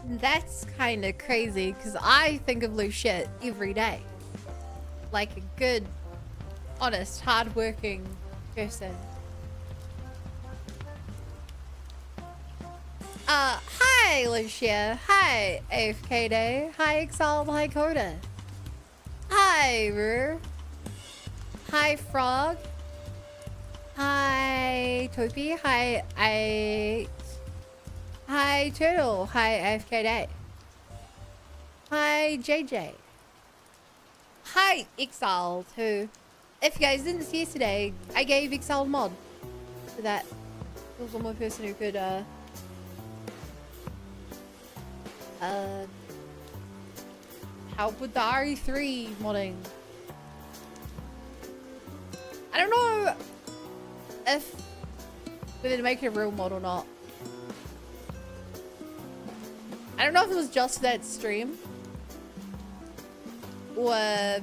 That's kind of crazy because I think of loose shit every day. Like a good, honest, hard-working person. Hi, Lucia. Hi, AFK Day. Hi, Exalt. Hi, Coda. Hi, Rur. Hi, Frog. Hi, Topi. Hi, Turtle. Hi, AFK Day. Hi, JJ. Hi, Exalt, who, if you guys didn't see yesterday, I gave Exalt mod. So that there was one more person who could, help with the RE3 modding. I don't know if we're gonna make it a real mod or not. I don't know if it was just for that stream or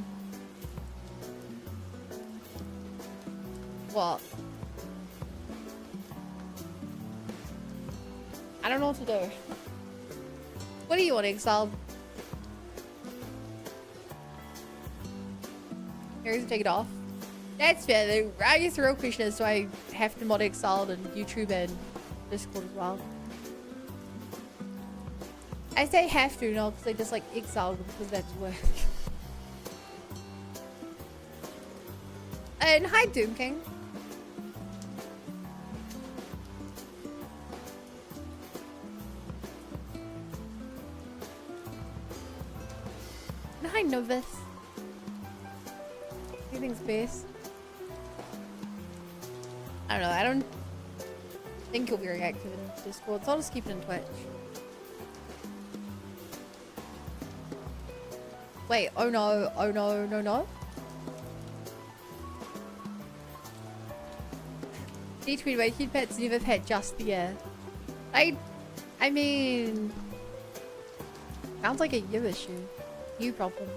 what. I don't know what to do. What do you want, Exile? Here, he's take it off. That's fair. I guess the real question is, do I have to mod Exile and YouTube and Discord as well? I say have to, not because I just like Exile because that's work. And hi, Doom King. And hi, Novus. Everything's best. I don't know. I don't think he'll be very active in Discord, so I'll just keep it in Twitch. Wait, oh no, no. D-tweet away, cute pets never pet just the air. I mean, sounds like a you issue. You problem.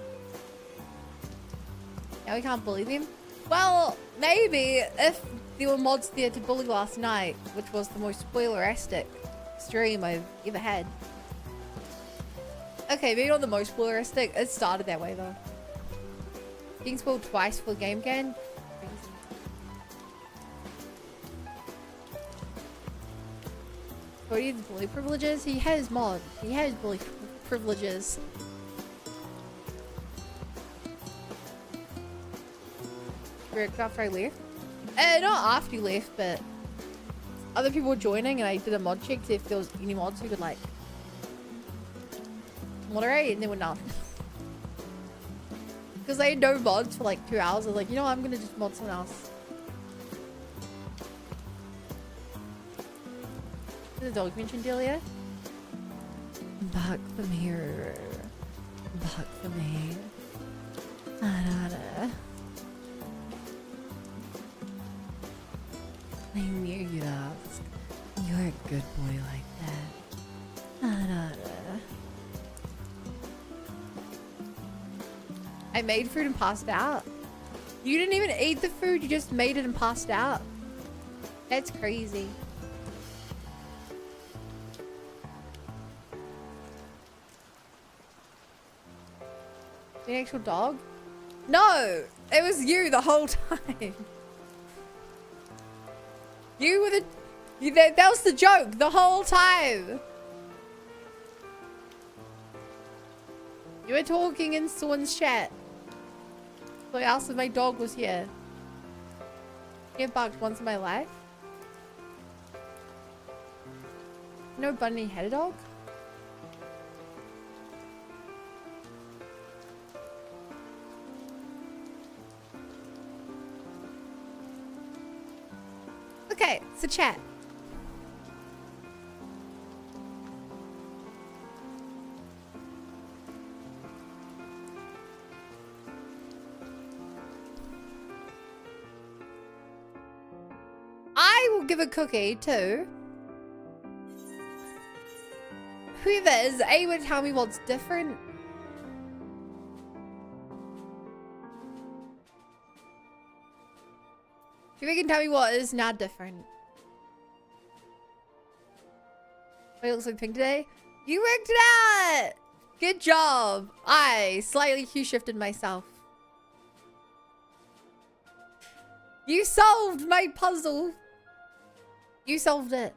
Now we can't bully them? Well, maybe if there were mods there to bully last night, which was the most spoileristic stream I've ever had. Okay, maybe not the most spoileristic. It started that way though. Getting spoiled twice for game can. Cody has bully privileges. He has mod. He has bully privileges. After I left? Not after you left, but other people were joining and I did a mod check to see if there was any mods who could like moderate, and there were none. Because I had no mods for like 2 hours. I was like, you know what, I'm gonna just mod someone else. The dog mentioned earlier. Back from here. Back from here. I knew you'd ask. You're a good boy like that. I made food and passed out. You didn't even eat the food, you just made it and passed out. That's crazy. The actual dog? No! It was you the whole time. You were the... that was the joke the whole time. You were talking in someone's chat. So I asked if my dog was here. He barked once in my life. No, Bunny had a dog? Okay, so chat. I will give a cookie to whoever is able to tell me what's different. If you can tell me what is not different. Wait, it looks like pink today. You worked it out! Good job! I slightly Q-shifted myself. You solved my puzzle! You solved it.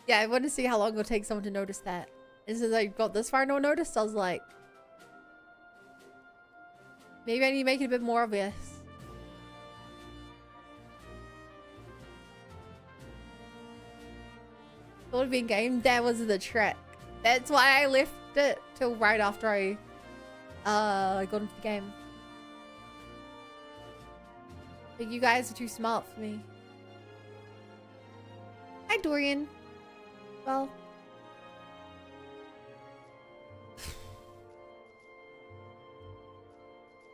Yeah, I want to see how long it'll take someone to notice that. And since I got this far no notice, I was like... maybe I need to make it a bit more obvious. Thought it'd be game. That was the trick. That's why I left it till right after I got into the game. But you guys are too smart for me. Hi, Dorian. Well.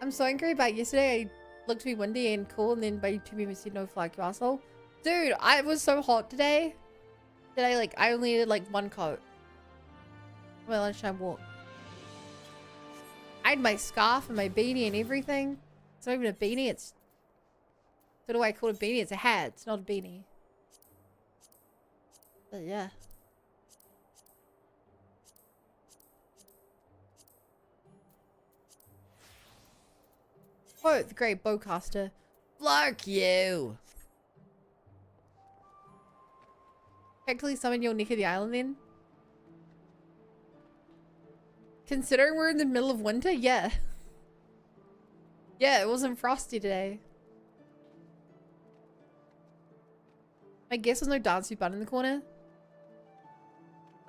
I'm so angry about yesterday. I looked to be windy and cool, and then by 2 p.m. said no flag, you asshole. Dude, I was so hot today that I only needed like 1 coat. My lunchtime walk. I had my scarf and my beanie and everything. It's not even a beanie, it's... what do I call it? A beanie? It's a hat. It's not a beanie. But yeah. Oh, the great bowcaster. Fuck you! Actually summon your Nick of the island then? Considering we're in the middle of winter? Yeah. Yeah, it wasn't frosty today. I guess there's no dancey button in the corner.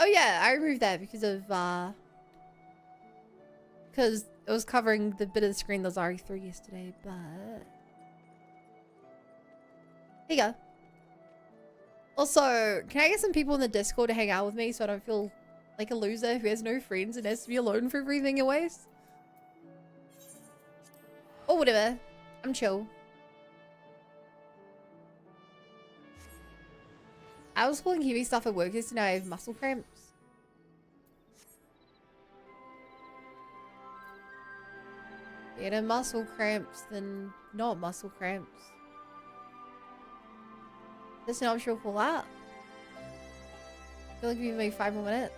Oh yeah, I removed that because of because it was covering the bit of the screen that was RE3 yesterday, but here you go. Also, can I get some people in the Discord to hang out with me so I don't feel like a loser who has no friends and has to be alone for everything anyways? Or whatever. I'm chill. I was pulling heavy stuff at work yesterday. Now I have muscle cramps. Better muscle cramps than not muscle cramps. This an optional pull out. I feel like we made 5 more minutes.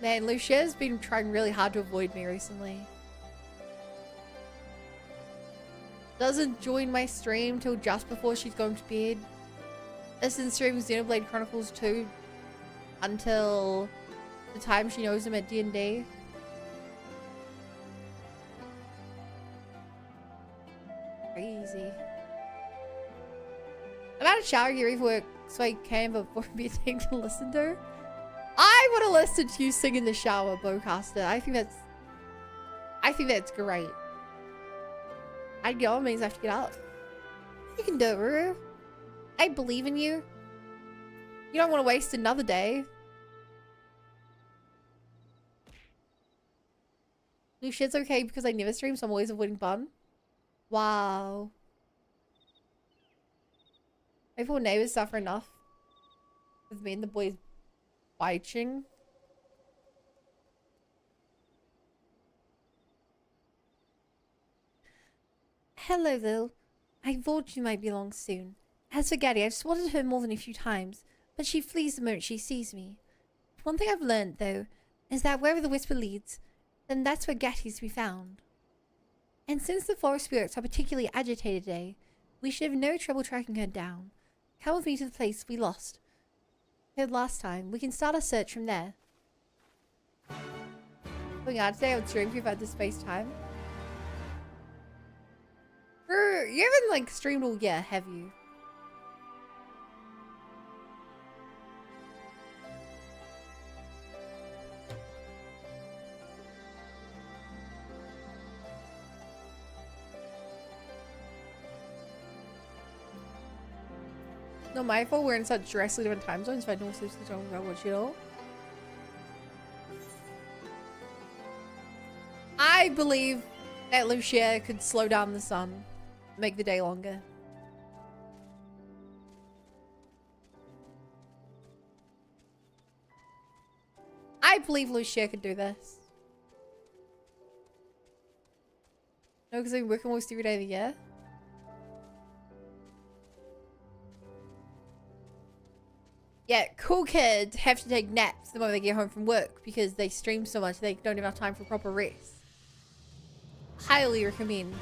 Man, Lucia's been trying really hard to avoid me recently. Doesn't join my stream till just before she's going to bed. Isn't streaming Xenoblade Chronicles 2 until the time she knows him at D&D. Crazy. I'm out of shower gear even work so I can before me a thing to listen to. I would have listened to you sing in the shower, Bowcaster. I think that's great. I'd go, it means I have to get up. You can do it, Ruru. I believe in you. You don't want to waste another day. Lucia's okay because I never stream, so I'm always avoiding fun. Wow. My poor neighbors suffer enough with me and the boys biting. Hello, Will. I thought you might be along soon. As for Gaddy, I've swatted her more than a few times, but she flees the moment she sees me. One thing I've learned, though, is that wherever the whisper leads, then that's where Gaddy's to be found. And since the forest spirits are particularly agitated today, we should have no trouble tracking her down. Come with me to the place we lost her last time. We can start our search from there. Going out today, I would stream if I had the space time. You haven't like streamed all year, have you? Not my fault, we're in such drastically different time zones, so I don't seriously talk about what you know. I believe that Lucia could slow down the sun, make the day longer. I believe Lucia could do this. No, because I'm working almost every day of the year. Yeah, cool kids have to take naps the moment they get home from work because they stream so much they don't have time for proper rest. Highly recommend.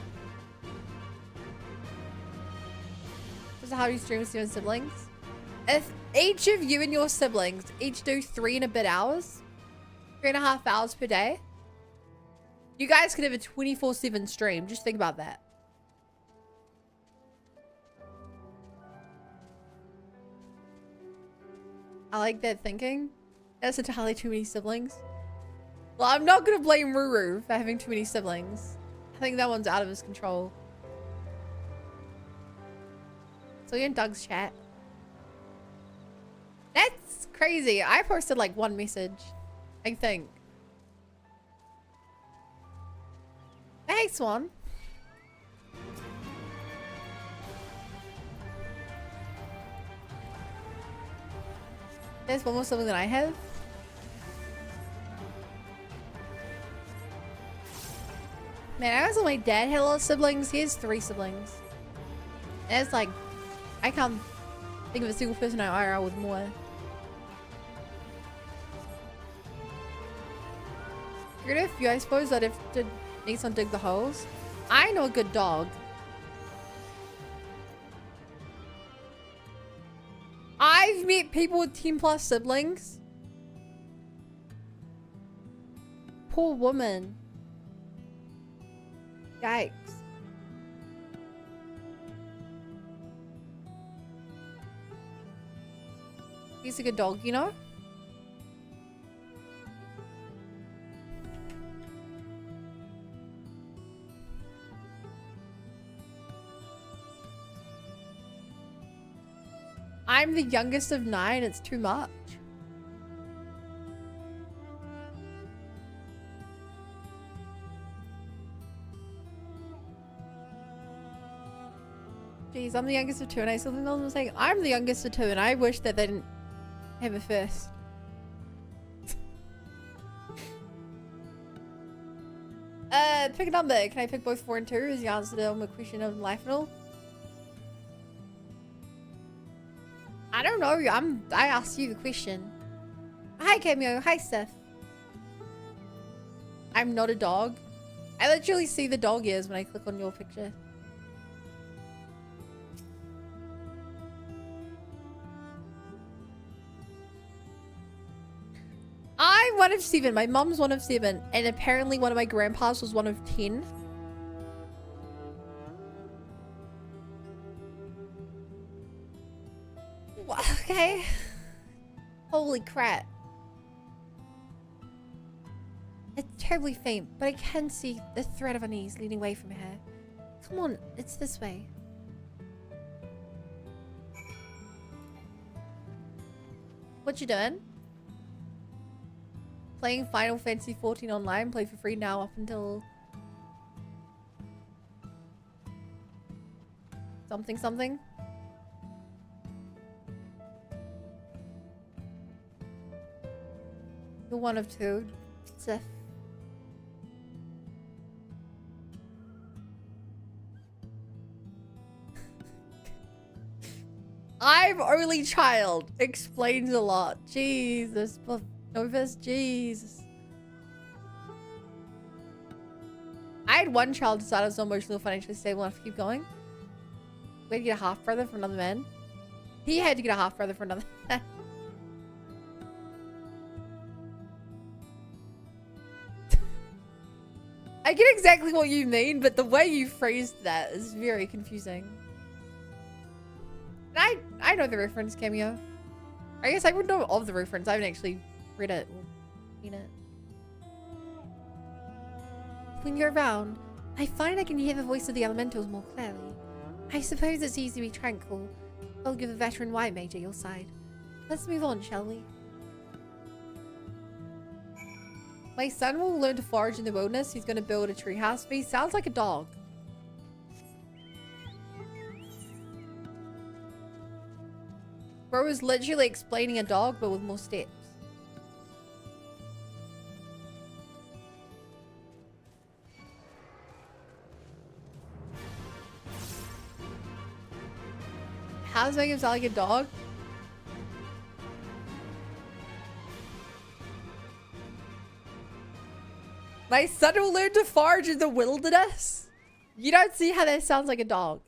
This is how you stream with 7 siblings. If each of you and your siblings each do 3 and a bit hours, 3.5 hours per day, you guys could have a 24/7 stream. Just think about that. I like that thinking. That's entirely too many siblings. Well, I'm not gonna blame Ruru for having too many siblings. I think that one's out of his control. So you're in Doug's chat. That's crazy. I posted like 1 message, I think. Hey, Swan. There's one more sibling than I have. Man, I was my dad had a lot of siblings. He has 3 siblings. And it's like, I can't think of a single person I IRL with more. Good if you, I suppose that if did need someone dig the holes. I know a good dog. I've met people with 10+ siblings. Poor woman. Yikes. He's a good dog, you know? I'm the youngest of 9. It's too much. Jeez, I'm the youngest of 2 and I still think I'm saying I'm the youngest of 2 and I wish that they didn't have a first. Pick a number. Can I pick both 4 and 2 as the answer to my question of life and all? I don't know. I asked you the question. Hi, Cameo. Hi, Steph. I'm not a dog. I literally see the dog ears when I click on your picture. I'm one of 7. My mom's one of 7. And apparently one of my grandpas was one of 10. Okay. Holy crap. It's terribly faint, but I can see the thread of unease leading away from her. Come on, it's this way. What you doing? Playing Final Fantasy 14 online. Play for free now up until something something. You're one of 2. Seth. I'm only child. Explains a lot. Jesus. Novus. Jesus. I had one child decide I was not emotionally or financially stable enough to keep going. We had to get a half brother from another man. He had to get a half brother from another. I get exactly what you mean, but the way you phrased that is very confusing. And I know the reference, Cameo. I guess I would know of the reference. I haven't actually read it or seen it. When you're around, I find I can hear the voice of the elementals more clearly. I suppose it's easy to be tranquil. I'll give a veteran white mage at your side. Let's move on, shall we? My son will learn to forage in the wilderness. He's going to build a treehouse. But he sounds like a dog. Bro is literally explaining a dog, but with more steps. How does it make him sound like a dog? My son will learn to forage in the wilderness. You don't see how that sounds like a dog.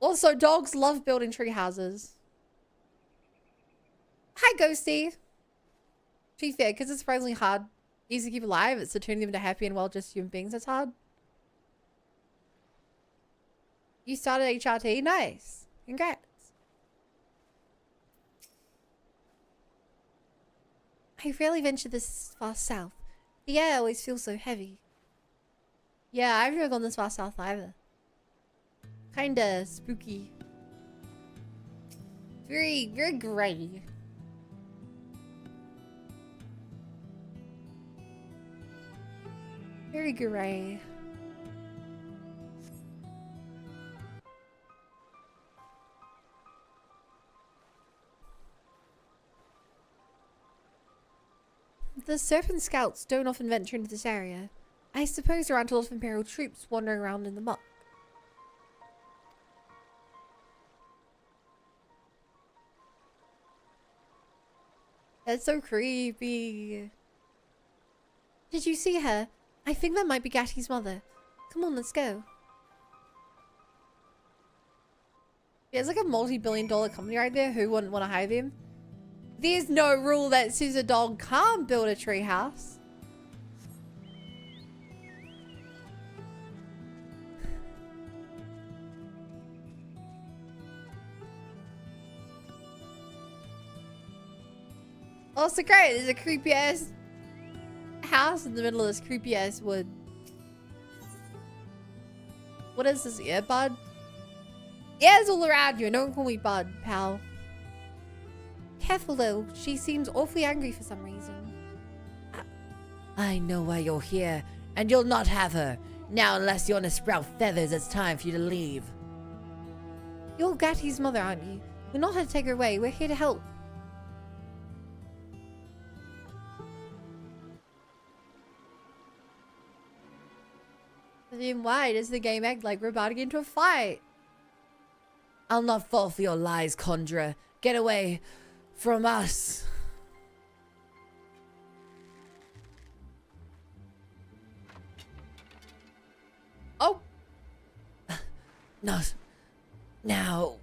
Also, dogs love building tree houses. Hi, Ghosty. To be fair, because it's surprisingly hard, easy to keep alive, it's to turn them into happy and well just human beings that's hard. You started HRT? Nice. Congrats. I rarely venture this far south. The air always feels so heavy. Yeah, I've never gone this far south either. Kinda spooky. Very grey. Very grey. The Serpent Scouts don't often venture into this area. I suppose there aren't a lot of Imperial troops wandering around in the muck. That's so creepy. Did you see her? I think that might be Gatty's mother. Come on, let's go. There's like a multi-billion-dollar company right there. Who wouldn't want to hire them? There's no rule that says a dog can't build a tree house. Also great, there's a creepy ass house in the middle of this creepy ass wood. What is this, ear bud? Ears all around you, don't call me bud, pal. Careful though, she seems awfully angry for some reason. I know why you're here, and you'll not have her. Now, unless you want to sprout feathers, it's time for you to leave. You're Gatty's mother, aren't you? We're not here to take her away, we're here to help. Then why does the game act like we're about to get into a fight? I'll not fall for your lies, Conjurer. Get away from us. Oh. Not now.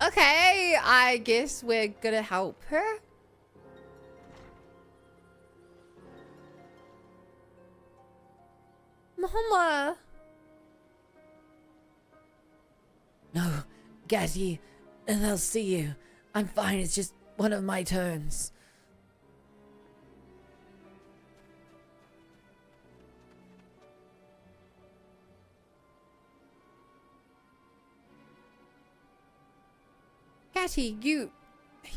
Okay, I guess we're gonna help her. Mama. No, Gatty, and they'll see you. I'm fine, it's just one of my turns. Gatty,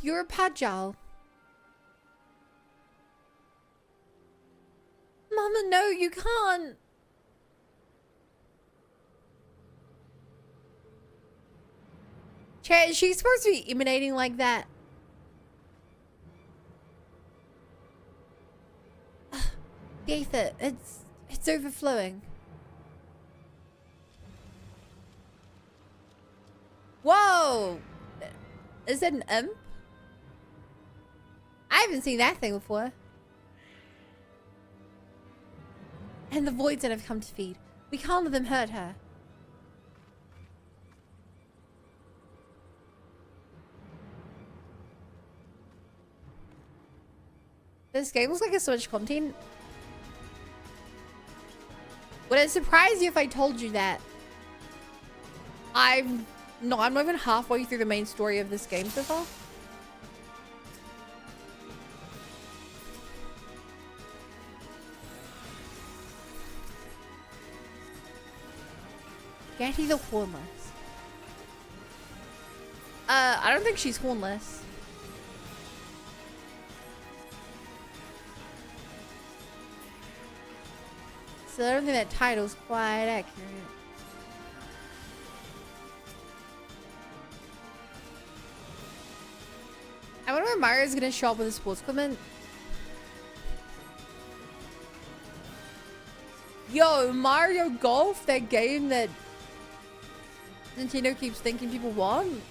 you're a Pajal. Mama, no, you can't. Is she supposed to be emanating like that? The aether, it's overflowing. Whoa! Is that an imp? I haven't seen that thing before. And the voids that have come to feed. We can't let them hurt her. This game looks like it's so much content. Would it surprise you if I told you that I'm not even halfway through the main story of this game so far? Gatty the Hornless. I don't think she's hornless. So I don't think that title's quite accurate. I wonder where Mario's gonna show up with his sports equipment. Yo, Mario Golf, that game that Nintendo keeps thinking people want.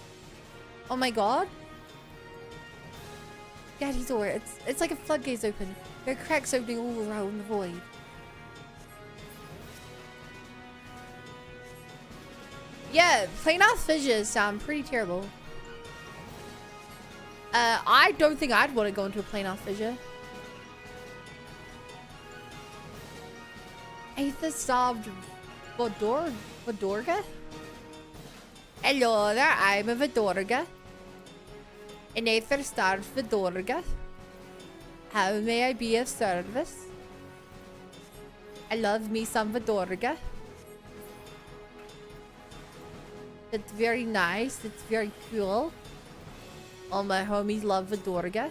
Oh my god. Gaddy's aura. It's like a floodgates open. There are cracks opening all around the void. Yeah, planar fissures sound pretty terrible. I don't think I'd want to go into a planar fissure. Aether starved Vadorga? Hello there, I'm a Vadorga. An Aether starved Vadorga. How may I be of service? I love me some Vadorga. It's very nice, it's very cool. All my homies love Vadorga.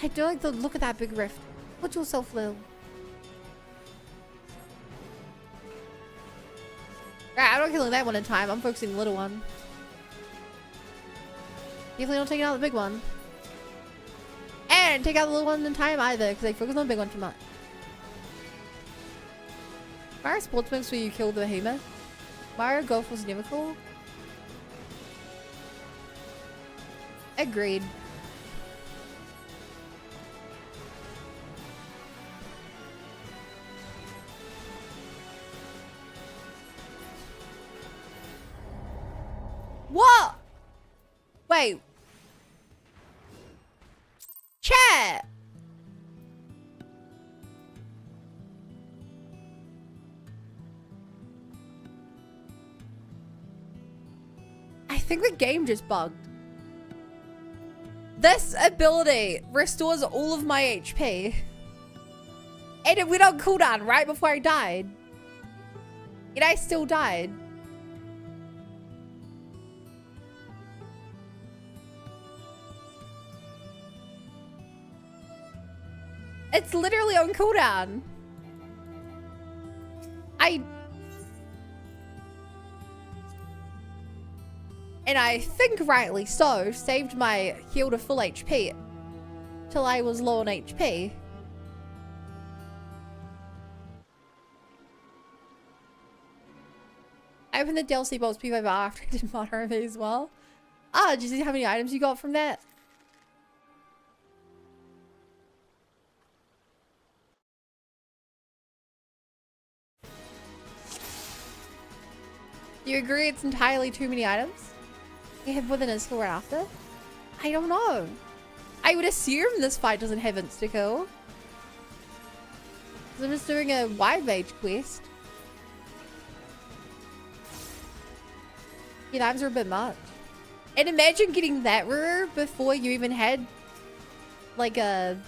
I don't like the look at that big rift. Put yourself low. Right, I'm not killing that one in time. I'm focusing on the little one. Definitely don't take out the big one. And take out the little one in time either, because I focus on the big one too much. Mario Sports Mix where you kill the behemoth. Mario Golf was never cool. Agreed. What? Wait. Chat. I think the game just bugged. This ability restores all of my HP. And it went on cooldown right before I died. And I still died. It's literally on cooldown. And I think rightly so, saved my heal to full HP till I was low on HP. I opened the DLC box P5 after I did Mod RV as well. Ah, did you see how many items you got from that? Do you agree it's entirely too many items? You have within a skill right after? I don't know. I would assume this fight doesn't have insta-kill. Because I'm just doing a wide mage quest. Yeah, items are a bit much. And imagine getting that rare before you even had like a...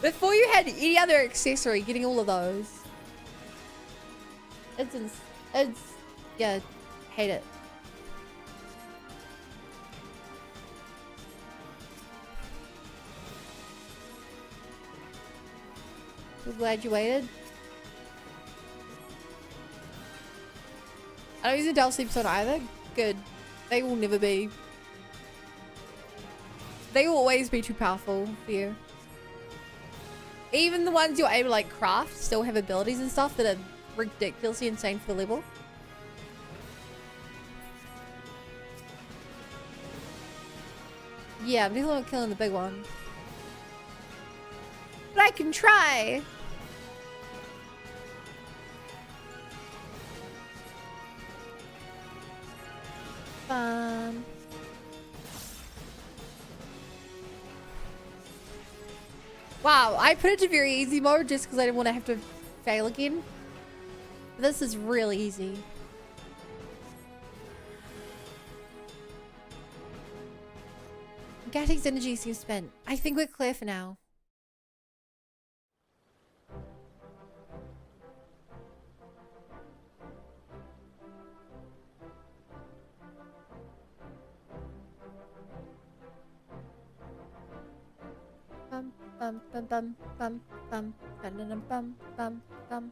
Before you had any other accessory, getting all of those. It's yeah, hate it. I'm glad you waited. I don't use a Dell Sleep Zone either. Good. They will never be. They will always be too powerful for you. Even the ones you're able to like craft still have abilities and stuff that are ridiculously insane for the level. Yeah, I'm definitely not killing the big one. But I can try. Wow, I put it to very easy mode just because I didn't want to have to fail again. This is really easy. Gatting's energy seems spent. I think we're clear for now. Bum bum bum bum bum bum bum bum bum bum.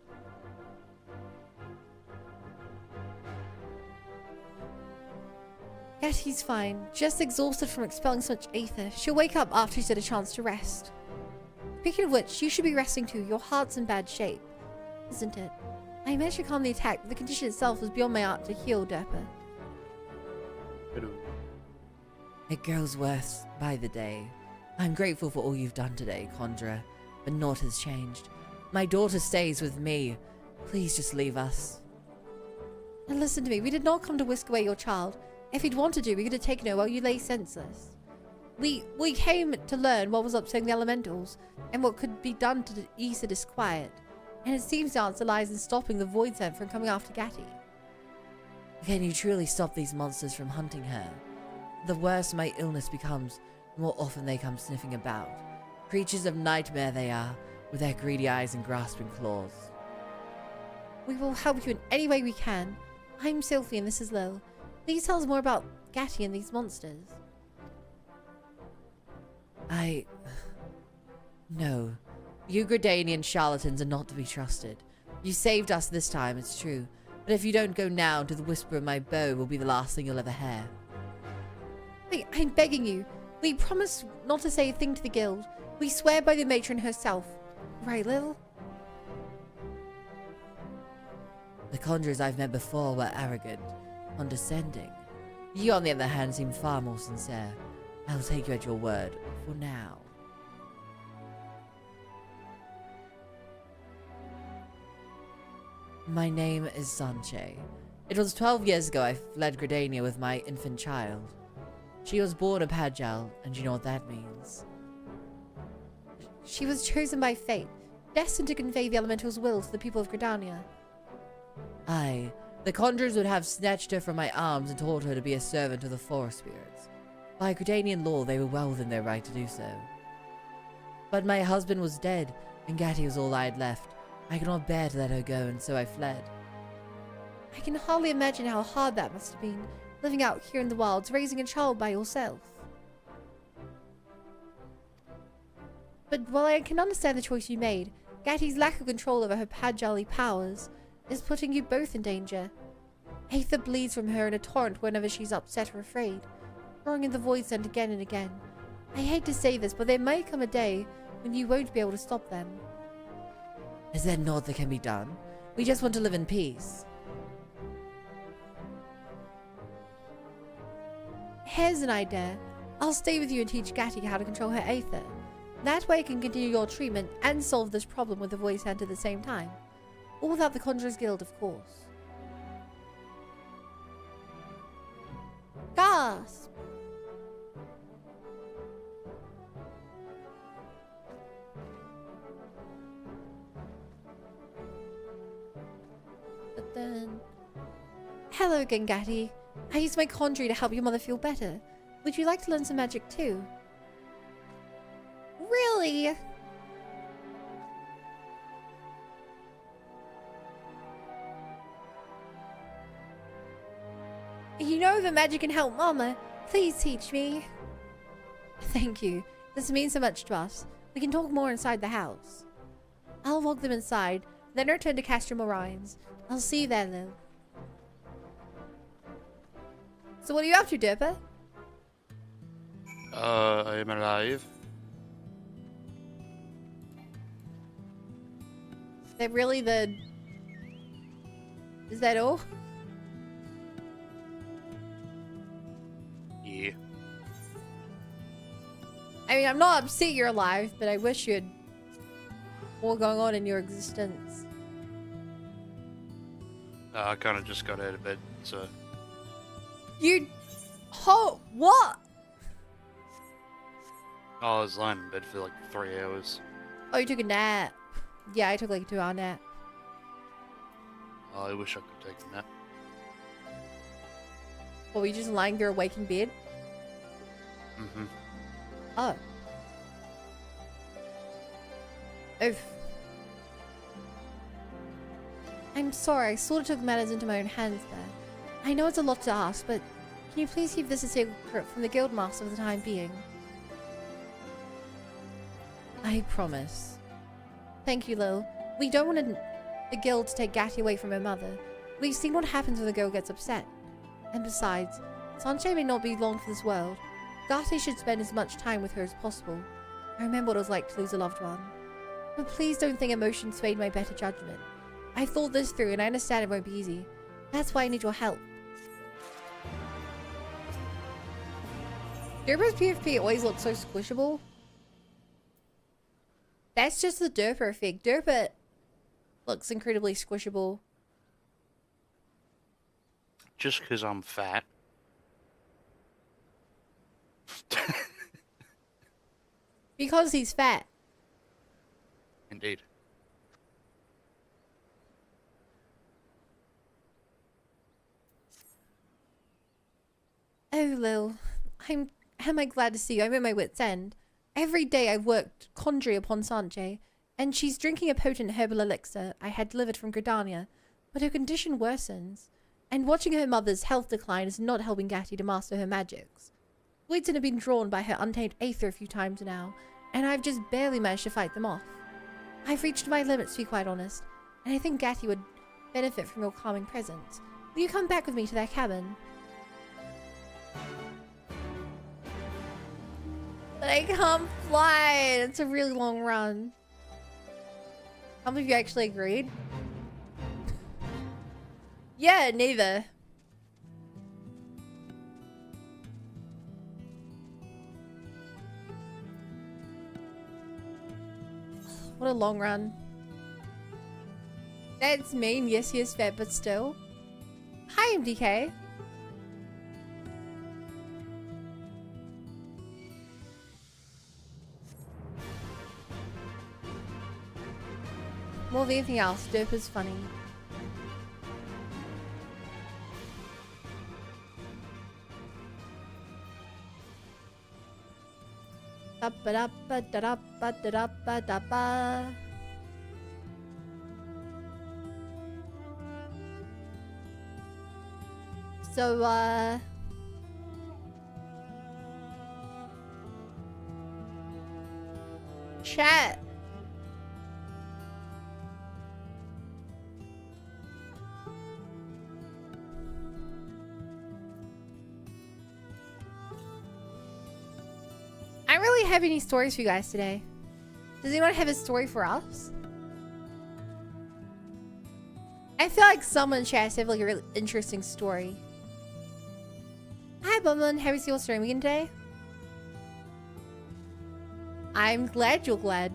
Yet he's fine, just exhausted from expelling so much aether. She'll wake up after she's had a chance to rest. Speaking of which, you should be resting too. Your heart's in bad shape, isn't it? I managed to calm the attack, but the condition itself was beyond my art to heal, Derpa. It grows worse by the day. I'm grateful for all you've done today, Conjurer, but naught has changed. My daughter stays with me. Please just leave us. And listen to me, we did not come to whisk away your child. If you'd wanted to, we could have taken her while you lay senseless. We came to learn what was upsetting the elementals, and what could be done to ease the disquiet. And it seems the answer lies in stopping the Void Scent from coming after Gatti. Can you truly stop these monsters from hunting her? The worse my illness becomes, the more often they come sniffing about. Creatures of nightmare they are, with their greedy eyes and grasping claws. We will help you in any way we can. I'm Sylphie and this is Lil. Please tell us more about Gatti and these monsters. No. You Gridanian charlatans are not to be trusted. You saved us this time, it's true. But if you don't go now, to the whisper of my bow will be the last thing you'll ever hear. Wait, I'm begging you. We promise not to say a thing to the guild. We swear by the matron herself. Right, Lil? The conjurers I've met before were arrogant, condescending. You, on the other hand, seem far more sincere. I'll take you at your word, for now. My name is Sanche. It was 12 years ago I fled Gridania with my infant child. She was born a Padjal, and you know what that means. She was chosen by fate, destined to convey the elemental's will to the people of Gridania. Aye, the conjurers would have snatched her from my arms and taught her to be a servant of the forest spirits. By Gridanian law, they were well within their right to do so. But my husband was dead, and Gatti was all I had left. I could not bear to let her go, and so I fled. I can hardly imagine how hard that must have been, living out here in the wilds, raising a child by yourself. But while I can understand the choice you made, Gatti's lack of control over her Padjali powers is putting you both in danger. Aether bleeds from her in a torrent whenever she's upset or afraid, throwing in the Void Scent again and again. I hate to say this, but there may come a day when you won't be able to stop them. Is there naught that can be done? We just want to live in peace. Here's an idea. I'll stay with you and teach Gatti how to control her Aether. That way I can continue your treatment and solve this problem with the Void Scent at the same time. All without the Conjurer's Guild, of course. Gasp! But then... Hello again, Gatti. I used my conjuring to help your mother feel better. Would you like to learn some magic too? Really? You know the magic can help Mama. Please teach me. Thank you. This means so much to us. We can talk more inside the house. I'll walk them inside, then return to Castro Morines. I'll see you there, Lil. So what are you up to, Derpa? I am alive. Is that really the... Is that all? Yeah. I mean, I'm not upset you're alive, but I wish you had more going on in your existence. I kind of just got out of bed, so... You... Oh, what? I was lying in bed for like 3 hours. Oh, you took a nap. Yeah, I took like a 2-hour nap. I wish I could take a nap. Or were you just lying there awake in bed? Mm-hmm. Oh. Oof. I'm sorry, I sort of took matters into my own hands there. I know it's a lot to ask, but can you please keep this a secret from the Guildmaster for the time being? I promise. Thank you, Lil. We don't want the guild to take Gatti away from her mother. We've seen what happens when the girl gets upset. And besides, Sanche may not be long for this world. Gatti should spend as much time with her as possible. I remember what it was like to lose a loved one. But please don't think emotion swayed my better judgment. I thought this through and I understand it won't be easy. That's why I need your help. Derpa's PvP always looks so squishable. That's just the Derpa effect. Derpa looks incredibly squishable. Just because I'm fat. Because he's fat. Indeed. Oh, Lil. Am I glad to see you? I'm at my wit's end. Every day I've worked conjuring upon Sanche, and she's drinking a potent herbal elixir I had delivered from Gridania, but her condition worsens, and watching her mother's health decline is not helping Gatti to master her magics. Wheaton have been drawn by her untamed aether a few times now, and I've just barely managed to fight them off. I've reached my limits, to be quite honest, and I think Gatti would benefit from your calming presence. Will you come back with me to their cabin? But I can't fly. It's a really long run. How many of you actually agreed? Yeah, neither. What a long run. That's mean. Yes, he is fat, but still. Hi, MDK. More than anything else, Derp is funny. Ba-ba-da-ba-da-da-ba-da-da-ba-da-ba. So, chat. I don't really have any stories for you guys today. Does anyone have a story for us? I feel like someone in chat have like a really interesting story. Hi, Bumlin. Happy to see you streaming again today. I'm glad you're glad.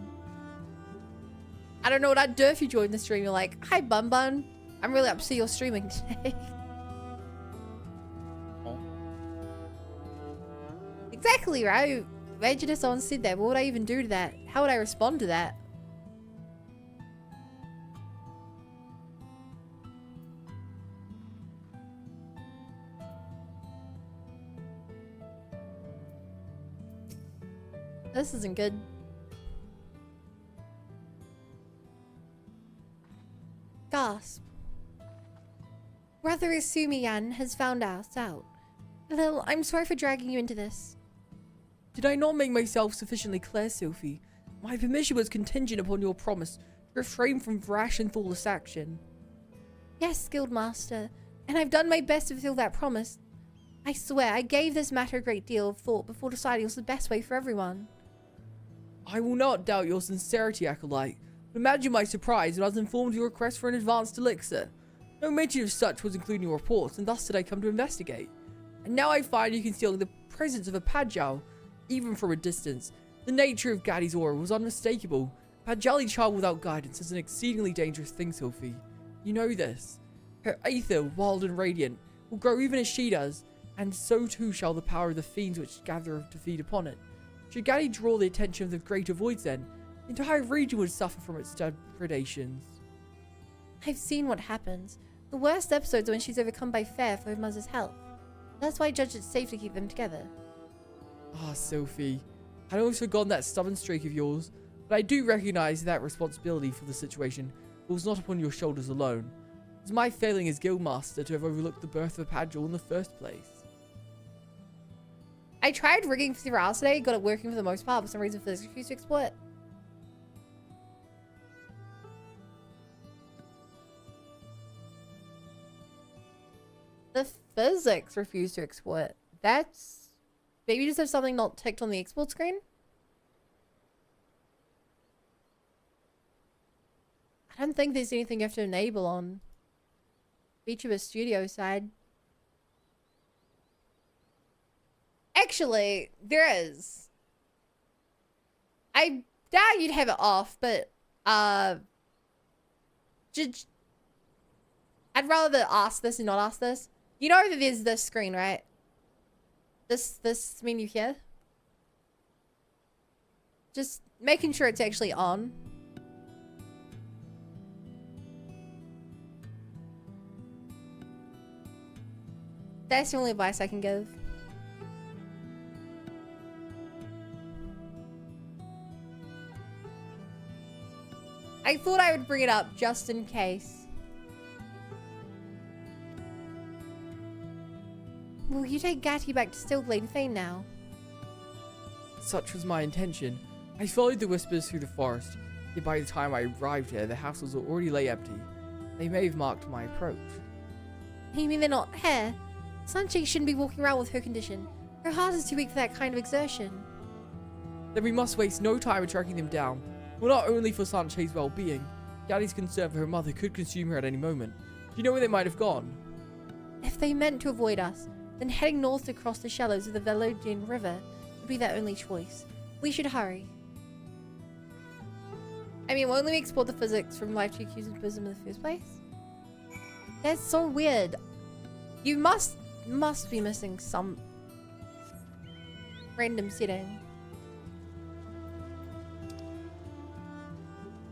I don't know what I'd do if you joined the stream. You're like, hi, Bum Bun. I'm really up to see you're streaming today. Oh. Exactly, right? Imagine if someone said that. What would I even do to that? How would I respond to that? This isn't good. Gasp. Brother Isumiyan has found us out. Lil, I'm sorry for dragging you into this. Did I not make myself sufficiently clear, Sophie? My permission was contingent upon your promise to refrain from rash and thoughtless action. Yes, Guildmaster, and I've done my best to fulfill that promise. I swear, I gave this matter a great deal of thought before deciding it was the best way for everyone. I will not doubt your sincerity, Acolyte. But imagine my surprise when I was informed of your request for an advanced elixir. No mention of such was included in your reports, and thus did I come to investigate. And now I find you concealing the presence of a Pajal, even from a distance. The nature of Gaddy's aura was unmistakable. Pajali child without guidance is an exceedingly dangerous thing, Sophie. You know this. Her aether, wild and radiant, will grow even as she does, and so too shall the power of the fiends which gather to feed upon it. Should Gaddy draw the attention of the greater voids then, the entire region would suffer from its depredations. I've seen what happens. The worst episodes are when she's overcome by fear for her mother's health. That's why I judge it's safe to keep them together. Ah, Sophie. I'd always forgotten that stubborn streak of yours, but I do recognize that responsibility for the situation falls not upon your shoulders alone. It's my failing as Guildmaster to have overlooked the birth of a Padgel in the first place. I tried rigging for 0 hours today, got it working for the most part, for some reason physics refused to exploit. The physics refused to export. That's... Maybe you just have something not ticked on the export screen? I don't think there's anything you have to enable on VTuber Studio side. Actually, there is. I doubt you'd have it off, but I'd rather ask this and not ask this. You know that there's this screen, right? This menu here. Just making sure it's actually on. That's the only advice I can give. I thought I would bring it up just in case. Will you take Gatti back to Stillblade Fane now? Such was my intention. I followed the whispers through the forest, yet by the time I arrived here, the houses were already lay empty. They may have marked my approach. You mean they're not here? Sanche shouldn't be walking around with her condition. Her heart is too weak for that kind of exertion. Then we must waste no time in tracking them down. Well, not only for Sanche's well-being, Gaddy's concern for her mother could consume her at any moment. Do you know where they might have gone? If they meant to avoid us, then heading north to cross the shallows of the Velodian River would be their only choice. We should hurry. I mean, won't we explore the physics from Life to Accused Prism in the first place? That's so weird. You must be missing some random setting.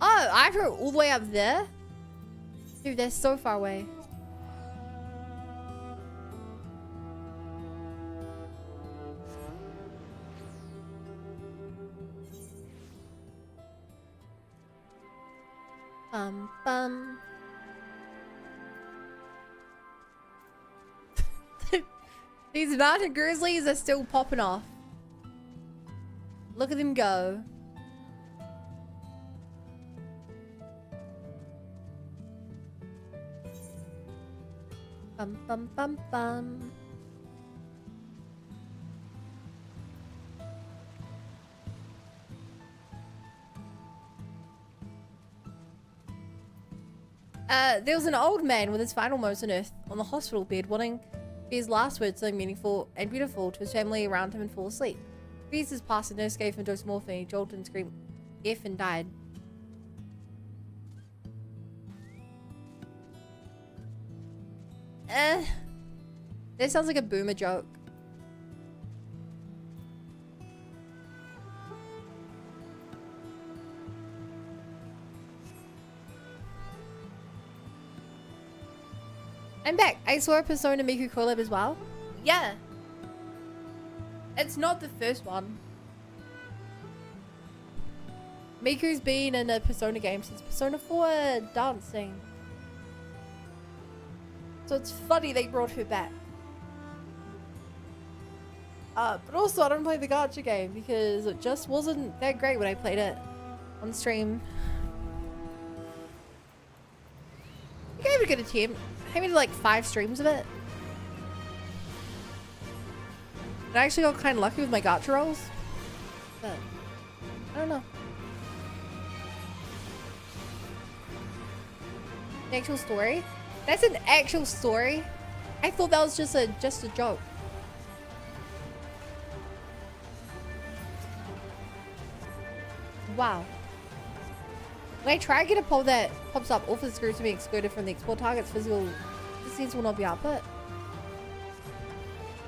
Oh, I have her all the way up there? Dude, they're so far away. Bum. These mountain grizzlies are still popping off. Look at them go. Bum. There was an old man with his final moments on earth on the hospital bed wanting for his last words something meaningful and beautiful to his family around him and fall asleep. His passed, a nurse gave him a dose of morphine. He jolted and screamed F and died. That sounds like a boomer joke. I'm back. I saw a Persona Miku collab as well. Yeah. It's not the first one. Miku's been in a Persona game since Persona 4 dancing. So it's funny they brought her back. But also I don't play the gacha game because it just wasn't that great when I played it on stream. I gave it a good attempt. I made like 5 streams of it. And I actually got kind of lucky with my gacha rolls. But I don't know. The actual story? That's an actual story? I thought that was just a joke. Wow. When I try to get a poll that pops up, all physicals to be excluded from the export targets, physical disease will not be output.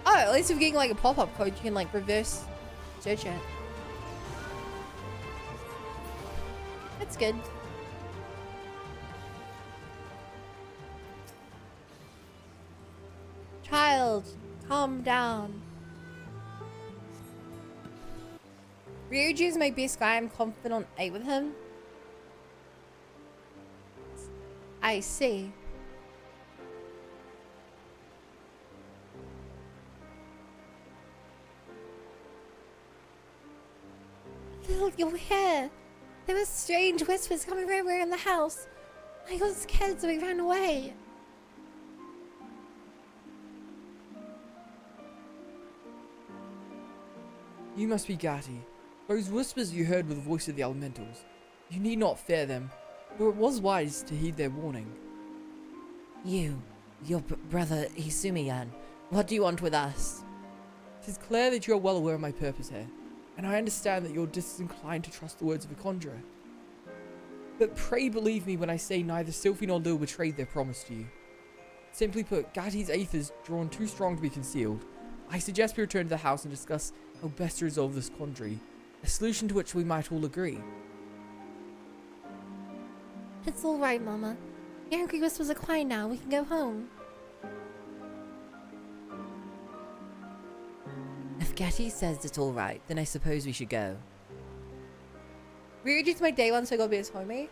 Oh, at least if you're getting like a pop-up code, you can like reverse search it. That's good. Child, calm down. Ryuji is my best guy. I'm confident on 8 with him. I see. Look, your hair. There were strange whispers coming from everywhere in the house. I got scared, so we ran away. You must be Gatti. Those whispers you heard were the voice of the elementals. You need not fear them, for it was wise to heed their warning. Your brother Hisumiyan, what do you want with us? It is clear that you are well aware of my purpose here, and I understand that you're disinclined to trust the words of a conjurer. But pray believe me when I say neither Sylphie nor Lil betrayed their promise to you. Simply put, Gatti's aether is drawn too strong to be concealed. I suggest we return to the house and discuss how best to resolve this quandary, a solution to which we might all agree. It's all right, Mama. The angry whispers are quiet now. We can go home. If Gatti says it's all right, then I suppose we should go. Reduce my day one, so I gotta be his homie.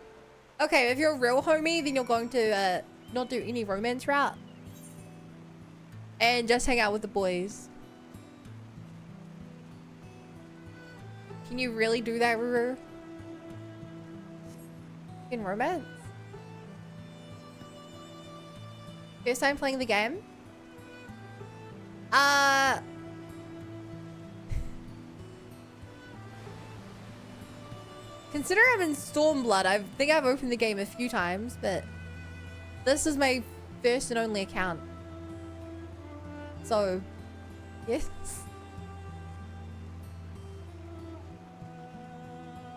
Okay, if you're a real homie, then you're going to not do any romance route and just hang out with the boys. Can you really do that, Ruru? In romance? First time playing the game? Consider I'm in Stormblood. I think I've opened the game a few times, but this is my first and only account. So, yes.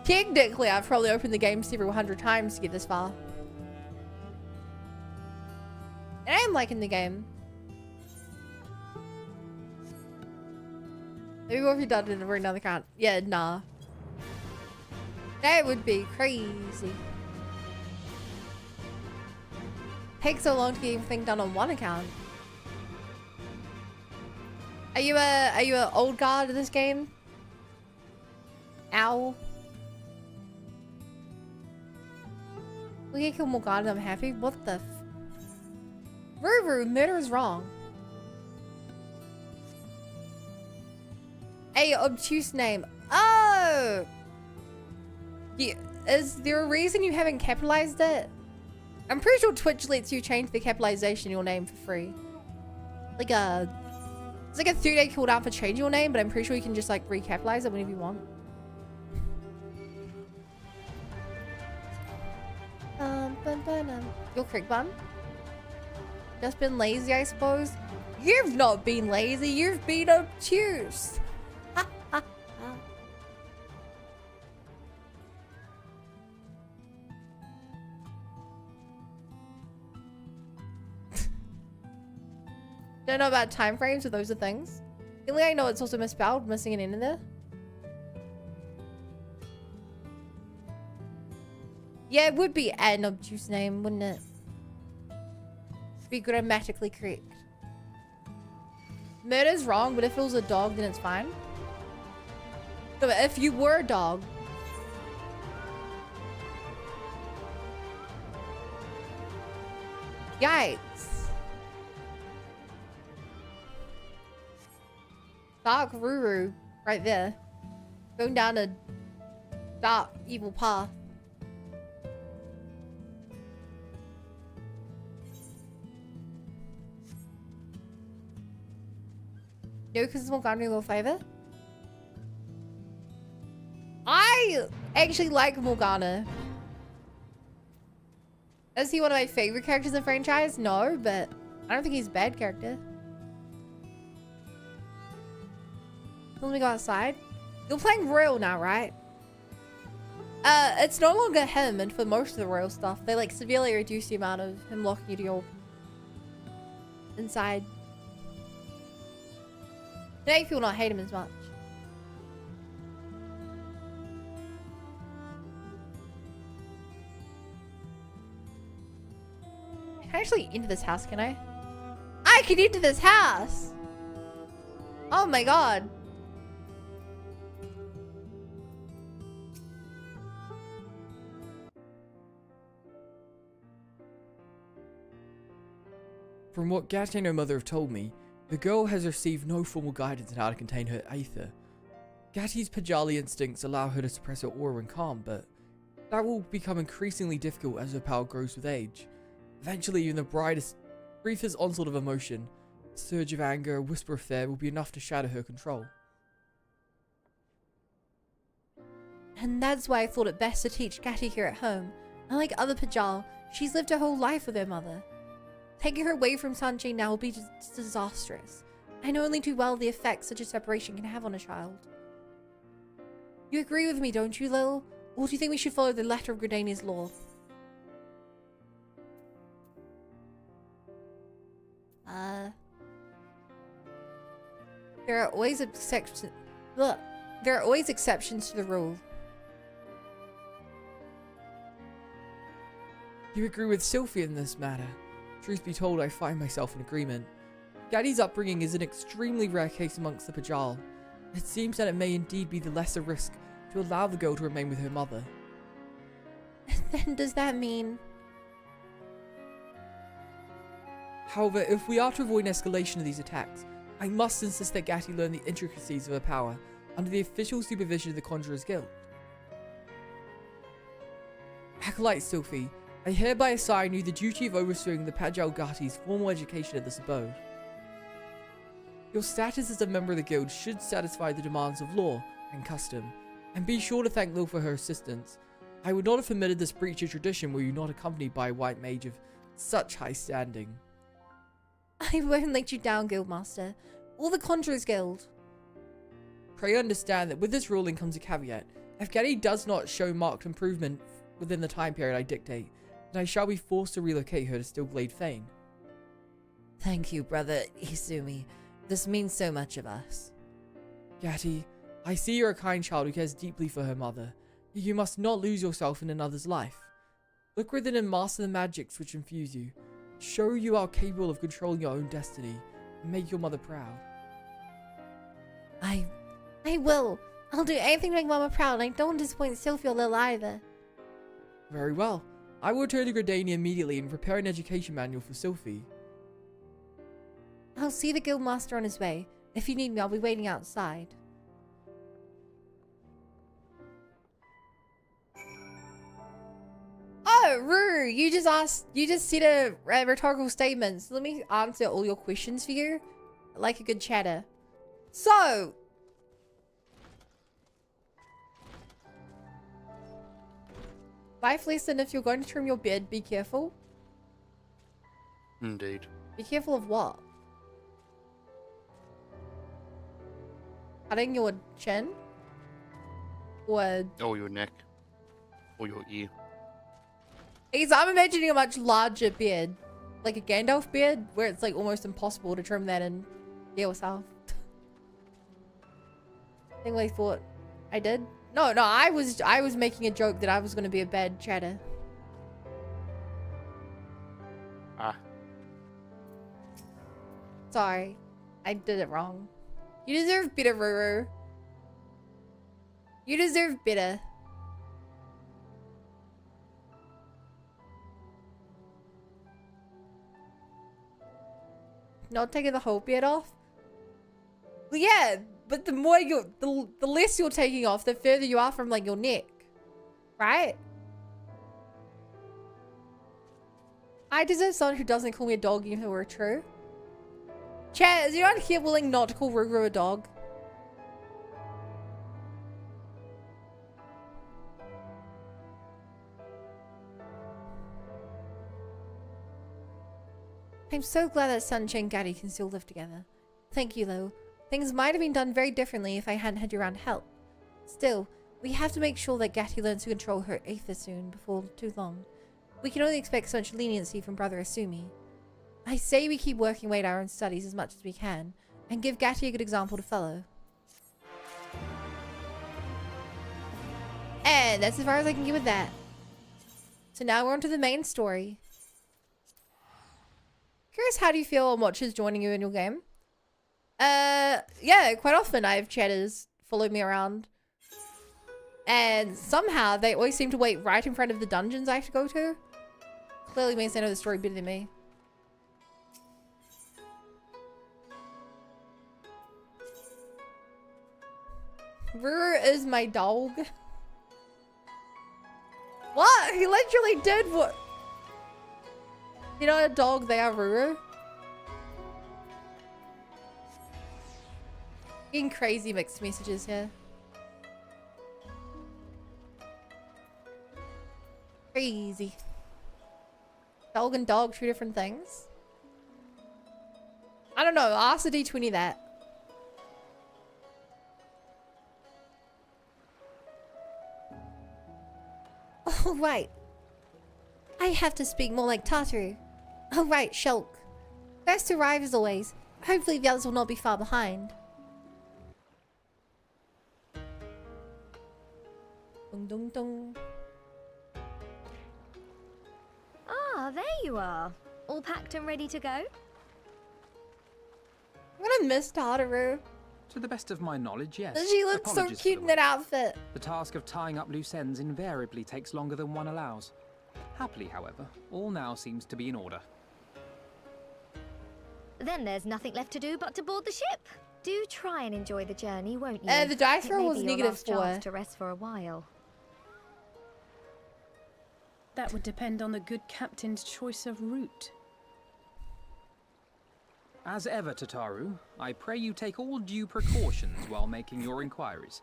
Technically, I've probably opened the game several hundred times to get this far. And I am liking the game. Maybe what if you done it over another account? Yeah, nah. That would be crazy. Takes so long to get everything done on one account. Are you a old guard of this game? Owl. We can kill Morgana, I'm happy. What the f— Ruru, murder is wrong. A obtuse name. Oh! Is there a reason you haven't capitalized it? I'm pretty sure Twitch lets you change the capitalization of your name for free. It's like a 3-day cooldown for changing your name, but I'm pretty sure you can just like recapitalize it whenever you want. You're correct, bun. Just been lazy, I suppose. You've not been lazy, you've been obtuse. Don't know about time frames, but those are things. Only I know it's also misspelled, missing an N in there. Yeah, it would be an obtuse name, wouldn't it? Be grammatically correct. Murder's wrong, but if it was a dog, then it's fine. So if you were a dog. Yikes. Dark Ruru, right there. Going down a dark, evil path. No, because it's Morgana a little favor. I actually like Morgana. Is he one of my favorite characters in the franchise? No, but I don't think he's a bad character. Let me go outside. You're playing Royal now, right? It's no longer him, and for most of the Royal stuff, they like severely reduce the amount of him locking you to your inside. To make people not hate him as much. Can I actually enter this house, can I? I can enter this house! Oh my god. From what Gatti and her mother have told me, the girl has received no formal guidance on how to contain her aether. Gatti's Pajali instincts allow her to suppress her aura and calm, but that will become increasingly difficult as her power grows with age. Eventually, even the briefest onslaught of emotion, a surge of anger, a whisper of fear will be enough to shatter her control. And that's why I thought it best to teach Gatti here at home. Unlike other Pajal, she's lived her whole life with her mother. Taking her away from Sanjay now will be disastrous. I know only too well the effects such a separation can have on a child. You agree with me, don't you, Lil? Or do you think we should follow the letter of Gridania's law? There are always exceptions. Look, there are always exceptions to the rule. You agree with Sylvie in this matter. Truth be told, I find myself in agreement. Gaddy's upbringing is an extremely rare case amongst the Pajal. It seems that it may indeed be the lesser risk to allow the girl to remain with her mother. Then does that mean... However, if we are to avoid an escalation of these attacks, I must insist that Gatti learn the intricacies of her power under the official supervision of the Conjurer's Guild. Acolyte Sylphie, I hereby assign you the duty of overseeing the Pajal Gatti's formal education at this abode. Your status as a member of the guild should satisfy the demands of law and custom, and be sure to thank Lil for her assistance. I would not have permitted this breach of tradition were you not accompanied by a white mage of such high standing. I won't let you down, Guildmaster. Or the Conjurer's Guild. Pray understand that with this ruling comes a caveat. If Gatti does not show marked improvement within the time period I dictate, then I shall be forced to relocate her to Stillglade Fane. Thank you, brother Isumi. This means so much of us. Gatti, I see you're a kind child who cares deeply for her mother. You must not lose yourself in another's life. Look within and master the magics which infuse you. Show you are capable of controlling your own destiny, and make your mother proud. I will. I'll do anything to make Mama proud, and I don't disappoint Sylphie or Lil either. Very well. I will return to Gridania immediately and prepare an education manual for Sylphie. I'll see the Guildmaster on his way. If you need me, I'll be waiting outside. Oh, Ruru, you just said a rhetorical statement. So let me answer all your questions for you, like a good chatter. So, life lesson: if you're going to trim your beard, be careful. Indeed. Be careful of what? Cutting your chin? Or... Or your neck. Or your ear. Because I'm imagining a much larger beard. Like a Gandalf beard, where it's like almost impossible to trim that and get yourself. I think they thought I did. No, I was making a joke that I was going to be a bad chatter. Ah. Sorry. I did it wrong. You deserve better, Ruru. You deserve better. Not taking the whole beard off? Well, yeah, but the more the less you're taking off, the further you are from like your neck. Right? I deserve someone who doesn't call me a dog even if it were true. Chat, is anyone here willing not to call Ruru a dog? I'm so glad that Sanche and Gatti can still live together. Thank you, though. Things might have been done very differently if I hadn't had you around to help. Still, we have to make sure that Gatti learns to control her aether soon, before too long. We can only expect so much leniency from Brother Asumi. I say we keep working away at our own studies as much as we can, and give Gatti a good example to follow. And that's as far as I can get with that. So now we're on to the main story. Curious, how do you feel on watchers joining you in your game? Yeah, quite often I have chatters follow me around. And somehow they always seem to wait right in front of the dungeons I have to go to. Clearly means they know the story better than me. Ruru is my dog. What? He literally did what? You're not a dog, they are Ruru. Getting crazy mixed messages here. Crazy. Dog and dog, two different things. I don't know. Ask the D20 that. Oh, right. I have to speak more like Tartaru. Oh, right, Shulk. First to arrive as always. Hopefully the others will not be far behind. Dun dun dun. Ah, there you are. All packed and ready to go? I'm gonna miss Tartaru. To the best of my knowledge, yes. She looks so Apologies for cute the in that wait. outfit. The task of tying up loose ends invariably takes longer than one allows. Happily, however, all now seems to be in order. Then there's nothing left to do but to board the ship. Do try and enjoy the journey, won't you? The dice It roll may was be your negative last chance 4. to rest for a while. That would depend on the good captain's choice of route. As ever, Tataru, I pray you take all due precautions while making your inquiries.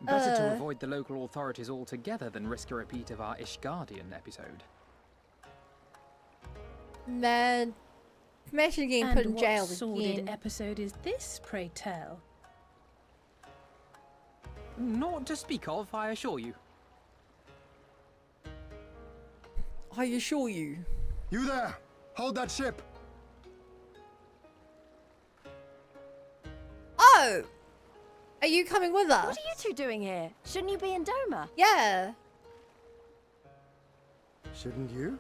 Better to avoid the local authorities altogether than risk a repeat of our Ishgardian episode. Man. Imagine getting put And in jail what sordid again. episode is this, pray tell? Not to speak of, I assure you. I assure you. You there! Hold that ship! Oh! Are you coming with us? What are you two doing here? Shouldn't you be in Doma? Yeah. Shouldn't you?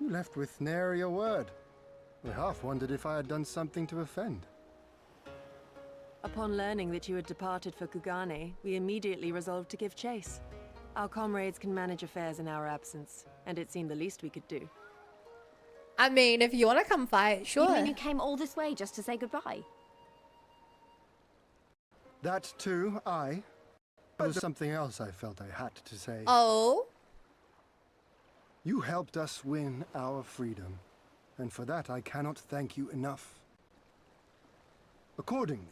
You left with nary a word. I half wondered if I had done something to offend. Upon learning that you had departed for Kugane, we immediately resolved to give chase. Our comrades can manage affairs in our absence, and it seemed the least we could do. I mean, if you want to come fight, sure. You mean you came all this way just to say goodbye? That too, but there's something else I felt I had to say. Oh? You helped us win our freedom, and for that I cannot thank you enough. Accordingly,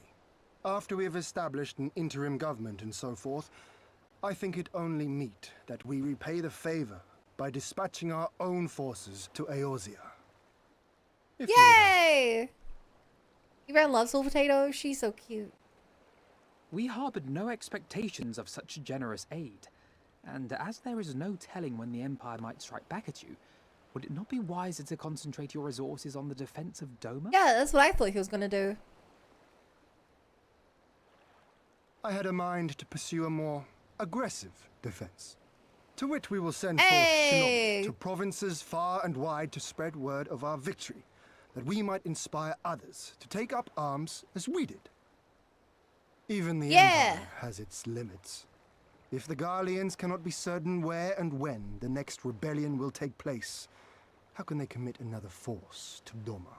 after we have established an interim government and so forth, I think it only meet that we repay the favor by dispatching our own forces to Eorzea. If you would have- Yay! Iran loves little potato. She's so cute. We harbored no expectations of such generous aid, and as there is no telling when the Empire might strike back at you, would it not be wiser to concentrate your resources on the defense of Doma? Yeah, that's what I thought he was gonna do. I had a mind to pursue a more aggressive defense, to which we will send Hey! forth shinobi to provinces far and wide to spread word of our victory, that we might inspire others to take up arms as we did. Even the Yeah. Empire has its limits. If the Garleans cannot be certain where and when the next rebellion will take place, how can they commit another force to Doma?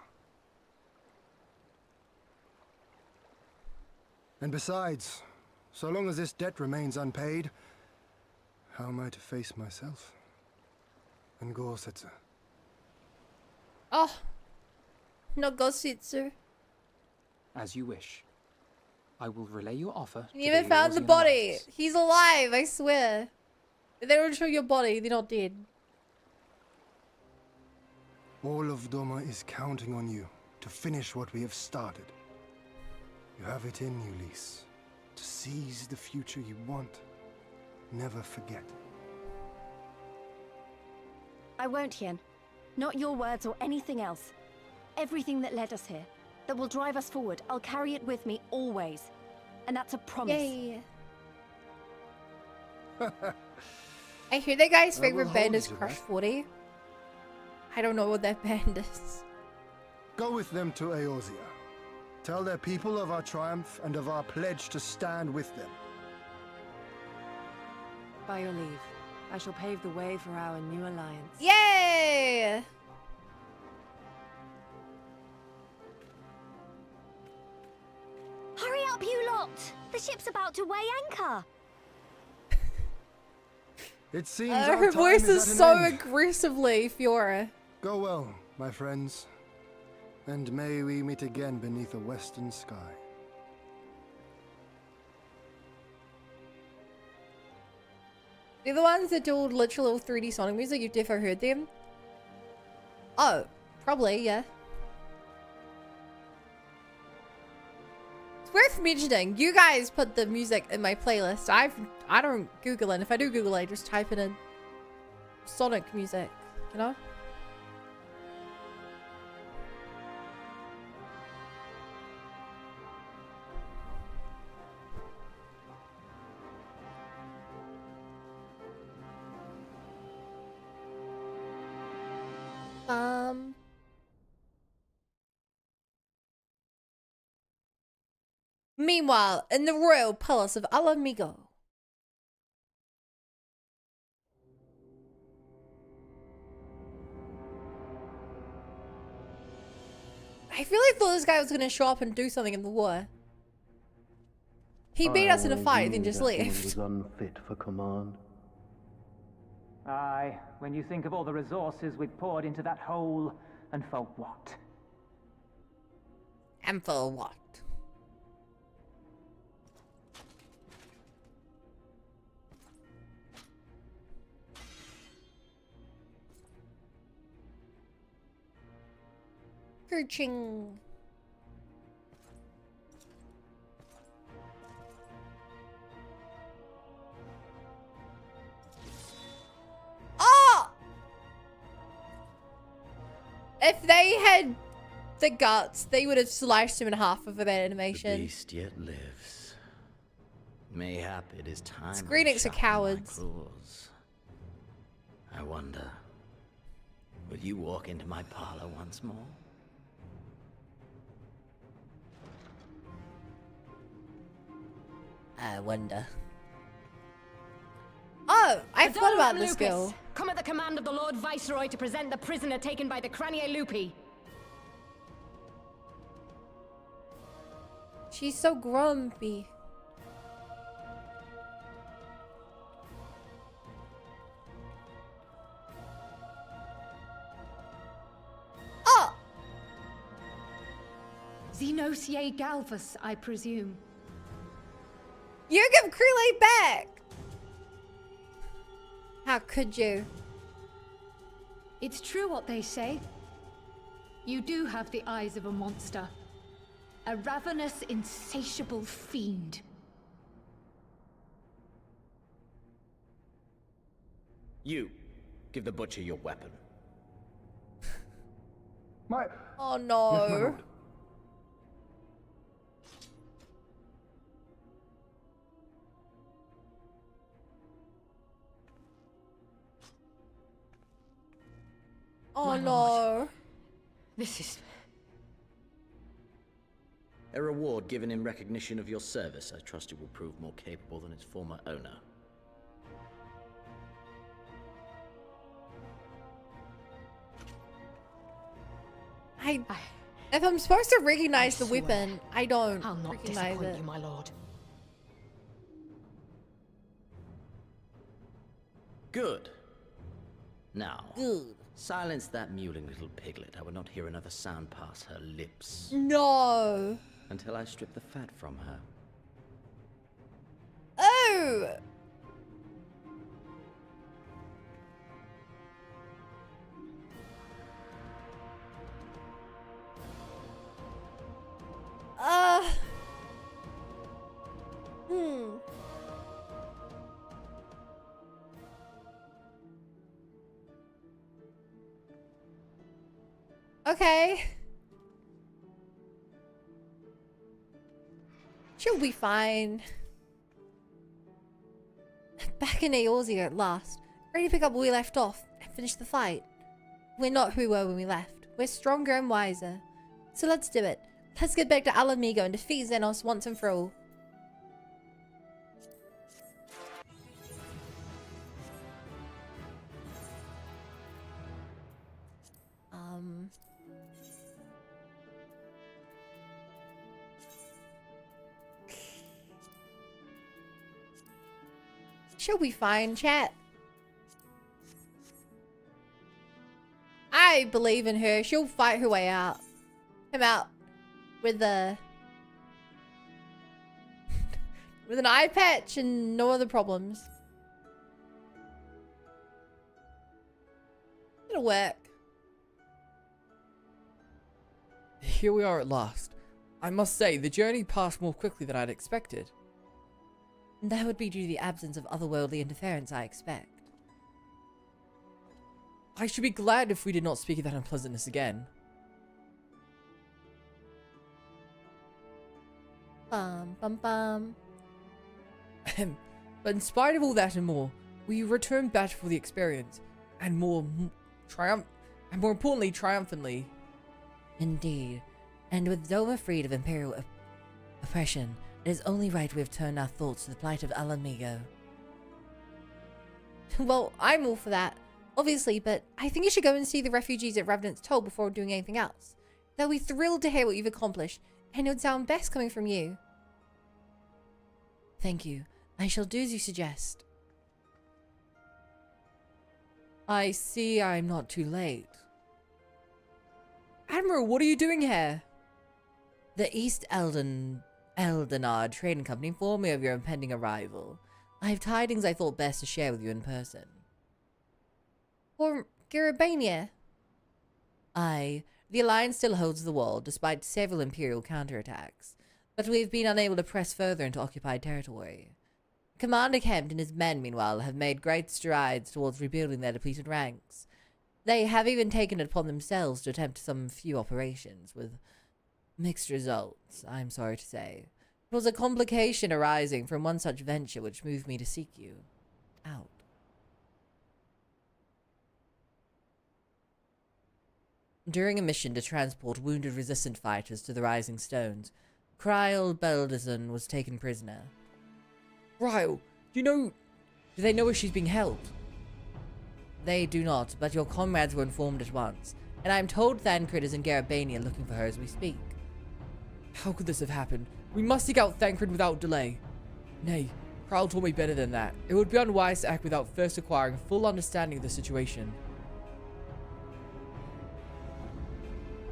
And besides, so long as this debt remains unpaid, how am I to face myself and Gorsetzer? Oh. No Gositsu. As you wish. I will relay your offer. You even found the body. He's alive, I swear. If they don't show your body, they're not dead. All of Doma is counting on you to finish what we have started. You have it in you, Lise, to seize the future you want. Never forget. I won't, Hien. Not your words or anything else. Everything that led us here, that will drive us forward, I'll carry it with me always. And that's a promise. Yay. I hear that guy's I will favorite hold band you is to Crush that. 40. I don't know what that band is. Go with them to Eorzea. Tell their people of our triumph and of our pledge to stand with them. By your leave, I shall pave the way for our new alliance. Yay! Hurry up, you lot! The ship's about to weigh anchor. It seems our Her time voice is at an so end. aggressively Fiora. Go well, my friends, and may we meet again beneath a western sky. They're the ones that do literal 3D Sonic music. You've definitely heard them. Oh, probably, yeah. worth mentioning. You guys put the music in my playlist. I don't Google it. If I do Google it, I just type it in. Sonic music, you know? Meanwhile, in the royal palace of Alamigo. I really thought this guy was gonna show up and do something in the war. He beat us in a fight, then just left. Was unfit for command. Aye, when you think of all the resources we've poured into that hole, and for what? And for what? Searching. Oh! If they had the guts, they would have sliced him in half with that animation. The beast yet lives. Mayhap it is time. Screenings are cowards. I wonder, will you walk into my parlor once more? I wonder. Oh, I forgot about this girl. Come at the command of the Lord Viceroy to present the prisoner taken by the Cranier Lupi. She's so grumpy. Oh! Xenosier Galvus, I presume. You give Crele back! How could you? It's true what they say. You do have the eyes of a monster. A ravenous, insatiable fiend. You, give the butcher your weapon. Oh no. Oh no. This is... A reward given in recognition of your service. I trust it will prove more capable than its former owner. If I'm supposed to recognize the weapon, I don't I'll not recognize disappoint it. you, my lord. Good. Now, Good. silence that mewling little piglet. I will not hear another sound pass her lips. No. Until I strip the fat from her. Oh! Okay. She'll be fine. Back in Eorzea at last. Ready to pick up where we left off and finish the fight. We're not who we were when we left. We're stronger and wiser. So let's do it. Let's get back to Alamigo and defeat Xenos once and for all. She'll be fine, chat. I believe in her. She'll fight her way out. Come out with a with an eye patch and no other problems. It'll work. Here we are at last. I must say, the journey passed more quickly than I'd expected. That would be due to the absence of otherworldly interference, I expect. I should be glad if we did not speak of that unpleasantness again. Bum, bum, bum. But in spite of all that and more, we returned better for the experience, and more importantly, triumphantly. Indeed. And with Doma freed of Imperial oppression, it is only right we have turned our thoughts to the plight of Alamigo. Well, I'm all for that, obviously, but I think you should go and see the refugees at Revenant's Toll before doing anything else. They'll be thrilled to hear what you've accomplished, and it would sound best coming from you. Thank you. I shall do as you suggest. I see I'm not too late. Admiral, what are you doing here? The East Eldenard Trading Company informed me of your impending arrival. I have tidings I thought best to share with you in person. Or Garabania? Aye, the Alliance still holds the wall, despite several Imperial counterattacks, but we have been unable to press further into occupied territory. Commander Kempt and his men, meanwhile, have made great strides towards rebuilding their depleted ranks. They have even taken it upon themselves to attempt some few operations, with mixed results, I'm sorry to say. It was a complication arising from one such venture which moved me to seek you out. During a mission to transport wounded resistant fighters to the Rising Stones, Kryle Beldison was taken prisoner. Ryle, do they know where she's being held? They do not, but your comrades were informed at once, and I am told Thancred is in Garabania looking for her as we speak. How could this have happened? We must seek out Thancred without delay. Nay, Kryle told me better than that. It would be unwise to act without first acquiring a full understanding of the situation.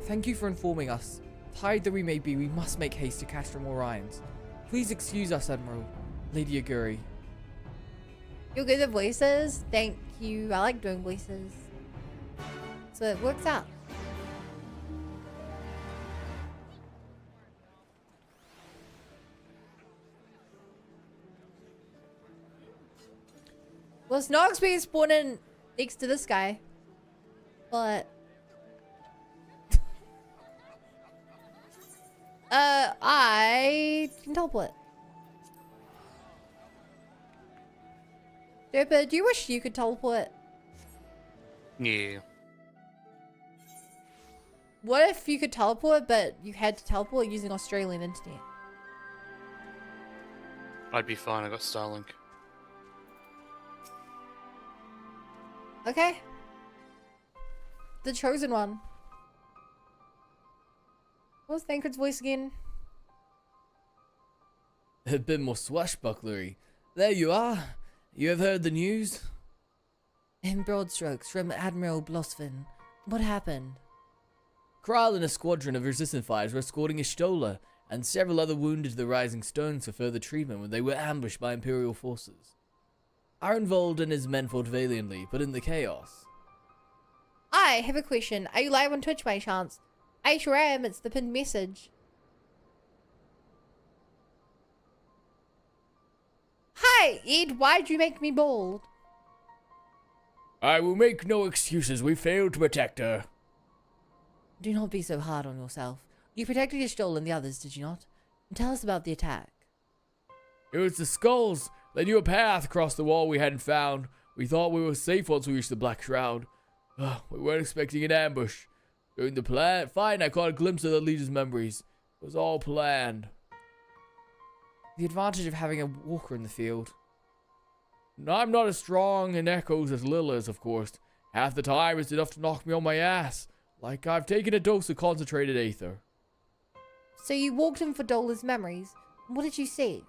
Thank you for informing us. Tired though we may be, we must make haste to Castrum Orions. Please excuse us, Admiral. Lady Aguri. You're good at voices. Thank you. I like doing voices. So it works out. Well, Snogsby is spawning next to this guy. But... I can teleport. Derpa, do you wish you could teleport? Yeah. What if you could teleport, but you had to teleport using Australian internet? I'd be fine, I got Starlink. Okay. The chosen one. What was Thancred's voice again? A bit more swashbucklery. There you are. You have heard the news? In broad strokes, from Admiral Blosfin. What happened? Kryle and a squadron of resistant fighters were escorting Ishtola, and several other wounded to the Rising Stones for further treatment when they were ambushed by Imperial forces. Ironvold and his men fought valiantly, but in the chaos. I have a question. Are you live on Twitch by chance? I sure am. It's the pinned message. Hi, Ed. Why'd you make me bald? I will make no excuses. We failed to protect her. Do not be so hard on yourself. You protected Ishtola and the others, did you not? Tell us about the attack. It was the skulls. They knew a path across the wall we hadn't found. We thought we were safe once we reached the Black Shroud. We weren't expecting an ambush. During the fight, I caught a glimpse of the leader's memories. It was all planned. The advantage of having a walker in the field. I'm not as strong in echoes as Lil is, of course. Half the time it's enough to knock me on my ass. Like I've taken a dose of concentrated aether. So you walked in for Dola's memories. What did you see?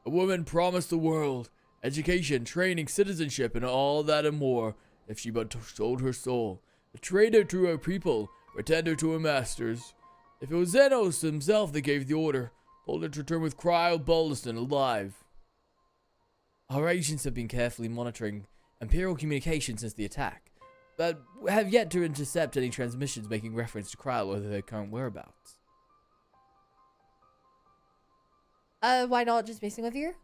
A woman promised the world education, training, citizenship, and all that and more, if she but sold her soul. A traitor to her people, pretender to her masters. If it was Xenos himself that gave the order, told her to return with Kryle Beldison alive. Our agents have been carefully monitoring Imperial communication since the attack. but have yet to intercept any transmissions making reference to Kyle or their current whereabouts. Why not just messing with you?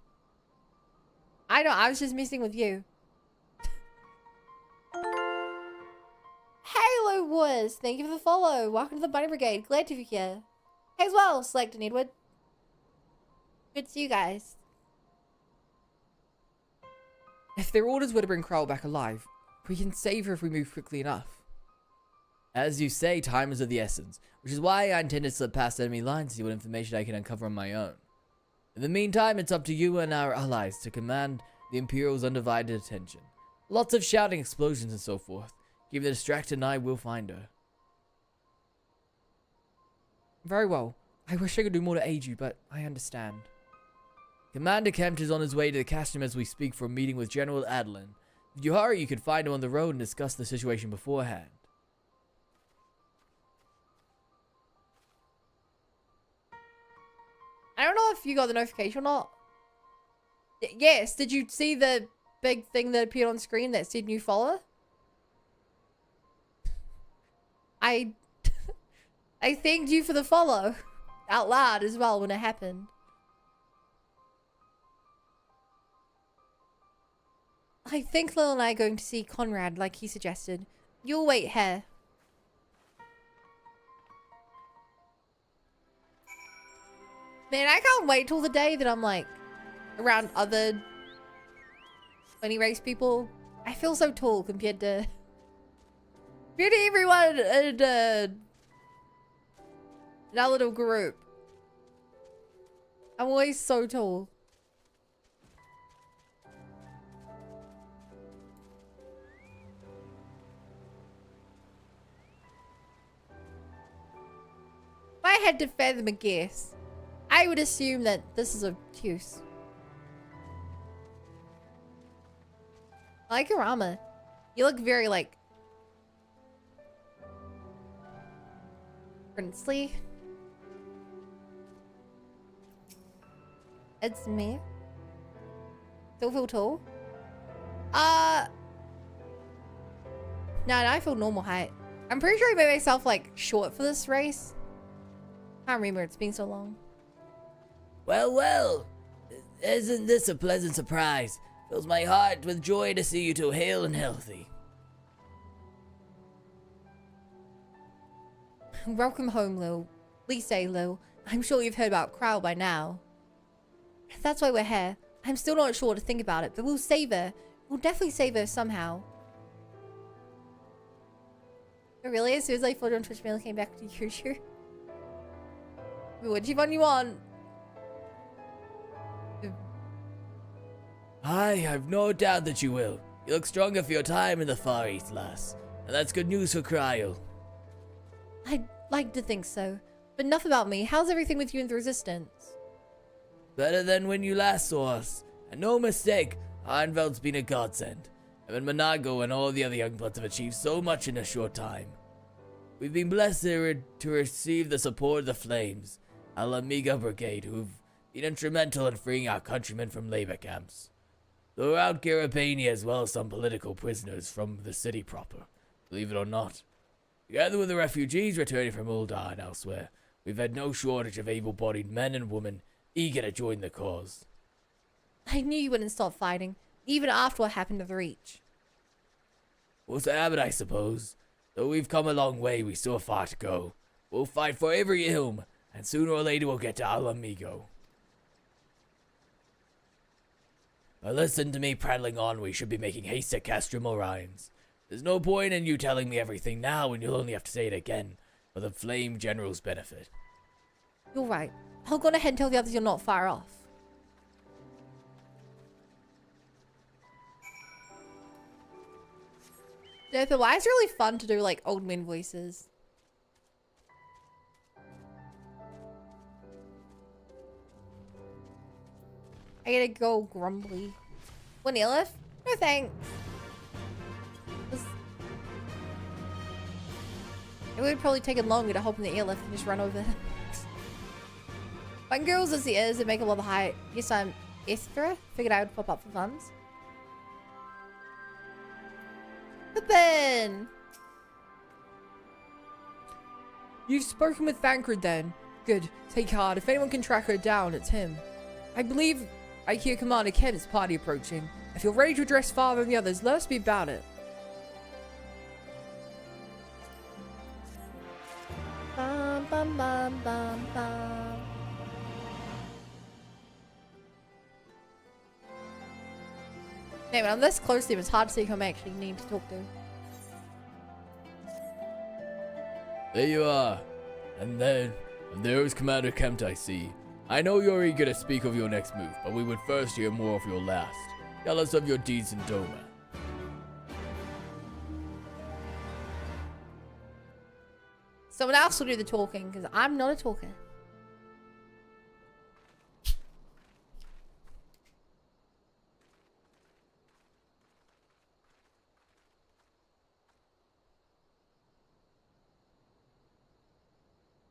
I know, I was just messing with you. Halo Wars, thank you for the follow. Welcome to the Bunny Brigade. Glad to be here. Hey as well, Select and Edward. Good to see you guys. If their orders were to bring Kyle back alive, we can save her if we move quickly enough. As you say, time is of the essence, which is why I intend to slip past enemy lines to see what information I can uncover on my own. In the meantime, it's up to you and our allies to command the Imperial's undivided attention. Lots of shouting, explosions, and so forth. Keep the distracted and I will find her. Very well. I wish I could do more to aid you, but I understand. Commander Kempt is on his way to the Castrum as we speak for a meeting with General Adeline. If you hurry, you can find him on the road and discuss the situation beforehand. I don't know if you got the notification or not. Yes, did you see the big thing that appeared on screen that said new follower? I thanked you for the follow out loud as well when it happened. I think Lil and I are going to see Conrad like he suggested. You'll wait here. Man, I can't wait till the day that I'm like around other 20 race people. I feel so tall compared to everyone in our little group. I'm always so tall. If I had to fathom a guess, I would assume that this is obtuse. I like your armor. You look very, like, princely. It's me. Still feel tall? No, I feel normal height. I'm pretty sure I made myself, like, short for this race. Can't remember, it's been so long. Well, well, isn't this a pleasant surprise? Fills my heart with joy to see you two hale and healthy. Welcome home, Lil. Please stay, Lil. I'm sure you've heard about Crow by now. That's why we're here. I'm still not sure what to think about it, but we'll save her. We'll definitely save her somehow. Oh, really? As soon as I followed on Twitch, Mail came back to YouTube. What'd you want? Aye, I've no doubt that you will. You look stronger for your time in the Far East, lass. And that's good news for Cryo. I'd like to think so. But enough about me. How's everything with you and the Resistance? Better than when you last saw us. And no mistake, Arnveld's been a godsend. Him and Monago and all the other young bloods have achieved so much in a short time. We've been blessed to receive the support of the Flames, Al Amiga Brigade, who've been instrumental in freeing our countrymen from labor camps. Throughout Carabania, as well as some political prisoners from the city proper, believe it or not. Together with the refugees returning from Uldar and elsewhere, we've had no shortage of able-bodied men and women eager to join the cause. I knew you wouldn't stop fighting, even after what happened to the Reach. What's the habit, I suppose? Though we've come a long way, we still have far to go. We'll fight for every ilm, and sooner or later we'll get to Al Amigo. But listen to me prattling on, we should be making haste to Castrum Orions. There's no point in you telling me everything now when you'll only have to say it again, for the Flame General's benefit. You're right. I'll go ahead and tell the others you're not far off. No, but why is it really fun to do like old men voices? I gotta go grumbly. One Elif? No thanks. It would probably take longer to hop in the airlift and just run over. Fun girls as the ears that make a lot of height. Yes, I'm Ethra. Figured I would pop up for funds. happen? You've spoken with Thancred then. Good. Take heart. If anyone can track her down, it's him. I believe I hear Commander Kemp's party approaching. If you're ready to address Father and the others, let us be about it. Bum, bum, bum, bum, bum. Man, when I'm this close to him, it's hard to see who I'm actually needing to talk to. There you are. And there's Commander Kempt, I see. I know you're eager to speak of your next move, but we would first hear more of your last. Tell us of your deeds in Doma. Someone else will do the talking, because I'm not a talker.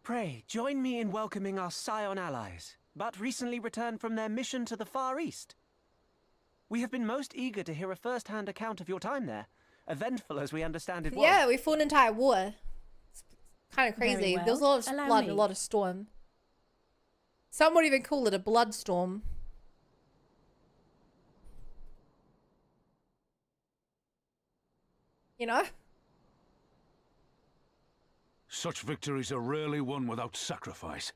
Pray, join me in welcoming our Scion allies, but recently returned from their mission to the Far East. We have been most eager to hear a first-hand account of your time there, eventful as we understand it was. Yeah, we fought an entire war. It's kind of Very crazy. well. There was a lot of Allow blood, me. a lot of storm. Some would even call it a blood storm. You know? Such victories are rarely won without sacrifice,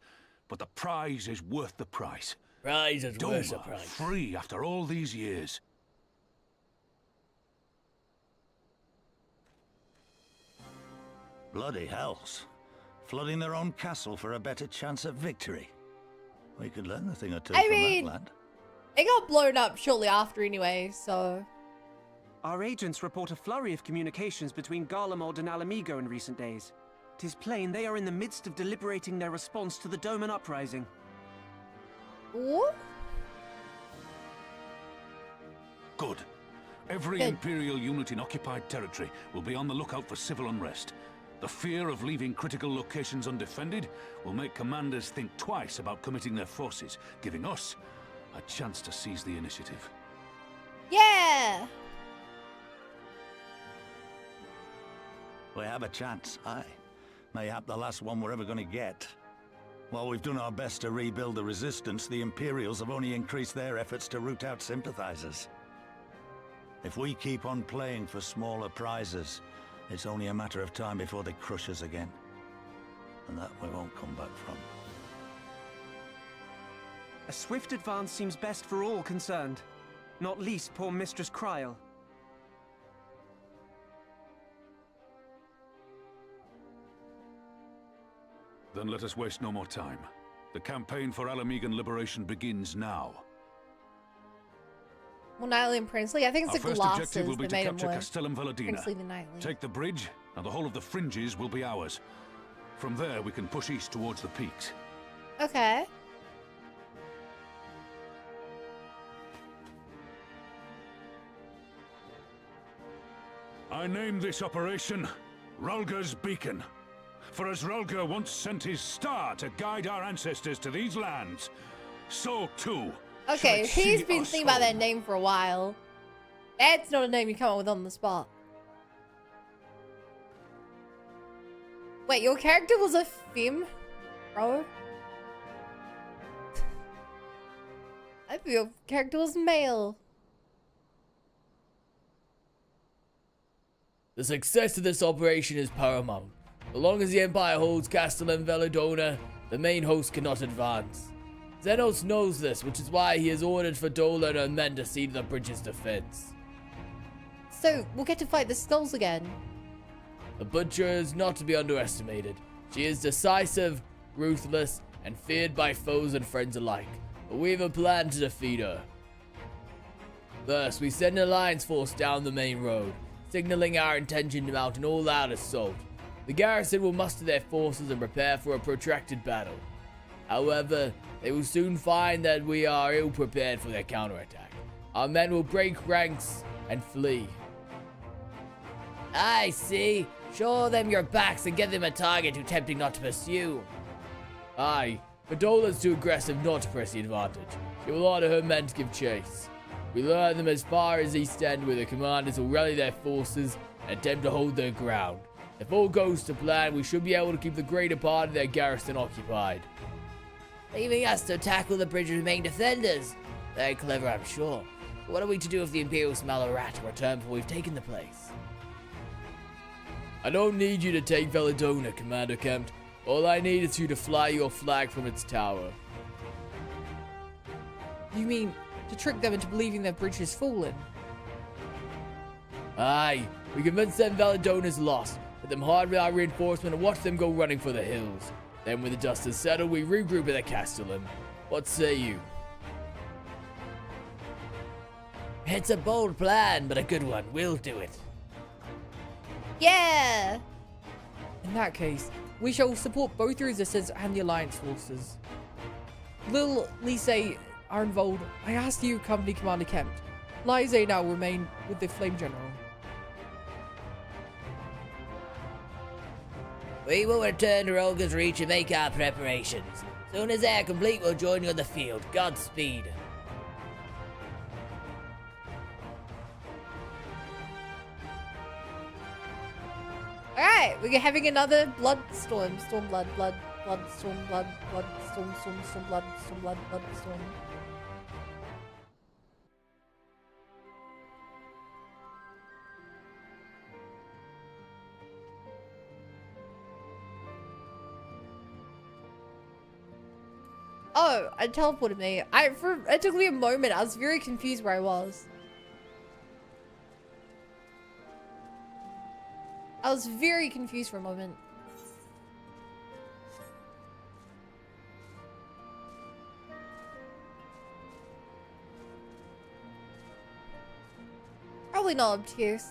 but the prize is worth the price. Prize is worth the Doma, price. free after all these years. Bloody hells. Flooding their own castle for a better chance at victory. We could learn a thing or two I from mean, that lad. it got blown up shortly after anyway, so... Our agents report a flurry of communications between Garlemald and Alamigo in recent days. 'Tis plain they are in the midst of deliberating their response to the Doman uprising. What? Good. Every Good. Imperial unit in occupied territory will be on the lookout for civil unrest. The fear of leaving critical locations undefended will make commanders think twice about committing their forces, giving us a chance to seize the initiative. Yeah! We have a chance, aye. Mayhap the last one we're ever going to get. While we've done our best to rebuild the resistance, the Imperials have only increased their efforts to root out sympathizers. If we keep on playing for smaller prizes, it's only a matter of time before they crush us again. And that we won't come back from. A swift advance seems best for all concerned, not least poor Mistress Kryl. Then let us waste no more time. The campaign for Alamigan liberation begins now. Well, Knightly and Princely. I think it's Our the first glasses objective will be that to made him capture more Castellum Valadina. Princely than Knightly. Take the bridge, and the whole of the fringes will be ours. From there, we can push east towards the peaks. Okay. I name this operation Rulga's Beacon. For as Rulga once sent his star to guide our ancestors to these lands, so too Okay, shall it he's see been us thinking about that home. name for a while. That's not a name you come up with on the spot. Wait, your character was a femme, bro? I thought your character was male. The success of this operation is paramount. So long as the Empire holds Castellum Veladona, the main host cannot advance. Xenos knows this, which is why he has ordered for Dola and her men to see to the bridge's defense. So, we'll get to fight the skulls again. The Butcher is not to be underestimated. She is decisive, ruthless, and feared by foes and friends alike. But we have a plan to defeat her. First, we send an alliance force down the main road, signaling our intention to mount an all-out assault. The garrison will muster their forces and prepare for a protracted battle. However, they will soon find that we are ill-prepared for their counterattack. Our men will break ranks and flee. I see. Show them your backs and give them a target too tempting not to pursue. Aye, Fidola's too aggressive not to press the advantage. She will order her men to give chase. We lure them as far as East End where the commanders will rally their forces and attempt to hold their ground. If all goes to plan, we should be able to keep the greater part of their garrison occupied. Leaving us to tackle the bridge's main defenders. Very clever, I'm sure. But what are we to do if the Imperial smell a rat and return before we've taken the place? I don't need you to take Veladona, Commander Kempt. All I need is you to fly your flag from its tower. You mean to trick them into believing their bridge has fallen? Aye, we convince them Valadona's lost, let them hide with our reinforcement and watch them go running for the hills. Then when the dust has settled, we regroup at the castellum. What say you? It's a bold plan, but a good one. We'll do it. Yeah! In that case, we shall support both the Resistance and the Alliance forces. Lil, Lise, Arnvold, I ask you, Company Commander Kempt. Lise now remain with the Flame General. We will return to Olga's Reach and make our preparations. Soon as they are complete, we'll join you on the field. Godspeed. Alright, we're having another blood storm. Stormblood, blood, storm, blood, storm, blood, storm. Oh, it teleported me. It took me a moment. I was very confused where I was. I was very confused for a moment. Probably not obtuse.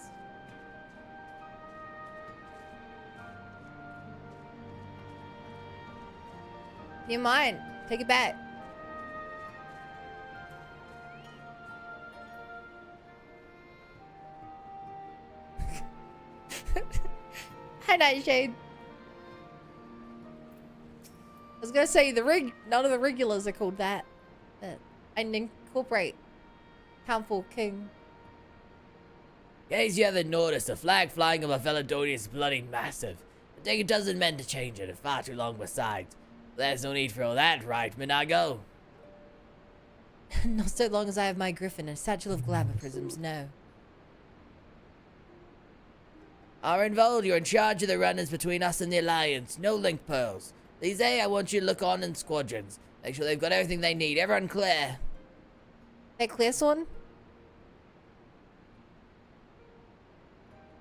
You mind? Take it back. Hi, Nightshade. I was gonna say none of the regulars are called that. But I didn't incorporate Countful King. In case you haven't noticed, the flag flying above Veladonia is bloody massive. It'd take a dozen men to change it, and far too long besides. There's no need for all that, right, Minago? Not so long as I have my griffin and a satchel of glamour prisms, no. Arnvold, you're in charge of the runners between us and the Alliance. No link pearls. Lise, I want you to look on in squadrons. Make sure they've got everything they need. Everyone clear. Hey, clear one?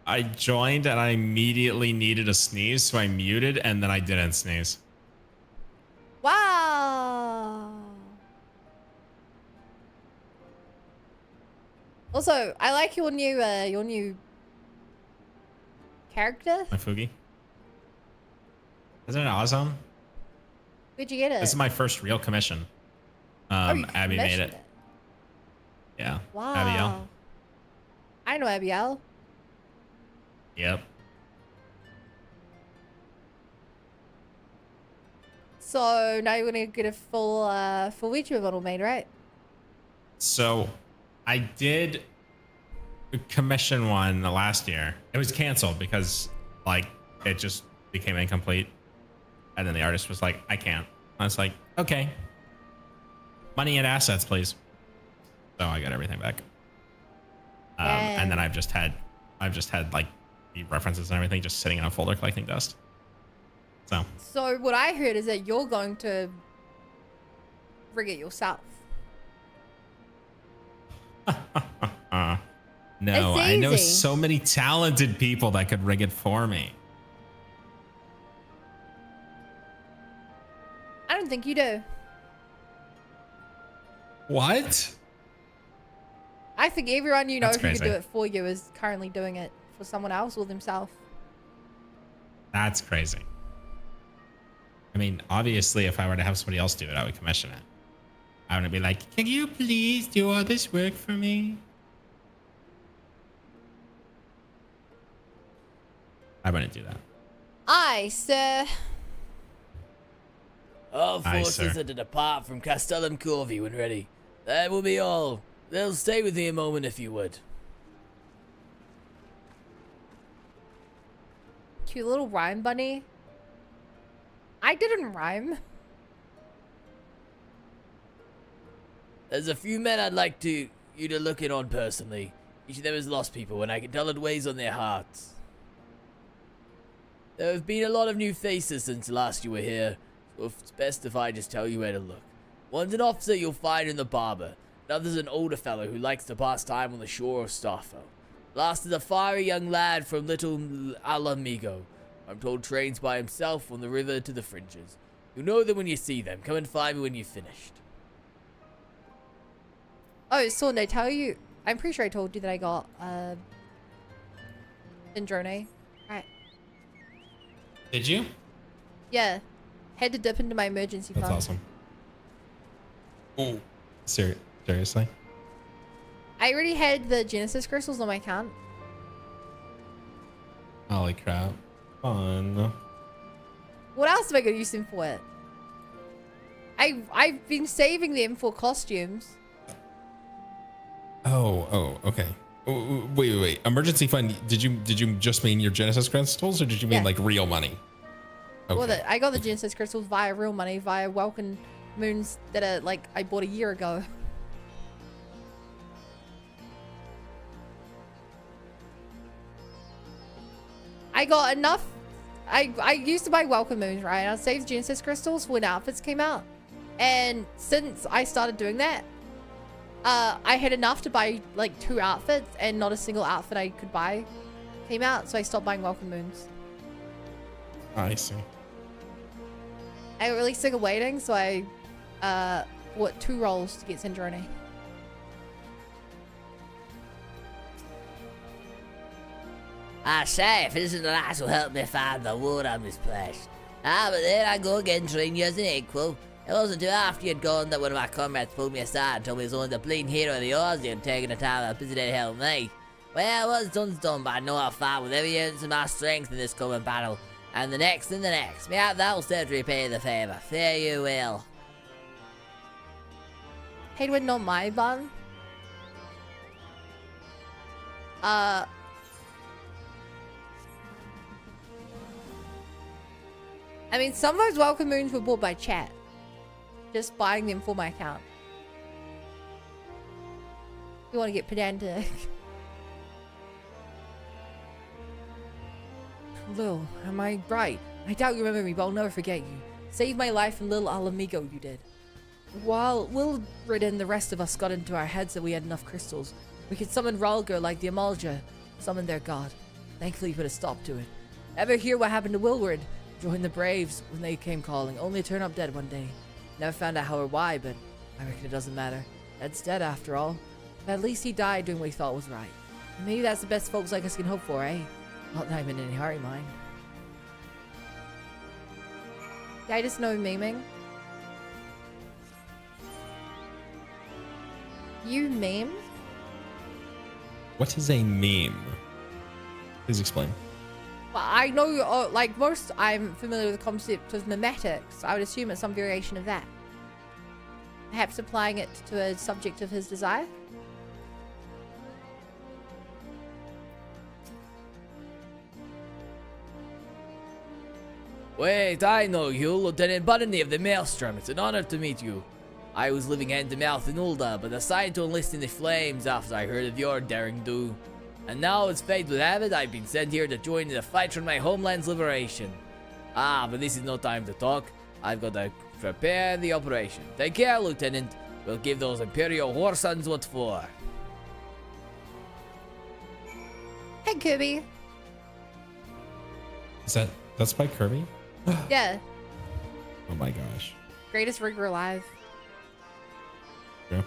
I joined and I immediately needed a sneeze, so I muted and then I didn't sneeze. Wow. Also, I like your new character. My Fugi. Isn't it awesome? Where'd you get it? This is my first real commission. Abby made it. Yeah. Wow. Abiel. I know Abiel. Yep. So now you're gonna get a full VTuber model made, right? So I did commission one last year. It was canceled because like it just became incomplete. And then the artist was like, I can't. I was like, okay. Money and assets, please. So I got everything back. And then I've just had like the references and everything just sitting in a folder collecting dust. So what I heard is that you're going to rig it yourself. No, I know so many talented people that could rig it for me. I don't think you do. What? I think everyone you know That's who could crazy. do it for you is currently doing it for someone else or themselves. That's crazy. I mean, obviously, if I were to have somebody else do it, I would commission it. I would be like, can you please do all this work for me? I wouldn't do that. Aye, sir. All Aye, forces sir. are to depart from Castellum Corvi when ready. That will be all. They'll stay with me a moment if you would. cute little rhyme bunny. I didn't rhyme. There's a few men I'd like you to look in on personally. Each of them has lost people, and I can tell it weighs on their hearts. There have been a lot of new faces since last you were here, so it's best if I just tell you where to look. One's an officer you'll find in the barber. Another's an older fellow who likes to pass time on the shore of Starfell. Last is a fiery young lad from Little Alamigo. I'm told trains by himself on the river to the fringes. You'll know them when you see them. Come and find me when you've finished. Oh, so did I tell you? I'm pretty sure I told you that I got Syndrome. Right. Did you? Yeah. Had to dip into my emergency That's fund. awesome. Oh, seriously? I already had the Genesis crystals on my account. Holy crap. Fun. What else am I gonna use them for? I've been saving them for costumes. Oh, okay. Wait. Emergency fund. Did you just mean your Genesis crystals, or did you mean like real money? Okay. Well, I got the Genesis crystals via real money, via Welcome Moons that are like I bought a year ago. I got enough. I used to buy Welcome Moons, right? I saved Genesis crystals when outfits came out, and since I started doing that, I had enough to buy like 2 outfits, and not a single outfit I could buy came out, so I stopped buying Welcome Moons. I see. I got really sick of waiting, so I bought 2 rolls to get Syndrome. I say, if this is the lass will help me find the wood I misplaced. But there I go again, treating you as an equal. It wasn't till after you'd gone that one of my comrades pulled me aside and told me he was only the bleeding hero of the Aussie and taking the time out of busy day to help me. Well, what's done's done, but I know I'll fight with every ounce of my strength in this coming battle. And the next and the next. Mayhap that will serve to repay the favour. Fare you will. Hey, with not my bun. I mean, some of those Welcome Moons were bought by chat. Just buying them for my account. You want to get pedantic. Lil, am I right? I doubt you remember me, but I'll never forget you. Saved my life in Little Alamigo, you did. While Wilred and the rest of us got into our heads that we had enough crystals, we could summon Ralger like the Amalja, summon their god. Thankfully, you put a stop to it. Ever hear what happened to Wilred? Joined the Braves when they came calling, only to turn up dead one day. Never found out how or why, but I reckon it doesn't matter. Dead's dead after all. But at least he died doing what he thought was right. And maybe that's the best folks like us can hope for, eh? Not that I'm in any hurry, mind. Yeah, I just know memeing. You meme? What is a meme? Please explain. Well, I know, like most, I'm familiar with the concept of memetics. I would assume it's some variation of that. Perhaps applying it to a subject of his desire. Wait, I know you, Lieutenant Buttoney of the Maelstrom. It's an honor to meet you. I was living hand to mouth in Ulda, but decided to enlist in the flames after I heard of your daring do. And now, as fate would have it, I've been sent here to join in the fight for my homeland's liberation. But this is no time to talk. I've got to prepare the operation. Take care, Lieutenant. We'll give those Imperial whoresons what for. Hey, Kirby. That's by Kirby? Yeah. Oh my gosh. Greatest rigger alive. Yeah.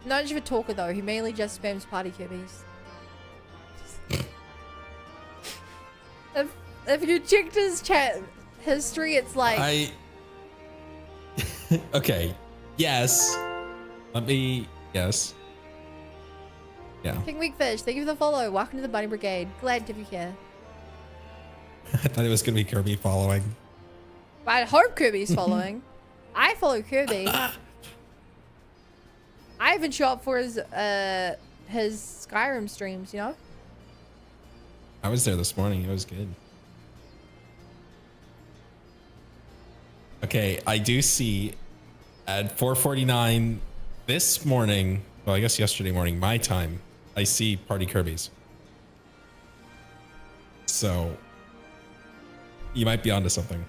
Not much of a talker though, he mainly just spams party Kirby's. if you checked his chat history, it's like Okay. Yes. Yes. Yeah. King Weakfish, thank you for the follow. Welcome to the Bunny Brigade. Glad to be here. I thought it was gonna be Kirby following. I hope Kirby's following. I follow Kirby. I even show up for his Skyrim streams, you know? I was there this morning. It was good. Okay, I do see at 4:49 this morning, well, I guess yesterday morning, my time, I see Party Kirby's. So you might be onto something.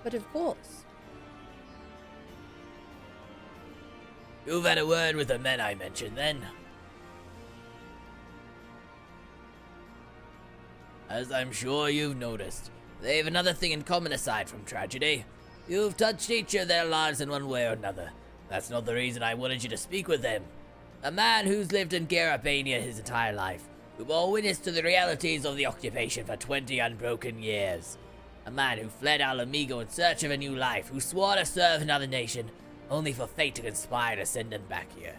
But of course. You've had a word with the men I mentioned, then? As I'm sure you've noticed, they have another thing in common aside from tragedy. You've touched each of their lives in one way or another. That's not the reason I wanted you to speak with them. A man who's lived in Garabania his entire life, who bore witness to the realities of the occupation for 20 unbroken years. A man who fled Alamigo in search of a new life, who swore to serve another nation, only for fate to conspire to send him back here.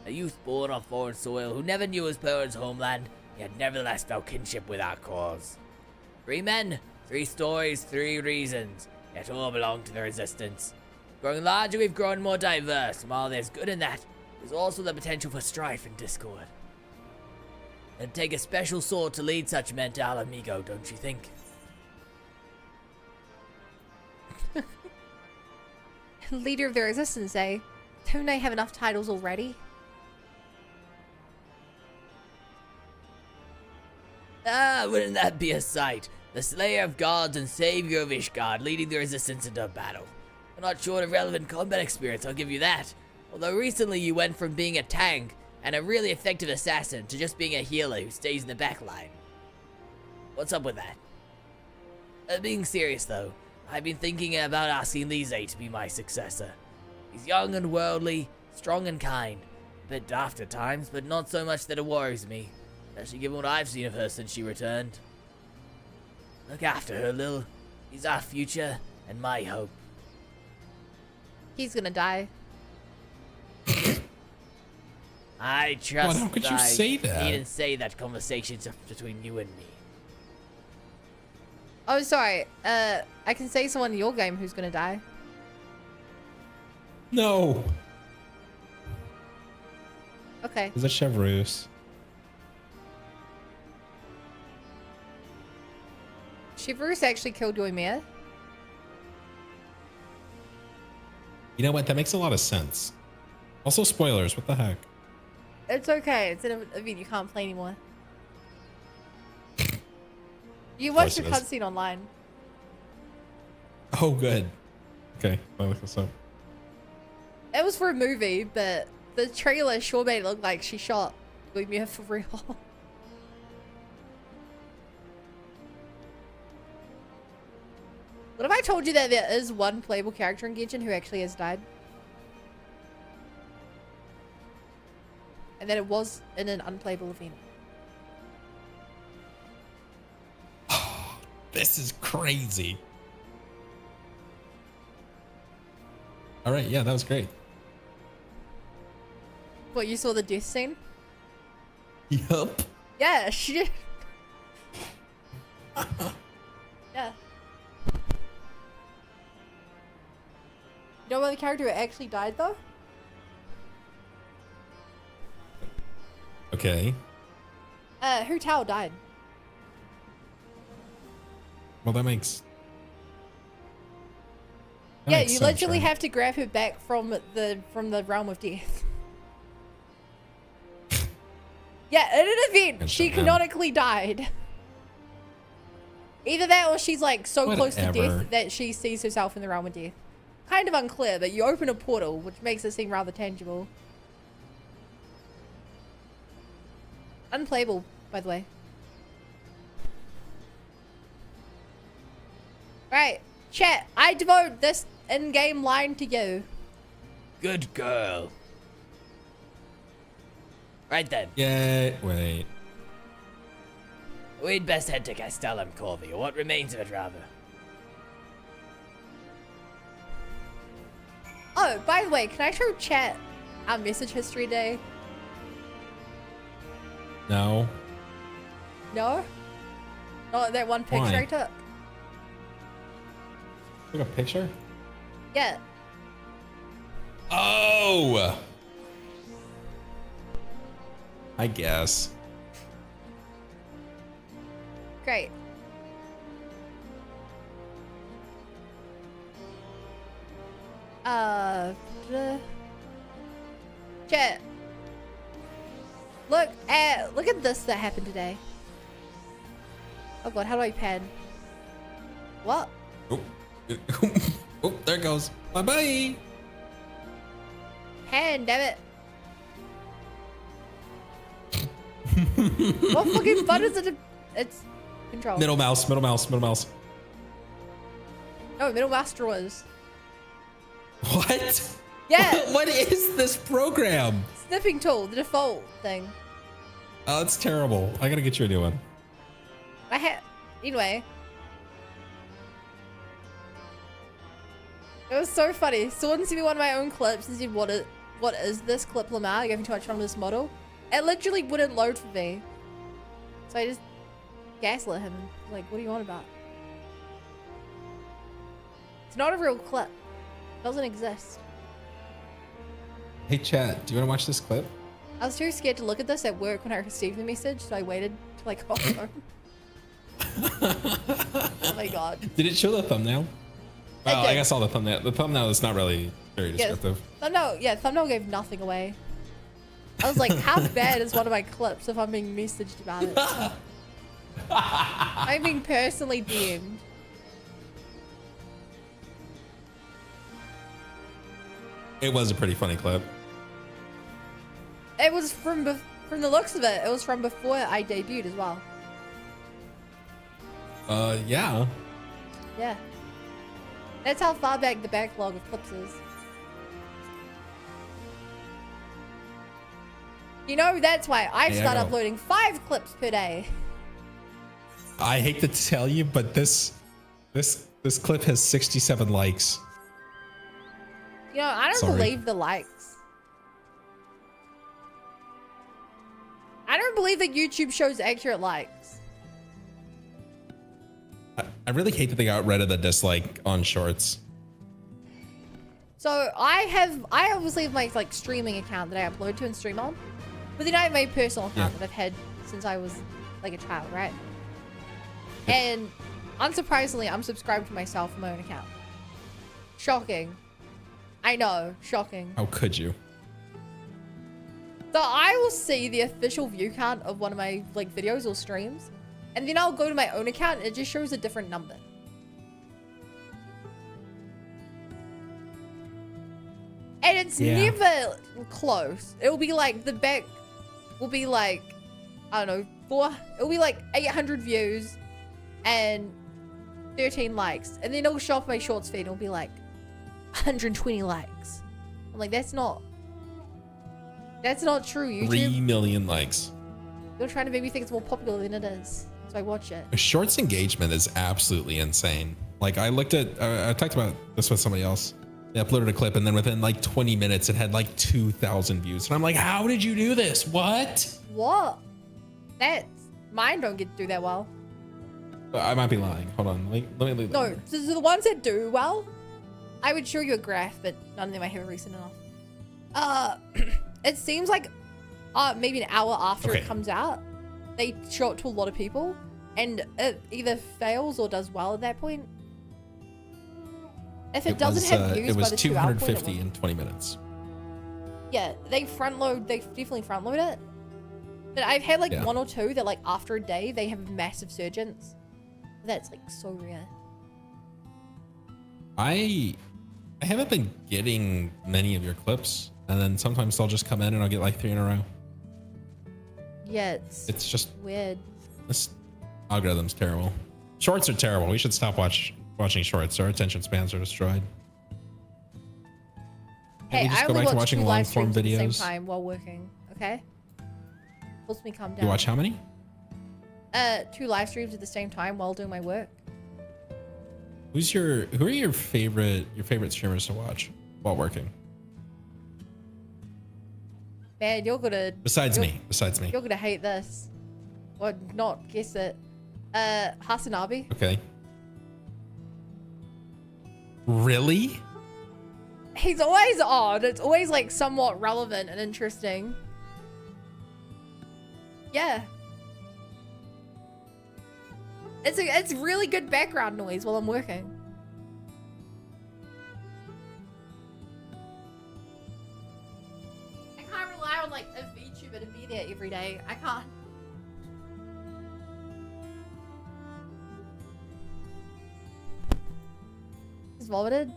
A youth born on foreign soil who never knew his parents' homeland, yet nevertheless felt kinship with our cause. 3 men, 3 stories, 3 reasons, yet all belong to the Resistance. Growing larger, we've grown more diverse, and while there's good in that, there's also the potential for strife and discord. It'd take a special sword to lead such men to Alamigo, don't you think? Leader of the Resistance, eh? Don't they have enough titles already? Ah, wouldn't that be a sight? The Slayer of Gods and Savior of Ishgard leading the Resistance into battle. I'm not short of relevant combat experience, I'll give you that. Although recently you went from being a tank and a really effective assassin to just being a healer who stays in the back line. What's up with that? Being serious though, I've been thinking about asking Lise to be my successor. He's young and worldly, strong and kind. A bit daft at times, but not so much that it worries me. Especially given what I've seen of her since she returned. Look after her, Lil. He's our future and my hope. He's gonna die. I trust. How could you say that? He didn't say that conversation's between you and me. Oh, sorry. I can say someone in your game who's gonna die. No. Okay. Is that Chevreuse? Chevreuse actually killed Yoimiya. You know what? That makes a lot of sense. Also, spoilers. What the heck? It's okay. It's an event you can't play anymore. You watched the it is. cutscene online. Oh, good. Okay, I'll look this up. It was for a movie, but the trailer sure made it look like she shot Yoimiya for real. What if I told you that there is one playable character in Genshin who actually has died? And that it was in an unplayable event. This is crazy. All right, yeah, that was great. What, you saw the death scene? Yup. Yeah, she did. Yeah. You know what the character who actually died though? Okay. Hu Tao died. Well, that makes. Yeah, you literally have to grab her back from the realm of death. Yeah, in an event, she canonically died. Either that or she's like so close to death that she sees herself in the realm of death. Kind of unclear, but you open a portal, which makes it seem rather tangible. Unplayable, by the way. Right, chat, I devote this in-game line to you. Good girl. Right then. Yeah, wait. We'd best head to Castellum Corvi, or what remains of it, rather. Oh, by the way, can I show chat our message history day? No. No? Not that one picture Why? I took. Took a picture? Yeah. Oh! I guess. Great. Chat. Look at this that happened today. Oh god, how do I pan? What? Oh, oh, there it goes. Bye bye. Pan, damn it. What fucking button is it? It's control. Middle mouse, middle mouse, middle mouse. No, middle mouse drawers. What? Yeah. What is this program? Snipping tool, the default thing. Oh, it's terrible. I gotta get you a new one. Anyway. It was so funny. Someone sent me one of my own clips and said, what is this clip, Lamar? You're having too much fun with this model. It literally wouldn't load for me. So I just gaslit him. Like, what are you on about? It's not a real clip. It doesn't exist. Hey, chat. Do you want to watch this clip? I was too scared to look at this at work when I received the message, so I waited till I got home. Oh my god. Did it show the thumbnail? Well, I guess all the thumbnail. The thumbnail is not really very descriptive. Thumbnail gave nothing away. I was like, how bad is one of my clips if I'm being messaged about it? I'm being personally DM'd. It was a pretty funny clip. It was from the looks of it. It was from before I debuted as well. Yeah. Yeah. That's how far back the backlog of clips is. You know, that's why I start uploading 5 clips per day. I hate to tell you, but this clip has 67 likes. You know, I don't believe the likes. I don't believe that YouTube shows accurate likes. I really hate that they got rid of the dislike on shorts. So I obviously have my like streaming account that I upload to and stream on. But then I have my personal account that I've had since I was like a child, right? And unsurprisingly, I'm subscribed to myself from my own account. Shocking. I know, shocking. How could you? So I will see the official view count of one of my like videos or streams, and then I'll go to my own account and it just shows a different number. And it's never close. It'll be like the back will be like, I don't know, it'll be like 800 views and 13 likes. And then it'll show up my shorts feed and it'll be like 120 likes. I'm like, that's not true, YouTube. 3 million likes. You're trying to make me think it's more popular than it is. So I watch it. Shorts engagement is absolutely insane. Like I looked at, I talked about this with somebody else. They uploaded a clip and then within like 20 minutes it had like 2,000 views. And I'm like, how did you do this? What? What? Mine don't get to do that well. I might be lying. Hold on. Let me No, so the ones that do well, I would show you a graph, but none of them I have recent enough. It seems like maybe an hour after it comes out, they show it to a lot of people, and it either fails or does well at that point. If it doesn't have views, it was by the 2 hour point, 250 in 20 minutes. Yeah, they definitely front load it. But I've had like 1 or 2 that like after a day they have massive surgeons. That's like so rare. I haven't been getting many of your clips, and then sometimes they'll just come in and I'll get like 3 in a row. Yeah, it's just weird. This algorithm's terrible. Shorts are terrible. We should stop watching shorts. Our attention spans are destroyed. Hey, just I go only back to watch watching 2 long live form streams at the same videos. time while working. Okay, helps me calm down. You watch how many? 2 live streams at the same time while doing my work. Who are your favorite streamers to watch while working? Man, you're gonna. Besides me. You're gonna hate this, or not guess it. Hasanabi. Okay. Really? He's always odd. It's always like somewhat relevant and interesting. Yeah. It's really good background noise while I'm working. I can't rely on like a VTuber to be there every day. I can't. Just vomited.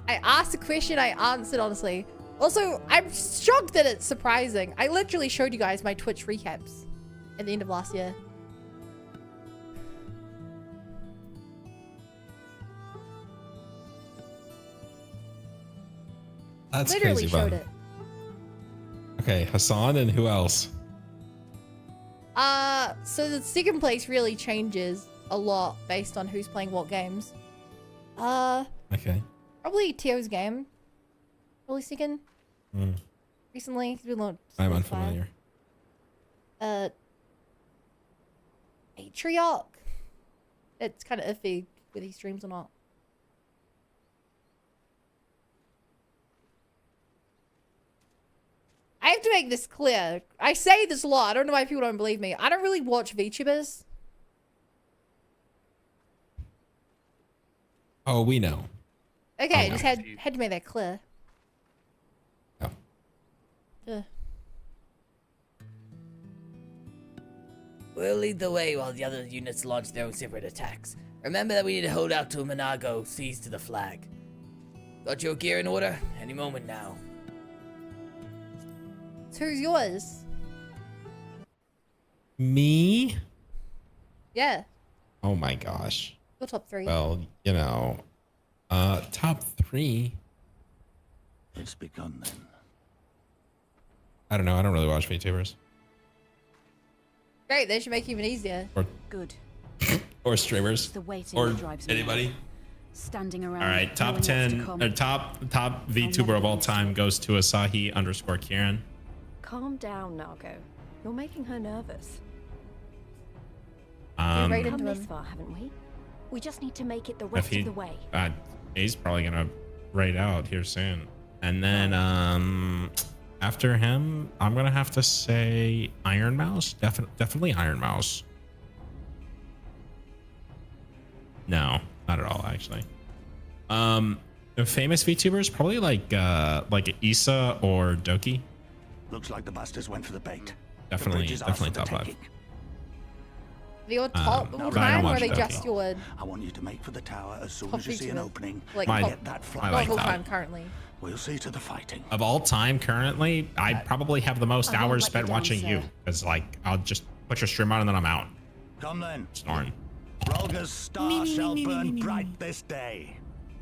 I asked a question, I answered honestly. Also, I'm shocked that it's surprising. I literally showed you guys my Twitch recaps at the end of last year. That's Literally crazy, showed man. it. Okay, Hassan and who else? So the second place really changes a lot based on who's playing what games. Okay. Probably Teo's game. Probably second. Recently, he's been I'm unfamiliar. Matriarch. It's kind of iffy whether he streams or not. I have to make this clear. I say this a lot. I don't know why people don't believe me. I don't really watch VTubers. Oh, we know. Okay, Oh, just had to make that clear. Oh. Ugh. We'll lead the way while the other units launch their own separate attacks. Remember that we need to hold out till Monago sees to the flag. Got your gear in order? Any moment now. So who's yours? Me? Yeah, Oh my gosh. your top 3. Well, you know, top 3. It's begun then. I don't know. I don't really watch VTubers Great, they should make it even easier. or Good. or streamers The waiting or that drives me anybody. mad. Standing around. All right, top knowing what's to 10 come. or top VTuber of all time goes to Asahi_Kieran. Calm down, Nago. You're making her nervous. Um, We've come this far, haven't we? We just need to make it the rest of the way. He's probably gonna raid out here soon. And then after him, I'm gonna have to say Iron Mouse. Definitely Iron Mouse. No, not at all actually. The famous VTubers probably like Issa or Doki. Looks like the bastards went for the bait. Definitely The bridge is ours for the top 5. taking. Your top of all but I time, don't or are watch they Doki. just your I want you to make for the tower as soon top as you see an VTubers? opening. Like My- Get that I flag. like of all that. time currently? We'll see to the fighting. Of all time currently, I probably have the most I won't hours let spent you down, watching sir. you. Because like I'll just put your stream on and then I'm out. Come then. Snoring. Rolga's star shall burn bright this day.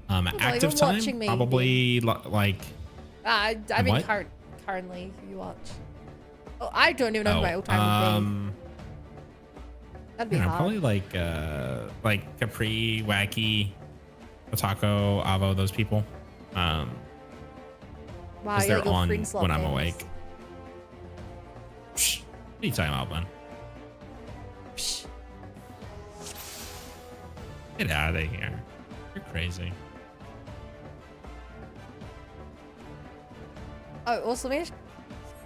Active you're time, watching me, probably like I mean, what? currently, who you watch. Oh, I don't even know who my old time would be. That'd be you know, hard. probably like Capri, Wacky, Otako, Avo, those people. Wow, Because yeah, they're your on free slot when I'm names. awake. Psh, what are you talking about, man? Psh. Get out of here. You're crazy. Oh, also, maybe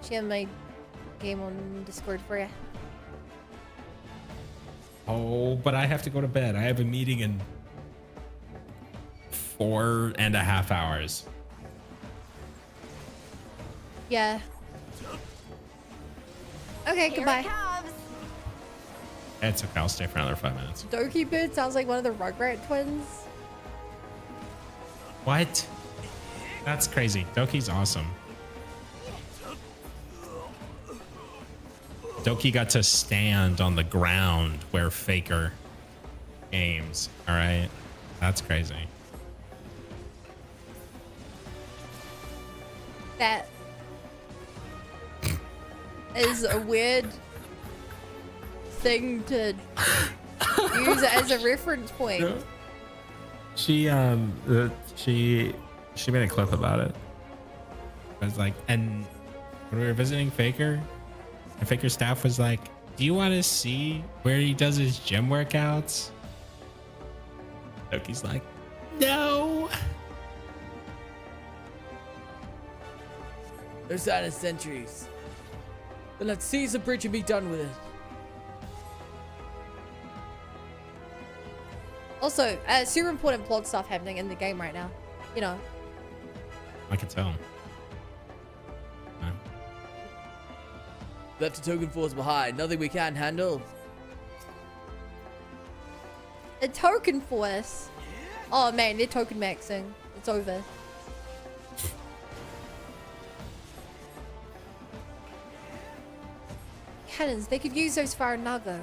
share my game on Discord for you. Oh, but I have to go to bed. I have a meeting in 4.5 hours. Yeah. Okay, goodbye. It's okay. I'll stay for another 5 minutes. Doki Bird sounds like one of the Rugrat twins. What? That's crazy. Doki's awesome. Doki got to stand on the ground where Faker aims. All right. That's crazy. That is a weird thing to use as a reference point. She made a clip about it. I was like, and when we were visiting Faker, and Faker's staff was like, "Do you want to see where he does his gym workouts?" Toki's like, no. No sign of sentries. Then let's seize the bridge and be done with it. Also, super important plot stuff happening in the game right now. You know. I can tell. Left a token force behind. Nothing we can't handle. A token force? Oh man, they're token maxing. It's over. Cannons, they could use those for a Nago.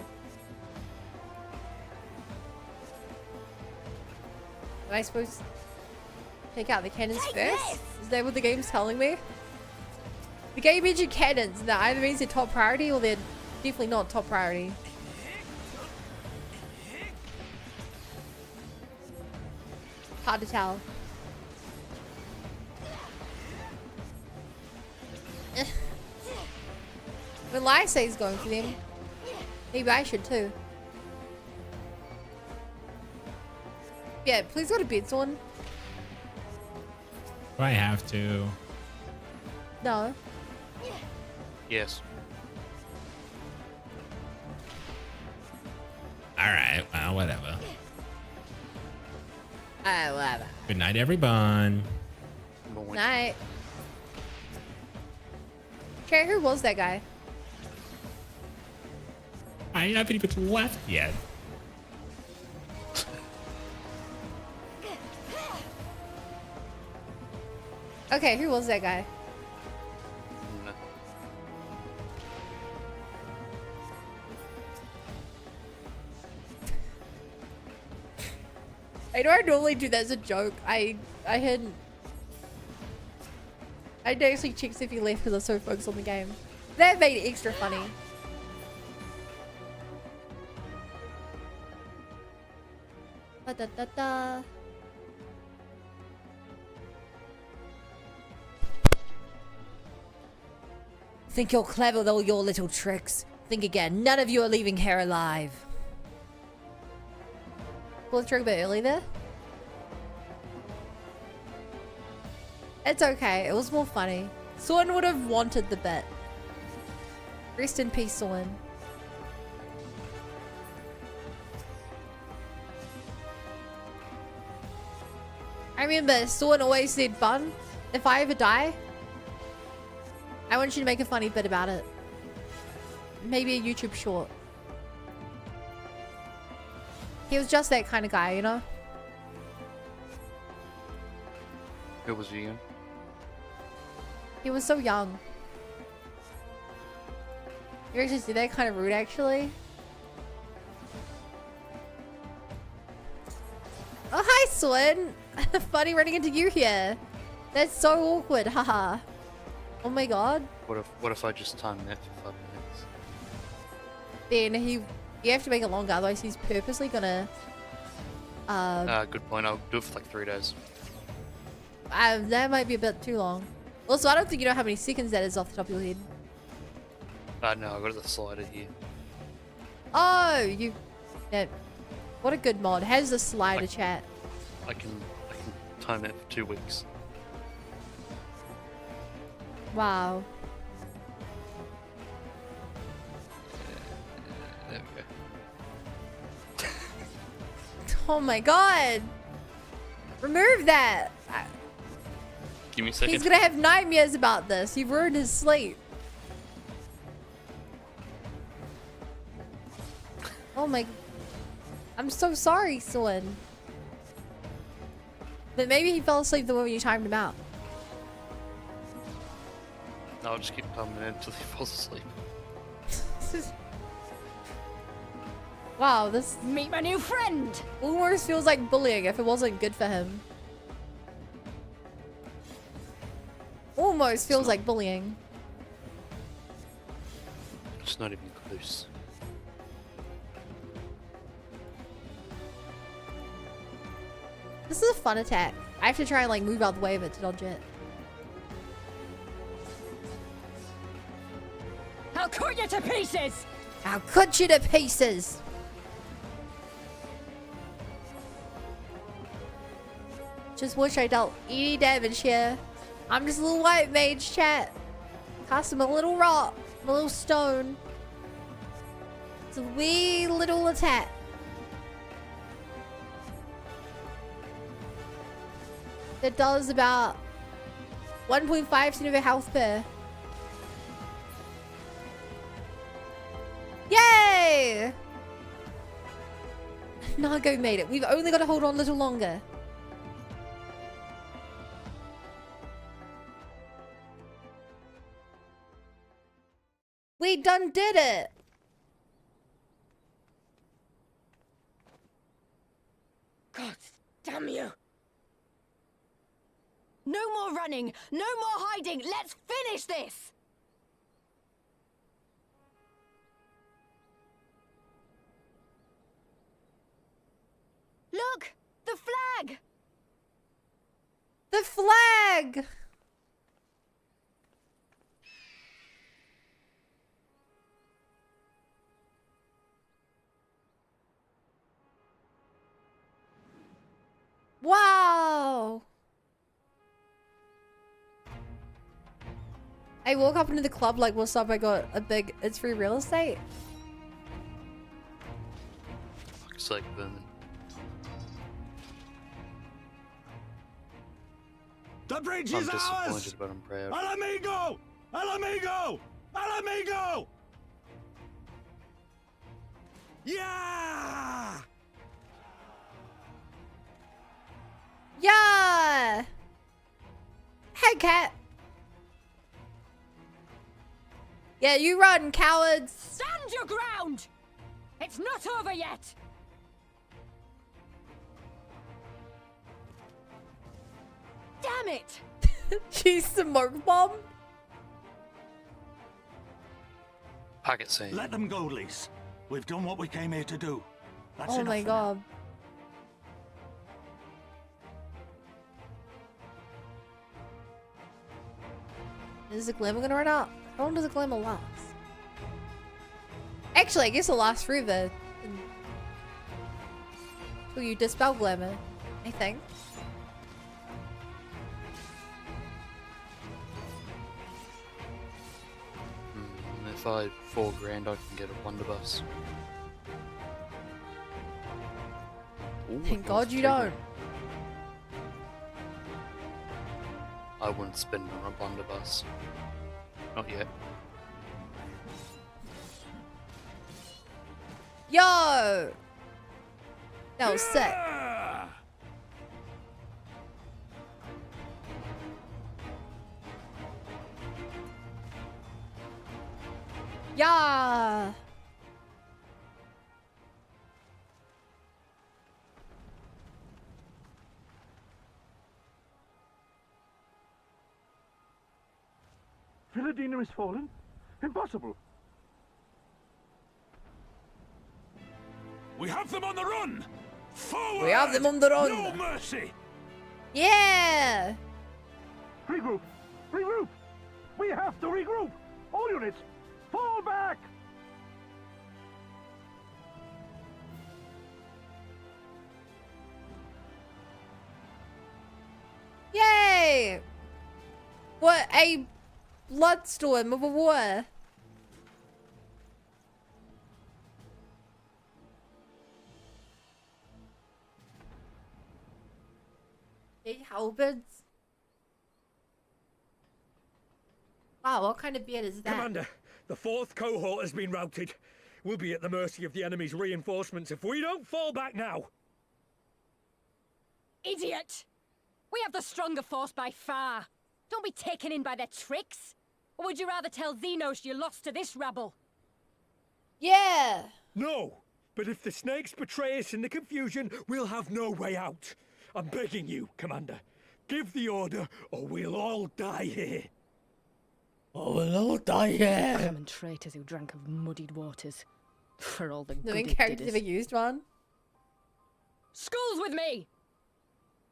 Am I supposed to take out the cannons first? Is that what the game's telling me? The game mentioned cannons. That either means they're top priority or they're definitely not top priority. Hard to tell. When Lysay's going for them, maybe I should too. Yeah, please go to bed, someone. Do I have to? No. Yes. Alright, well, whatever. Whatever. Good night, everyone. Night. Okay, who was that guy? I haven't even left yet. Okay, who was that guy? No. I know I normally do that as a joke. I hadn't. I didn't actually check if he left because I was so focused on the game. That made it extra funny. Da da da. Think you're clever with all your little tricks. Think again. None of you are leaving here alive. Pull the trigger a bit early there. It's okay. It was more funny. Sorn would have wanted the bit. Rest in peace, Sorn. I remember Sorn always said, Bun, if I ever die, I want you to make a funny bit about it. Maybe a YouTube short. He was just that kind of guy, you know? Who was he in? He was so young. You actually see that kind of rude, actually. Oh, hi, Swin. Funny running into you here. That's so awkward, haha. Oh my god. What if I just timed that for 5 minutes? Then you have to make it longer, otherwise he's purposely gonna Good point. I'll do it for like 3 days. That might be a bit too long. Also, I don't think you know how many seconds that is off the top of your head. No, I got the slider here. Oh, yeah. What a good mod. How's the slider chat? I can time that for 2 weeks. Wow. There we go. Oh my god. Remove that. Give me a second. He's gonna have nightmares about this. You've ruined his sleep. Oh my... I'm so sorry, Swin. But maybe he fell asleep the moment you timed him out. No, I'll just keep timing it until he falls asleep. Wow, this... Meet my new friend! Almost feels like bullying if it wasn't good for him. Almost feels like bullying. It's not even close. This is a fun attack. I have to try and like move out the way of it to dodge it. I'll cut you to pieces! I'll cut you to pieces! Just wish I dealt any damage here. I'm just a little white mage, chat. Cast him a little rock, a little stone. It's a wee little attack. That does about 1.5% of your health per. Yay! Nago made it. We've only got to hold on a little longer. We done did it. God damn you. No more running, no more hiding. Let's finish this. Look, the flag. The flag. Wow. I woke up into the club like, what's up? I got a big, it's free real estate. Looks like vermin. The bridge I'm is disappointed, ours! but I'm proud. Al amigo! Al amigo! Al amigo! Yeah! Yeah. Hey, cat. Yeah, you run, cowards. Stand your ground. It's not over yet. Damn it. She's smoke bomb. Packet scene. Let them go, Lise. We've done what we came here to do. That's Oh enough my for now. god. Is the glamour gonna run out? How long does the glamour last? Actually, I guess it'll last forever. Until you dispel glamour, I think. If I had $4 grand, I can get a blunderbuss. Ooh, Thank it God was you 3 don't. grand. I wouldn't spend it on a blunderbuss. Not yet. Yo! That was sick. Yeah! Philadina is fallen? Impossible. We have them on the run! Forward! We have them on the run! No mercy! Yeah! Regroup! Regroup! We have to regroup! All units, fall back! Yay! What a bloodstorm of a war. Big halberds. Wow, what kind of beard is that? Commander, the 4th cohort has been routed. We'll be at the mercy of the enemy's reinforcements if we don't fall back now. Idiot! We have the stronger force by far. Don't be taken in by their tricks. Or would you rather tell Xenos you lost to this rabble? Yeah! No! But if the snakes betray us in the confusion, we'll have no way out. I'm begging you, Commander. Give the order, or we'll all die here. Oh, we'll all die here. Common traitors who drank of muddied waters. For all the The good main it character did ever us. used one. School's with me!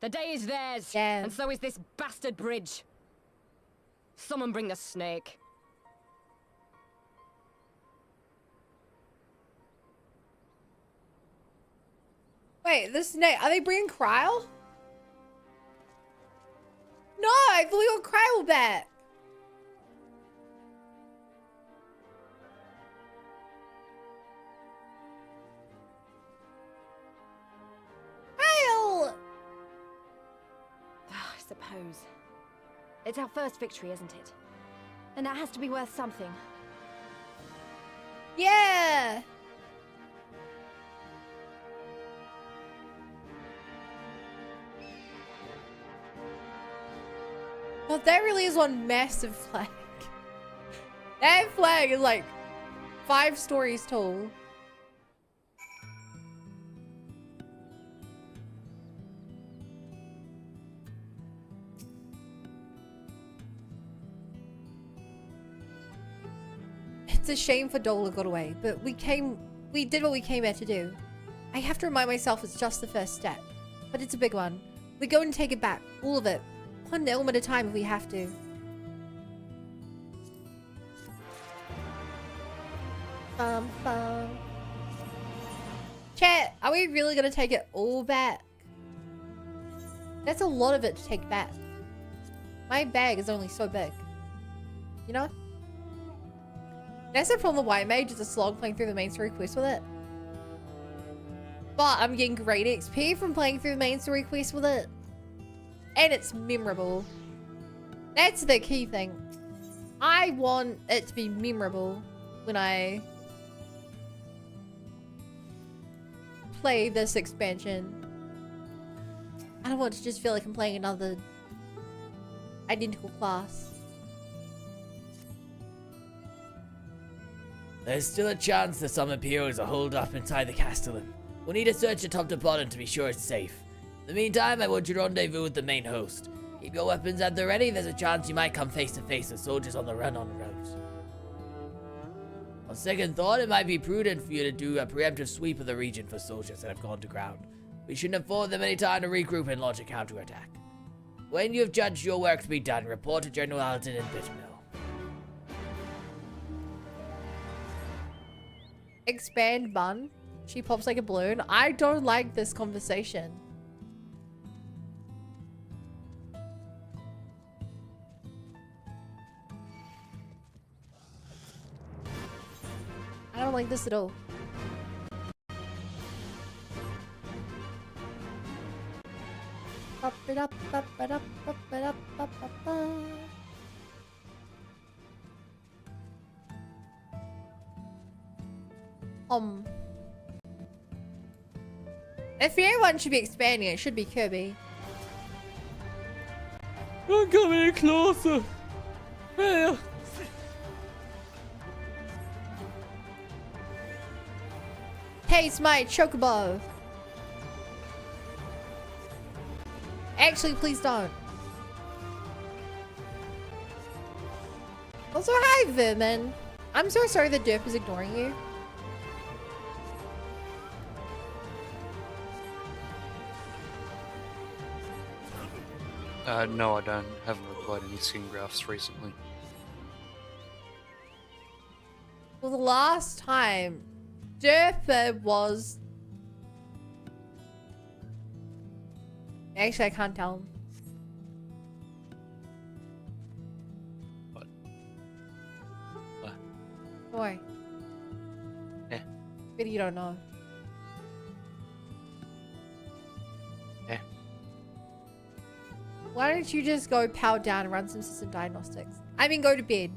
The day is theirs, and so is this bastard bridge. Someone bring the snake. Wait, the snake. Are they bringing Kryle? no, I thought we got Kryle back. Kryle! I suppose. It's our first victory, isn't it? And that has to be worth something. Yeah! Well, that really is one massive flag. That flag is like 5 stories tall. It's a shame for Dola got away, but we did what we came here to do. I have to remind myself it's just the first step, but it's a big one. We go and take it back, all of it. One elm at a time if we have to. Bum. Chat, are we really gonna take it all back? That's a lot of it to take back. My bag is only so big. You know? That's the problem with White Mage, is a slog playing through the main story quest with it. But I'm getting great XP from playing through the main story quest with it. And it's memorable. That's the key thing. I want it to be memorable when I play this expansion. I don't want to just feel like I'm playing another identical class. There's still a chance that some Imperials are holed up inside the castellum. We'll need to search it top to bottom to be sure it's safe. In the meantime, I want you to rendezvous with the main host. Keep your weapons at the ready, there's a chance you might come face to face with soldiers on the run on the roads. On second thought, it might be prudent for you to do a preemptive sweep of the region for soldiers that have gone to ground. We shouldn't afford them any time to regroup and launch a counterattack. When you have judged your work to be done, report to General Alton in Bittermill. Expand bun. She pops like a balloon. I don't like this conversation. I don't like this at all. Up it up, up it up, up it up, up, up, up. If anyone should be expanding, it should be Kirby. I'm coming in closer. Well. Taste my chocobo. Actually, please don't. Also, hi, Vermin. I'm so sorry that Derp is ignoring you. No, I don't. Haven't replied any skin graphs recently. Well, the last time Derp was... Actually, I can't tell him. What? Don't worry. Yeah. But you don't know. Yeah. Why don't you just go power down and run some system diagnostics? I mean, go to bed.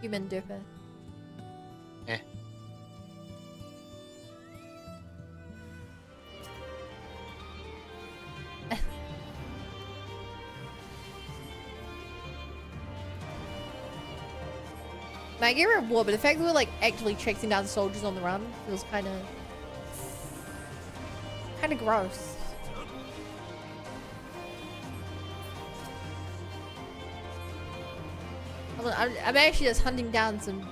Human Derper. Yeah. Might get a reward, but the fact that we're like actually chasing down soldiers on the run feels kind of gross. I'm actually just hunting down some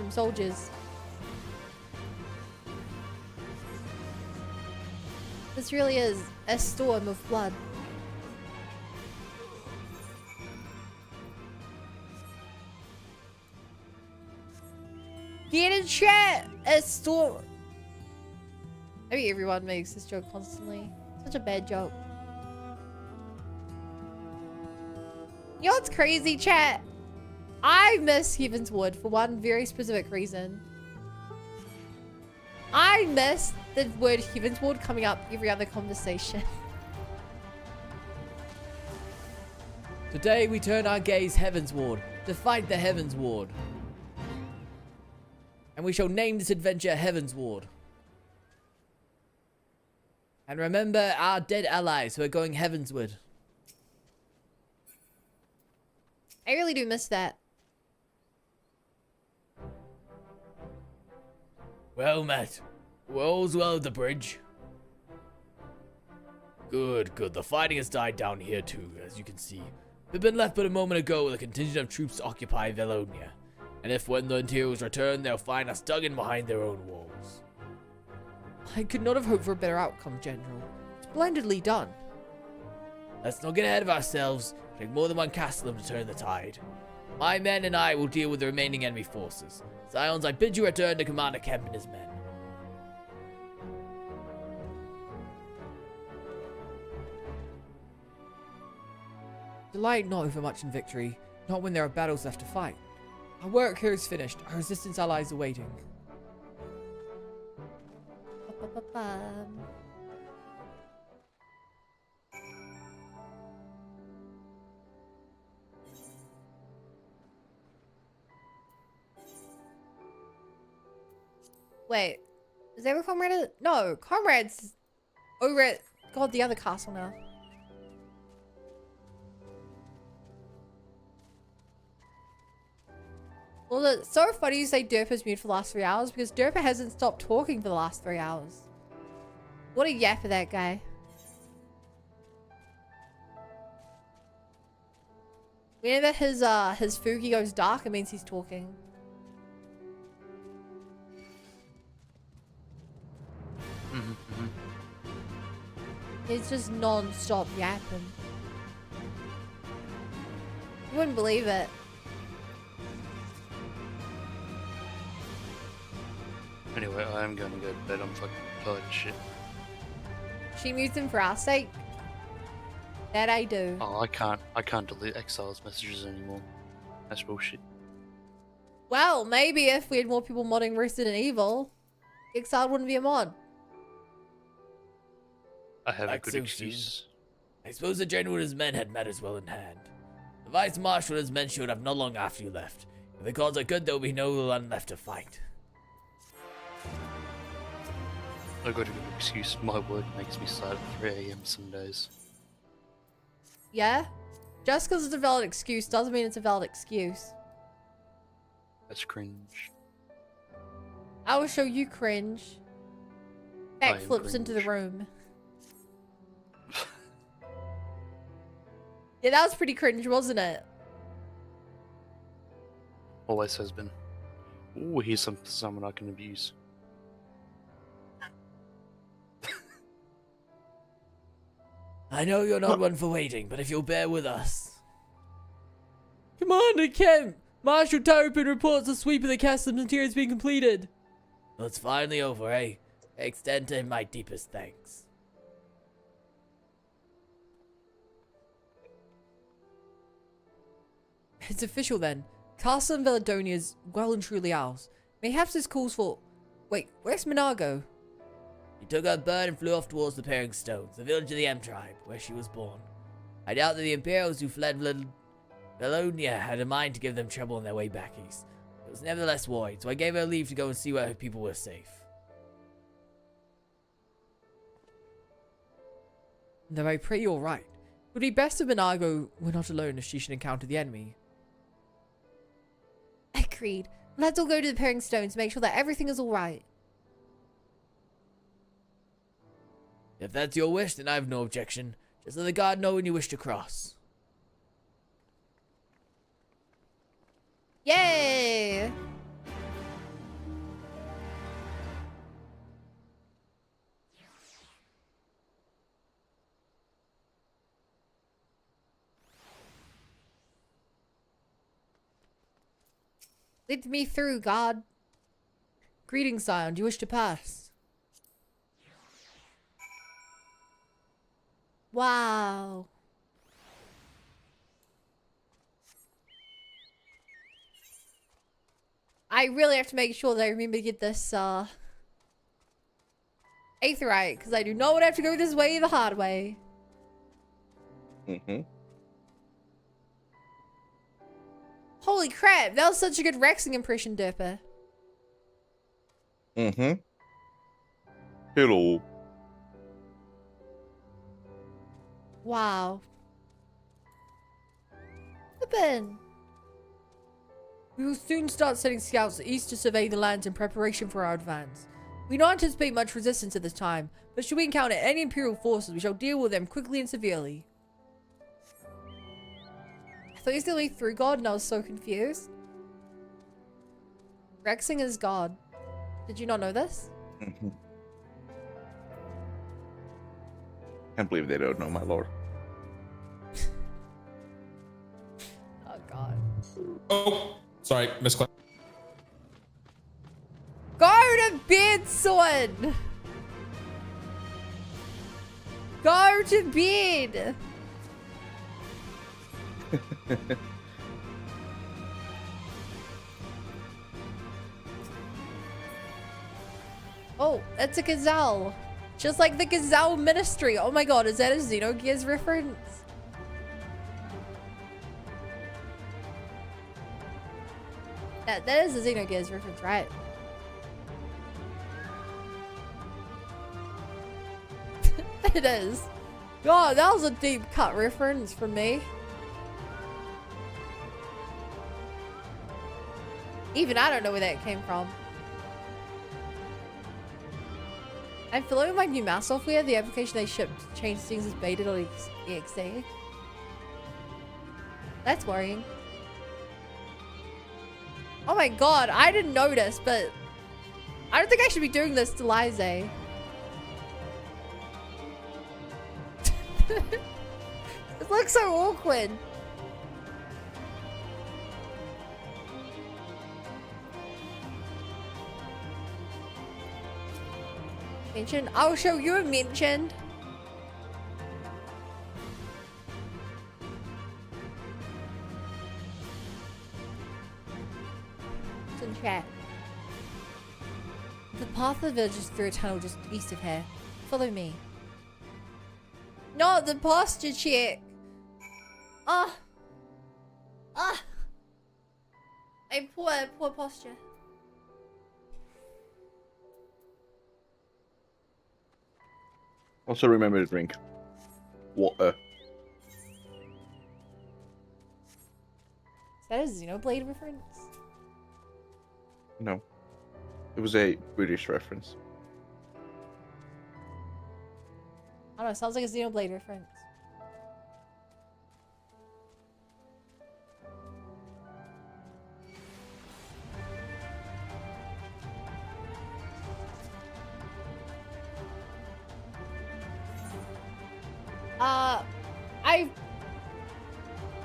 soldiers. This really is a storm of blood. Get in chat! A storm. Maybe everyone makes this joke constantly. Such a bad joke. You know what's crazy, chat? I miss Heavenswood for one very specific reason. I miss the word Heavenswood coming up every other conversation. Today we turn our gaze heavensward to fight the Heavensward. And we shall name this adventure Heavensward. And remember our dead allies who are going heavensward. I really do miss that. Well met. All's well at the bridge. Good, good. The fighting has died down here too, as you can see. We've been left but a moment ago with a contingent of troops to occupy Velonia. And if when the Imperials return, they'll find us dug in behind their own walls. I could not have hoped for a better outcome, General. Splendidly done. Let's not get ahead of ourselves. Take more than one castle to turn the tide. My men and I will deal with the remaining enemy forces. Scions, I bid you return to Commander Kemp and his men. Delight not over much in victory, not when there are battles left to fight. Our work here is finished. Our resistance allies are waiting. Wait, is there a comrade? No, comrades over at God the other castle now. Well, it's so funny you say Derpa's mute for the last 3 hours because Derpa hasn't stopped talking for the last 3 hours. What a yapper that guy. Whenever his Fuki goes dark, it means he's talking. It's just non-stop yapping. You wouldn't believe it. Anyway, I am going to go to bed. I'm fucking tired of shit. She mutes him for our sake. That I do. Oh, I can't delete Exile's messages anymore. That's bullshit. Well, maybe if we had more people modding Resident Evil, Exile wouldn't be a mod. I have a Like good so excuse. I suppose the general and his men had matters well in hand. The vice marshal and his men showed up not long after you left. If the gods are good, there will be no one left to fight. I got a good excuse. My work makes me start at 3 AM some days. Yeah? Just because it's a valid excuse doesn't mean it's a valid excuse. That's cringe. I will show you cringe. I am Backflips into the cringe. room. Yeah, that was pretty cringe, wasn't it? Always has been. Ooh, here's someone I can abuse. I know you're not one for waiting, but if you'll bear with us. Commander Kemp! Marshal Terrapin reports the sweep of the castle interior has been completed. Well, it's finally over, eh? I extend to him my deepest thanks. It's official then. Castle Veladonia is well and truly ours. Mayhaps this calls for... Wait, where's Minago? He took her bird and flew off towards the Pairing Stones, the village of the M tribe, where she was born. I doubt that the Imperials who fled Velonia had a mind to give them trouble on their way back east. It was nevertheless worried, so I gave her leave to go and see where her people were safe. Though I pray you're right. It would be best if Minago were not alone if she should encounter the enemy. Agreed. Let's all go to the Pairing Stones to make sure that everything is alright. If that's your wish, then I have no objection. Just let the guard know when you wish to cross. Yay! Lead me through, God. Greetings, Scion. Do you wish to pass? Wow. I really have to make sure that I remember to get this, Aetherite, because I do not want to have to go this way the hard way. Mm-hmm. Holy crap, that was such a good Rexing impression, Derper. Mm-hmm. Hello. Wow. Flippin'. We will soon start sending scouts east to survey the lands in preparation for our advance. We don't anticipate much resistance at this time, but should we encounter any Imperial forces, we shall deal with them quickly and severely. I thought he was going to be through God and I was so confused. Rexing is God. Did you not know this? Mm-hmm. Can't believe they don't know, my lord. Oh God. Oh, sorry, misclick. Go to bed, son! Go to bed! Oh, that's a gazelle. Just like the gazelle ministry. Oh my god, is that a Xenogears reference? That is a Xenogears reference, right? It is. God, that was a deep cut reference from me. Even I don't know where that came from. I'm familiar with my new mouse software. The application they shipped changed things as beta.exe. That's worrying. Oh my god, I didn't notice, but I don't think I should be doing this to Lize. It looks so awkward. Mention? I'll show you a mention. It's in chat. The path of the village is through a tunnel just east of here. Follow me. Not the posture check. Ah. Ah. A poor posture. Also remember to drink water. Is that a Xenoblade reference? No. It was a British reference. I don't know, it sounds like a Xenoblade reference.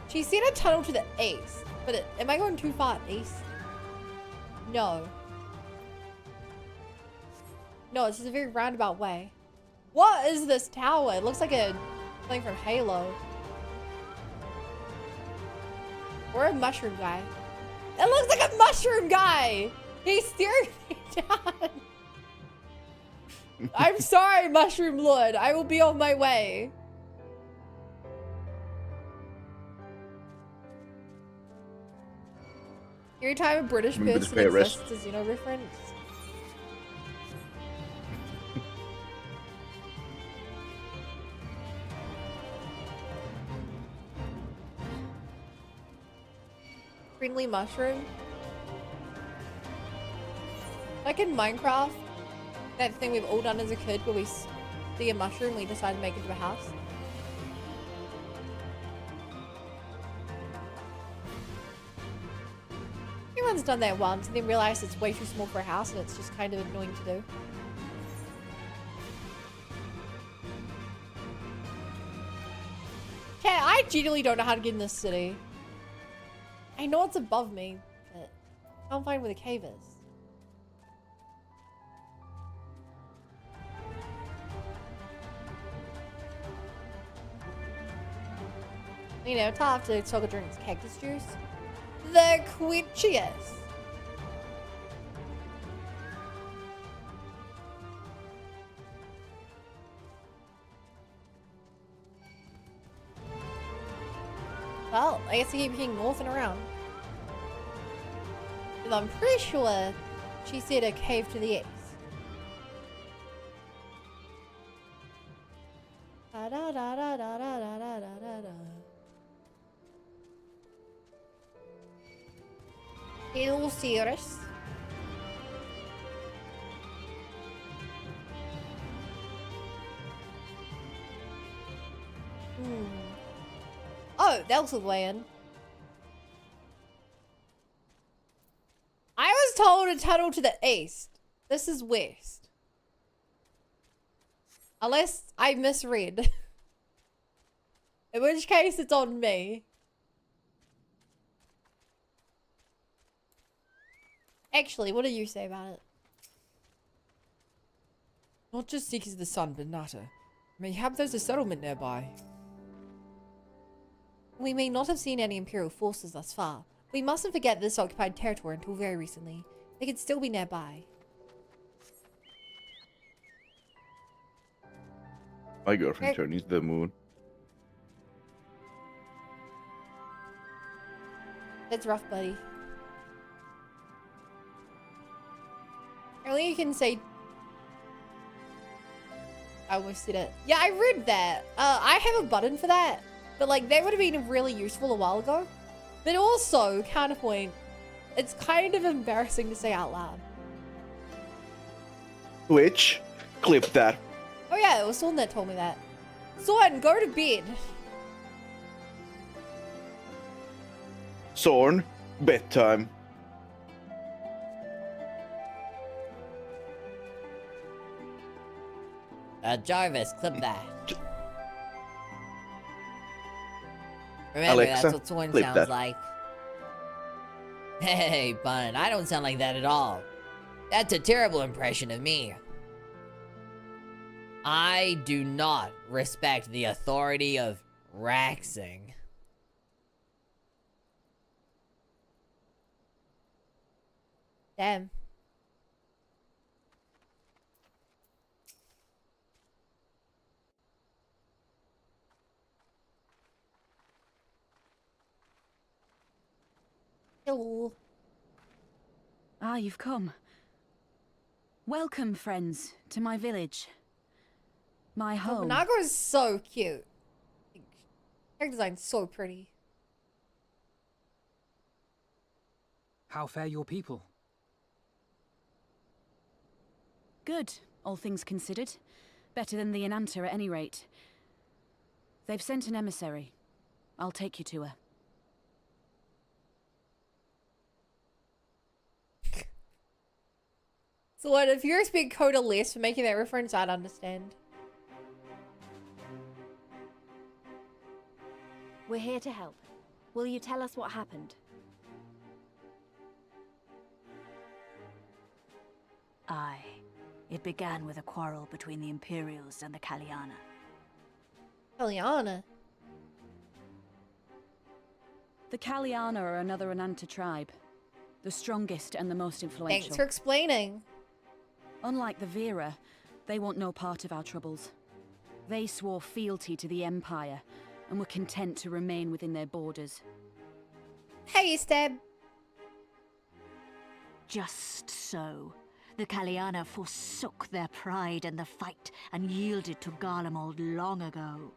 She's seen a tunnel to the east, but am I going too far east? No. No, it's just a very roundabout way. What is this tower? It looks like a thing from Halo. Or a mushroom guy. It looks like a mushroom guy! He's staring me down! I'm sorry, Mushroom Lord. I will be on my way. Every time a British person exists, a Xeno reference. Friendly mushroom. Like in Minecraft, that thing we've all done as a kid where we see a mushroom, we decide to make it into a house. Everyone's done that once and then realized it's way too small for a house and it's just kind of annoying to do. Okay, I genuinely don't know how to get in this city. I know it's above me, but I can't find where the cave is. You know, it's hard to talk drinks cactus juice. The quenchiest. Well, I guess I keep heading north and around. And I'm pretty sure she said a cave to the east. Da da da da da da da da da da. Hello, Cirrus. Oh, that was the way in. I was told to tunnel to the east. This is west. Unless I misread. In which case, it's on me. Actually, what do you say about it? Not just Seekers of the Sun, but Nata. Mayhap there's a settlement nearby. We may not have seen any Imperial forces thus far. We mustn't forget this occupied territory until very recently. They could still be nearby. My girlfriend turning to the moon. That's rough, buddy. Only you can say... I almost said it. Yeah, I read that. I have a button for that. But, like, that would have been really useful a while ago. But also, counterpoint, it's kind of embarrassing to say out loud. Which? Clip that. Oh yeah, it was Sorn that told me that. Sorn, go to bed. Sorn, bedtime. Jarvis, clip that. Remember, Alexa, that's what Sorn clip sounds that. like. Hey, Bun, I don't sound like that at all. That's a terrible impression of me. I do not respect the authority of Raxing. Damn. Hello. Ah, you've come. Welcome, friends, to my village. My home. Nago is so cute. Her design's so pretty. How fare your people? Good, all things considered. Better than the Enanta at any rate. They've sent an emissary. I'll take you to her. So what, if you respect Coda less for making that reference, I'd understand. We're here to help. Will you tell us what happened? Aye. It began with a quarrel between the Imperials and the Kaliana. Kaliana? The Kaliana are another Enanta tribe. The strongest and the most influential. Thanks for explaining. Unlike the Vera, they want no part of our troubles. They swore fealty to the Empire and were content to remain within their borders. Hey, Stab. Just so. The Kaliana forsook their pride in the fight and yielded to Garlemald long ago.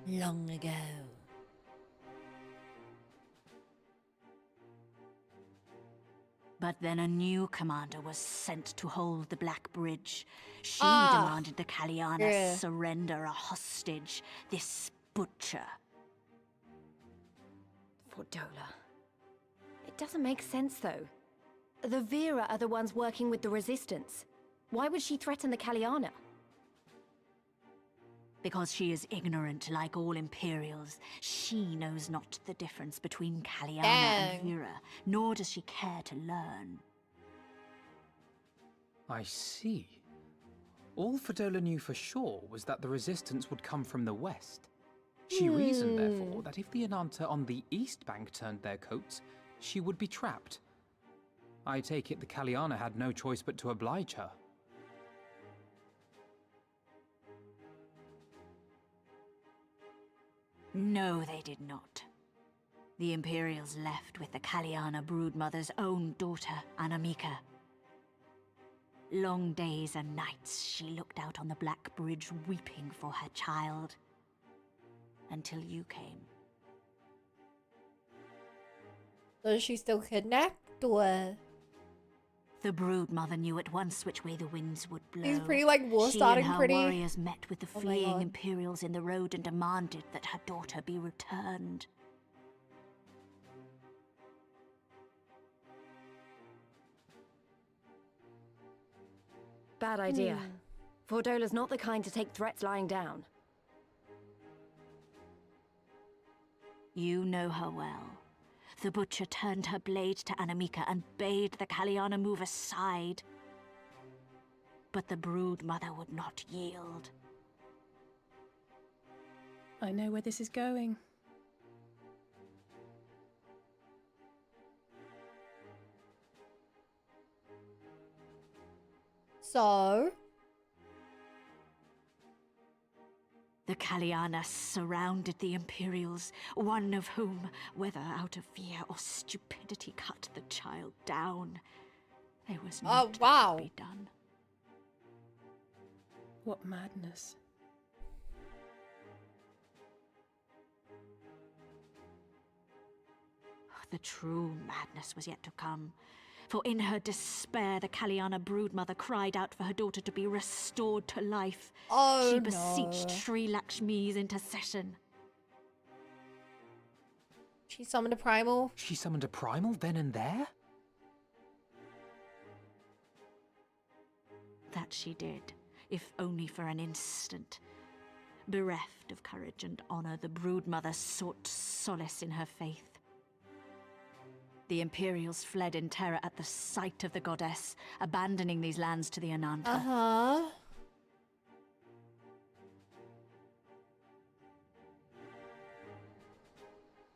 Long ago. But then a new commander was sent to hold the Black Bridge. She Ah, demanded the Kaliana yeah. surrender a hostage, this butcher. Fordola. It doesn't make sense, though. The Vera are the ones working with the Resistance. Why would she threaten the Kaliana? Because she is ignorant like all Imperials. She knows not the difference between Kaliana and Dang. Vera, nor does she care to learn. I see. All Fordola knew for sure was that the resistance would come from the west. She reasoned, therefore, that if the Enanta on the east bank turned their coats, she would be trapped. I take it the Kaliana had no choice but to oblige her. No, they did not. The Imperials left with the Kaliana broodmother's own daughter, Anamika. Long days and nights she looked out on the Black Bridge weeping for her child. Until you came. So is she still kidnapped, or...? The broodmother knew at once which way the winds would blow. He's pretty, like, war She starting and her pretty. warriors met with the Oh my fleeing God. Imperials in the road and demanded that her daughter be returned. Bad idea. Vordola's not the kind to take threats lying down. You know her well. The butcher turned her blade to Anamika and bade the Kaliana move aside. But the broodmother would not yield. I know where this is going. So? The Kaliana surrounded the Imperials, one of whom, whether out of fear or stupidity, cut the child down. There was not to be done. What madness. The true madness was yet to come. For in her despair, the Kaliana broodmother cried out for her daughter to be restored to life. Oh, she beseeched no. Sri Lakshmi's intercession. She summoned a primal? She summoned a primal then and there? That she did, if only for an instant. Bereft of courage and honor, the broodmother sought solace in her faith. The Imperials fled in terror at the sight of the goddess, abandoning these lands to the Ananta. Uh-huh.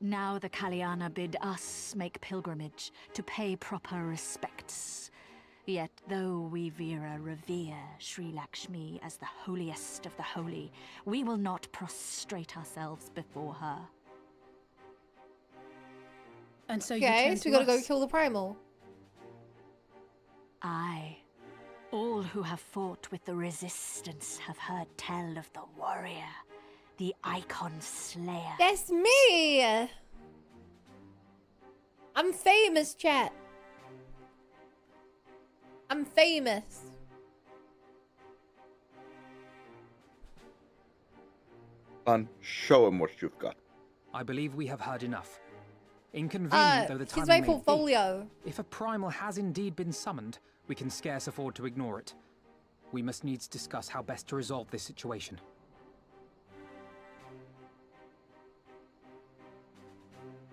Now the Kaliana bid us make pilgrimage to pay proper respects. Yet though we Veera revere Sri Lakshmi as the holiest of the holy, we will not prostrate ourselves before her. And so Okay, you so we gotta go kill the primal. Aye. All who have fought with the resistance have heard tell of the warrior, the Icon Slayer. That's me! I'm famous, chat. I'm famous. Son, show him what you've got. I believe we have heard enough. Inconvenient though the here's timing my may portfolio. be, if a primal has indeed been summoned, we can scarce afford to ignore it. We must needs discuss how best to resolve this situation.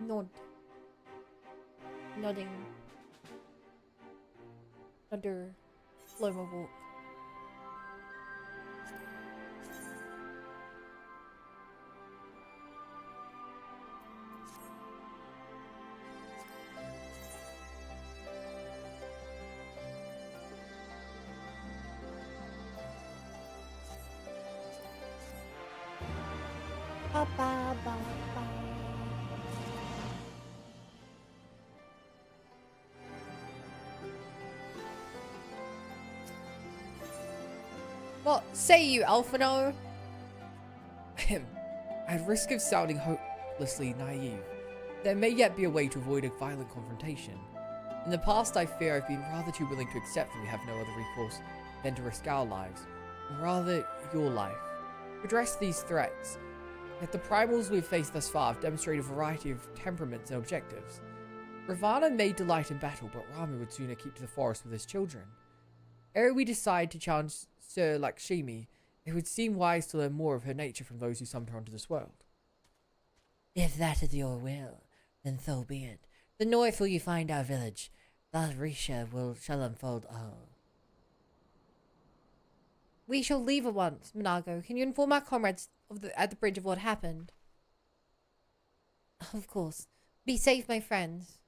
Nod. Nodding. Under slow-mo walk. Ba, ba, ba, ba. What say you, Alphino? At risk of sounding hopelessly naive, there may yet be a way to avoid a violent confrontation. In the past, I fear I've been rather too willing to accept that we have no other recourse than to risk our lives, or rather, your life, to address these threats. Yet the primals we've faced thus far have demonstrated a variety of temperaments and objectives. Ravana may delight in battle, but Rama would sooner keep to the forest with his children. Ere we decide to challenge Sir Lakshmi, it would seem wise to learn more of her nature from those who summoned her onto this world. If that is your will, then so be it. The north will you find our village. Thus Risha shall unfold all. We shall leave at once, Minago. Can you inform our comrades at the bridge of what happened? Of course. Be safe, my friends.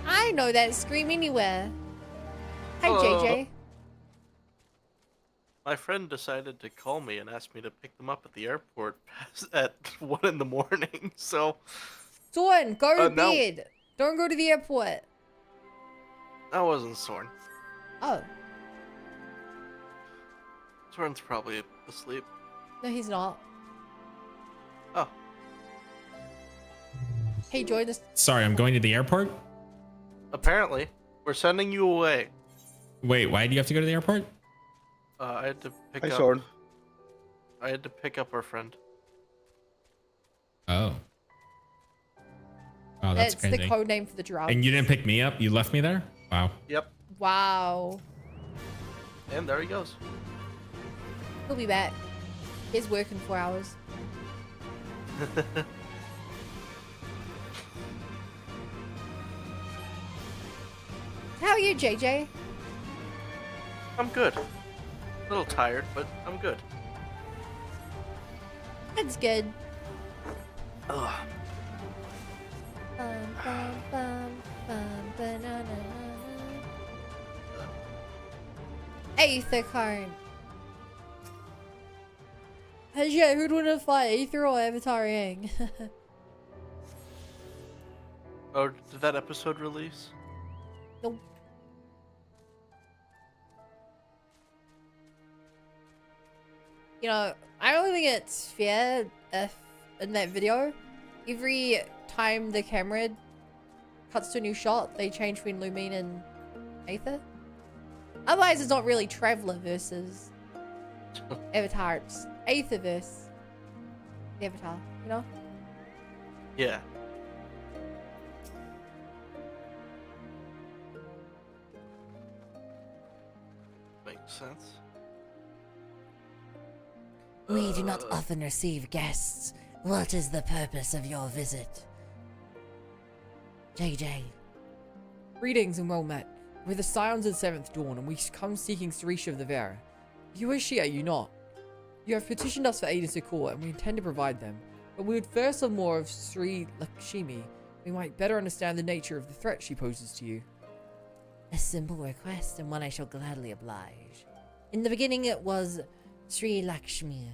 I know that scream anywhere. Hi, JJ. My friend decided to call me and ask me to pick them up at the airport at 1 in the morning, so... Soren, go to now- bed. Don't go to the airport. That wasn't Soren. Oh. Soren's probably asleep. No, he's not. Oh. Hey, join us. Sorry, I'm going to the airport? Apparently. We're sending you away. Wait, why do you have to go to the airport? I had to pick Hi, up... Soren. I had to pick up our friend. Oh. Oh, that's It's crazy. the code name for the drug. And you didn't pick me up? You left me there? Wow. Yep. Wow. And there he goes. He'll be back. He's working 4 hours. How are you, JJ? I'm good. A little tired, but I'm good. That's good. Ugh. Bum, bum, bum, bum, banana. Aether current. Yeah, who'd want to fight, Aether or Avatar Yang? Oh, did that episode release? Nope. You know, I don't think it's fair if in that video, every time the camera cuts to a new shot, they change between Lumine and Aether. Otherwise, it's not really Traveler versus Avatar. It's Aether versus the Avatar, you know? Yeah. Makes sense. We do not often receive guests. What is the purpose of your visit? JJ. Greetings and well met. We're the Scions of the 7th Dawn, and we come seeking Sarisha of the Vera. You wish she, are you not? You have petitioned us for aid and succor, and we intend to provide them. But we would first have more of Sri Lakshmi. We might better understand the nature of the threat she poses to you. A simple request, and one I shall gladly oblige. In the beginning it was Sri Lakshmi.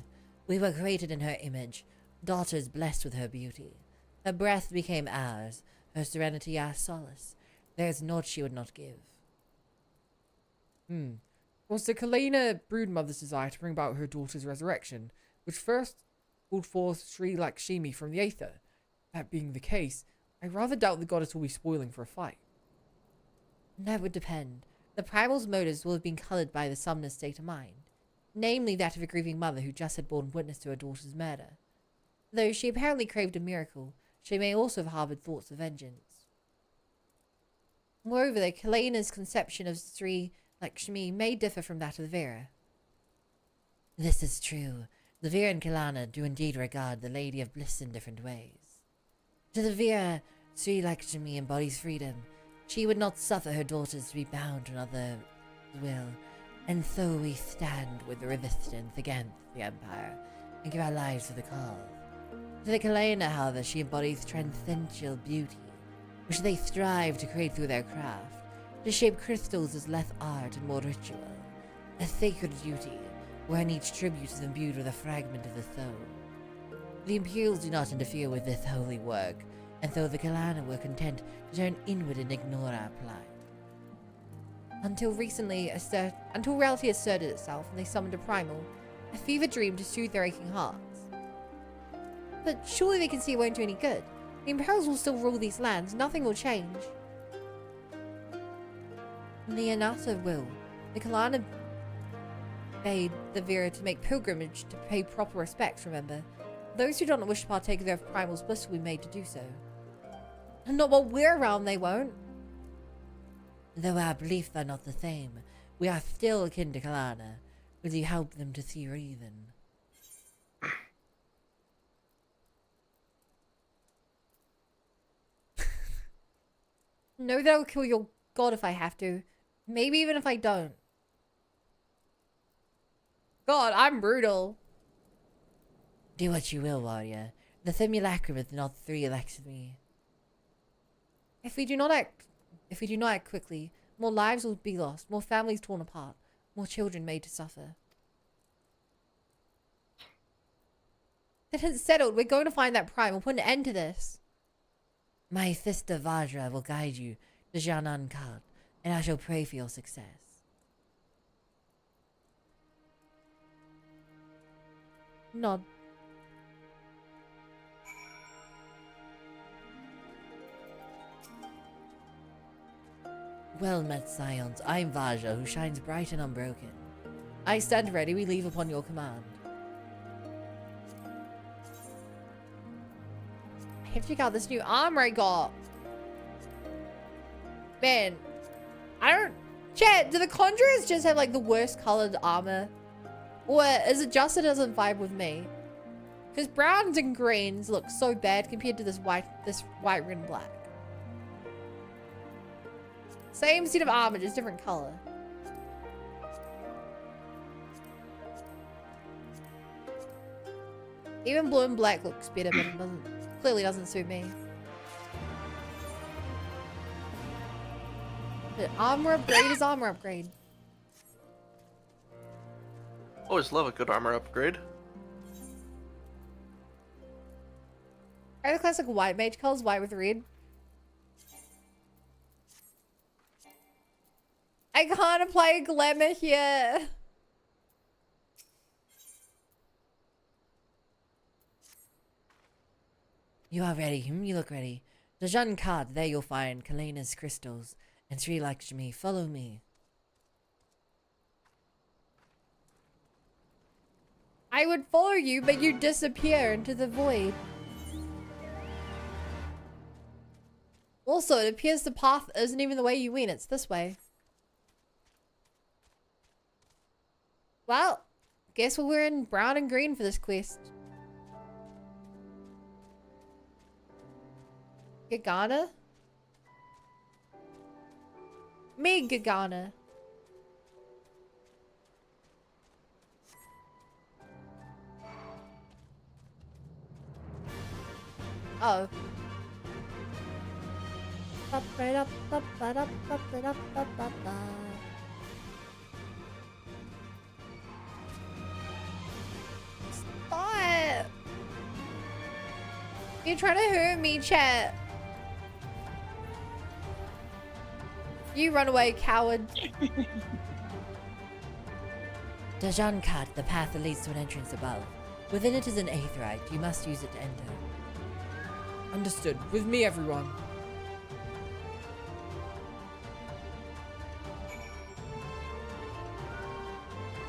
We were created in her image, daughters blessed with her beauty. Her breath became ours, her serenity our solace. There is naught she would not give. Was the Kalina broodmother's desire to bring about her daughter's resurrection, which first called forth Sri Lakshmi from the Aether? That being the case, I rather doubt the goddess will be spoiling for a fight. That would depend. The primal's motives will have been coloured by the summoner's state of mind, namely that of a grieving mother who just had borne witness to her daughter's murder. Though she apparently craved a miracle, she may also have harboured thoughts of vengeance. Moreover, the Kalina's conception of Sri Lakshmi may differ from that of the Vera. This is true. The Vera and Kalana do indeed regard the Lady of Bliss in different ways. To the Vera, Sri Lakshmi embodies freedom. She would not suffer her daughters to be bound to another's will, and so we stand with the resistance against the Empire, and give our lives to the cause. To the Kalena, however, she embodies transcendental beauty, which they strive to create through their craft, to shape crystals as less art and more ritual, a sacred duty, wherein each tribute is imbued with a fragment of the soul. The Imperials do not interfere with this holy work, and so the Kalana were content to turn inward and ignore our plight. Until reality asserted itself and they summoned a primal, a fever dream to soothe their aching hearts. But surely they can see it won't do any good. The Imperials will still rule these lands, nothing will change. The Anata will. The Kalana bade the Vera to make pilgrimage to pay proper respects, remember. Those who do not wish to partake of their primal's bliss will be made to do so. And not while we're around, they won't. Though our beliefs are not the same, we are still akin to Kalana. Will you help them to see reason? No, that'll kill your god if I have to. Maybe even if I don't. God, I'm brutal. Do what you will, warrior. The simulacrum is not 3 Lakshmi. If we do not act quickly, more lives will be lost, more families torn apart, more children made to suffer. Then it's settled. We're going to find that prime. We'll put an end to this. My sister Vajra will guide you to Janan Kad, and I shall pray for your success. Nod. Well met, Scions. I am Vajra, who shines bright and unbroken. I stand ready. We leave upon your command. I have to check out this new armor I got. Man, I don't... Chat, do the Conjurers just have like the worst colored armor? Or is it just it doesn't vibe with me? Because browns and greens look so bad compared to this white, red and black. Same set of armor, just different color. Even blue and black looks better, but it clearly doesn't suit me. But armor upgrade is armor upgrade. Always love a good armor upgrade. Are the classic white mage colors white with red? I can't apply glamour here. You are ready. You look ready. The Janan Kad, there you'll find Kalena's crystals. And Sri Lakshmi, follow me. I would follow you, but you disappear into the void. Also, it appears the path isn't even the way you went. It's this way. Well, guess we're wearing brown and green for this quest. Gagana? Me, Gagana. Oh. Stop! You're trying to hurt me, chat. You run away, coward. The Janan Kad, the path that leads to an entrance above. Within it is an aetheryte. You must use it to enter. Understood. With me, everyone.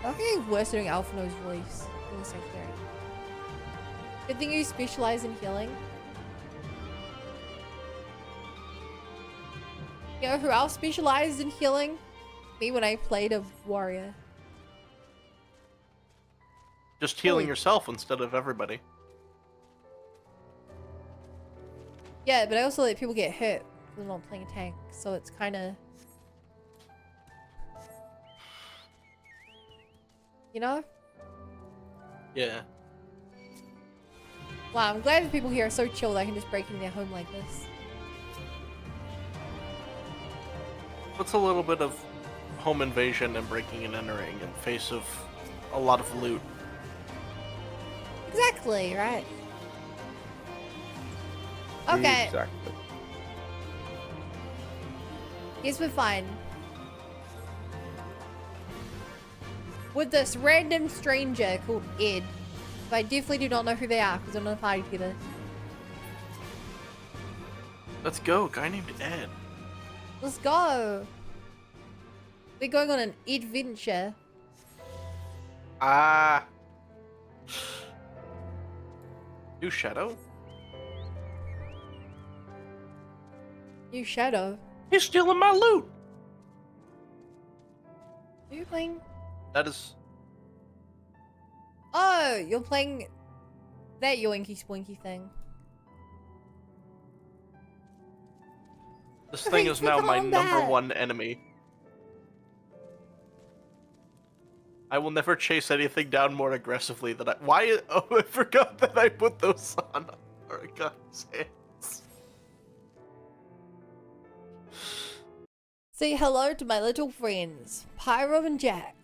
I think worse doing Alphino's voice. Good thing you specialize in healing. You know who else specialized in healing? Me when I played a warrior. Just healing yourself instead of everybody. Yeah, but I also let people get hurt when I'm not playing a tank, so it's kind of... You know? Yeah. Wow, I'm glad that people here are so chill that I can just break into their home like this. What's a little bit of home invasion and breaking and entering in face of a lot of loot? Exactly, right? Okay. Exactly. Guess we're fine. With this random stranger called Ed. But I definitely do not know who they are because I'm not a party together. Let's go, guy named Ed. Let's go. We're going on an adventure. Ah. New Shadow? New Shadow. He's stealing my loot! Are you playing? That is... Oh, you're playing that yoinky spoinky thing. This thing is now my number one enemy. I will never chase anything down more aggressively than I... Why? Oh, I forgot that I put those on Araga's hands. Say hello to my little friends, Pyro and Jack.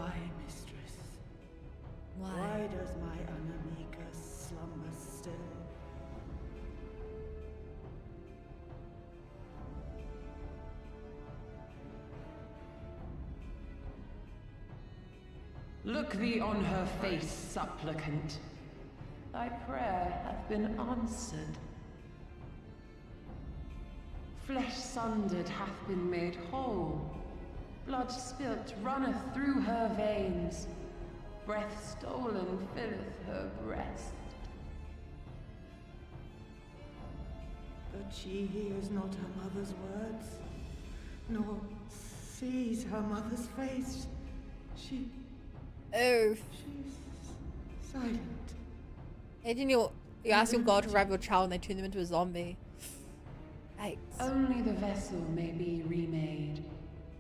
Why, mistress? Why does my Anamika slumber still? Look thee on her face, supplicant. Thy prayer hath been answered. Flesh sundered hath been made whole. Blood spilt runneth through her veins. Breath stolen filleth her breast. But she hears not her mother's words, nor sees her mother's face. She's silent. Imagine you ask your God to grab your child and they turn them into a zombie. Yikes. Only the vessel may be remade.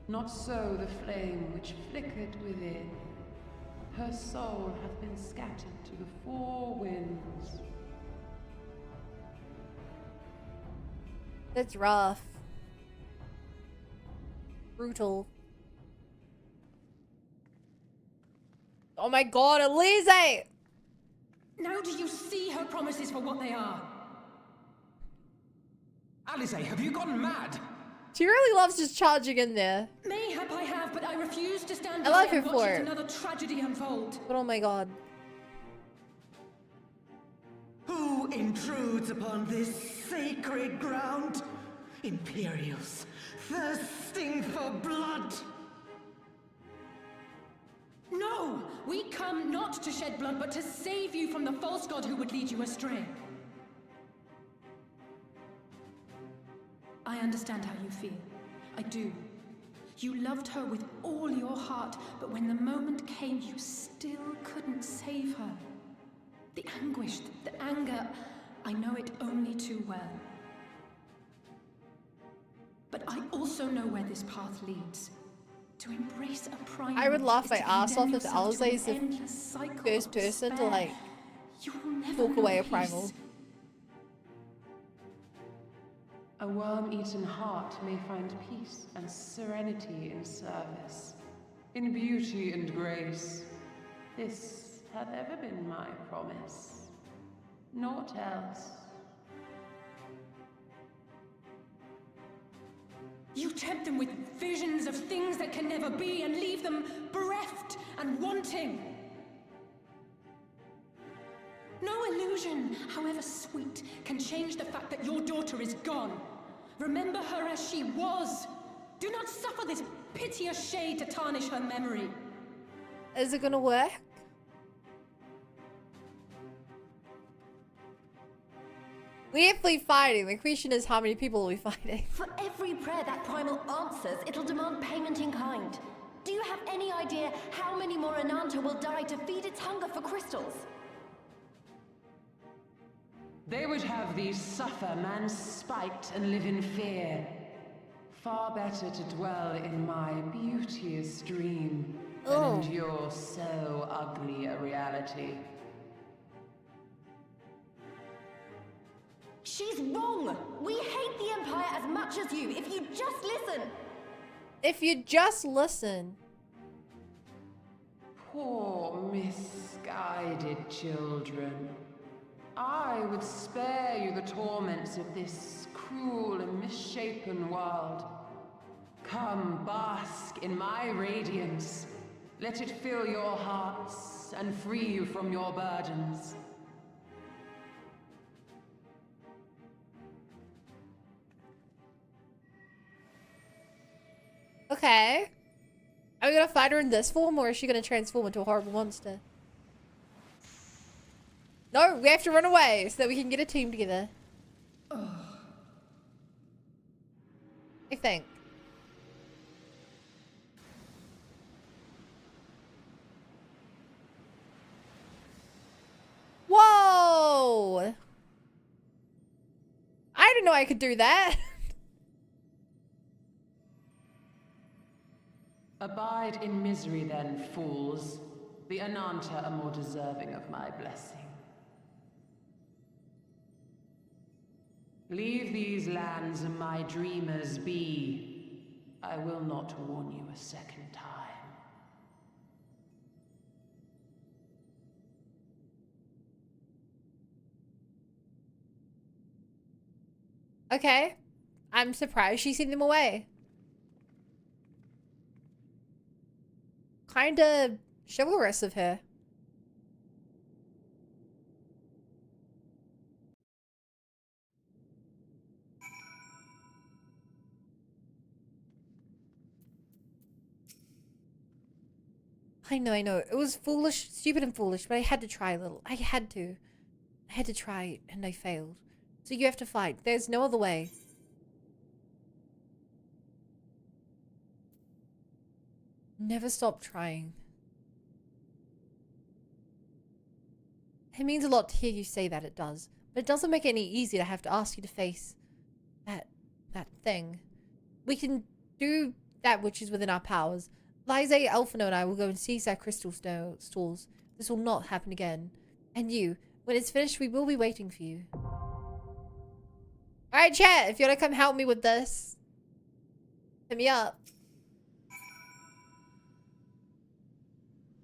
Not so the flame which flickered within. Her soul hath been scattered to the four winds. That's rough. Brutal. Oh my god, Elise! Now do you see her promises for what they are? Alice, have you gone mad? She really loves just charging in there. Mayhap I have, but I refuse to stand I love by her and for watch it. another tragedy unfold. But oh my god. Who intrudes upon this sacred ground? Imperials, thirsting for blood. No! We come not to shed blood, but to save you from the false god who would lead you astray. I understand how you feel. I do. You loved her with all your heart, but when the moment came, you still couldn't save her. The anguish, the anger, I know it only too well. But I also know where this path leads. To embrace a primal I would laugh my is to ass off condemn if yourself to Alize an is the endless cycle first of person to despair. like You will never talk know away a peace. primal. A worm-eaten heart may find peace and serenity in service, in beauty and grace. This hath ever been my promise. Naught else. You tempt them with visions of things that can never be and leave them bereft and wanting. No illusion, however sweet, can change the fact that your daughter is gone. Remember her as she was. Do not suffer this piteous shade to tarnish her memory. Is it gonna work? We have to be fighting. The question is how many people are we fighting? For every prayer that primal answers, it'll demand payment in kind. Do you have any idea how many more Ananta will die to feed its hunger for crystals? They would have thee suffer man's spite and live in fear. Far better to dwell in my beauteous dream than endure so ugly a reality. She's wrong! We hate the Empire as much as you, if you just listen! If you just listen. Poor misguided children. I would spare you the torments of this cruel and misshapen world. Come, bask in my radiance. Let it fill your hearts and free you from your burdens. Okay. Are we gonna fight her in this form or is she gonna transform into a horrible monster? No, we have to run away so that we can get a team together. I think. Whoa! I didn't know I could do that. Abide in misery then, fools. The Ananta are more deserving of my blessing. Leave these lands and my dreamers be. I will not warn you a second time. Okay. I'm surprised she sent them away. Kinda chivalrous of her. I know. It was foolish, stupid and foolish, but I had to try a little. I had to. I had to try, and I failed. So you have to fight. There's no other way. Never stop trying. It means a lot to hear you say that, it does. But it doesn't make it any easier to have to ask you to face that thing. We can do that which is within our powers. Liza, Alphino, and I will go and seize our crystal stalls. This will not happen again. And you, when it's finished, we will be waiting for you. Alright, chat, if you want to come help me with this, hit me up.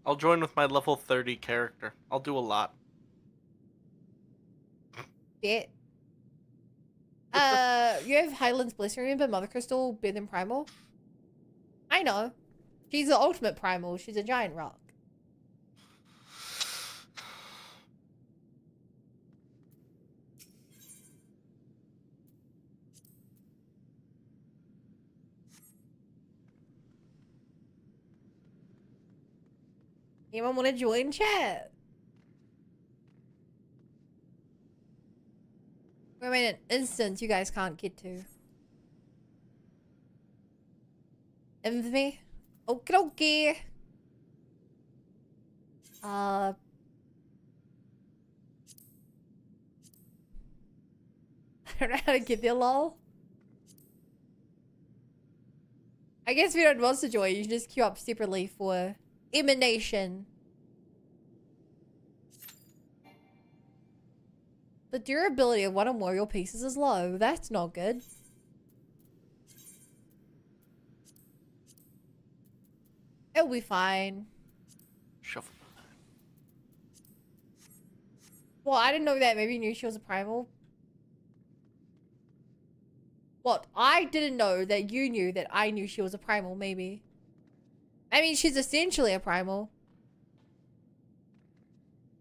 I'll join with my level 30 character. I'll do a lot. Bit. You have Highland's Bliss, remember Mother Crystal, better than Primal? I know. She's the ultimate Primal. She's a giant rock. Anyone want to join chat? Wait an instance you guys can't get to. Infamy? Okie dokie. I don't know how to get there, lol. I guess if you don't want to join, you should just queue up separately for Emanation. The durability of one or more of your pieces is low. That's not good. It'll be fine. Shuffle. Well, I didn't know that. Maybe you knew she was a primal. What? I didn't know that you knew that I knew she was a primal, maybe. I mean, she's essentially a primal.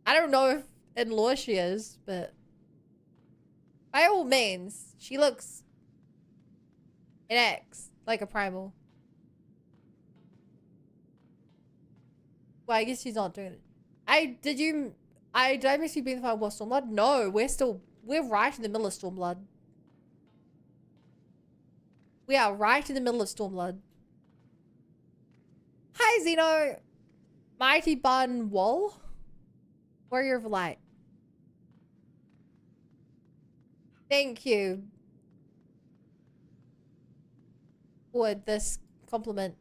I don't know if in lore she is, but by all means, she looks and acts like a primal. Well, I guess she's not doing it. Did I miss you being the final boss Stormblood? No, we're right in the middle of Stormblood. We are right in the middle of Stormblood. Hi, Xeno! Mighty Bun Wall? Warrior of Light. Thank you for this compliment.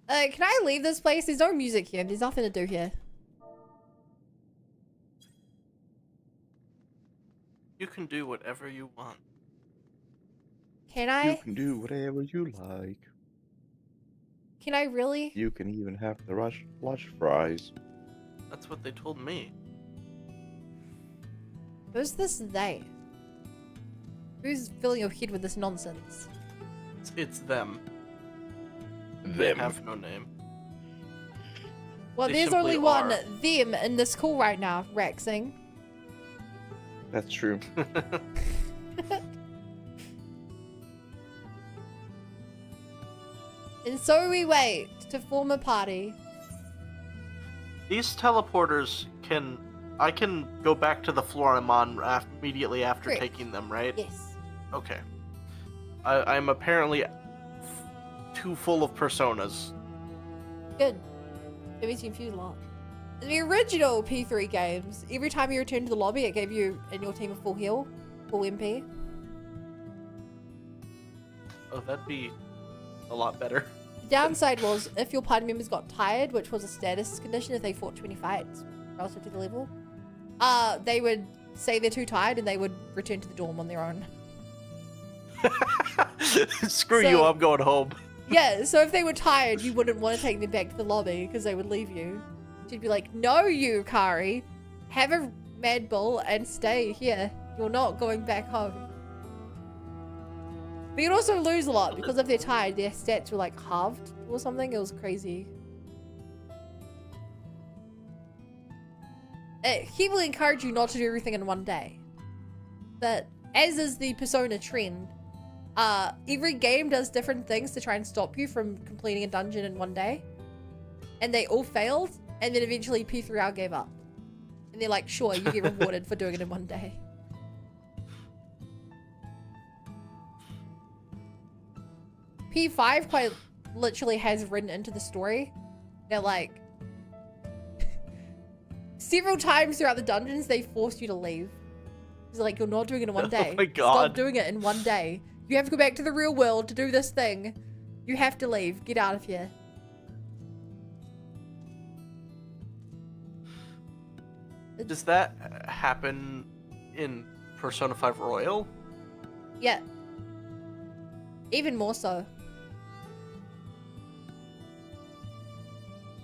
Can I leave this place? There's no music here. There's nothing to do here. You can do whatever you want. Can I? You can do whatever you like. Can I really? You can even have the lush fries. That's what they told me. Who's this they? Who's filling your head with this nonsense? It's them. They have no name. Well, They there's only simply one are. them in this call right now, Rexing. That's true. And so we wait to form a party. These teleporters can... I can go back to the floor I'm on immediately after Correct. taking them, right? Yes. Okay. I'm apparently too full of personas. Good. It makes you confused a lot. In the original P3 games, every time you returned to the lobby, it gave you and your team a full heal, full MP. Oh, that'd be a lot better. The downside was if your party members got tired, which was a status condition if they fought 20 fights relative to the level, they would say they're too tired and they would return to the dorm on their own. Screw you, I'm going home. Yeah, so if they were tired, you wouldn't want to take them back to the lobby because they would leave you. She'd be like, no, you, Kari. Have a Mad Bull and stay here. You're not going back home. But you'd also lose a lot because if they're tired, their stats were like halved or something. It was crazy. He will encourage you not to do everything in one day. But as is the Persona trend, every game does different things to try and stop you from completing a dungeon in one day. And they all failed, and then eventually P3R gave up. And they're like, sure, you get rewarded for doing it in one day. P5 quite literally has written into the story. They're like, several times throughout the dungeons, they force you to leave. It's like, you're not doing it in one day. Oh my God. Stop doing it in one day. You have to go back to the real world to do this thing. You have to leave. Get out of here. Does that happen in Persona 5 Royal? Yeah. Even more so.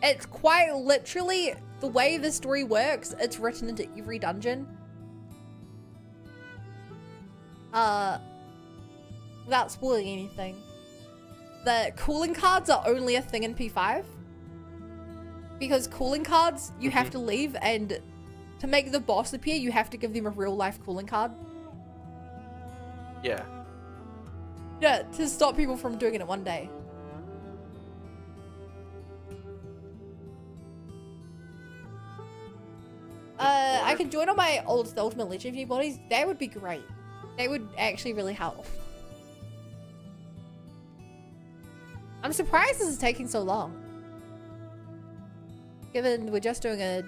It's quite literally the way the story works. It's written into every dungeon. Without spoiling anything. The calling cards are only a thing in P5. Because calling cards, you have to leave, and to make the boss appear, you have to give them a real life calling card. Yeah. Yeah, to stop people from doing it in one day. I can join on my old Ultimate Legendary bodies. That would be great. They would actually really help. I'm surprised this is taking so long. Given we're just doing a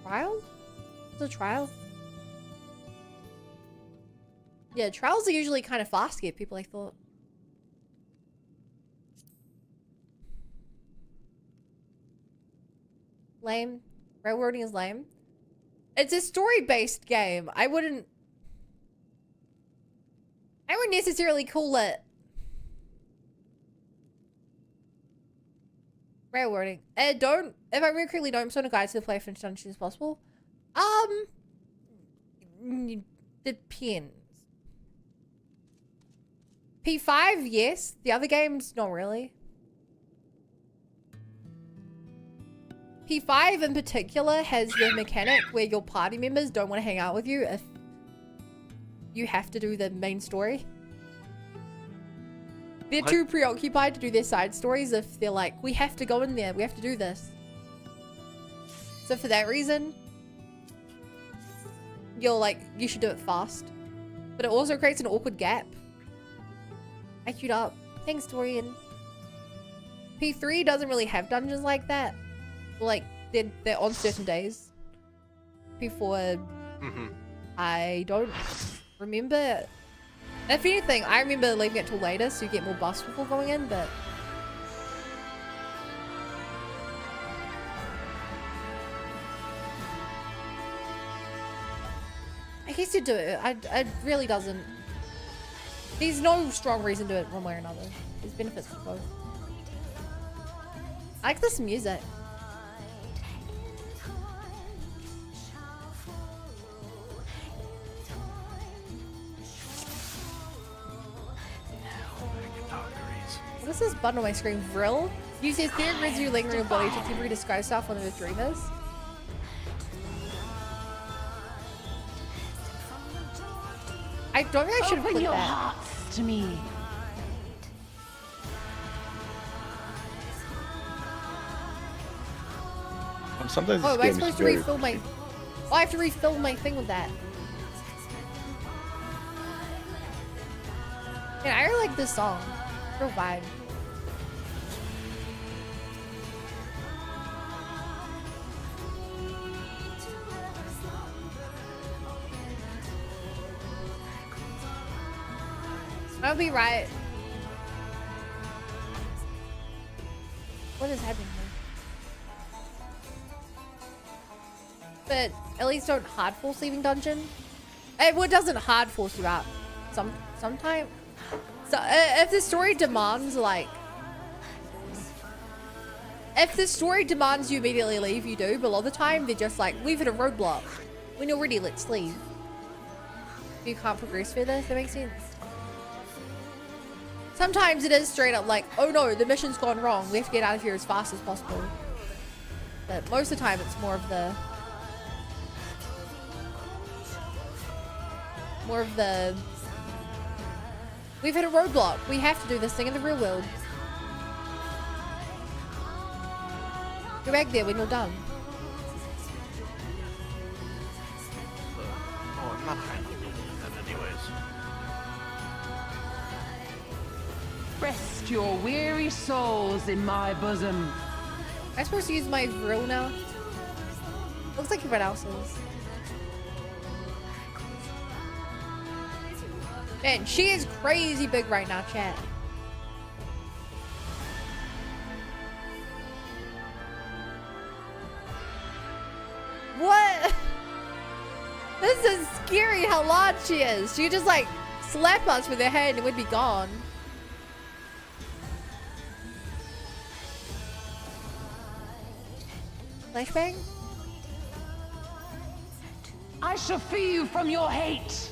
trial? It's a trial? Yeah, trials are usually kind of fast to get people, I thought. Lame. Railroading is lame. It's a story-based game. I wouldn't necessarily call it railroading. If I remember correctly, don't Persona guides to the play finish dungeon as possible. Depends. P5, yes. The other games, not really. P5 in particular has the mechanic where your party members don't want to hang out with you if you have to do the main story. They're too preoccupied to do their side stories if they're like, we have to go in there, we have to do this. So for that reason, you're like, you should do it fast. But it also creates an awkward gap. I queued up. Thanks, Dorian. P3 doesn't really have dungeons like that. Like, they're on certain days. P4, I don't remember. If anything, I remember leaving it till later so you get more buffs before going in, but... I guess you do it. It really doesn't. There's no strong reason to do it one way or another. There's benefits to both. I like this music. What is this button on my screen? Vril? Use your etheric residue lingering in your body to temporarily disguise self one of the dreamers. I don't think I should have Open put your that. hearts to me. Sometimes Oh, this am I game is supposed to very refill my... Oh, I have to refill my thing with that. Yeah, I really like this song. Real vibe. I'll be right. What is happening here? But at least don't hard force leaving dungeon. Well, it doesn't hard force you out. Sometimes. So if the story demands like, if the story demands you immediately leave, you do. But a lot of the time, they're just like, leave it a roadblock. When you're ready, let's leave. You can't progress further. If that makes sense. Sometimes it is straight up like, oh no, the mission's gone wrong. We have to get out of here as fast as possible. But most of the time, it's more of the we've hit a roadblock. We have to do this thing in the real world. Go back there when you're done. Oh, I'm not handling that anyways. Rest your weary souls in my bosom. Am I supposed to use my drill now? Looks like everyone else is. Man, she is crazy big right now, chat. What? This is scary how large she is. She could just like slap us with her hand and we'd be gone. Flashbang? I shall free you from your hate.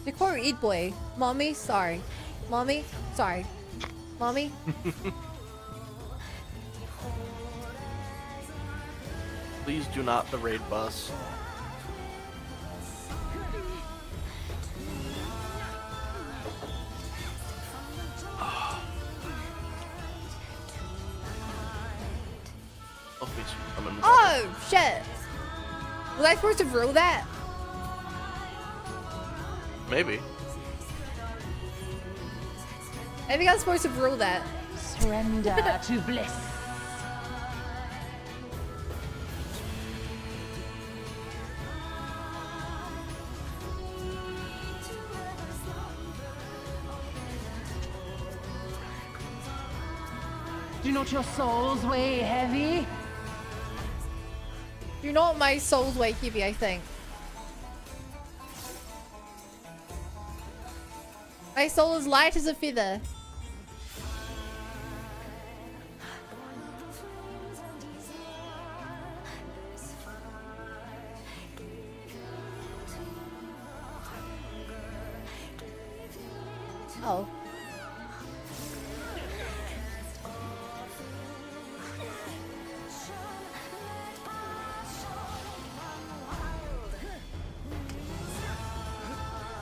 Decor eat boy. Mommy, sorry. Mommy, sorry. Mommy. Please do not the raid bus. Oh, shit. Was I supposed to rule that? Maybe. I think I was supposed to rule that. Surrender to bliss. Do not your souls weigh heavy? Do not my souls weigh heavy, I think. My soul is light as a feather. Oh.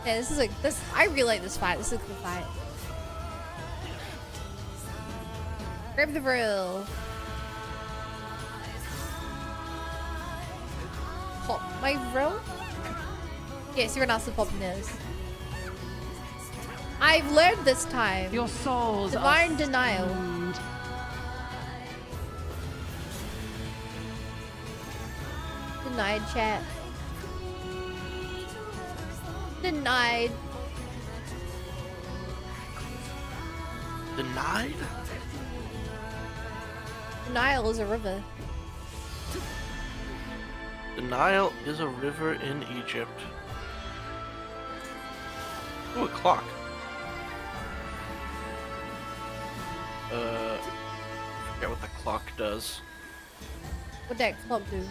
Yeah, I really like this fight. This is a cool fight. Grab the grill. Pop my grill? Yes, everyone else is popping theirs. I've learned this time. Your souls Divine are denial. stoned. Denied, chat. Denied. Denied? Denial is a river. The Nile is a river in Egypt. Ooh, a clock. Forget what the clock does. What'd that clock do?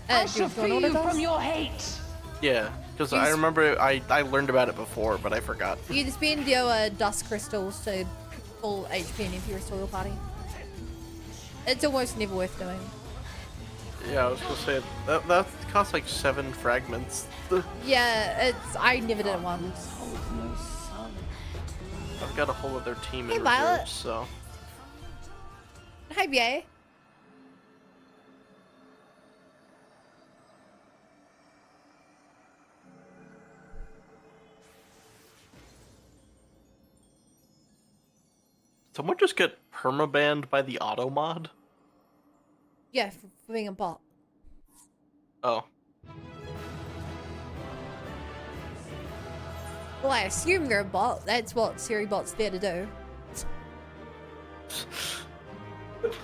I do shall you free know what you it does? from your hate. Yeah, because I remember I learned about it before, but I forgot. You spend your dust crystals to full HP and if you restore your party. It's almost never worth doing. Yeah, I was gonna say that costs like 7 fragments. Yeah, I never did it once. I've got a whole other team Hey, in Violet. reserve, so Hi, BA. someone just get permabanned by the auto mod. Yeah, for being a bot. Oh. Well, I assume you're a bot. That's what Siri bot's there to do.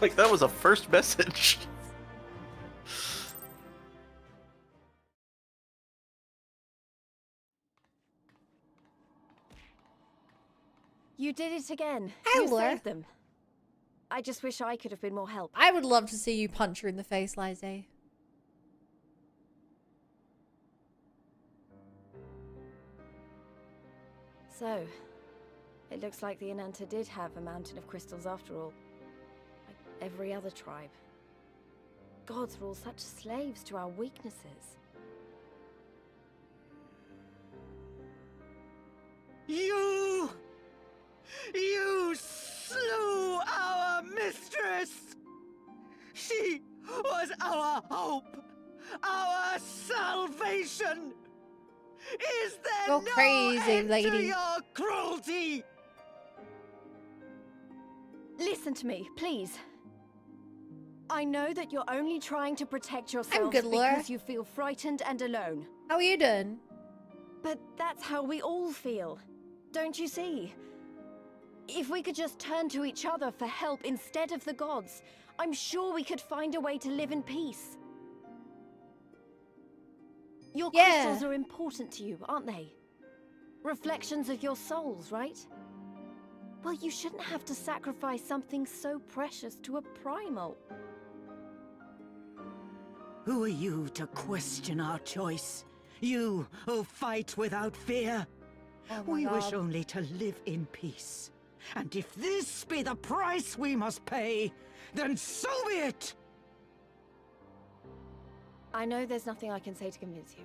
Like, that was a first message. You did it again. Hi, You Laura. saved them. I just wish I could have been more help. I would love to see you punch her in the face, Lizzie. So, it looks like the Ananta did have a mountain of crystals after all. Like every other tribe. Gods were all such slaves to our weaknesses. You slew our mistress! She was our hope, our salvation! Is there Go no crazy, end to lady. your cruelty? Listen to me, please. I know that you're only trying to protect yourself good, Laura. because you feel frightened and alone. How are you doing? But that's how we all feel. Don't you see? If we could just turn to each other for help instead of the gods, I'm sure we could find a way to live in peace. Your crystals are important to you, aren't they? Reflections of your souls, right? Well, you shouldn't have to sacrifice something so precious to a primal. Who are you to question our choice? You who fight without fear? We wish only to live in peace. And if this be the price we must pay, then so be it! I know there's nothing I can say to convince you.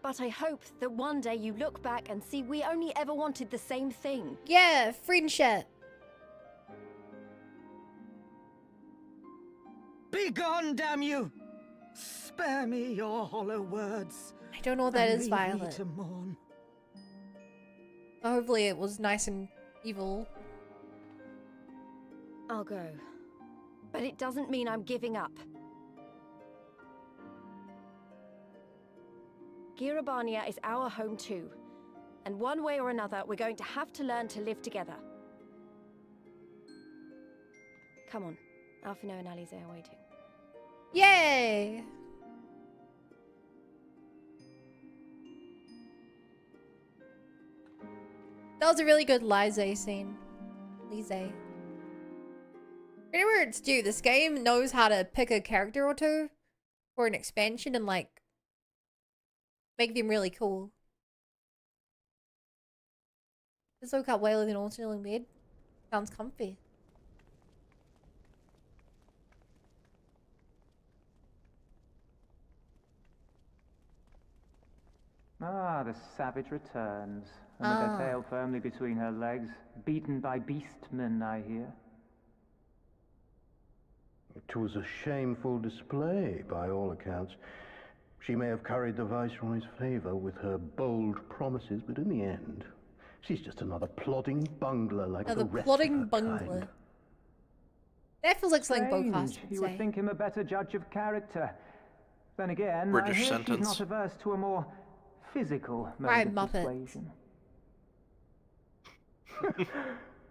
But I hope that one day you look back and see we only ever wanted the same thing. Yeah, friendship. Begone, damn you! Spare me your hollow words. I don't know what that and is, leave me Violet. to mourn. Hopefully it was nice and evil. I'll go. But it doesn't mean I'm giving up. Girabania is our home too. And one way or another, we're going to have to learn to live together. Come on. Alphino and Alize are waiting. Yay! That was a really good Lize scene. Lize. Whatever it's due, this game knows how to pick a character or two for an expansion and like make them really cool. This woke up well in an alternate bed. Sounds comfy. Ah, the savage returns, and with her tail firmly between her legs, beaten by beastmen, I hear. It was a shameful display, by all accounts. She may have curried the Viceroy's favor with her bold promises, but in the end, she's just another plodding bungler like the rest plodding of her bungler. kind. That feels like something Strange, Bocast would you say. would think him a better judge of character. Then again, British I hear sentence. she's not averse to a more physical mode Right, of Muppets. persuasion.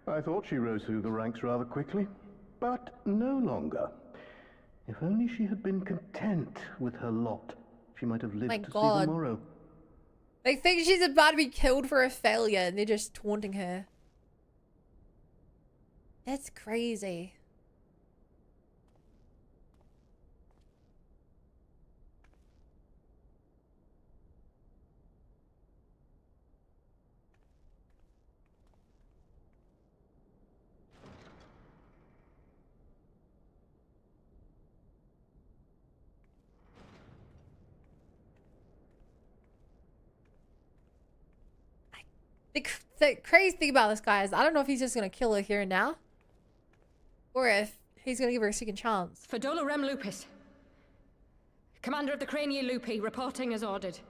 I thought she rose through the ranks rather quickly, but no longer. If only she had been content with her lot, she might have lived My to see God. the morrow. They think she's about to be killed for a failure and they're just taunting her. That's crazy. The crazy thing about this guy is I don't know if he's just gonna kill her here and now, or if he's gonna give her a second chance. Fadola Rem Lupus. Commander of the Crania Lupi, reporting as ordered.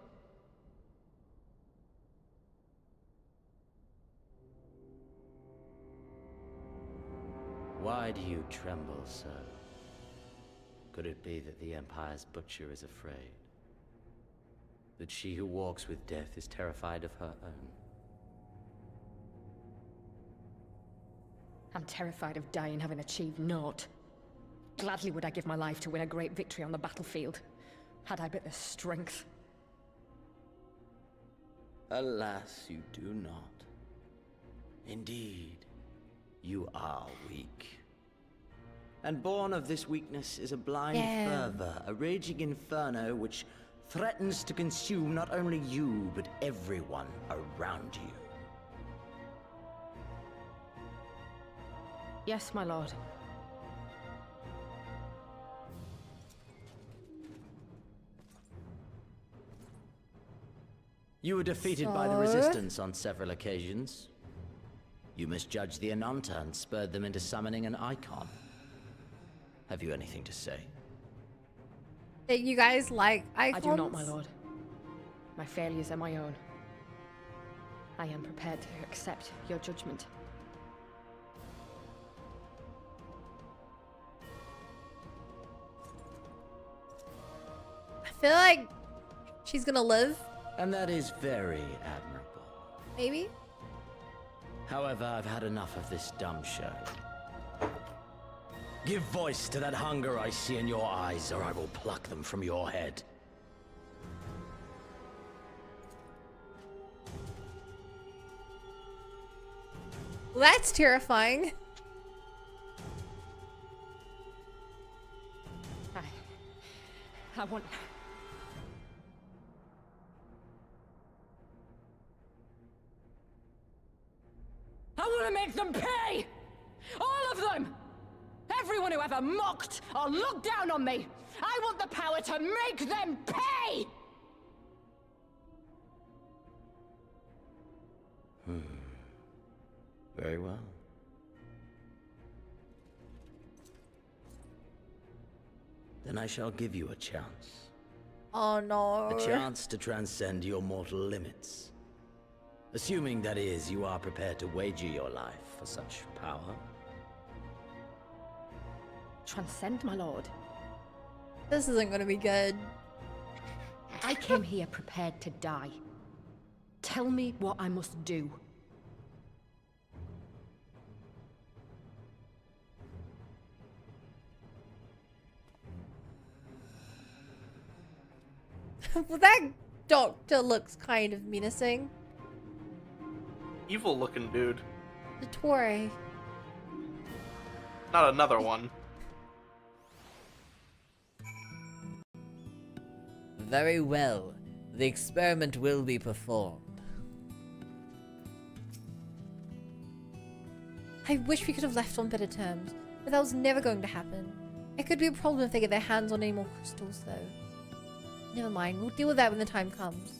Why do you tremble so? Could it be that the Empire's butcher is afraid? That she who walks with death is terrified of her own? I'm terrified of dying having achieved naught. Gladly would I give my life to win a great victory on the battlefield, had I but the strength. Alas, you do not. Indeed, you are weak. And born of this weakness is a blind fervor, a raging inferno which threatens to consume not only you, but everyone around you. Yes, my lord. You were defeated by the So? Resistance on several occasions. You misjudged the Ananta and spurred them into summoning an icon. Have you anything to say? That you guys like icons? I do not, my lord. My failures are my own. I am prepared to accept your judgment. I feel like she's gonna live. And that is very admirable. Maybe? However, I've had enough of this dumb show. Give voice to that hunger I see in your eyes, or I will pluck them from your head. Well, that's terrifying. I want... I want to make them pay! All of them! Everyone who ever mocked or looked down on me! I want the power to make them pay! Very well. Then I shall give you a chance. Oh no. A chance to transcend your mortal limits. Assuming, that is, you are prepared to wager your life for such power. Transcend, my lord. This isn't gonna be good. I came here prepared to die. Tell me what I must do. Well, that doctor looks kind of menacing. Evil looking dude. The Torre. Not another one. Very well. The experiment will be performed. I wish we could have left on better terms, but that was never going to happen. It could be a problem if they get their hands on any more crystals, though. Never mind, we'll deal with that when the time comes.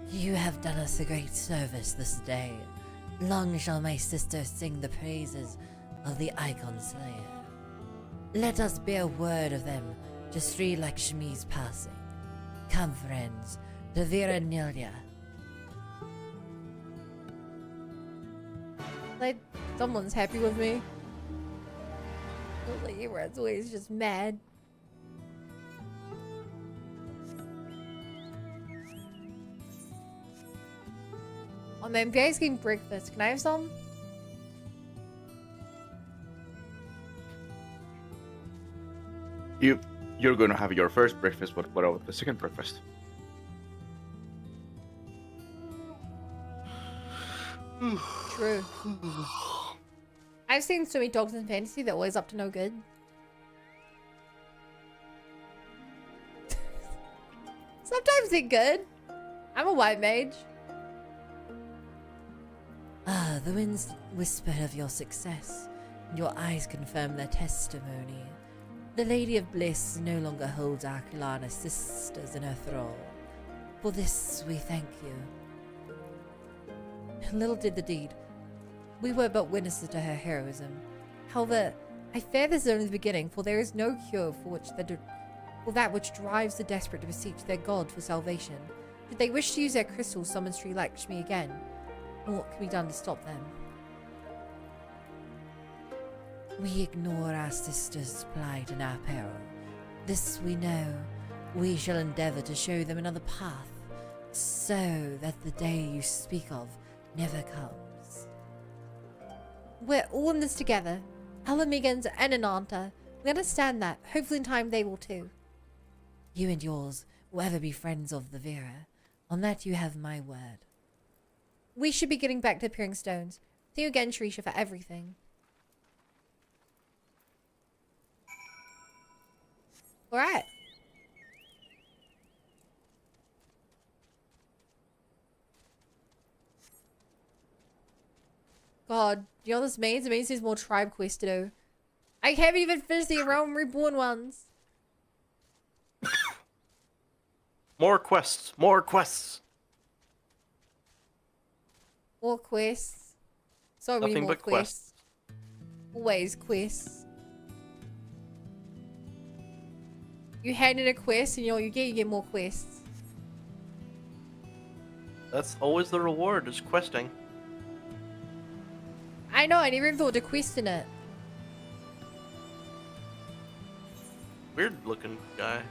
You have done us a great service this day. Long shall my sister sing the praises of the Icon Slayer. Let us bear word of them to Sri Lakshmi's passing. Come, friends, to Viranilya. Like, someone's happy with me. Like, everyone's always just mad. Oh man, Barry's getting breakfast. Can I have some? You're gonna have your first breakfast, but what about the second breakfast? True. I've seen so many dogs in fantasy that always up to no good. Sometimes they're good. I'm a white mage. Ah, the winds whisper of your success, and your eyes confirm their testimony. The Lady of Bliss no longer holds our Kilana sisters in her thrall. For this we thank you. Little did the deed. We were but witnesses to her heroism. However, I fear this is only the beginning, for there is no cure for that which drives the desperate to beseech their god for salvation. Should they wish to use their crystals, summon Sri Lakshmi again, and what can be done to stop them? We ignore our sisters' plight and our peril. This we know. We shall endeavor to show them another path, so that the day you speak of never comes. We're all in this together. Alamigans and Ananta. We understand that. Hopefully in time they will too. You and yours will ever be friends of the Vera. On that you have my word. We should be getting back to peering stones. Thank you again, Shrisha, for everything. Alright. God, you know this means? It means there's more tribe quests to do. I haven't even finished the Realm Reborn ones. More quests. More quests. More quests. So many Nothing more but quests. Always quests. You hand in a quest and you know what you get more quests. That's always the reward, is questing. I know, I never even thought to question it. Weird looking guy.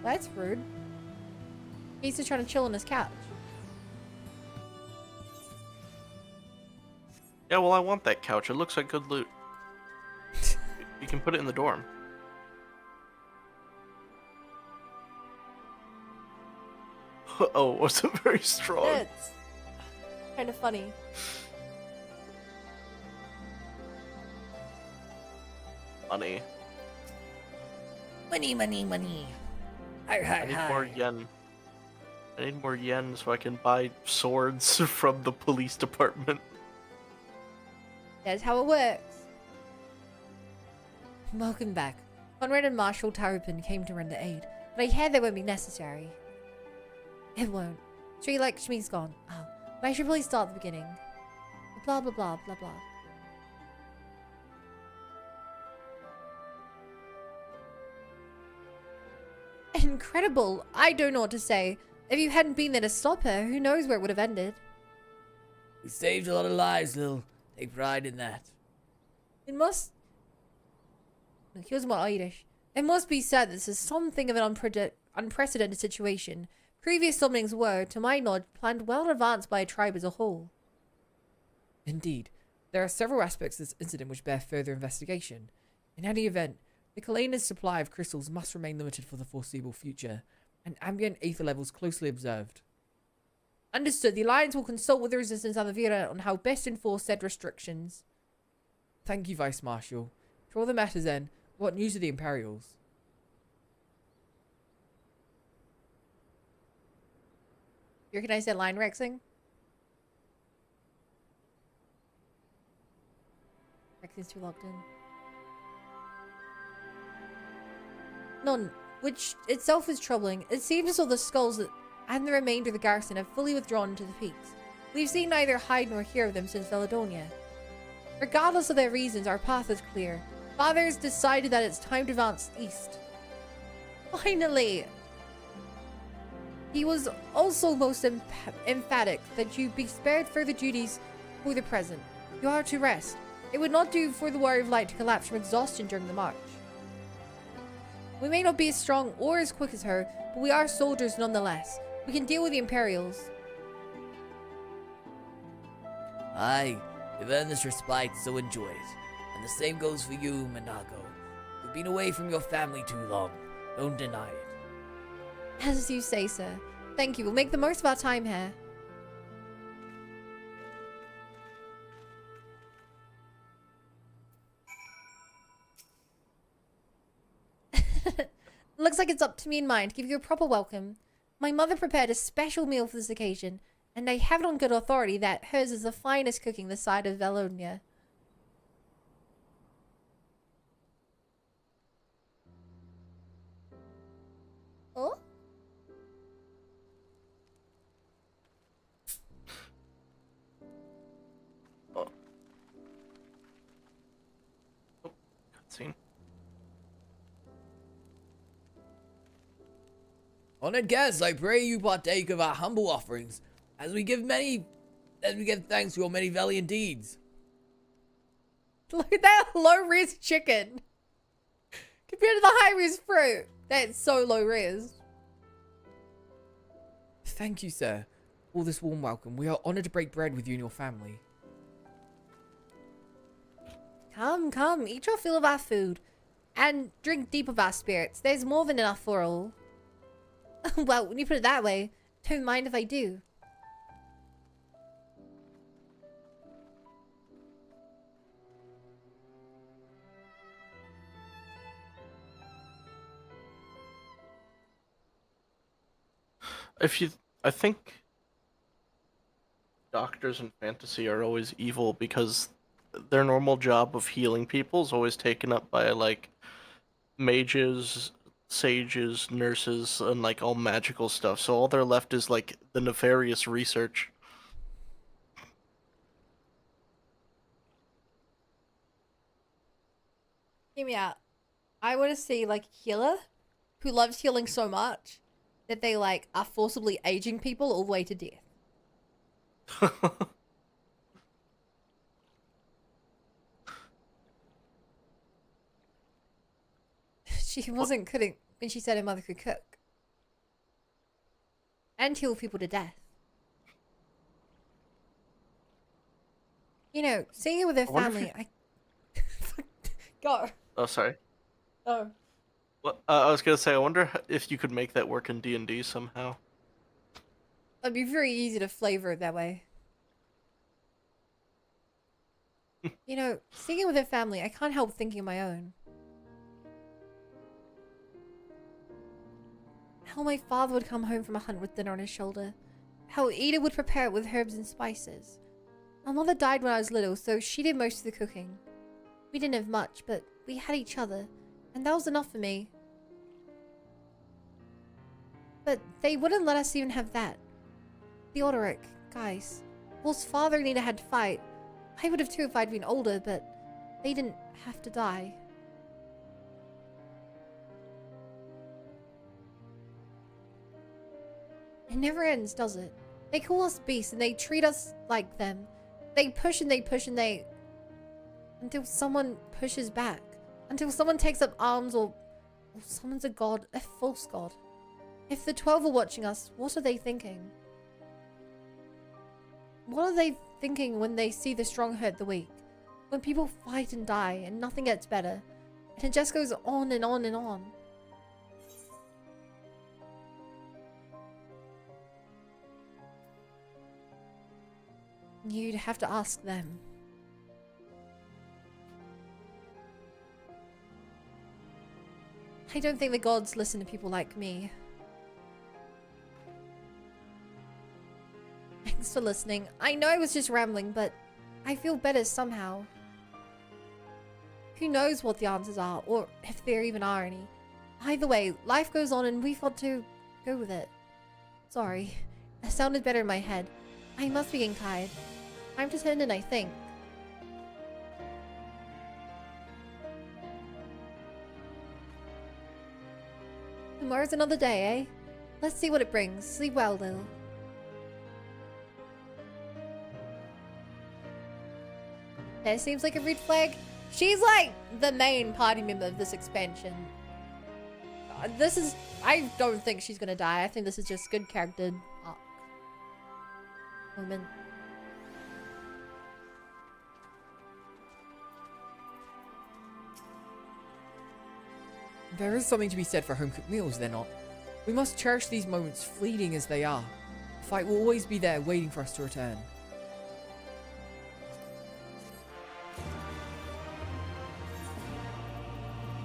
That's rude. He's just trying to chill on his couch. Yeah, well, I want that couch. It looks like good loot. You can put it in the dorm. Oh, wasn't very strong. It's kind of funny. Money. Money, money, money. I need more yen. I need more yen so I can buy swords from the police department. That's how it works. Welcome back. Conrad and Marshal Tarupin came to render aid, but I heard that won't be necessary. It won't. Sri Lakshmi's gone. Oh, but I should probably start at the beginning. Blah, blah, blah, blah, blah. Incredible. I don't know what to say. If you hadn't been there to stop her, who knows where it would have ended. We saved a lot of lives, Lil. Take pride in that. It must... Look, he was more Irish. It must be said this is something of an unprecedented situation. Previous summonings were, to my knowledge, planned well in advance by a tribe as a whole. Indeed, there are several aspects of this incident which bear further investigation. In any event, the Kalena's supply of crystals must remain limited for the foreseeable future, and ambient aether levels closely observed. Understood. The Alliance will consult with the Resistance and the Vera on how best to enforce said restrictions. Thank you, Vice Marshal. For all the matters then, what news of the Imperials? You recognize that line, Rexing? Rexing's too locked in. None, which itself is troubling. It seems as though the skulls and the remainder of the garrison have fully withdrawn into the peaks. We've seen neither hide nor hear of them since Veladonia. Regardless of their reasons, our path is clear. Father's decided that it's time to advance east. Finally! He was also most emphatic that you be spared further duties for the present. You are to rest. It would not do for the Warrior of Light to collapse from exhaustion during the march. We may not be as strong or as quick as her, but we are soldiers nonetheless. We can deal with the Imperials. Aye, you've earned this respite, so enjoy it. And the same goes for you, Minago. You've been away from your family too long. Don't deny it. As you say, sir. Thank you. We'll make the most of our time here. Looks like it's up to me and mine to give you a proper welcome. My mother prepared a special meal for this occasion, and I have it on good authority that hers is the finest cooking this side of Valonia. Oh? Cutscene. Honored guests, I pray you partake of our humble offerings, as we give thanks for your many valiant deeds. Look at that low-res chicken. Compared to the high-res fruit. That's so low-res. Thank you, sir. For this warm welcome. We are honored to break bread with you and your family. Come, come. Eat your fill of our food. And drink deep of our spirits. There's more than enough for all. Well, when you put it that way, don't mind if I do. I think doctors in fantasy are always evil because their normal job of healing people is always taken up by like mages, sages, nurses, and like all magical stuff. So all they're left is like the nefarious research. Hear me out. I want to see like a healer who loves healing so much that they like are forcibly aging people all the way to death. She wasn't kidding when she said her mother could cook and heal people to death. You know, seeing it with her I wonder if family, Go. Oh, sorry. Oh. Well, I was gonna say, I wonder if you could make that work in D&D somehow. It'd be very easy to flavor it that way. You know, seeing it with her family, I can't help thinking of my own. How my father would come home from a hunt with dinner on his shoulder. How Ida would prepare it with herbs and spices. My mother died when I was little, so she did most of the cooking. We didn't have much, but we had each other, and that was enough for me. But they wouldn't let us even have that. Theodoric, guys, Wolf's father and Ida had to fight. I would have too if I'd been older, but they didn't have to die. It never ends, does it? They call us beasts and they treat us like them. They push and they push and they... until someone pushes back. Until someone takes up arms or summons a god, a false god. If the 12 are watching us, what are they thinking? What are they thinking when they see the strong hurt the weak? When people fight and die and nothing gets better. And it just goes on and on and on. You'd have to ask them. I don't think the gods listen to people like me. Thanks for listening. I know I was just rambling, but I feel better somehow. Who knows what the answers are, or if there even are any. Either way, life goes on and we've got to go with it. Sorry, that sounded better in my head. I must be getting tired. Time to turn in, I think. Tomorrow's another day, eh? Let's see what it brings. Sleep well, Lil. That seems like a red flag. She's like the main party member of this expansion. This is... I don't think she's gonna die. I think this is just good character arc. Moment. There is something to be said for home-cooked meals, there not? We must cherish these moments, fleeting as they are. The fight will always be there, waiting for us to return.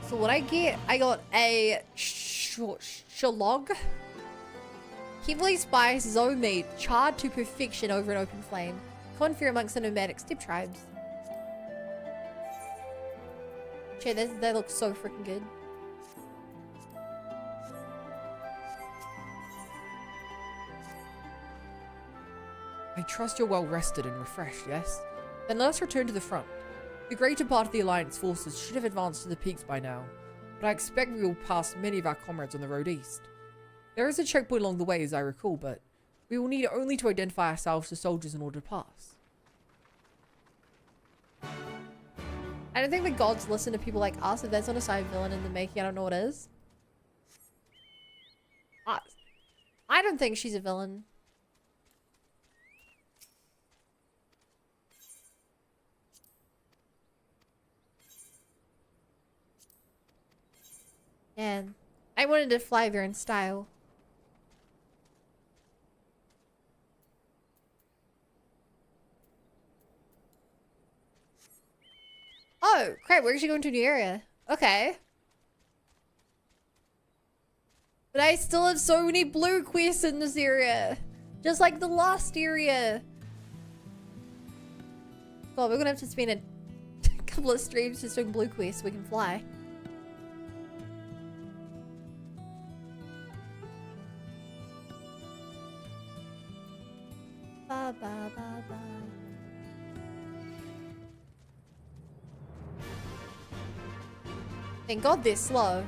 So what I get, I got a shalog. Heavily spiced, zoe meat, charred to perfection over an open flame. Common fare amongst the nomadic steppe tribes. Che, that looks so freaking good. I trust you're well rested and refreshed, yes? Then let us return to the front. The greater part of the Alliance forces should have advanced to the peaks by now, but I expect we will pass many of our comrades on the road east. There is a checkpoint along the way, as I recall, but we will need only to identify ourselves as soldiers in order to pass. I don't think the gods listen to people like us. If that's not a side villain in the making, I don't know what is. I don't think she's a villain. And I wanted to fly there in style. Oh, crap, we're actually going to a new area. Okay. But I still have so many blue quests in this area. Just like the last area. God, we're gonna have to spend a couple of streams just doing blue quests so we can fly. Ba ba ba ba. Thank God they're slow.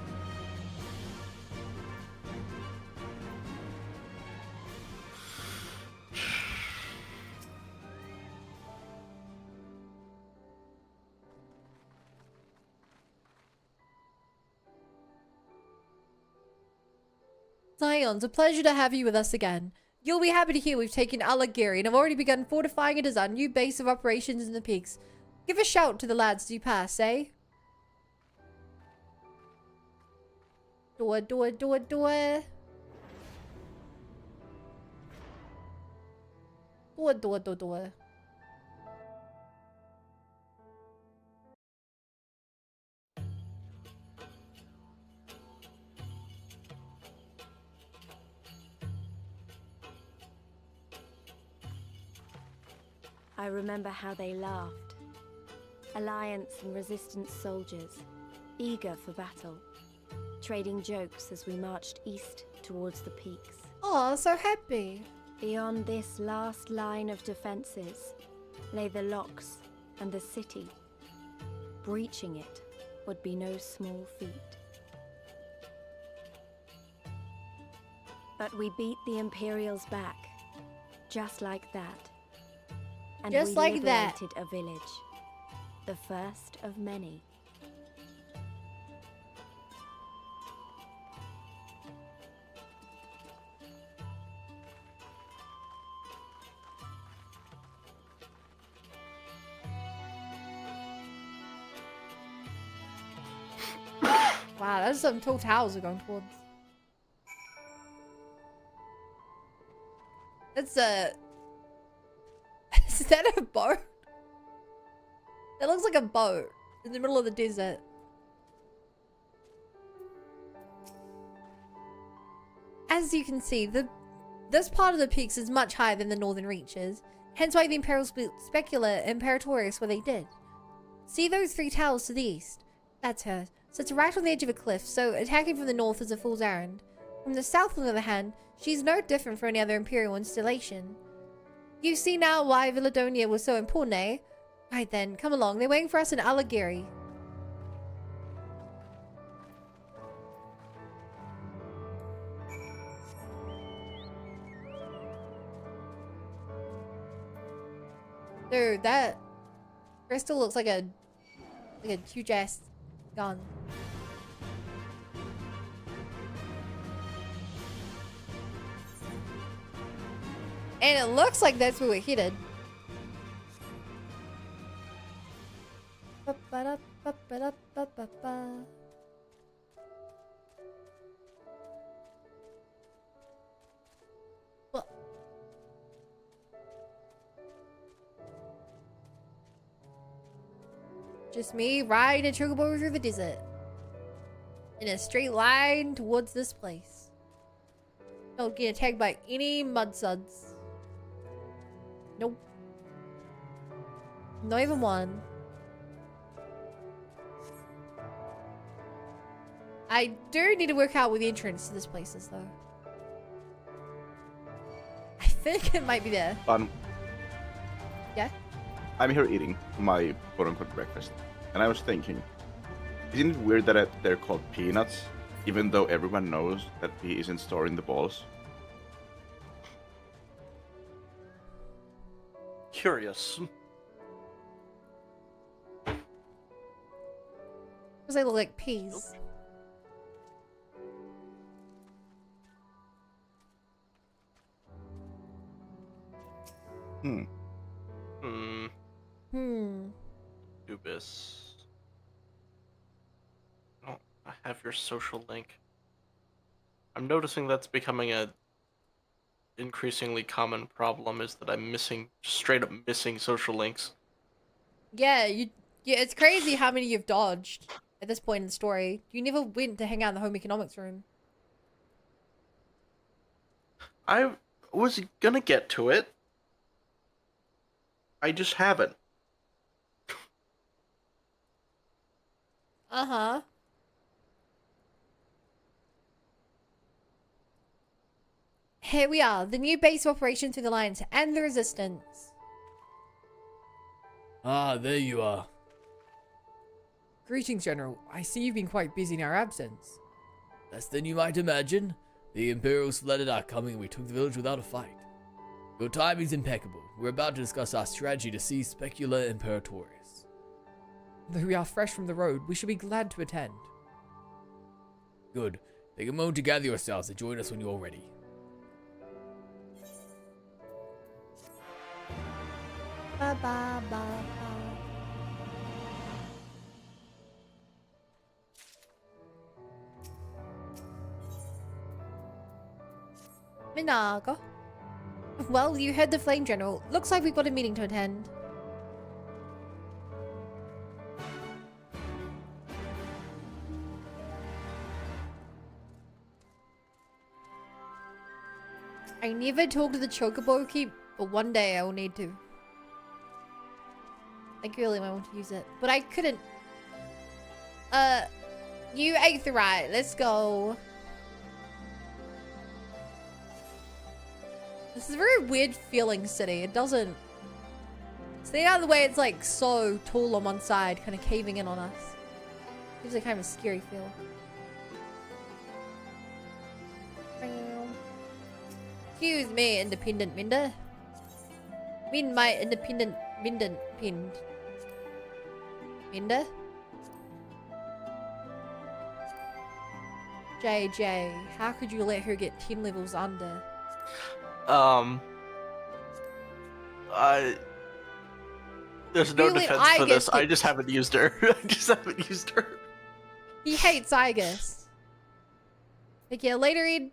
Zions, a pleasure to have you with us again. You'll be happy to hear we've taken Alagiri and have already begun fortifying it as our new base of operations in the peaks. Give a shout to the lads as you pass, eh? Door, door, door, door. Door, door, door, door. I remember how they laughed. Alliance and resistance soldiers, eager for battle, trading jokes as we marched east towards the peaks. Oh, so happy. Beyond this last line of defenses lay the locks and the city. Breaching it would be no small feat. But we beat the Imperials back, just like that. And Just we like that. liberated a village, the first of many. Wow, that's some tall towers we're going towards. That's a... Is that a boat? That looks like a boat in the middle of the desert. As you can see, this part of the peaks is much higher than the northern reaches. Hence why the Imperials built Specula and Imperatorius where they did. See those three towers to the east? That's her. So it's right on the edge of a cliff, so attacking from the north is a fool's errand. From the south, on the other hand, she's no different from any other Imperial installation. You see now why Villadonia was so important, eh? Right then, come along. They're waiting for us in Alagiri. Dude, that crystal looks like a huge ass gun. And it looks like that's where we're headed. Ba-ba-da-ba-ba-da-ba-ba-ba. Well, just me riding a chocobo through the desert. In a straight line towards this place. Don't get attacked by any mudsuds. Nope. Not even one. I do need to work out where the entrance to this place is, though. I think it might be there. Yeah? I'm here eating my quote-unquote breakfast, and I was thinking, isn't it weird that they're called peanuts, even though everyone knows that pea isn't stored in the balls? Curious. Because they look like peas. Dubis. Oh, I have your social link. I'm noticing that's becoming a increasingly common problem, is that I'm straight up missing social links. Yeah, yeah, it's crazy how many you've dodged at this point in the story. You never went to hang out in the home economics room. I was gonna get to it. I just haven't. Uh-huh. Here we are, the new base of operations for the Alliance and the Resistance. Ah, there you are. Greetings, General. I see you've been quite busy in our absence. Less than you might imagine. The Imperials flooded our coming and we took the village without a fight. Your timing's impeccable. We're about to discuss our strategy to seize Specula Imperatorius. Though we are fresh from the road, we should be glad to attend. Good. Take a moment to gather yourselves and join us when you're ready. Ba ba ba ba. Minaga. Well, you heard the Flame General. Looks like we've got a meeting to attend. I never talked to the Chocobo Keep, but one day I will need to. I really might want to use it, but I couldn't. You ate the right. Let's go. This is a very weird feeling city. It doesn't... Stay out of the way, it's like so tall on one side, kind of caving in on us. Gives it kind of a scary feel. Excuse me, independent Minder. Mean my independent Minder pinned. Minder? JJ, how could you let her get 10 levels under? There's no You let defense for this. Igus I get- just haven't used her. I just haven't used her. He hates Igus. Like, yeah, later Ed.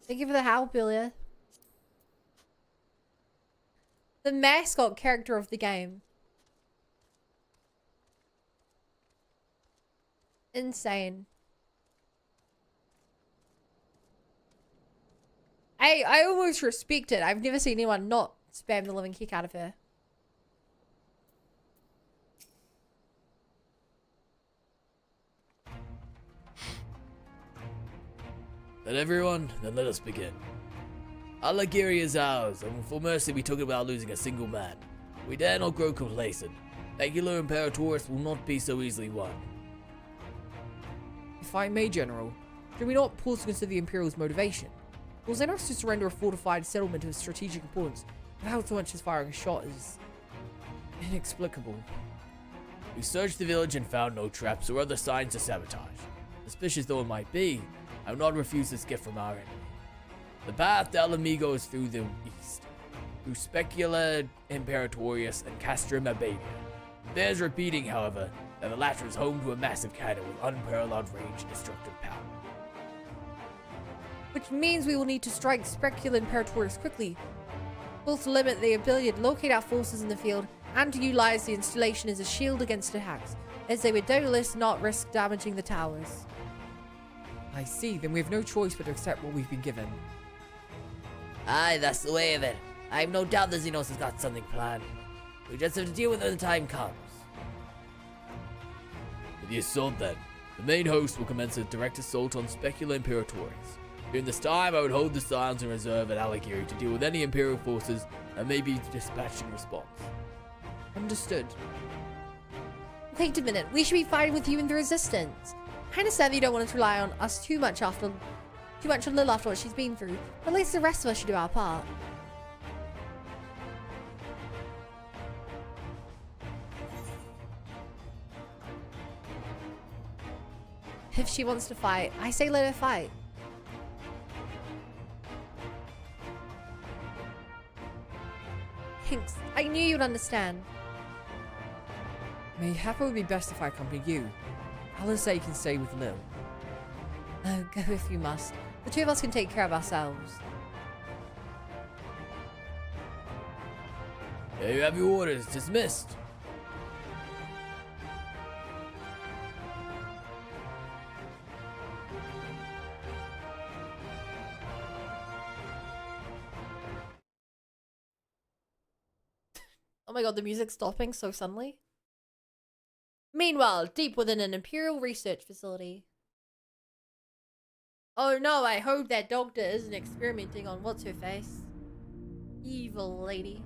Thank you for the help earlier. The mascot character of the game. Insane. I almost respect it. I've never seen anyone not spam the living kick out of her. That everyone? Then let us begin. Alagiri is ours, and for mercy we took it without losing a single man. We dare not grow complacent. Specula Imperatorius will not be so easily won. If I may, General, should we not pause to consider the Imperial's motivation? Was Xenos to surrender a fortified settlement of strategic importance without so much as firing a shot is inexplicable. We searched the village and found no traps or other signs of sabotage. Suspicious though it might be, I will not refuse this gift from our enemy. The path to El Amigo is through the east, through Specula Imperatorius and Castrum Abadia. It bears repeating, however, that the latter is home to a massive cannon with unparalleled range and destructive power. Which means we will need to strike Specula Imperatorius quickly, both to limit the ability to locate our forces in the field and to utilize the installation as a shield against attacks, as they would doubtless not risk damaging the towers. I see, then we have no choice but to accept what we've been given. Aye, that's the way of it. I have no doubt the Xenos has got something planned. We just have to deal with it when the time comes. For the assault then, the main host will commence a direct assault on Specula Imperatorius. During this time, I would hold the silence in reserve at Alagiri to deal with any Imperial forces that may be dispatched in response. Understood. Wait a minute, we should be fighting with you in the Resistance. Kinda sad that you don't want to rely on us too much on Lil after what she's been through, but at least the rest of us should do our part. If she wants to fight, I say let her fight. Thanks. I knew you'd understand. Mayhap it would be best if I accompany you. Alizé can stay with Lil. Oh, go if you must. The two of us can take care of ourselves. There you have your orders. Dismissed. my god, the music's stopping so suddenly. Meanwhile, deep within an Imperial research facility. Oh no, I hope that doctor isn't experimenting on what's-her-face. Evil lady.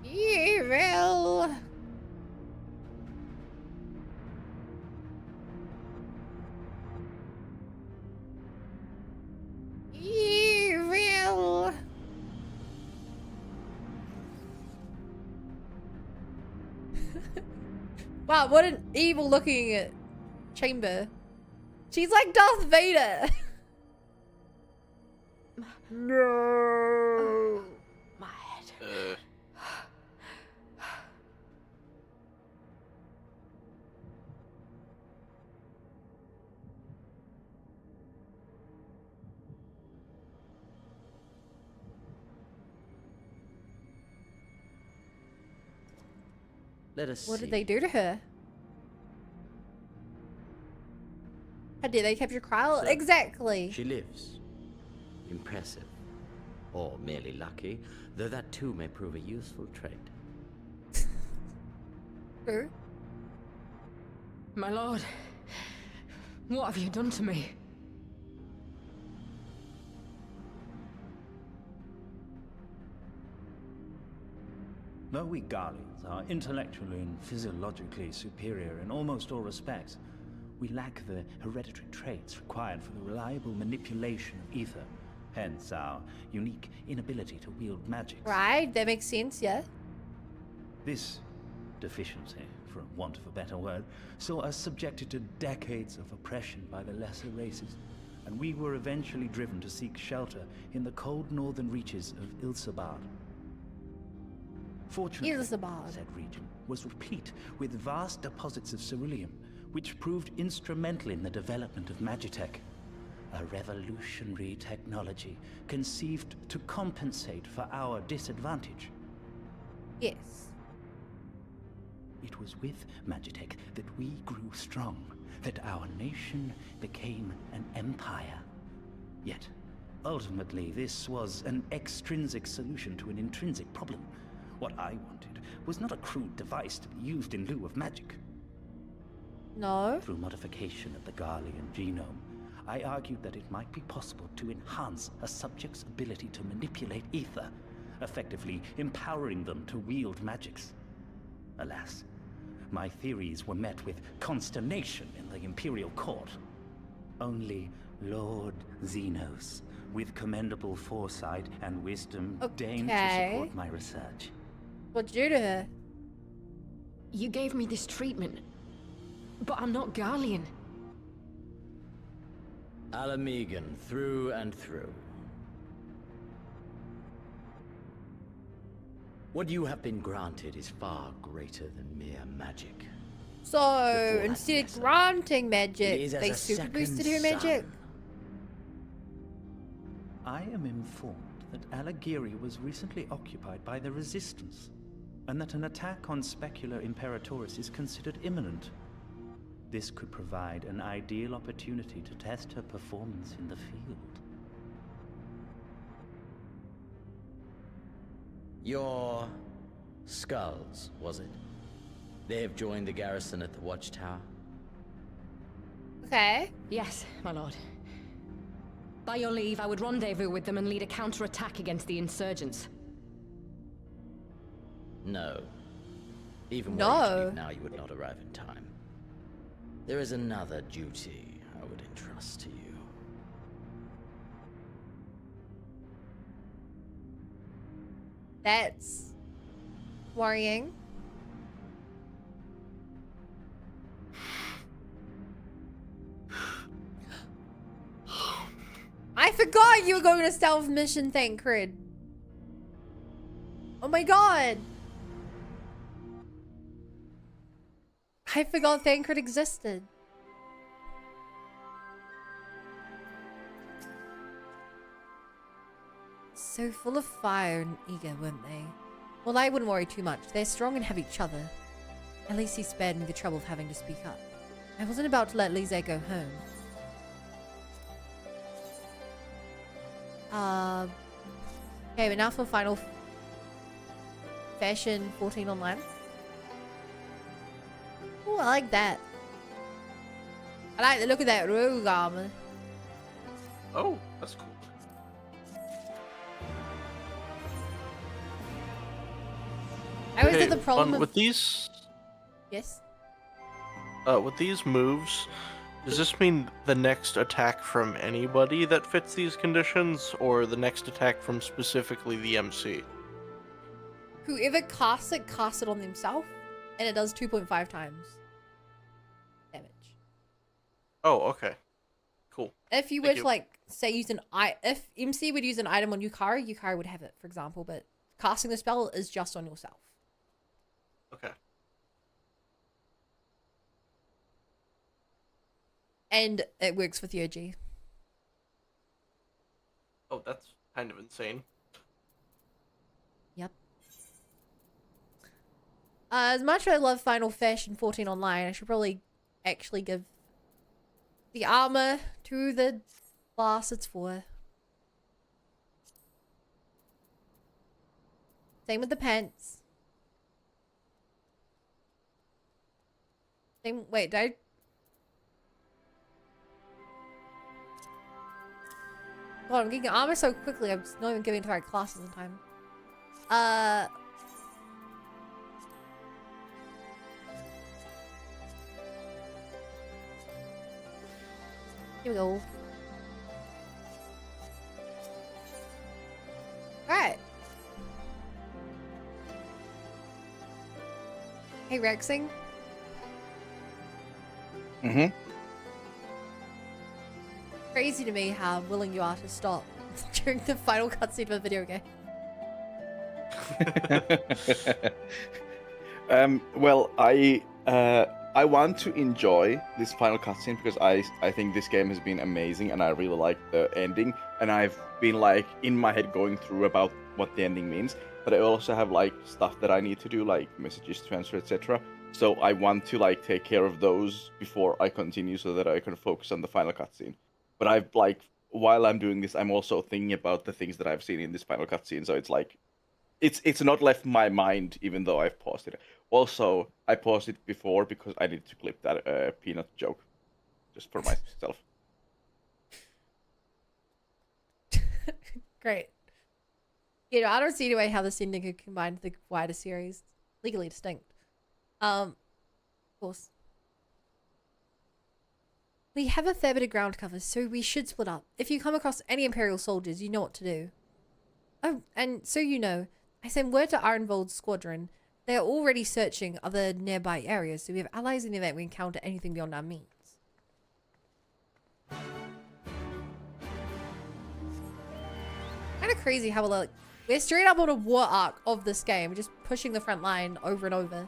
Evil! Evil! Wow, what an evil looking chamber. She's like Darth Vader. No. My head. Let us What see. did they do to her? How dare they capture Kyle? So, Exactly. She lives. Impressive. Or merely lucky, though that too may prove a useful trait. True. My lord, what have you done to me? Though we Guardians are intellectually and physiologically superior in almost all respects, we lack the hereditary traits required for the reliable manipulation of ether, hence our unique inability to wield magic. Right, that makes sense, yeah. This deficiency, for want of a better word, saw us subjected to decades of oppression by the lesser races, and we were eventually driven to seek shelter in the cold northern reaches of Ilsabard. Fortunately, said region was replete with vast deposits of ceruleum, which proved instrumental in the development of Magitech, a revolutionary technology conceived to compensate for our disadvantage. Yes. It was with Magitech that we grew strong, that our nation became an empire. Yet, ultimately, this was an extrinsic solution to an intrinsic problem. What I wanted was not a crude device to be used in lieu of magic. No. Through modification of the Garlean genome, I argued that it might be possible to enhance a subject's ability to manipulate ether, effectively empowering them to wield magics. Alas, my theories were met with consternation in the Imperial Court. Only Lord Xenos, with commendable foresight and wisdom, deigned to support my research. What'd you do to her? You gave me this treatment, but I'm not Garlean. Alamegan, through and through. What you have been granted is far greater than mere magic. So, instead of granting magic, is as they a super boosted second her magic? son. I am informed that Alagiri was recently occupied by the Resistance, and that an attack on Specular Imperatoris is considered imminent. This could provide an ideal opportunity to test her performance in the field. Your skulls, was it? They have joined the garrison at the watchtower? Okay. Yes, my lord. By your leave, I would rendezvous with them and lead a counterattack against the insurgents. No. Even No. were you to leave now, you would not arrive in time. There is another duty I would entrust to you. That's worrying. I forgot you were going to stealth mission, Thancred. Oh my god. I forgot Thancred existed. So full of fire and eager, weren't they? Well, I wouldn't worry too much. They're strong and have each other. At least he spared me the trouble of having to speak up. I wasn't about to let Lise go home. Okay, but now for final Fashion 14 online. Oh, I like that. I like the look of that rogue armor. Oh, that's cool. I always had the problem with these. Yes. With these moves, does this mean the next attack from anybody that fits these conditions, or the next attack from specifically the MC? Whoever casts it on themselves, and it does 2.5 times damage. Oh, okay. Cool. If you were to, like, say, if MC would use an item on Yukari would have it, for example, but casting the spell is just on yourself. Okay. And it works with the OG. Oh, that's kind of insane. Yep. As much as I love Final Fashion 14 online, I should probably actually give the armor to the class it's for. Same with the pants. Same. Wait, did I? God, I'm getting armor so quickly. I'm just not even giving it to the right classes in time. Here we go. Alright. Hey, Rexing. Mm-hmm. Crazy to me how willing you are to stop during the final cutscene of a video game. Well, I want to enjoy this final cutscene because I think this game has been amazing and I really like the ending, and I've been like in my head going through about what the ending means, but I also have like stuff that I need to do, like messages to answer, etc. So I want to like take care of those before I continue so that I can focus on the final cutscene. But I've like, while I'm doing this, I'm also thinking about the things that I've seen in this final cutscene. So it's like, it's not left my mind, even though I've paused it. Also, I paused it before because I needed to clip that peanut joke, just for myself. Great. You know, I don't see any way how this ending could combine the wider series. Legally distinct. Of course. We have a fair bit of ground cover, so we should split up. If you come across any Imperial soldiers, you know what to do. Oh, and so you know, I sent word to Ironvold's squadron. They are already searching other nearby areas, so we have allies in the event we encounter anything beyond our means. Kind of crazy how we're straight up on a war arc of this game, just pushing the front line over and over.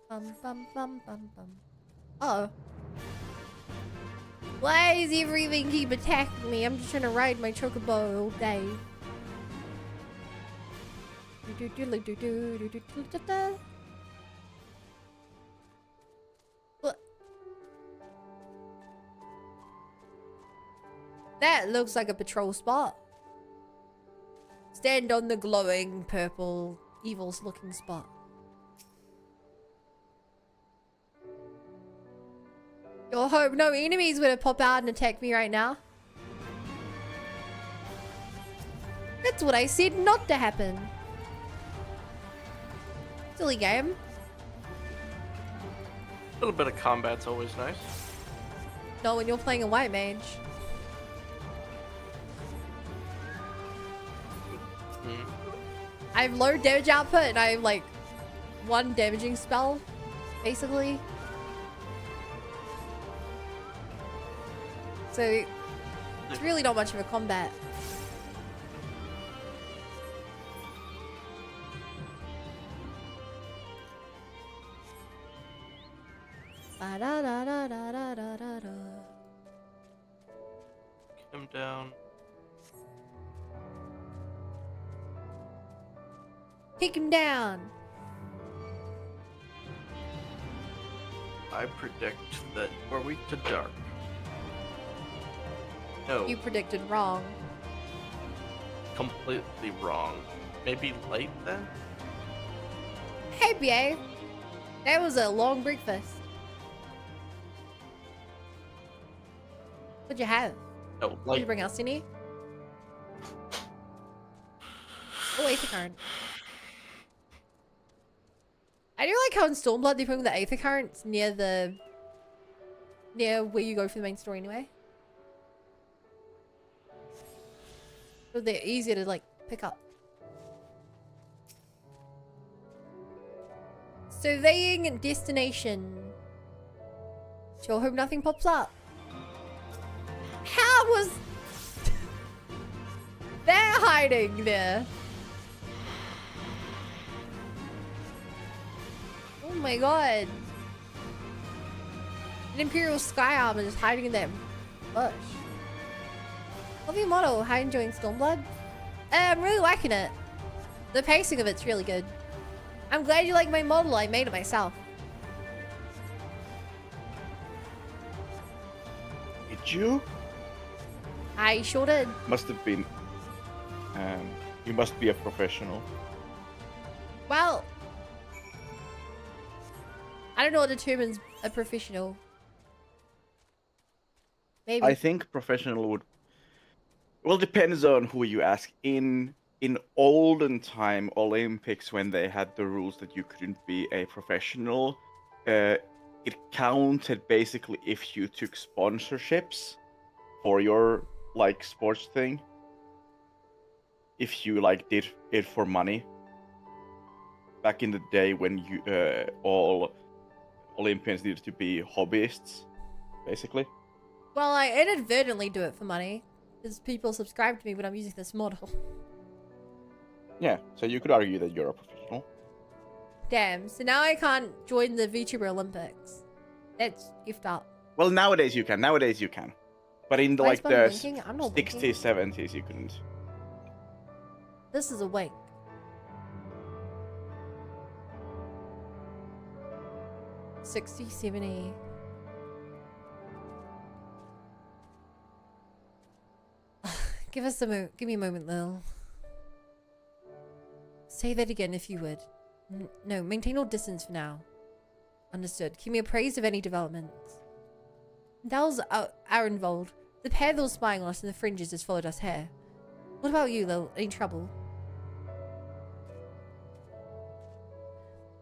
Bum bum bum bum bum. Uh-oh. Why is everything keep attacking me? I'm just trying to ride my chocobo all day. What? That looks like a patrol spot. Stand on the glowing purple, evil-looking spot. You'll hope no enemies would pop out and attack me right now. That's what I said not to happen. Silly game. A little bit of combat's always nice. No, when you're playing a white mage. I have low damage output and I have like one damaging spell, basically. So it's really not much of a combat. Ba da da da da da da da da. Get him down. Take him down. I predict that we're weak to dark. No. You predicted wrong. Completely wrong. Maybe late then? Hey, BA. That was a long breakfast. What'd you have? No, Did like you bring Alcini? Oh, Aether Current. I do like how in Stormblood they bring the Aether Currents near where you go for the main story anyway. So they're easier to like pick up. Surveying destination. Sure hope nothing pops up. How was they're hiding there? Oh my god. An Imperial Sky Armor just hiding in that bush. Love your model. How you enjoying Stormblood? I'm really liking it. The pacing of it's really good. I'm glad you like my model. I made it myself. Did you? I sure did. Must have been. You must be a professional. Well, I don't know what determines a professional. Maybe. I think professional would. Well, depends on who you ask. In olden time Olympics, when they had the rules that you couldn't be a professional, it counted basically if you took sponsorships for your like sports thing. If you like did it for money. Back in the day when you all Olympians needed to be hobbyists, basically. Well, I inadvertently do it for money because people subscribe to me when I'm using this model. Yeah, so you could argue that you're a professional. Damn, so now I can't join the VTuber Olympics. That's effed up. Well, nowadays you can. But in the, Why like is one the winking? I'm not 60s, winking. 70s, you couldn't. This is a wink. $60, $70. Give me a moment, Lil. Say that again if you would. No, maintain all distance for now. Understood. Keep me appraised of any developments. That was Arenvold. The pair that was spying on us in the fringes just followed us here. What about you, Lil? Any trouble?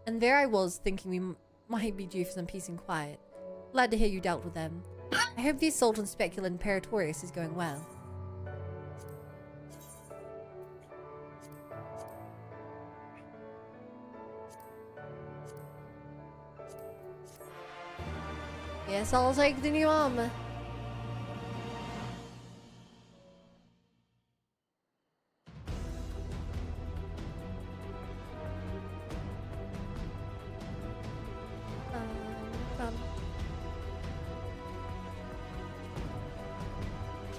And there I was, thinking we might be due for some peace and quiet. Glad to hear you dealt with them. I hope the assault on Specula Imperatorius is going well. Yes, I'll take the new armor.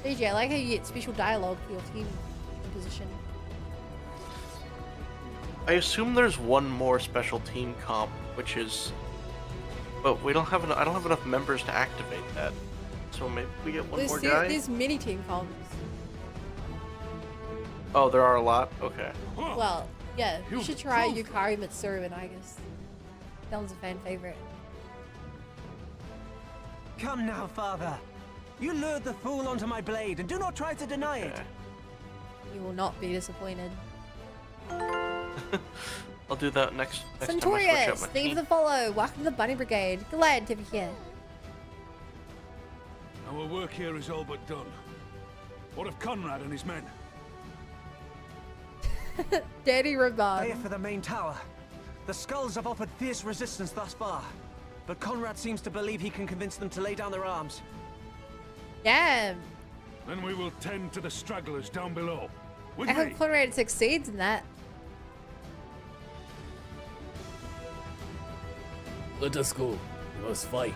DJ, I like how you get special dialogue for your team composition. I assume there's one more special team comp, which is, but we don't have I don't have enough members to activate that. So maybe we get one more guy. There's many team comps. Oh, there are a lot. Okay. Well, yeah, you should try Yukari Mitsuru, I guess. That one's a fan favorite. Come now, father. You lured the fool onto my blade, and do not try to deny it. You will not be disappointed. I'll do that next time I switch Centurious, up my thank you team. for the follow. Welcome to the Bunny Brigade. Glad to be here. Our work here is all but done. What of Conrad and his men? Daddy They Raban. are for the main tower. The skulls have offered fierce resistance thus far, but Conrad seems to believe he can convince them to lay down their arms. Damn. Then we will tend to the stragglers down below. With I me. hope Conrad succeeds in that. Let us go. We must fight.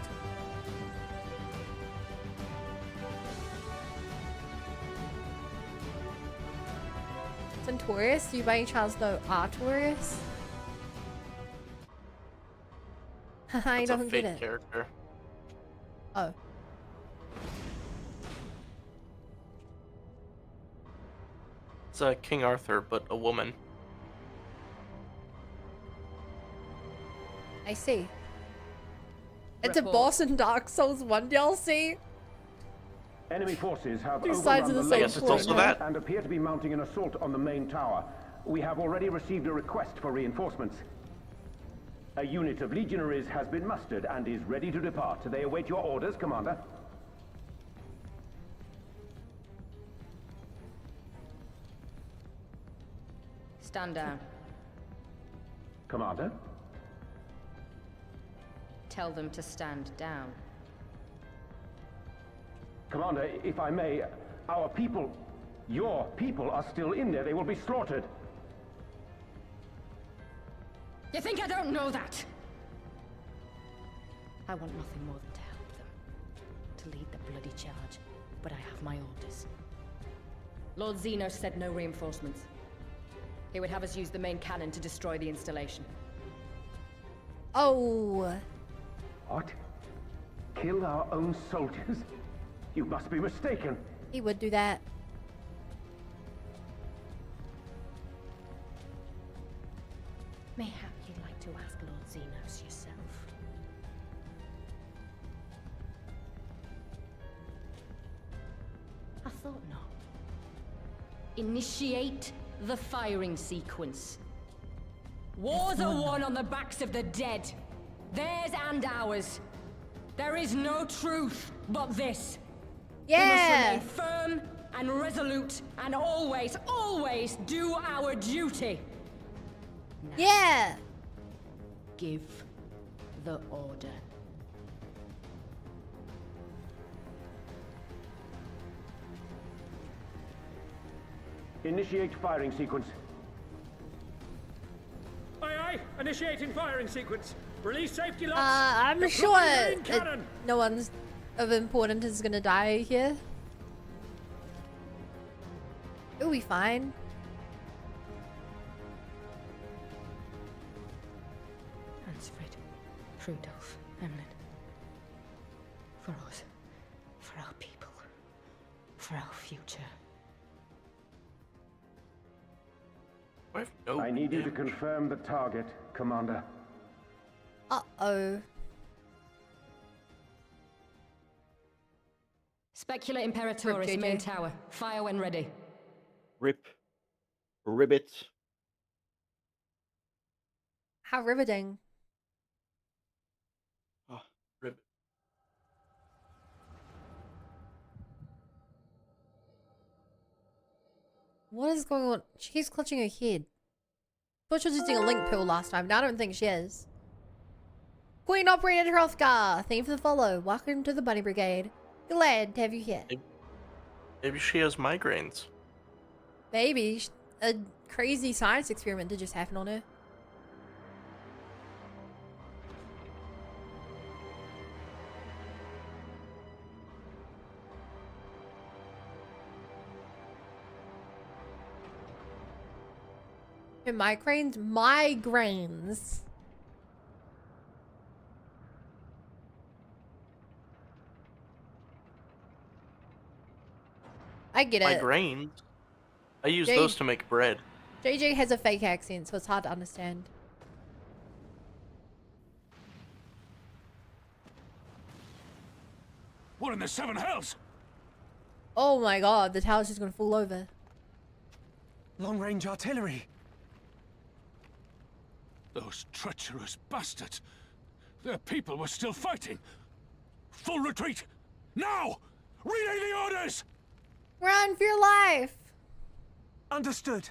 Centaurus? Do you by any chance know Artorius? I That's a don't fake get it. character. Oh. It's King Arthur, but a woman. I see. It's a boss in Dark Souls 1 DLC. Enemy forces have Two sides of the same coin, and appear to be mounting an assault on the main tower. We have already received a request for reinforcements. A unit of legionaries has been mustered and is ready to depart. They await your orders, Commander. Stand down. Commander? Tell them to stand down. Commander, if I may, our people, your people are still in there. They will be slaughtered. You think I don't know that? I want nothing more than to help them. To lead the bloody charge. But I have my orders. Lord Zeno said no reinforcements. He would have us use the main cannon to destroy the installation. Oh. What? Kill our own soldiers? You must be mistaken. He would do that. Mayhap you'd like to ask Lord Zenos yourself. I thought not. Initiate the firing sequence. Wars are won on the backs of the dead. Theirs and ours. There is no truth but this. Yeah. We must remain firm and resolute and always, always do our duty. Now, yeah. give the order. Initiate firing sequence. Aye, aye. Initiating firing sequence. Release safety locks. I'm Deploy sure the main cannon. no one's of importance is gonna die here. It'll be fine. Hansfrid, Rudolph, Emlyn. For us. For our people. For our future. I need you to confirm the target, Commander. Uh-oh. Specula Imperatoris, main tower. Fire when ready. Rip. Ribbit. How riveting. Oh, ribbit. What is going on? She keeps clutching her head. Thought she was using a link pill last time. Now I don't think she is. Queen Operator Hrothgar, thank you for the follow. Welcome to the Bunny Brigade. Glad to have you here. Maybe she has migraines. Maybe a crazy science experiment did just happen on her. Her migraines? Migraines. I get it. Migraines? I use Jade- those to make bread. JJ has a fake accent, so it's hard to understand. What in the seven hells? Oh my god, the tower's just gonna fall over. Long-range artillery. Those treacherous bastards. Their people were still fighting. Full retreat. Now! Relay the orders! Run for your life! Understood.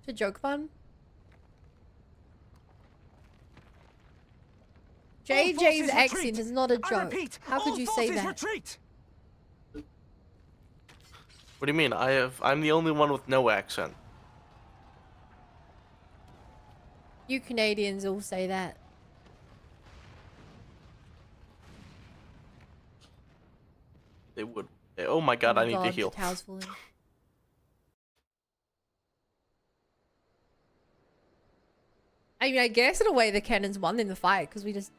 To joke fun? JJ's accent is not a joke. How could you say that? Retreat! What do you mean? I'm the only one with no accent. You Canadians all say that. They would. Oh my god, Oh I my need god, to heal. The tower's falling. I mean, I guess in a way the cannons won in the fight because we just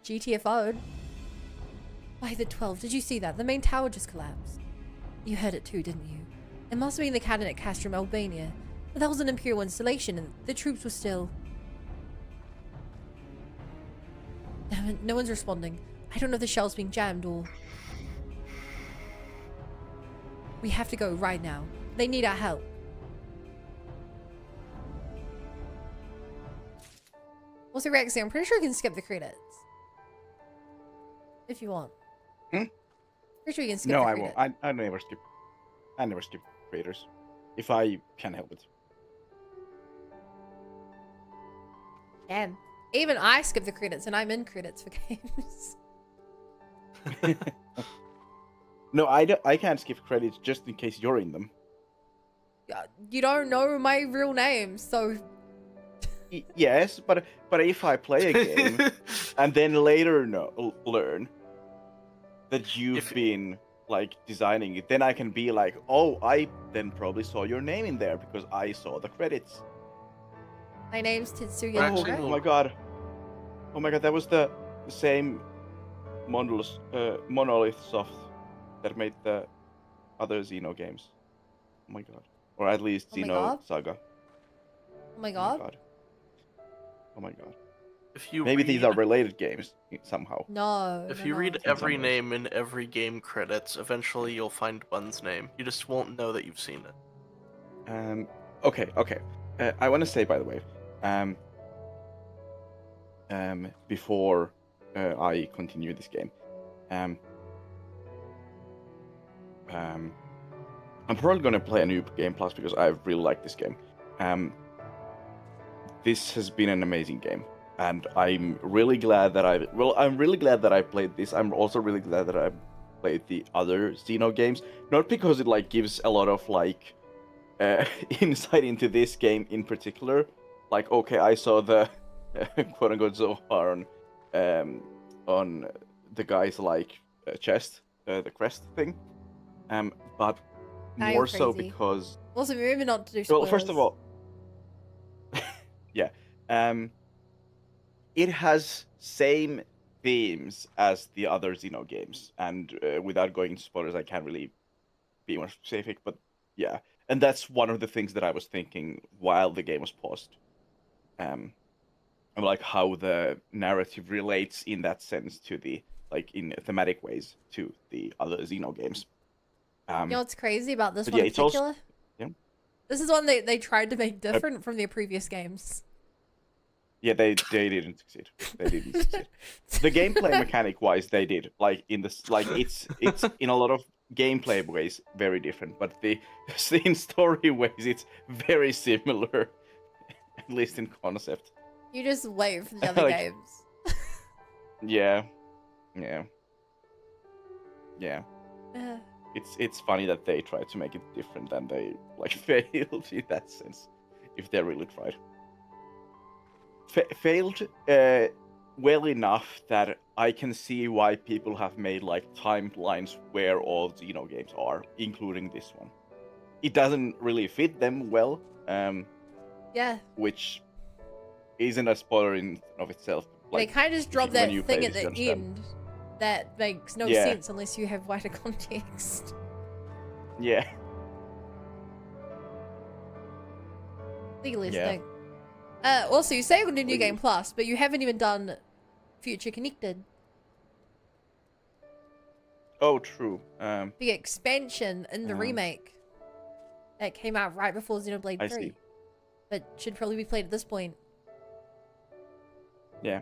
GTFO'd. By the 12, did you see that? The main tower just collapsed. You heard it too, didn't you? It must have been the cannon at Castrum, Albania. But that was an Imperial installation, and the troops were still... Damn it, no one's responding. I don't know if the shell's being jammed or... We have to go right now. They need our help. Also, Rexy, I'm pretty sure you can skip the credits. If you want. Hmm? Pretty sure you can skip No, the I credits. won't. I never skip. I never skip creators. If I can help it. Damn. Even I skip the credits, and I'm in credits for games. No, I can't skip credits just in case you're in them. You don't know my real name, so... Yes, but if I play a game and then later learn that you've been like designing it, then I can be like, oh, I then probably saw your name in there because I saw the credits. My name's Tetsuya. Oh my god! Oh my god! That was the same Monolith Soft that made the other Xeno games. Oh my god! Or at least Oh my Xeno god. Saga. Oh my god. Oh my god. If you Maybe these are read- related games somehow. No. If no, you no. read every name in every game credits, eventually you'll find one's name. You just won't know that you've seen it. Okay. I want to say, by the way, before I continue this game, I'm probably gonna play a new Game Plus because I really like this game. This has been an amazing game, and I'm really glad that I'm really glad that I played this. I'm also really glad that I played the other Xeno games, not because it like gives a lot of like insight into this game in particular. Like, okay, I saw the quote unquote Zohar on the guy's like chest, the crest thing, but Now more you're so crazy. because Also, maybe not to do well, spoilers. first of all, yeah, it has same themes as the other Xeno games, and without going into spoilers, I can't really be more specific, but yeah, and that's one of the things that I was thinking while the game was paused. And like how the narrative relates in that sense to the like in thematic ways to the other Xeno games. You know what's crazy about this but one yeah, in it's also- particular? yeah. This is one they tried to make different from their previous games. Yeah, they didn't succeed. They didn't succeed. The gameplay mechanic wise, they did. Like in this, like it's in a lot of gameplay ways very different, but in story ways, it's very similar, at least in concept. You just wait for the other Like- games. Yeah. Uh, It's funny that they tried to make it different and they like failed in that sense, if they really tried. Failed well enough that I can see why people have made like timelines where all Xeno games are, including this one. It doesn't really fit them well, yeah. which isn't a spoiler in of itself. They kind of just drop when that you play thing at this, you the understand. end that makes no Yeah. sense unless you have wider context. Yeah. Legalistic. Also, you say you're going to do New Game Plus, but you haven't even done Future Connected. Oh, true. The expansion in the remake that came out right before Xenoblade I 3. see. But should probably be played at this point. Yeah.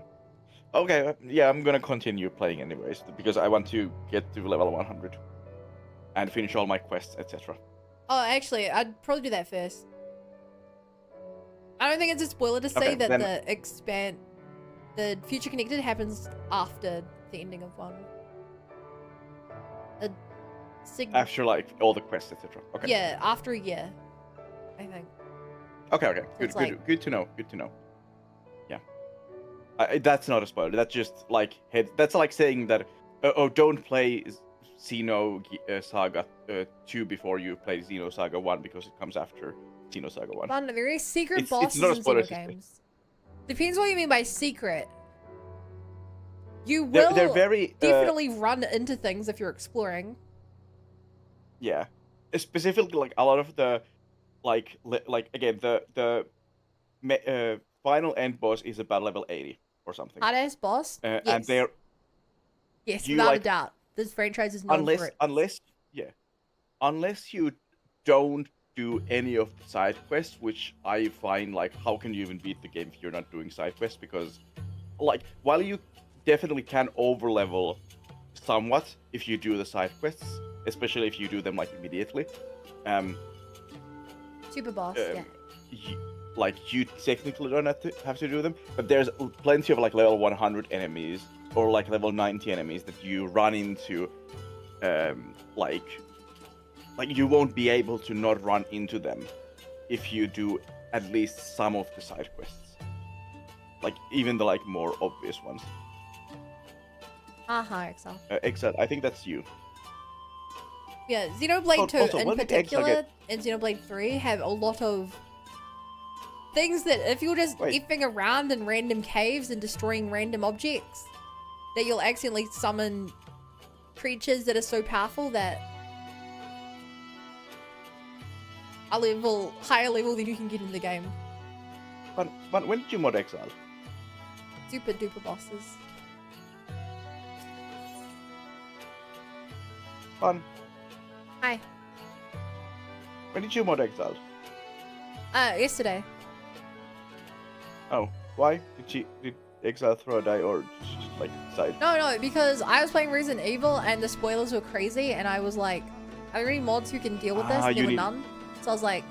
Okay, yeah, I'm gonna continue playing anyways, because I want to get to level 100. And finish all my quests, etc. Oh, actually, I'd probably do that first. I don't think it's a spoiler to say Okay, that then- the Future Connected happens after the ending of 1. After, like, all the quests, etc. Okay. Yeah, after a year, I think. Okay, good, It's like- good to know, Yeah. That's not a spoiler, that's just, like, that's like saying that, don't play Xeno Saga 2 before you play Xeno Saga 1, because it comes after Xeno Saga 1. Fun, there are secret It's bosses not a in spoiler, Xeno it's just- games. Depends what you mean by secret. You They're will very, definitely run into things if you're exploring. Yeah. specifically like a lot of the again the final end boss is about level 80 or something. Hard-ass boss? And Yes. they're Yes, you, without a like, doubt. This franchise is known for it. Unless you don't do any of the side quests, which I find like, how can you even beat the game if you're not doing side quests? Because like, while you definitely can overlevel somewhat if you do the side quests, especially if you do them like immediately, Super boss, yeah. you technically don't have to do them, but there's plenty of like level 100 enemies or like level 90 enemies that you run into, like you won't be able to not run into them if you do at least some of the side quests, like even the like more obvious ones. Exile. Exile, I think that's you. Yeah, Xenoblade 2 Also, in when did Exile particular get- and Xenoblade 3 have a lot of things that if you're just effing around in random caves and destroying random objects, that you'll accidentally summon creatures that are so powerful that higher level than you can get in the game. But when did you mod Exile? Super duper bosses. Fun. Hi. When did you mod Exile? Yesterday. Oh, why? Did Exile throw a die or just like decide? No, because I was playing Resident Evil and the spoilers were crazy and I was like, are there any mods who can deal with this? And there were none. So I was like,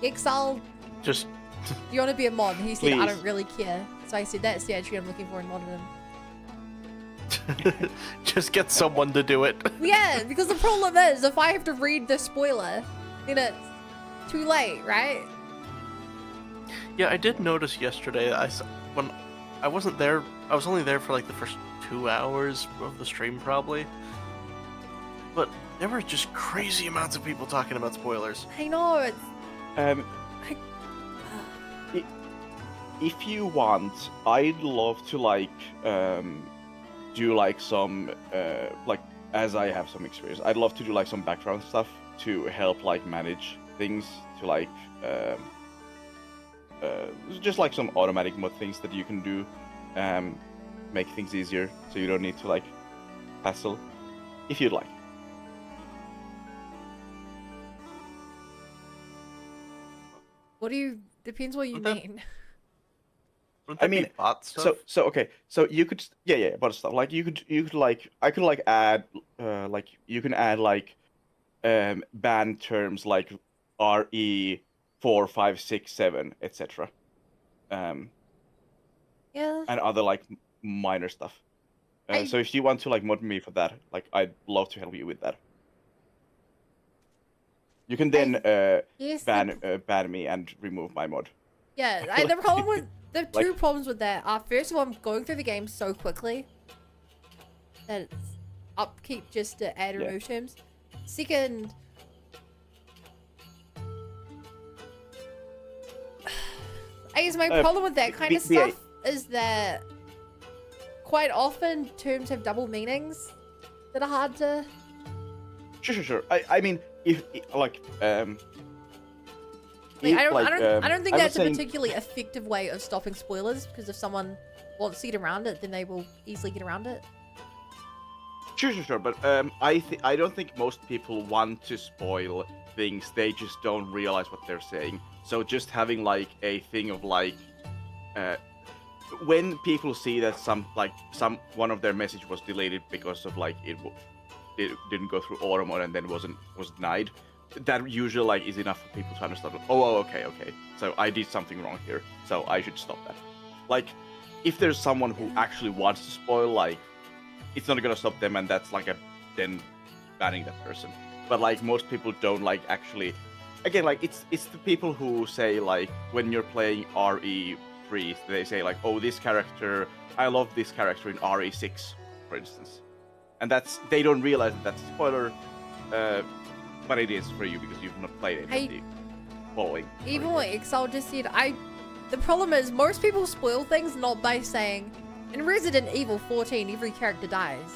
Exile, Just do you want to be a mod? And he said, I Please. don't really care. So I said, that's the attitude I'm looking for in modding him. just get someone to do it. Yeah, because the problem is, if I have to read the spoiler, then it's too late, right? Yeah, I did notice yesterday. When I wasn't there, I was only there for like the first 2 hours of the stream, probably. But there were just crazy amounts of people talking about spoilers. I know, it's... If you want, I'd love to like do like some like, as I have some experience, I'd love to do like some background stuff to help like manage things, to like just like some automatic mod things that you can do, make things easier so you don't need to like hassle, if you'd like. What do you... Depends what you mean. I mean, so okay, so you could bot stuff like you could like I could like add like you can add like banned terms like RE 4, 5, 6, 7, etc. Yeah. And other like minor stuff. So if you want to like mod me for that, like I'd love to help you with that. You can then ban me and remove my mod. Yeah, the problem with... The two problems with that are, first of all, I'm going through the game so quickly that it's upkeep just to add remove terms. Second, I guess my problem with that kind of stuff is that quite often terms have double meanings that are hard to... Sure. I mean, if like I don't think that's a saying... particularly effective way of stopping spoilers, because if someone wants to get around it, then they will easily get around it. Sure. But I don't think most people want to spoil things. They just don't realize what they're saying. So just having like a thing of like, when people see that one of their message was deleted because of like it didn't go through auto mode and then was denied. That usually like is enough for people to understand. Okay. So I did something wrong here, so I should stop that. Like, if there's someone who actually wants to spoil, like, it's not gonna stop them, and that's like then banning that person. But like most people don't like actually. Again, like it's the people who say like when you're playing RE3, they say like, oh, this character, I love this character in RE6, for instance, and they don't realize that that's a spoiler. But it is for you because you've not played any of the following. Even what Exile just said, the problem is most people spoil things not by saying, in Resident Evil 14, every character dies.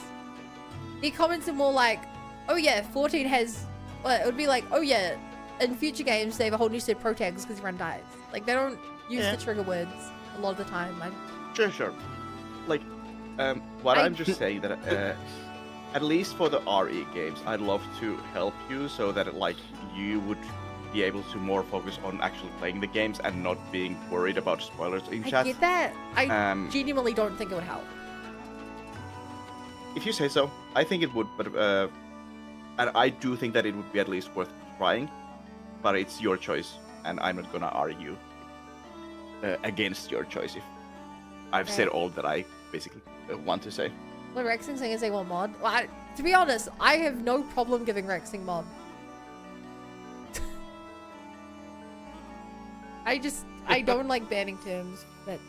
Their comments are more like, oh yeah, 14 has Well, it would be like, oh yeah, in future games they have a whole new set of protags because your friend dies. Like they don't use the trigger words a lot of the time. Sure. Like, what I'm just saying that at least for the RE games, I'd love to help you so that like you would be able to more focus on actually playing the games and not being worried about spoilers in chat. I get that. I genuinely don't think it would help. If you say so, I think it would, but and I do think that it would be at least worth trying. But it's your choice, and I'm not gonna argue against your choice if I've said all that I basically want to say. Well, Rexing saying is they want mod. Well, to be honest, I have no problem giving Rexing mod. I don't like banning terms, but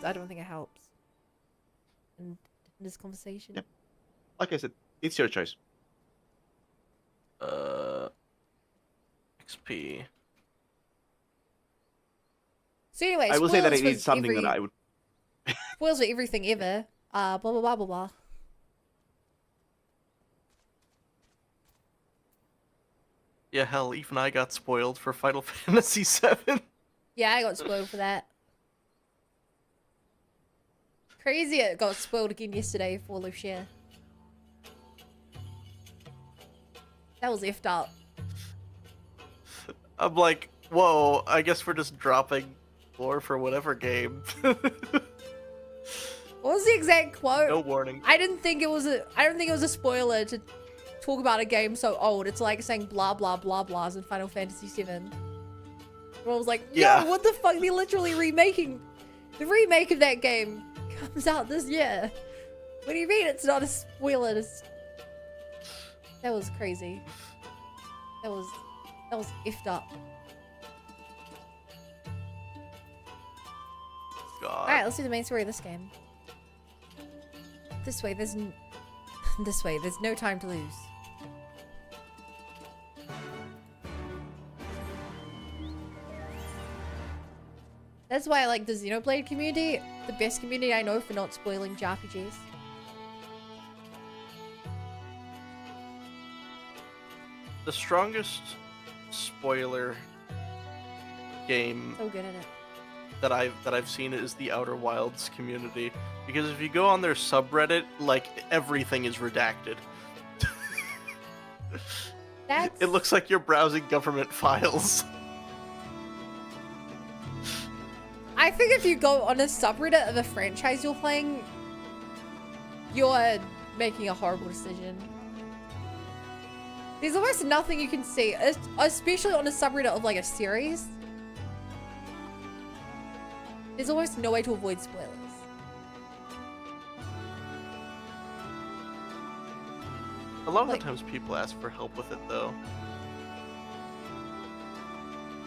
I don't think it helps in this conversation. Yeah. Like I said, it's your choice. XP. So anyway, I will say that it spoilers is something for that I would. spoils for everything ever. Blah blah blah blah blah. Yeah, hell, even I got spoiled for Final Fantasy VII. Yeah, I got spoiled for that. Crazy, it got spoiled again yesterday for Lucia. That was effed up. I'm like, whoa, I guess we're just dropping lore for whatever game. What was the exact quote? No warning. I don't think it was a spoiler to talk about a game so old. It's like saying blah blah blah blahs in Final Fantasy VII. And I was like, yo, what the fuck? They're literally remaking. The remake of that game comes out this year. What do you mean it's not a spoiler? That was crazy. That was effed up. God. Alright, let's do the main story of this game. This way, there's no time to lose. That's why I like the Xenoblade community, the best community I know for not spoiling JRPGs. The strongest spoiler game So good at it. that I've seen is the Outer Wilds community, because if you go on their subreddit, like everything is redacted. It looks like you're browsing government files. I think if you go on a subreddit of a franchise you're playing, you're making a horrible decision. There's almost nothing you can see, especially on a subreddit of like a series. There's almost no way to avoid spoilers. A lot of the times people ask for help with it though.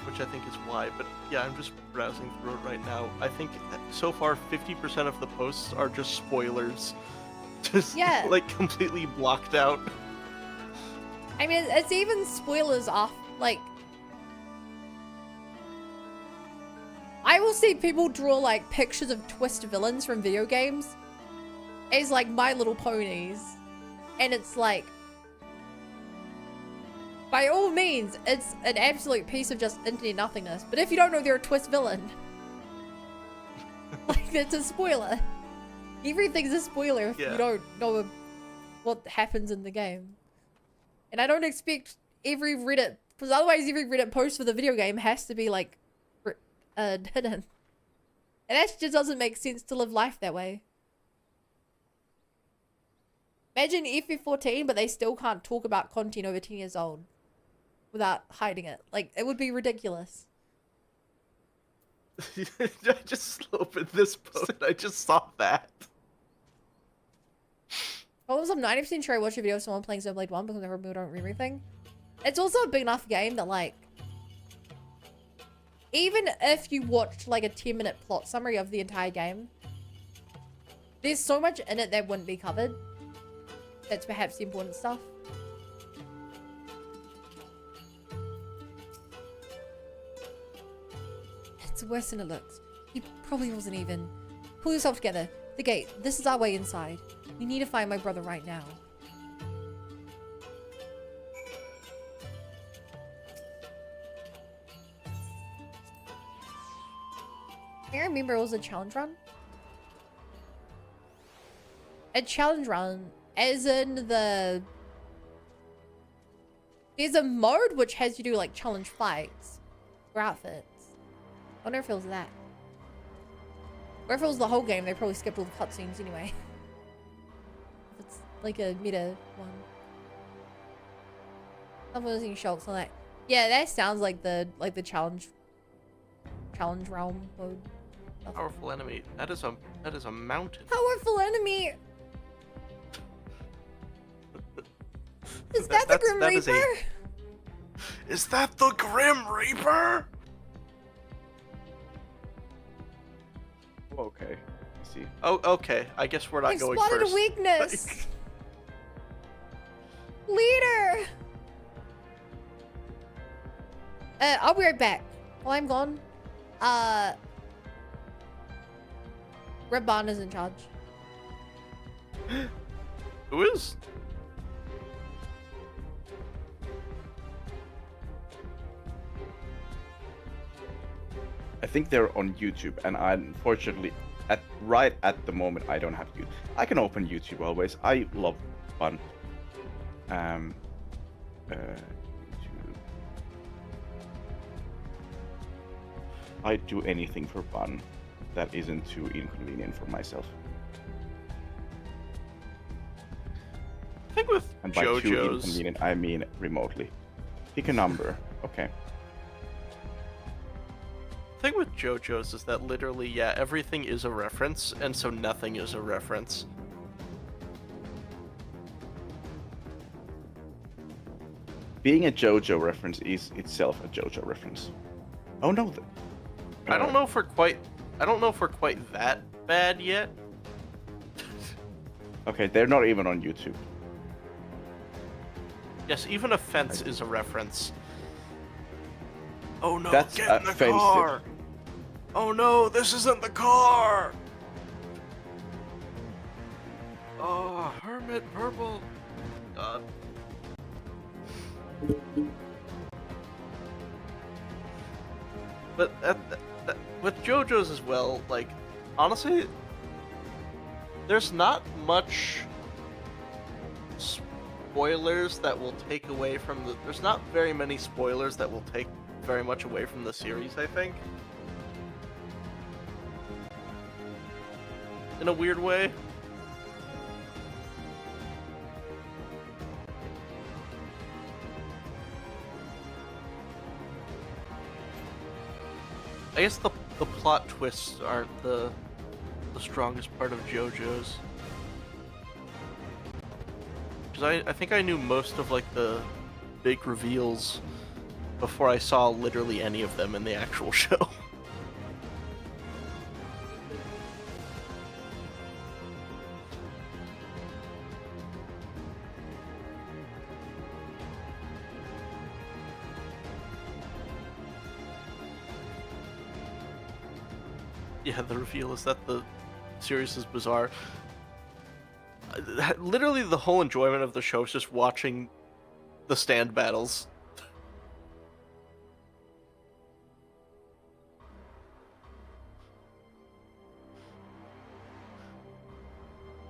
Which I think is why, but yeah, I'm just browsing through it right now. I think so far 50% of the posts are just spoilers. Just like completely blocked out. I mean, it's even spoilers off, like... I will see people draw, like, pictures of twist villains from video games as, like, My Little Ponies. And it's like... By all means, it's an absolute piece of just internet nothingness. But if you don't know they're a twist villain... like, it's a spoiler. Everything's a spoiler if you don't know what happens in the game. And I don't expect every Reddit, because otherwise every Reddit post for the video game has to be like hidden. And that just doesn't make sense to live life that way. Imagine FF14, but they still can't talk about content over 10 years old without hiding it. Like, it would be ridiculous. I just opened this post and I just saw that. Problems, I'm 90% sure I watched a video of someone playing Xenoblade 1 because I remember don't remember everything. It's also a big enough game that, like, even if you watched, like, a 10-minute plot summary of the entire game, there's so much in it that wouldn't be covered. That's perhaps the important stuff. It's worse than it looks. He probably wasn't even. Pull yourself together. The gate. This is our way inside. We need to find my brother right now. think I remember it was a challenge run. A challenge run, as in the... There's a mode which has you do like challenge fights or outfits. I wonder if it was that. Or if it was the whole game, they probably skipped all the cutscenes anyway. If it's like a meta one. Someone was in shocks on that. Yeah, that sounds like the challenge realm mode. Powerful enemy. That is a mountain. Powerful enemy. Is that the Grim Reaper? Is that the Grim Reaper? Okay, I see. Oh, okay. I guess we're not I've going spotted first. a weakness. Leader. I'll be right back. While I'm gone, Red Bond is in charge. Who is? I think they're on YouTube, and I unfortunately, right at the moment, I don't have YouTube. I can open YouTube always. I love fun. YouTube. I do anything for fun that isn't too inconvenient for myself. I think with And by too JoJo's, inconvenient, I mean remotely. Pick a number. Okay. the thing with JoJo's is that literally, yeah, everything is a reference, and so nothing is a reference. Being a JoJo reference is itself a JoJo reference. Oh no. I don't know if we're quite that bad yet. Okay, they're not even on YouTube. Yes, even a fence is a reference. Oh no, That's get in the offensive. car! Oh no, this isn't the car! Oh, Hermit Purple. God. But with JoJo's as well, like, honestly, there's not much spoilers that will take away from the... There's not very many spoilers that will take very much away from the series, I think. In a weird way. I guess the plot twists aren't the strongest part of JoJo's. Because I think I knew most of like the big reveals before I saw literally any of them in the actual show. Yeah, the reveal is that the series is bizarre. Literally, the whole enjoyment of the show is just watching the stand battles.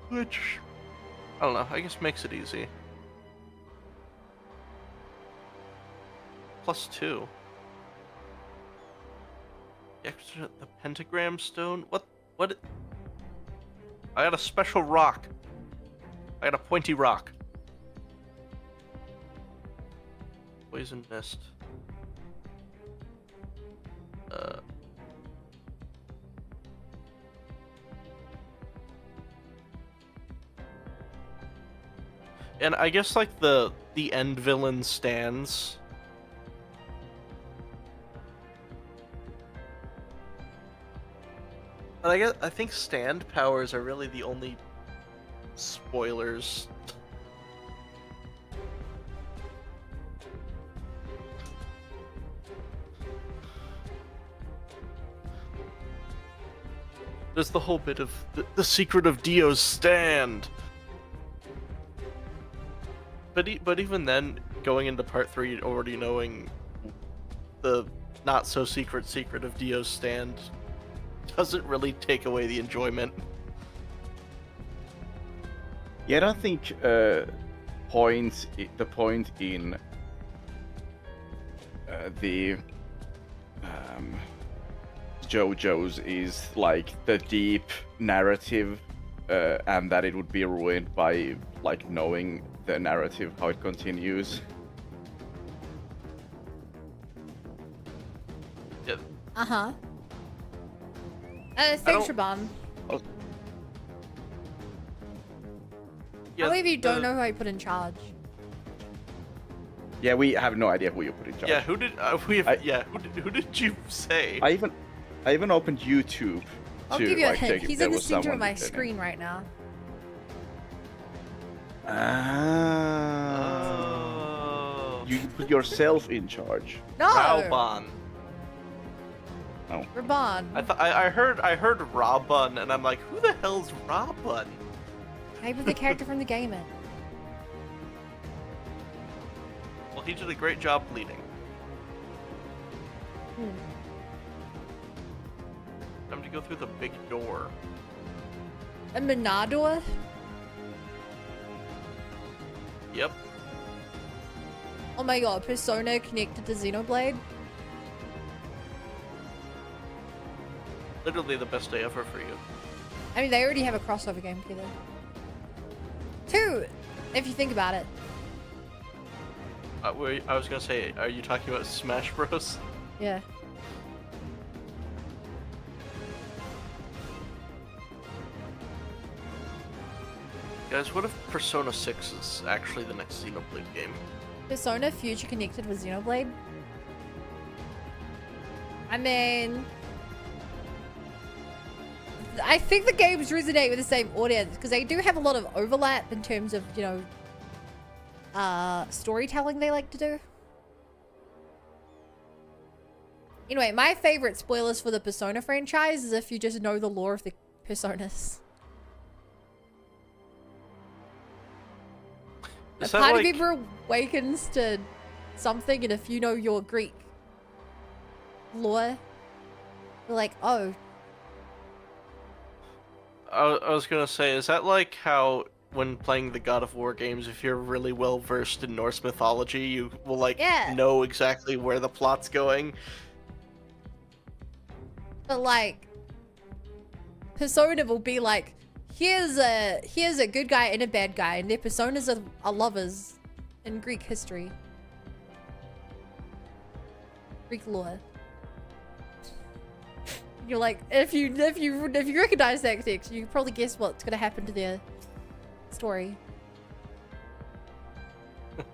Which, I don't know, I guess makes it easy. +2. Extra, the pentagram stone? What? I got a special rock. I got a pointy rock. Poison mist. And I guess like the end villain stands. But I think stand powers are really the only spoilers. There's the whole bit of the secret of Dio's stand. But even then, going into part 3, already knowing the not so secret of Dio's stand doesn't really take away the enjoyment. Yeah, I don't think the point in the JoJo's is like the deep narrative, and that it would be ruined by like knowing the narrative, how it continues. Yeah. Uh-huh. Thanks, Shaban. Yeah, How many of you don't know who I put in charge? Yeah, we have no idea who you put in charge. Yeah, who did who did you say? I even opened YouTube. I'll to, give you a like, hint. check if He's there in the was center of someone my that did it. screen right now. You put yourself in charge. No! Raubon. No. Raban. I heard Rabun, and I'm like, who the hell's Rabun? Maybe the character from the game. Well, he did a great job leading. Time to go through the big door. A Minador? Yep. Oh my god, Persona connected to Xenoblade? Literally the best day ever for you. I mean, they already have a crossover game together. 2, if you think about it. I was gonna say, are you talking about Smash Bros? Yeah. Guys, what if Persona 6 is actually the next Xenoblade game? Persona future connected with Xenoblade? I mean... I think the games resonate with the same audience, because they do have a lot of overlap in terms of, you know, storytelling they like to do. Anyway, my favorite spoilers for the Persona franchise is if you just know the lore of the Personas. A part of you awakens to something, and if you know your Greek lore, you're like, oh. I was gonna say, is that like how when playing the God of War games, if you're really well versed in Norse mythology, you will like know exactly where the plot's going? But like, Persona will be like, here's a good guy and a bad guy, and their personas are lovers in Greek history, Greek lore. You're like, if you recognize that text, you can probably guess what's gonna happen to their story.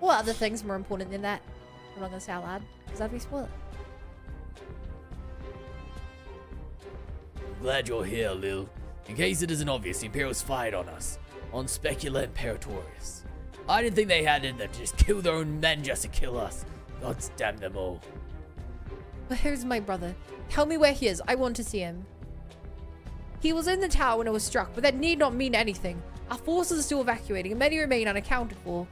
Or other things more important than that. I'm not gonna say out loud because I'd be spoiled. Glad you're here, Lil. In case it isn't obvious, the Imperials fired on us. On Specula and Imperatorius. I didn't think they had it in them to just kill their own men just to kill us. Gods damn them all. But here's my brother. Tell me where he is. I want to see him. He was in the tower when it was struck, but that need not mean anything. Our forces are still evacuating, and many remain unaccounted for.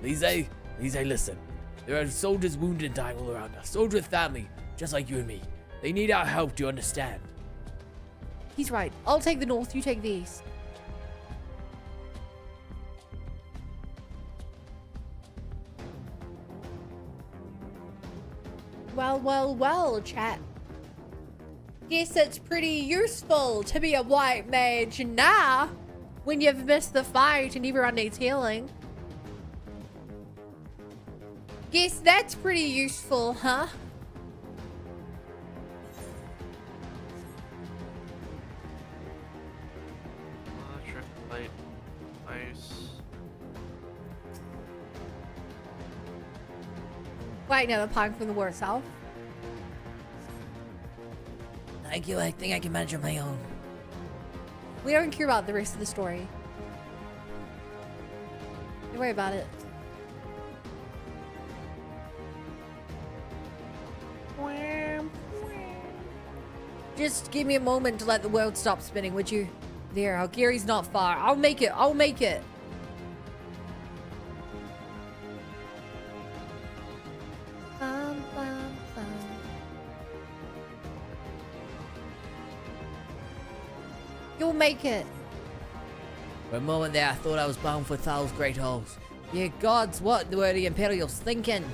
Lise, listen. There are soldiers wounded and dying all around us. Soldiers with family, just like you and me. They need our help, do you understand? He's right. I'll take the north, you take the east. Well, chat. Guess it's pretty useful to be a white mage now, when you've missed the fight and everyone needs healing. Guess that's pretty useful, huh? Electric light, ice. Wait, no, the pine from the war itself. Thank you, I think I can manage on my own. We don't care about the rest of the story. Don't worry about it. Just give me a moment to let the world stop spinning, would you? There, Gary's not far. I'll make it. I'll make it. make it. For a moment there, I thought I was bound for Thal's great halls. Dear gods, what were the Imperials thinking?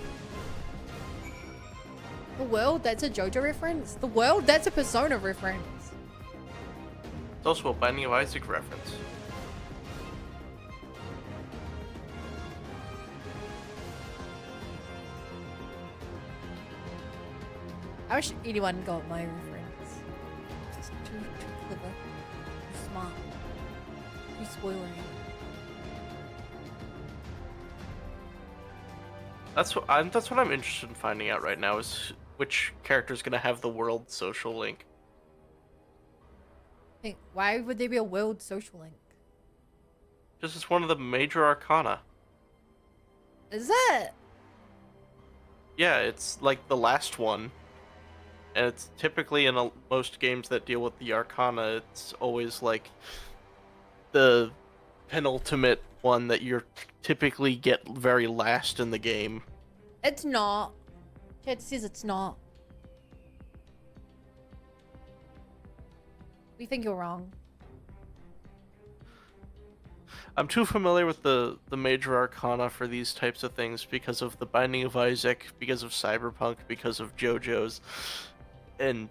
The world? That's a JoJo reference? The world? That's a Persona reference. It's also a Binding of Isaac reference. I wish anyone got my reference. It's too clever. Too smart. Too spoilery. That's what I'm interested in finding out right now is which character is going to have the world social link. Why would there be a world social link? This is one of the major arcana. Is it? Yeah, it's like the last one. And it's typically in most games that deal with the arcana, it's always like the penultimate one that you're typically get very last in the game. It's not. Chat says it's not. We think you're wrong. I'm too familiar with the major arcana for these types of things because of the Binding of Isaac, because of Cyberpunk, because of JoJo's. And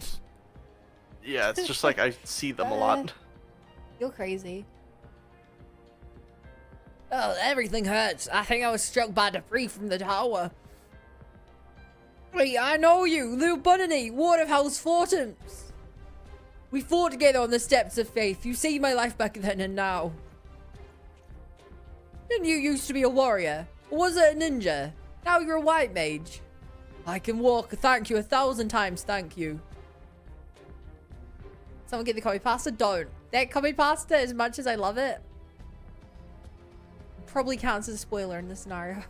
yeah, it's just like I see them a lot. You're crazy. Oh, everything hurts. I think I was struck by debris from the tower. Wait, I know you, Lil Bunny, Waterhouse Fortums. We fought together on the steps of faith. You saved my life back then and now. Didn't you used to be a warrior? Or was it a ninja? Now you're a white mage. I can walk. Thank you 1,000 times. Thank you. Someone get the copy pasta? Don't. That copy pasta, as much as I love it, probably counts as a spoiler in this scenario.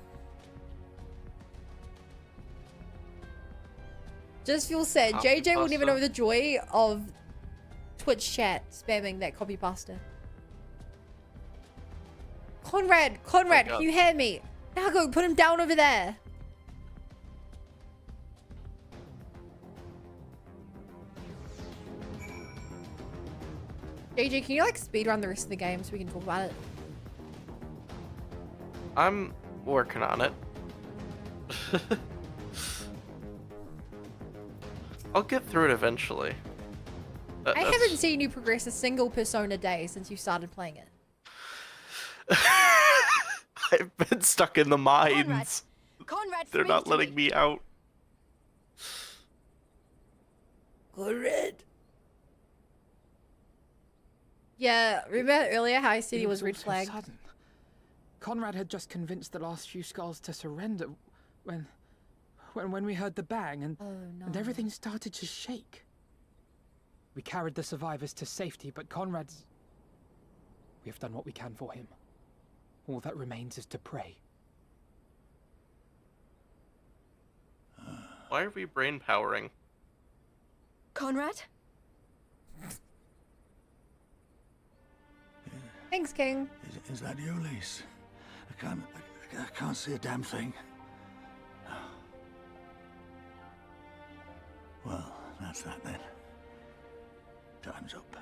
Just feel sad. JJ wouldn't even know the joy of Twitch chat spamming that copy pasta. Conrad, can you hear me? Now go put him down over there. JJ, can you like speedrun the rest of the game so we can talk about it? I'm working on it. I'll get through it eventually. I haven't seen you progress a single Persona day since you started playing it. I've been stuck in the mines. Conrad, They're not letting me out. Conrad. Yeah, remember earlier how I said he was red all so flagged? sudden. Conrad had just convinced the last few skulls to surrender when we heard the bang and everything started to shake. We carried the survivors to safety, but Conrad's... We have done what we can for him. All that remains is to pray. Why are we brain powering? Conrad? Thanks, King. Is that you, Lise? I can't see a damn thing. Well, that's that then. Time's up.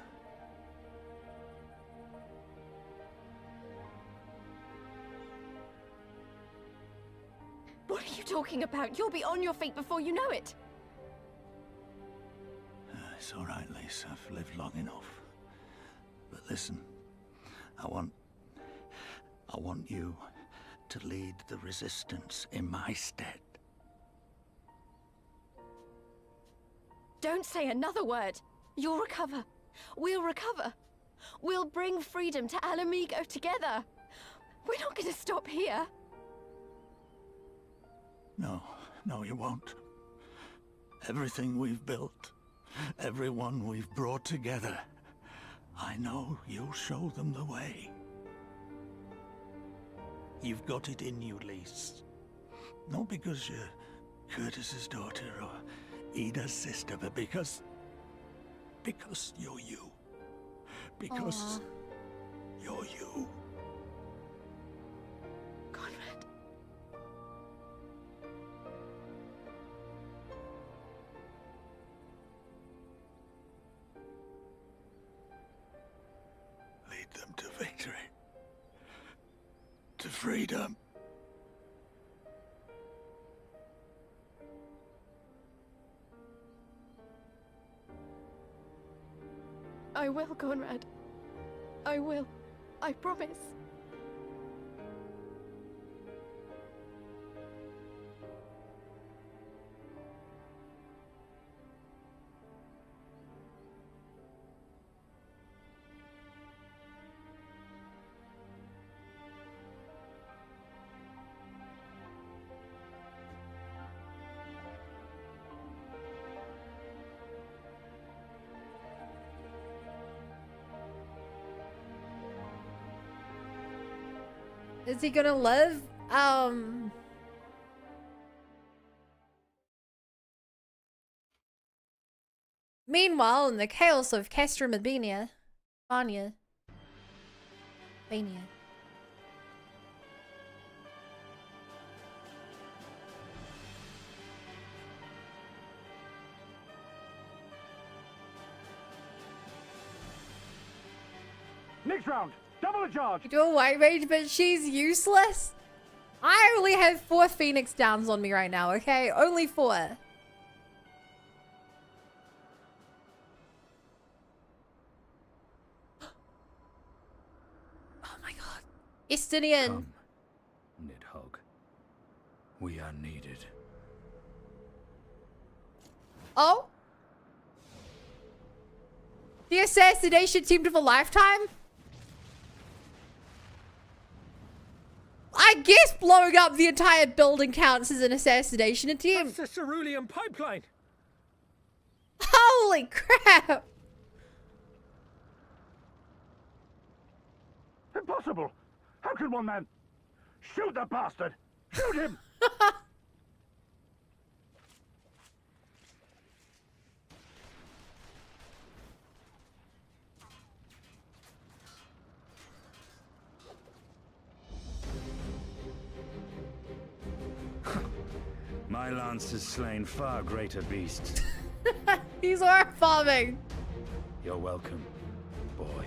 What are you talking about? You'll be on your feet before you know it. It's all right, Lise. I've lived long enough. But listen, I want you to lead the resistance in my stead. Don't say another word. You'll recover. We'll recover. We'll bring freedom to Alamigo together. We're not going to stop here. No, you won't. Everything we've built, everyone we've brought together, I know you'll show them the way. You've got it in you, Lise. Not because you're Curtis's daughter or Ida's sister, but because you're you. Because you're you. Conrad. freedom. I will, Conrad. I will. I promise. Is he gonna live? Meanwhile, in the chaos of Castra Mabenia, Bania. Next round, double the charge. Do a white mage, but she's useless. I only have 4 Phoenix Downs on me right now, okay? Only 4. Oh my god. Estinian. Come, Nidhogg. We are needed. Oh? The assassination team of a lifetime? I guess blowing up the entire building counts as an assassination attempt. That's the cerulean pipeline. Holy crap! Impossible! How can one man... Shoot the bastard! Shoot him! My lance has slain far greater beasts. He's orc farming. You're welcome, boy.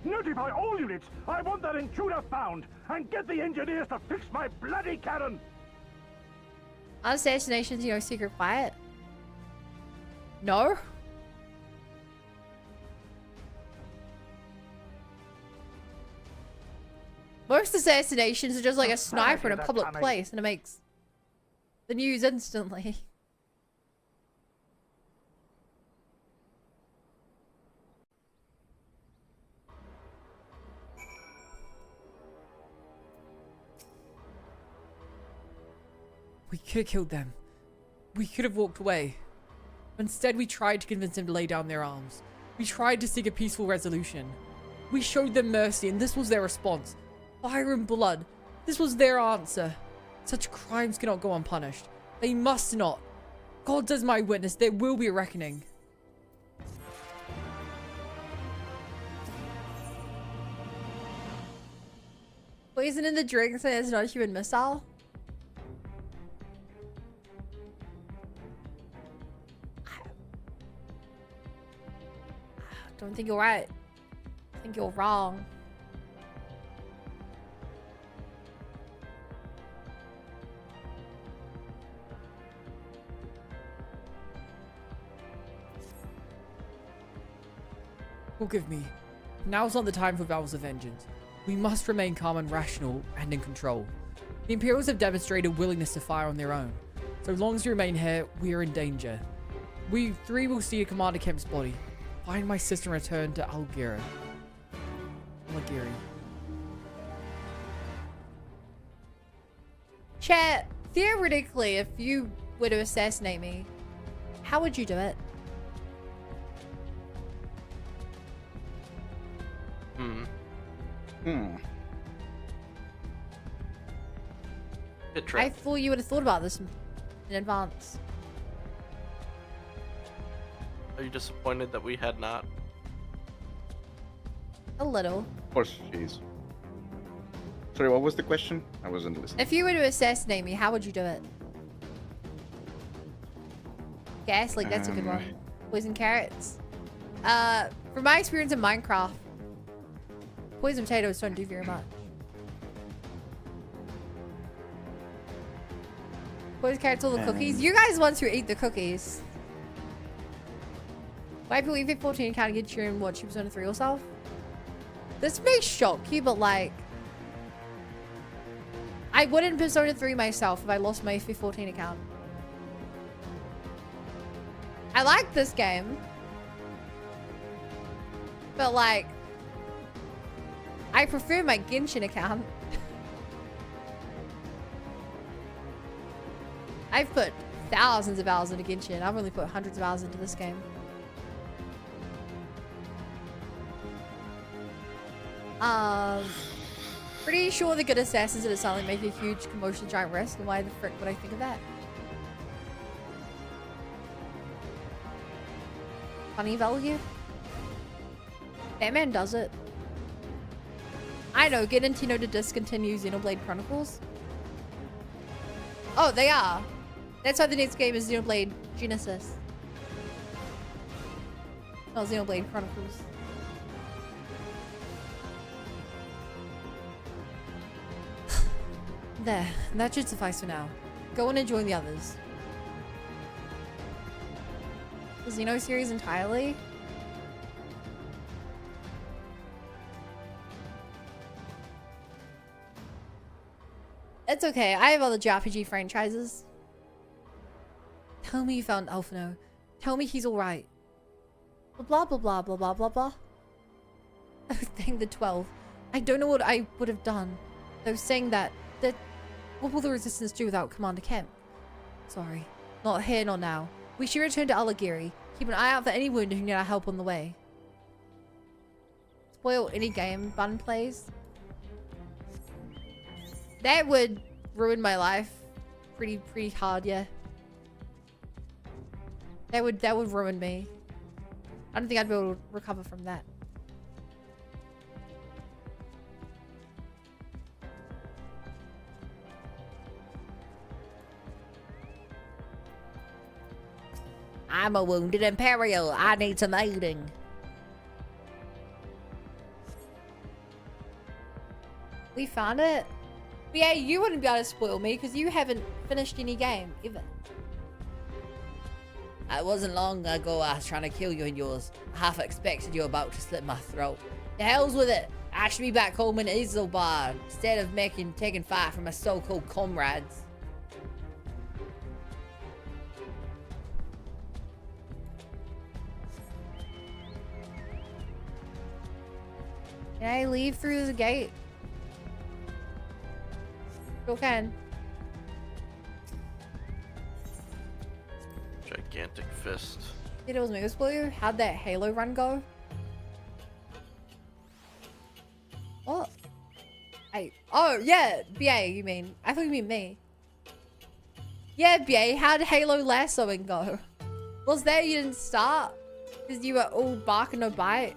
Notify all units! I want that intruder found! And get the engineers to fix my bloody cannon! Are assassinations, you know, secret quiet? No? Most assassinations are just like a sniper in a public place and it makes the news instantly. We could have killed them. We could have walked away. Instead, we tried to convince them to lay down their arms. We tried to seek a peaceful resolution. We showed them mercy, and this was their response. Fire and blood. This was their answer. Such crimes cannot go unpunished. They must not. God as my witness, there will be a reckoning. Poison in the drink says not a human missile. I don't think you're right. I think you're wrong. Forgive me. Now's not the time for vows of vengeance. We must remain calm and rational and in control. The Imperials have demonstrated willingness to fire on their own. So long as we remain here, we are in danger. We 3 will see Commander Kemp's body. Find my sister and return to Algiri. Chat, theoretically, if you were to assassinate me, how would you do it? I thought you would have thought about this in advance. Are you disappointed that we had not? A little. Of course she is. Sorry, what was the question? I wasn't listening. If you were to assassinate me, how would you do it? Gas, like that's a good one. Poison carrots. From my experience in Minecraft, poison potatoes don't do very much. Poison carrots, all the cookies. You guys are the ones who eat the cookies. Why people eat 14 can't get you and watch Persona 3 yourself? This may shock you, but like, I wouldn't Persona 3 myself if I lost my FF14 account. I like this game. But like, I prefer my Genshin account. I've put thousands of hours into Genshin. I've only put hundreds of hours into this game. Pretty sure the good assassins at suddenly make a huge commotion, giant risk, and why the frick would I think of that? Funny value? Batman does it. I know, get Nintendo to discontinue Xenoblade Chronicles. Oh, they are. That's why the next game is Xenoblade Genesis. Not Xenoblade Chronicles. There, that should suffice for now. Go and enjoy the others. The Xeno series entirely? It's okay, I have other JRPG franchises. Tell me you found Alphino. Tell me he's alright. Blah blah blah blah blah blah blah. Oh, thank the 12. I don't know what I would have done. Though saying that what will the resistance do without Commander Kemp? Sorry. Not here, not now. We should return to Alagiri. Keep an eye out for any wounded who need our help on the way. Spoil any game Bun plays. That would ruin my life. Pretty hard, yeah. That would ruin me. I don't think I'd be able to recover from that. I'm a wounded Imperial. I need some aiding. We found it. But yeah, you wouldn't be able to spoil me because you haven't finished any game, ever. It wasn't long ago I was trying to kill you and yours. I half expected you were about to slit my throat. The hell's with it. I should be back home in Isilbar instead of taking fire from my so-called comrades. Can I leave through the gate? Still can. Gigantic fist. It was Mega Spoiler. How'd that Halo run go? What? Oh yeah, BA you mean. I thought you mean me. Yeah, BA, how'd Halo lassoing go? Was that you didn't start? Because you were all bark and no bite?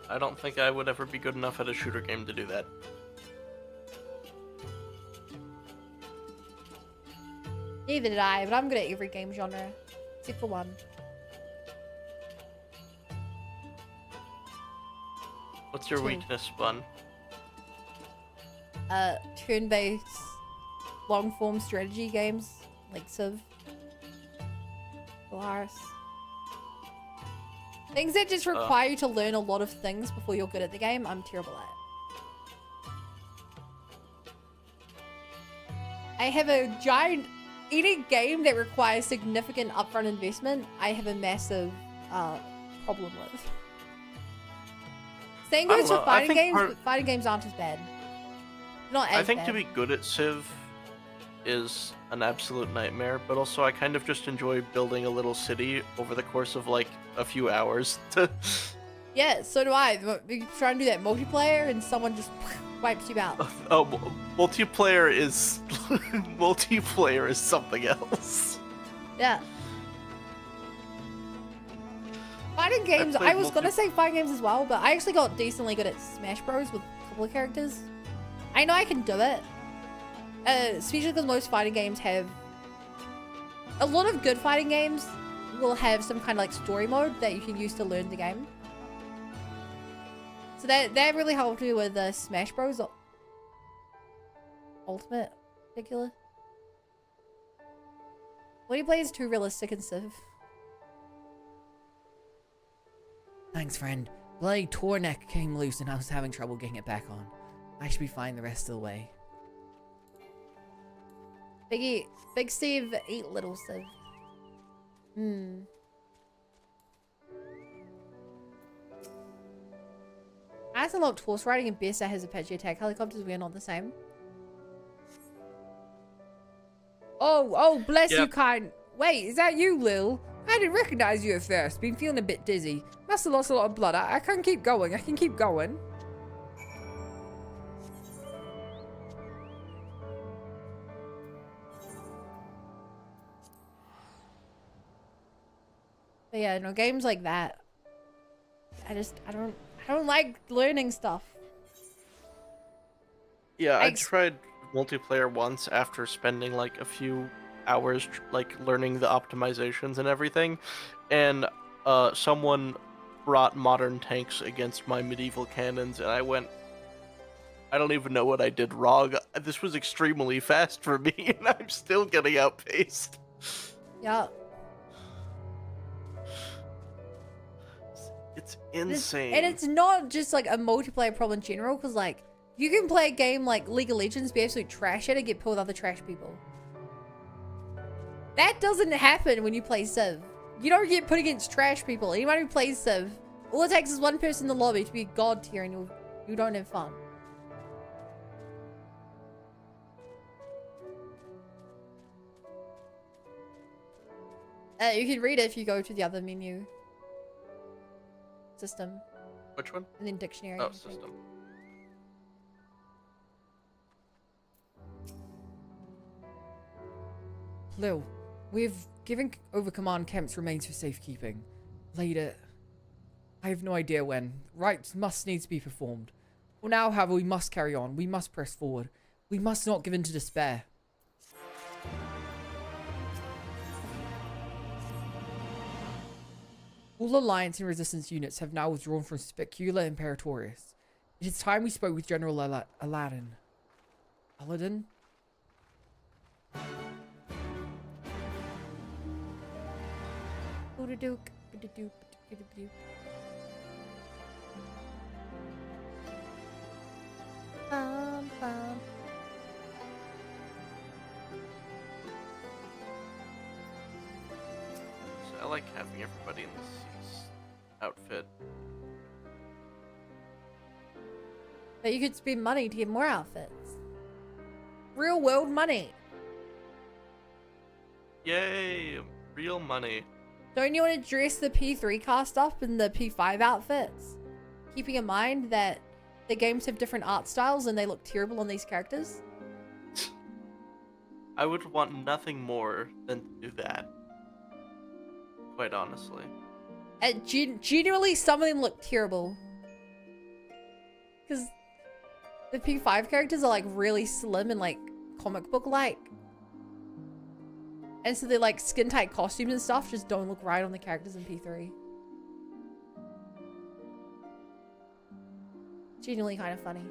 I don't think I would ever be good enough at a shooter game to do that. Neither did I, but I'm good at every game genre. Except for one. What's your weakness, Bun? Turn-based, long-form strategy games. Like Civ. Polaris. Things that just require you to learn a lot of things before you're good at the game, I'm terrible at. I have a giant... Any game that requires significant upfront investment, I have a massive problem with. Same goes for fighting games, but fighting games aren't as bad. Not as bad. I think to be good at Civ is an absolute nightmare, but also I kind of just enjoy building a little city over the course of like a few hours. Yeah, so do I. You try and do that multiplayer and someone just wipes you out. Oh, multiplayer is multiplayer is something else. Yeah. Fighting games, I was gonna say fighting games as well, but I actually got decently good at Smash Bros with a couple of characters. I know I can do it. Especially because most fighting games have A lot of good fighting games will have some kind of like story mode that you can use to learn the game. So that really helped me with Smash Bros. Ultimate, in particular. When you play is too realistic and Civ. Thanks, friend. Bloody Torneck came loose and I was having trouble getting it back on. I should be fine the rest of the way. Big Civ, eat little Civ. As unlocked horse riding and Bessa has Apache attack helicopters, we are not the same. Oh, bless you, kind. Wait, is that you, Lil? I didn't recognize you at first. Been feeling a bit dizzy. Must have lost a lot of blood. I can keep going. I can keep going. But yeah, no, games like that. I don't like learning stuff. Yeah, I tried multiplayer once after spending like a few hours like learning the optimizations and everything, and someone brought modern tanks against my medieval cannons, and I went, I don't even know what I did wrong. This was extremely fast for me, and I'm still getting outpaced. Yeah. It's insane. And it's not just like a multiplayer problem in general, because like you can play a game like League of Legends, be absolute trash at it, get pulled with other trash people. That doesn't happen when you play Civ. You don't get put against trash people. Anyone who plays Civ, all it takes is one person in the lobby to be god tier and you don't have fun. You can read it if you go to the other menu. System. Which one? And then dictionary. Oh, system. Lil, we've given over command camps remains for safekeeping. Later, I have no idea when. Rites must needs be performed. For now, however, we must carry on. We must press forward. We must not give in to despair. All Alliance and Resistance units have now withdrawn from Specula Imperatorius. It is time we spoke with General Aladdin. Aladdin? I like having everybody in this outfit. But you could spend money to get more outfits. Real world money. Yay! Real money. Don't you want to dress the P3 cast up in the P5 outfits? Keeping in mind that the games have different art styles and they look terrible on these characters? I would want nothing more than to do that. Quite honestly. Genuinely, some of them look terrible. Because the P5 characters are like really slim and like comic book like. And so they're like skin tight costumes and stuff just don't look right on the characters in P3. Genuinely kind of funny.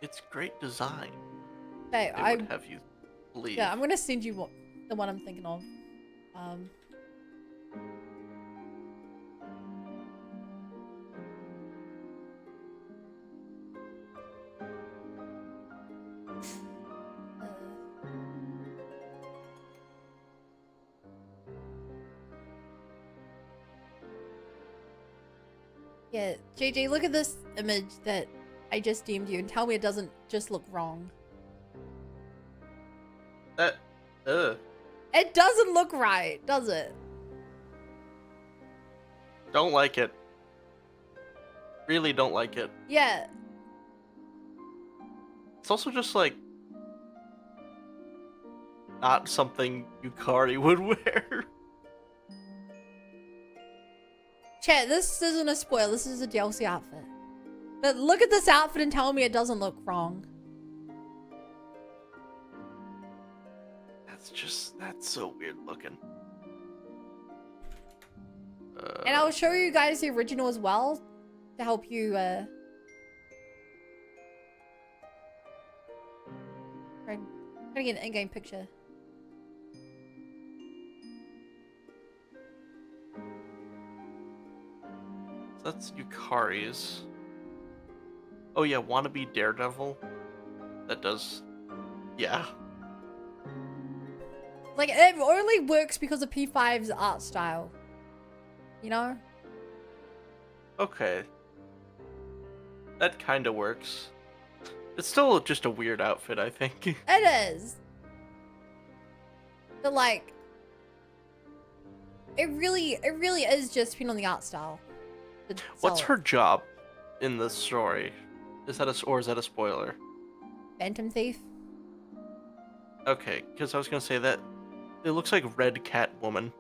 It's great design. Hey, I would have you believe. Yeah, I'm gonna send you the one I'm thinking of. Yeah, JJ, look at this image that I just deemed you and tell me it doesn't just look wrong. It doesn't look right, does it? Don't like it. Really don't like it. Yeah. It's also just like not something Yukari would wear. Chat, this isn't a spoiler, this is a DLC outfit. But look at this outfit and tell me it doesn't look wrong. that's so weird looking. And I'll show you guys the original as well to help you trying to get an in-game picture. So that's Yukari's. Oh yeah, wannabe Daredevil. That does, yeah. Like, it only works because of P5's art style. You know? Okay. That kind of works. It's still just a weird outfit, I think. It is. But like, it really is just depending on the art style. What's her job in this story? Is that or is that a spoiler? Phantom Thief. Okay, because I was gonna say that it looks like Red Cat Woman.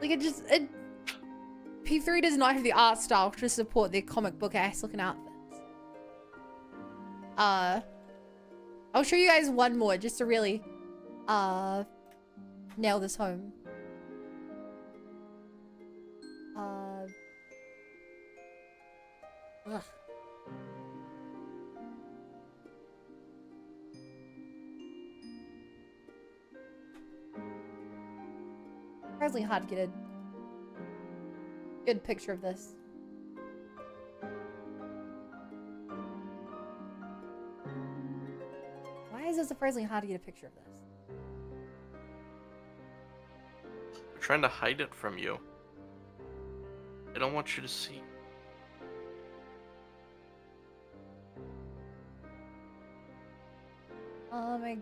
Like P3 does not have the art style to support their comic book ass looking outfits. I'll show you guys one more just to really nail this home. Ugh. Surprisingly hard to get a good picture of this. Why is it surprisingly hard to get a picture of this? They're trying to hide it from you. They don't want you to see. My...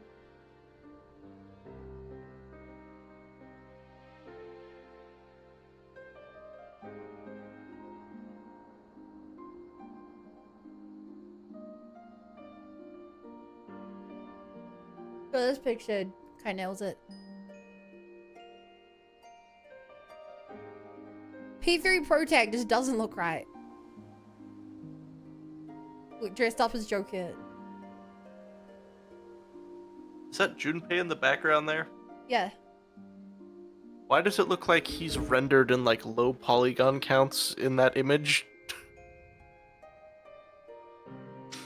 So this picture kind of nails it. P3 Protag just doesn't look right. Dressed up as Joker. Is that Junpei in the background there? Yeah. Why does it look like he's rendered in like low polygon counts in that image?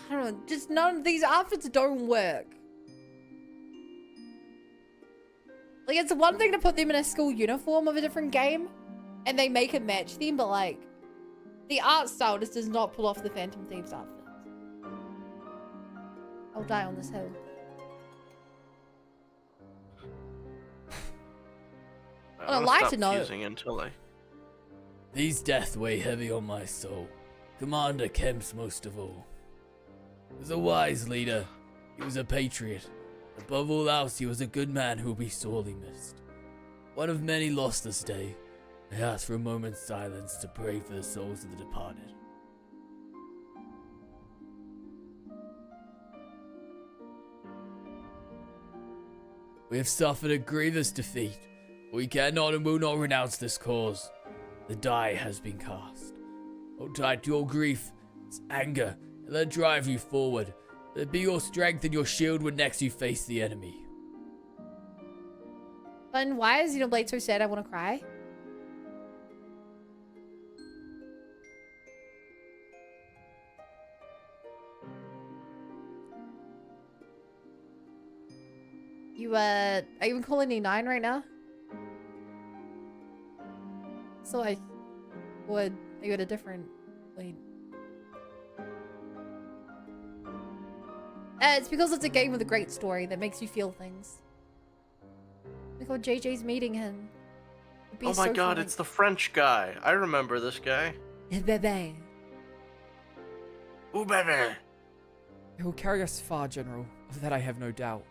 I don't know, just none of these outfits don't work. Like, it's one thing to put them in a school uniform of a different game, and they make it match them, but like, the art style just does not pull off the Phantom Thieves outfits. I'll die on this hill. I'd like to know. Until I... These deaths weigh heavy on my soul. Commander Kemp's most of all. He was a wise leader. He was a patriot. Above all else, he was a good man who will be sorely missed. One of many lost this day. I ask for a moment's silence to pray for the souls of the departed. We have suffered a grievous defeat. We cannot and will not renounce this cause. The die has been cast. Hold tight to your grief, its anger, and let it drive you forward. Let it be your strength and your shield when next you face the enemy. But why is Xenoblade so sad I want to cry? You, are you in Colony 9 right now? So I would... Are you at a different... Wait. It's because it's a game with a great story that makes you feel things. Look how JJ's meeting him. Oh my god, it's the French guy. I remember this guy. Bebe. Ooh, baby. It will carry us far, General. Of that I have no doubt.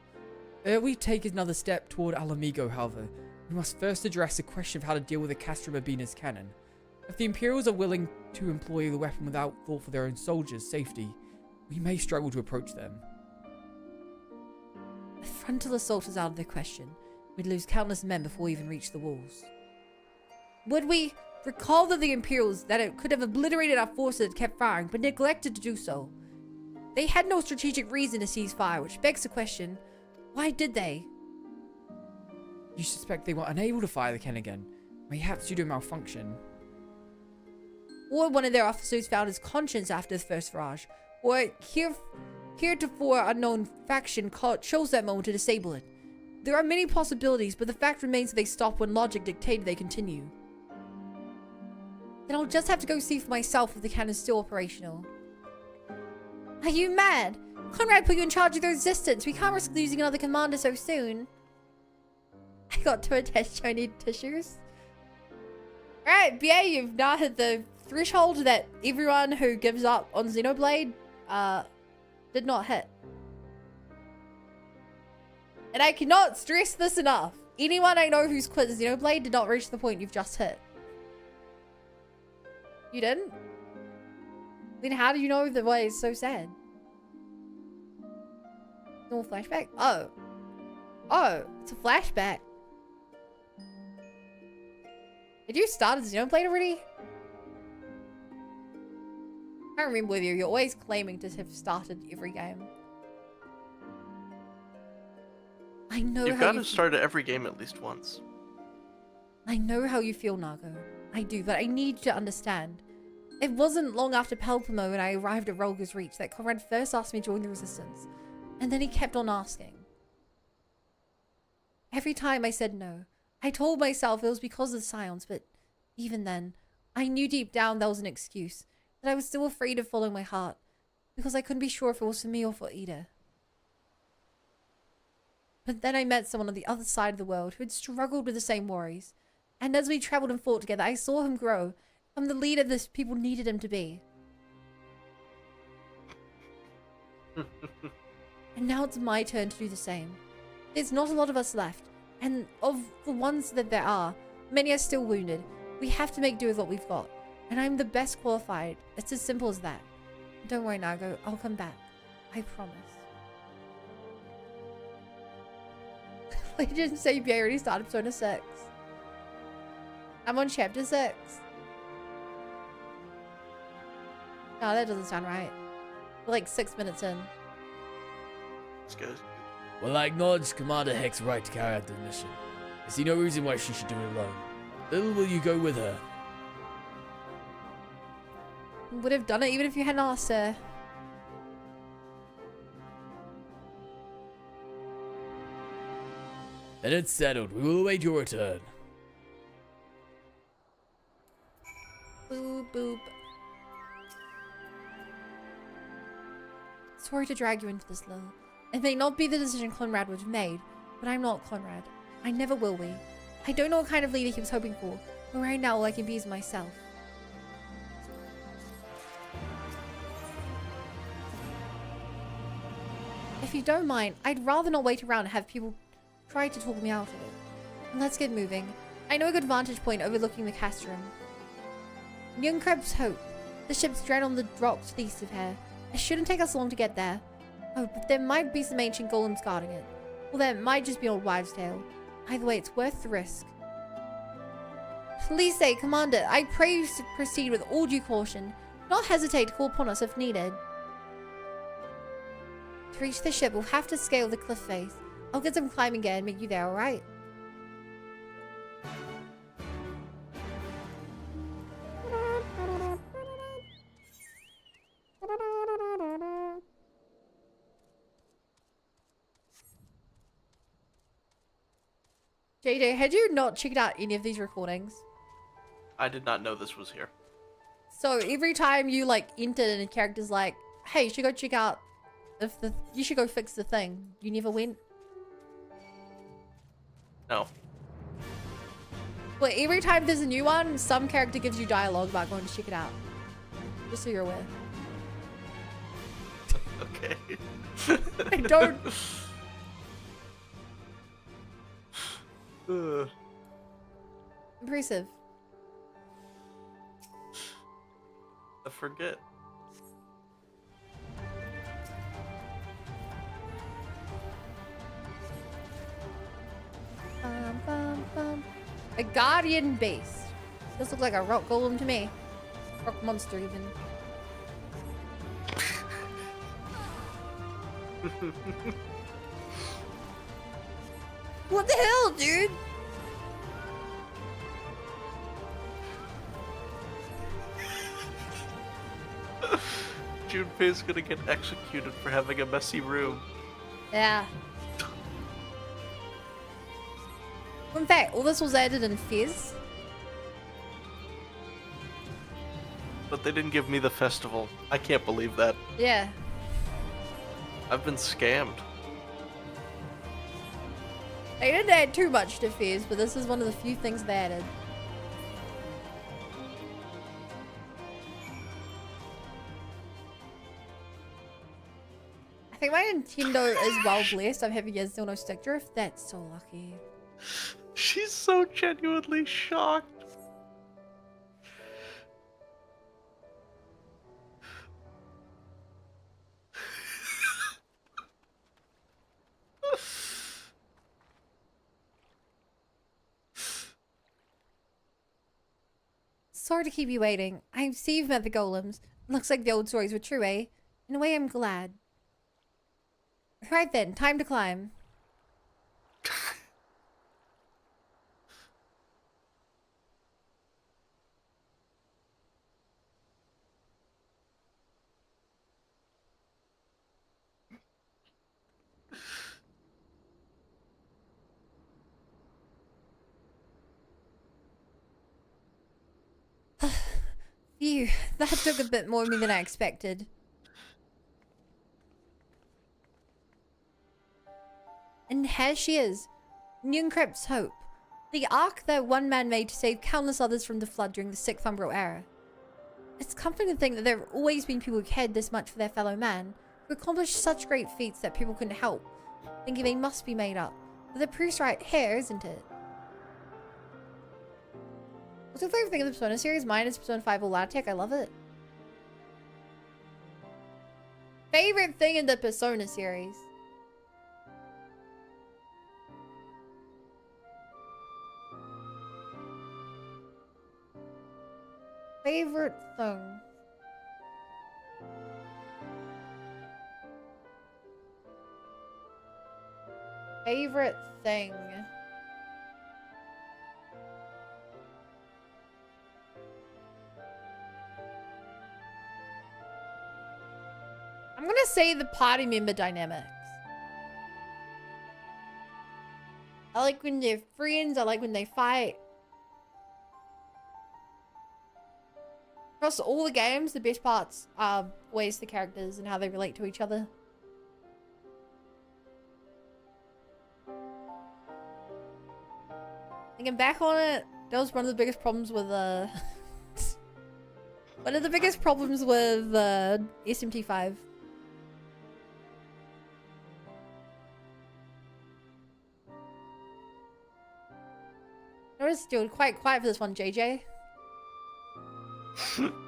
Ere we take another step toward Alamigo, however, we must first address the question of how to deal with the Castra Mabina's cannon. If the Imperials are willing to employ the weapon without thought for their own soldiers' safety, we may struggle to approach them. A frontal assault is out of the question. We'd lose countless men before we even reach the walls. Would we recall that the Imperials that it could have obliterated our forces had kept firing, but neglected to do so? They had no strategic reason to cease fire, which begs the question, why did they? You suspect they were unable to fire the cannon again? Perhaps due to malfunction. Or one of their officers found his conscience after the first barrage. Or heretofore unknown faction chose that moment to disable it. There are many possibilities, but the fact remains that they stopped when logic dictated they continue. Then I'll just have to go see for myself if the cannon's still operational. Are you mad? Conrad put you in charge of the resistance. We can't risk losing another commander so soon. I got too attached, I need tissues. Alright, BA, you've now hit the threshold that everyone who gives up on Xenoblade did not hit. And I cannot stress this enough. Anyone I know who's quit Xenoblade did not reach the point you've just hit. You didn't? Then how do you know the way is so sad? No flashback? Oh. Oh, it's a flashback. Did you start Xenoblade already? I can't remember with you. You're always claiming to have started every game. I know You've got to start every game at least once. I know how you feel, Nago. I do, but I need you to understand. It wasn't long after Pelpamo when I arrived at Rolga's Reach that Conrad first asked me to join the Resistance. And then he kept on asking. Every time I said no. I told myself it was because of the Scions, but even then, I knew deep down that was an excuse. That I was still afraid of following my heart. Because I couldn't be sure if it was for me or for Ida. But then I met someone on the other side of the world who had struggled with the same worries. And as we traveled and fought together, I saw him grow. From the leader this people needed him to be. And now it's my turn to do the same. There's not a lot of us left. And of the ones that there are, many are still wounded. We have to make do with what we've got. And I'm the best qualified. It's as simple as that. Don't worry, Nago. I'll come back. I promise. Legend say you already started Persona 6. I'm on chapter 6. No, that doesn't sound right. We're like 6 minutes in. It's good. Well, I acknowledge Commander Heck's right to carry out the mission. I see no reason why she should do it alone. Little will you go with her. Would have done it even if you hadn't asked her. Then it's settled. We will await your return. Boop, boop. Sorry to drag you into this, Lil. It may not be the decision Conrad would have made, but I'm not Conrad. I never will be. I don't know what kind of leader he was hoping for, but right now all I can be is myself. If you don't mind, I'd rather not wait around and have people try to talk me out of it. Let's get moving. I know a good vantage point overlooking the castrum. Young Krebs Hope. The ship's stranded on the rocks to the east of here. It shouldn't take us long to get there. Oh, but there might be some ancient golems guarding it. Well, there might just be old wives' tale. Either way, it's worth the risk. Please say, Commander, I pray you to proceed with all due caution. Do not hesitate to call upon us if needed. To reach the ship, we'll have to scale the cliff face. I'll get some climbing gear and meet you there, alright? JJ, had you not checked out any of these recordings? I did not know this was here. So every time you like entered and a character's like, hey, you should go check out if the you should go fix the thing. You never went? No. But every time there's a new one, some character gives you dialogue about going to check it out. Just so you're aware. Okay. I don't... Impressive. I forget. Bum, bum, bum. A guardian base. This looks like a rock golem to me. Rock monster even. What the hell, dude? Junpei's gonna get executed for having a messy room. Yeah. In fact, all this was added in Fez. But they didn't give me the festival. I can't believe that. Yeah. I've been scammed. They didn't add too much to Fez, but this is one of the few things they added. I think my Nintendo is well blessed. I'm having a still no stick drift. That's so lucky. She's so genuinely shocked. Sorry to keep you waiting. I see you've met the golems. Looks like the old stories were true, eh? In a way, I'm glad. Right then, time to climb. Phew, that took a bit more of me than I expected. And here she is, Nunkrep's hope. The ark that one man made to save countless others from the flood during the 6th Umbral era. It's comforting to think that there have always been people who cared this much for their fellow man, who accomplished such great feats that people couldn't help, thinking they must be made up. But the proof's right here, isn't it? What's your favorite thing in the Persona series? Mine is Persona 5 Olatic. I love it. Favorite thing in the Persona series? Favorite thing. Favorite thing. I'm gonna say the party member dynamics. I like when they're friends, I like when they fight. Across all the games, the best parts are always the characters and how they relate to each other. Thinking back on it, that was one of the biggest problems with one of the biggest problems with SMT5. Notice still quite quiet for this one, JJ.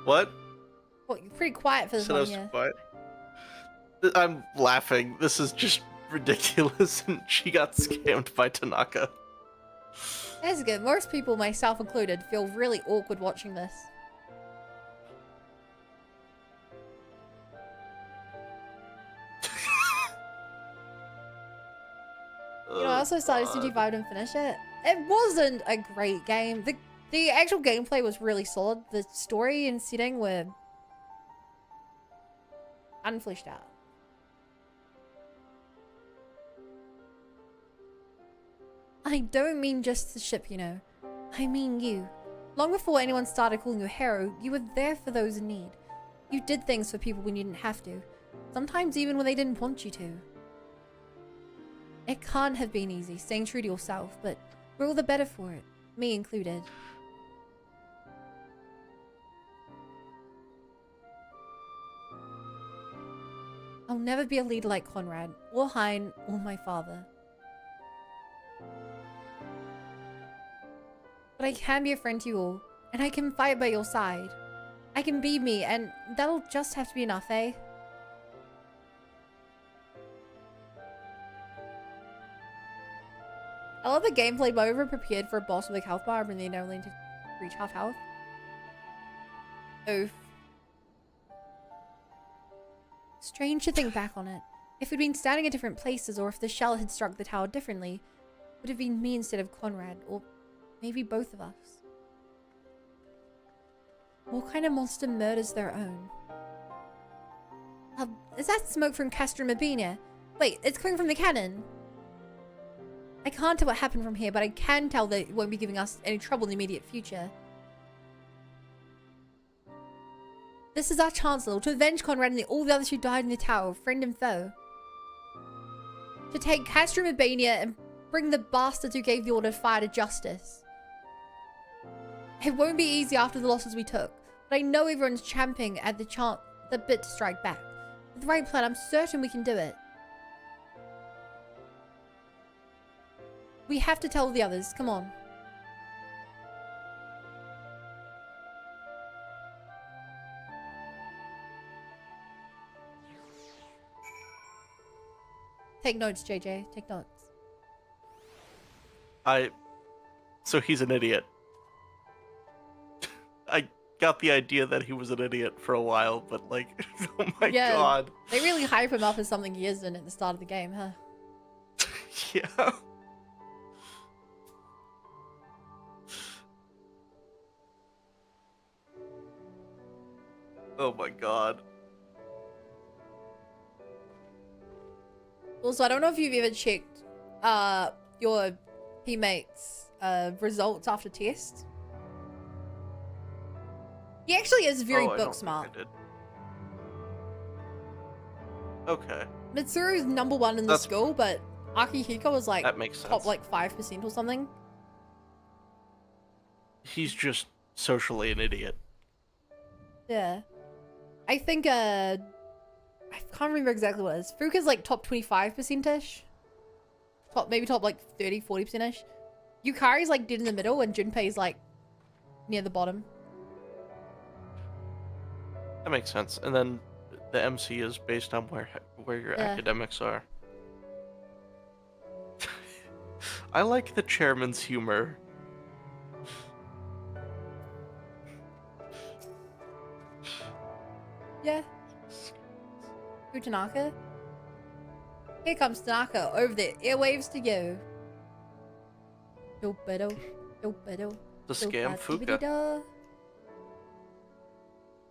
What? Well, you're pretty quiet for this Said I one, was yeah. quiet. I'm laughing. This is just ridiculous, and she got scammed by Tanaka. That's good. Most people, myself included, feel really awkward watching this. You know, I also started SMT5 and finished it. It wasn't a great game. The actual gameplay was really solid. The story and setting were unfleshed out. I don't mean just the ship, you know. I mean you. Long before anyone started calling you a hero, you were there for those in need. You did things for people when you didn't have to. Sometimes even when they didn't want you to. It can't have been easy, staying true to yourself, but we're all the better for it. Me included. I'll never be a leader like Conrad, or Hein, or my father. But I can be a friend to you all, and I can fight by your side. I can be me, and that'll just have to be enough, eh? I love the gameplay, but over prepared for a boss with a health bar and then only to reach half health. Oof. Strange to think back on it. If we'd been standing at different places, or if the shell had struck the tower differently, it would have been me instead of Conrad, or maybe both of us. What kind of monster murders their own? Is that smoke from Castrum Urbina? Wait, it's coming from the cannon. I can't tell what happened from here, but I can tell that it won't be giving us any trouble in the immediate future. This is our chance, Lil, to avenge Conrad and all the others who died in the tower, friend and foe. To take Castrum Urbina and bring the bastards who gave the order to fire to justice. It won't be easy after the losses we took, but I know everyone's champing at the bit to strike back. With the right plan, I'm certain we can do it. We have to tell the others. Come on. Take notes, JJ. Take notes. So he's an idiot. I got the idea that he was an idiot for a while, but like, oh my god. They really hype him up as something he isn't at the start of the game, huh? Yeah. Oh my god. Also, I don't know if you've ever checked your teammates' results after test. He actually is very book smart. Okay. Mitsuru's #1 in the school, but Akihiko was like that makes sense. top like 5% or something. He's just socially an idiot. Yeah. I think I can't remember exactly what it is. Fuka's like top 25%-ish. Maybe top like 30-40%-ish. Yukari's like dead in the middle and Junpei's like near the bottom. That makes sense. And then the MC is based on where your academics are. I like the chairman's humor. Yeah. Who, Tanaka? Here comes Tanaka over the airwaves to you. Do-ba-do, do-ba-do, The scam Fuka. do-ba-di-da.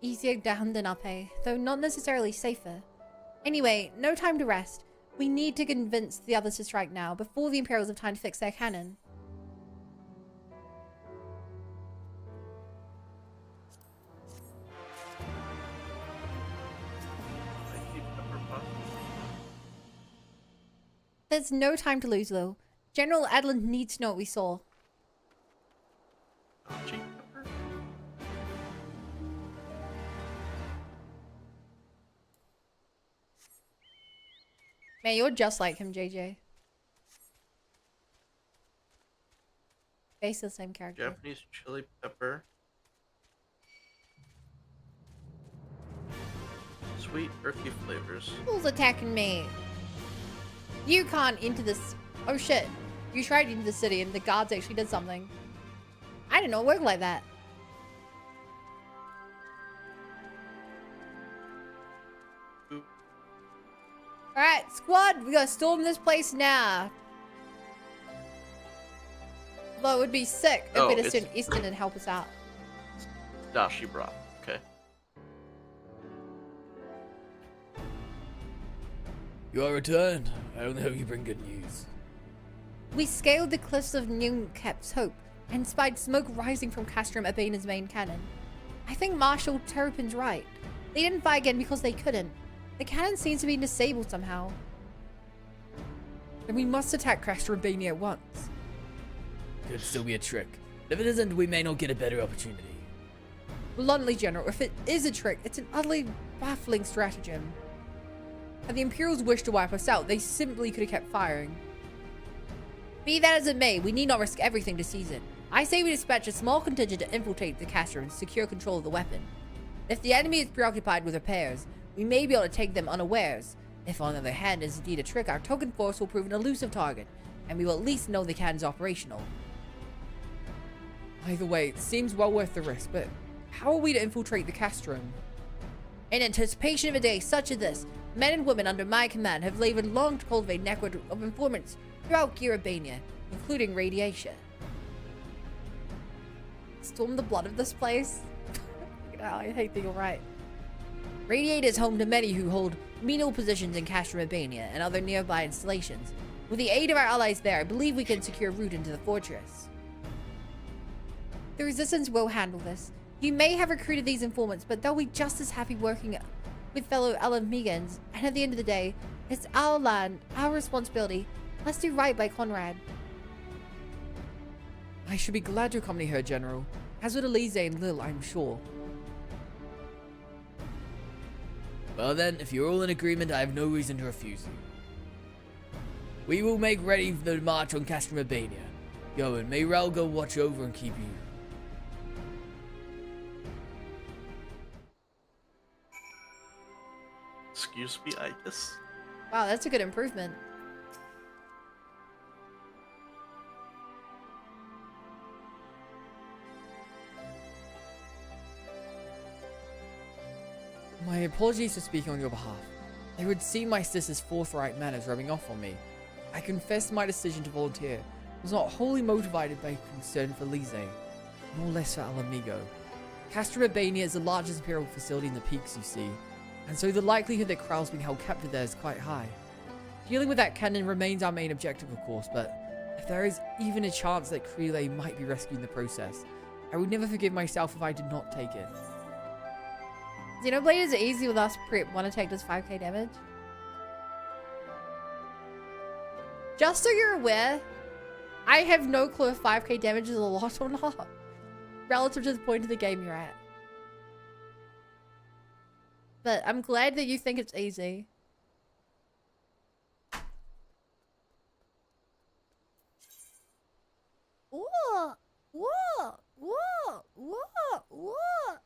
Easier down than up, eh? Though not necessarily safer. Anyway, no time to rest. We need to convince the others to strike now, before the Imperials have time to fix their cannon. There's no time to lose, though. General Adland needs to know what we saw. Man, you're just like him, JJ. Basically the same character. Japanese chili pepper. Sweet, earthy flavors. Who's attacking me? You can't enter this. Oh shit. You tried to enter the city and the guards actually did something. I didn't know it worked like that. Alright, squad, we gotta storm this place now. Though it would be sick if we'd have sent Easton and help us out. Dashi broth. Okay. You are returned. I only hope you bring good news. We scaled the cliffs of Newcap's Hope and spied smoke rising from Castrum Urbina's main cannon. I think Marshal Terrapin's right. They didn't fire again because they couldn't. The cannon seems to be disabled somehow. Then we must attack Castrum Urbina at once. Could still be a trick. If it isn't, we may not get a better opportunity. Bluntly, General, if it is a trick, it's an utterly baffling stratagem. Had the Imperials wished to wipe us out, they simply could have kept firing. Be that as it may, we need not risk everything to seize it. I say we dispatch a small contingent to infiltrate the Castrum and secure control of the weapon. If the enemy is preoccupied with repairs, we may be able to take them unawares. If on the other hand is indeed a trick, our token force will prove an elusive target, and we will at least know the cannon's operational. Either way, it seems well worth the risk, but how are we to infiltrate the Castrum? In anticipation of a day such as this, Men and women under my command have labored long to cultivate a network of informants throughout Girabania, including Radiatia. Storm the blood of this place? I hate that you're right. Radiator is home to many who hold menial positions in Castramabania and other nearby installations. With the aid of our allies there, I believe we can secure a route into the fortress. The Resistance will handle this. You may have recruited these informants, but they'll be just as happy working with fellow Alamegans, and at the end of the day, it's our land, our responsibility. Let's do right by Conrad. I should be glad to accompany her, General. As would Elise and Lil, I'm sure. Well then, if you're all in agreement, I have no reason to refuse you. We will make ready for the march on Castramabania. Go, and may Relgo watch over and keep you. Excuse me, I guess. Wow, that's a good improvement. My apologies for speaking on your behalf. It would seem my sister's forthright manners rubbing off on me. I confess my decision to volunteer was not wholly motivated by concern for Lise, nor less for Alamigo. Castramabania is the largest imperial facility in the peaks, you see, and so the likelihood that Kral's being held captive there is quite high. Dealing with that cannon remains our main objective, of course, but if there is even a chance that Krele might be rescued in the process, I would never forgive myself if I did not take it. Xenoblade is easy with us prep. Want to take this 5k damage? Just so you're aware, I have no clue if 5k damage is a lot or not, relative to the point of the game you're at. But I'm glad that you think it's easy. Whoa! Whoa! Whoa! Whoa! Whoa!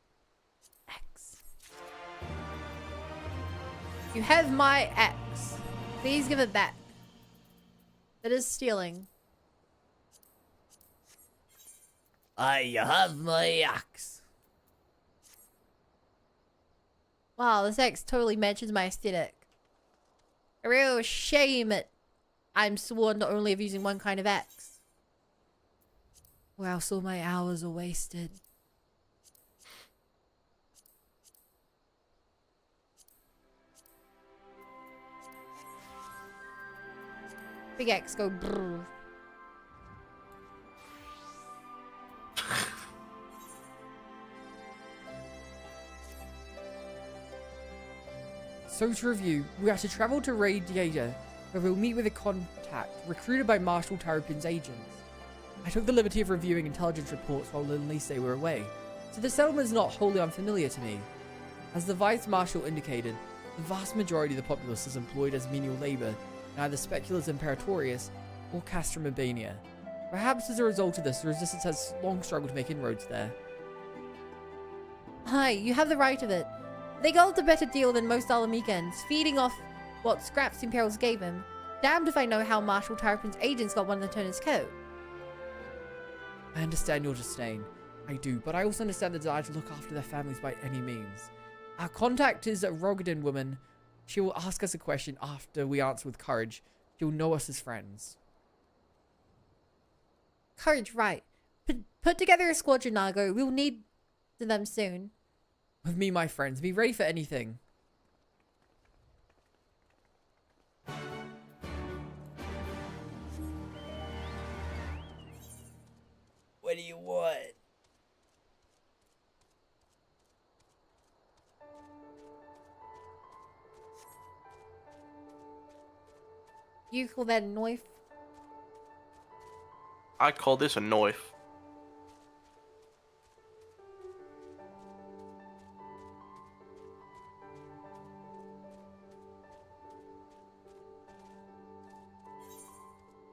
X. You have my axe. Please give it back. That is stealing. I have my axe. Wow, this axe totally matches my aesthetic. A real shame it. I'm sworn to only of using one kind of axe. Wow, so my hours are wasted. Big axe go brrr. So to review, we are to travel to Radiator, where we'll meet with a contact recruited by Marshal Terrapin's agents. I took the liberty of reviewing intelligence reports while Lil and Lise were away, so the settlement is not wholly unfamiliar to me. As the Vice Marshal indicated, the vast majority of the populace is employed as menial labor in either Speculas Imperatorius or Castramabania. Perhaps as a result of this, the Resistance has long struggled to make inroads there. Hi, you have the right of it. They got a better deal than most Alamegans, feeding off what scraps the Imperials gave him. Damned if I know how Marshal Terrapin's agents got one in the Turner's coat. I understand your disdain. I do, but I also understand the desire to look after their families by any means. Our contact is a Rogadin woman. She will ask us a question after we answer with courage. She'll know us as friends. Courage, right. Put together a squadron, Nago. We'll need them soon. With me, my friends, be ready for anything. What do you want? You call that a knife? I call this a knife.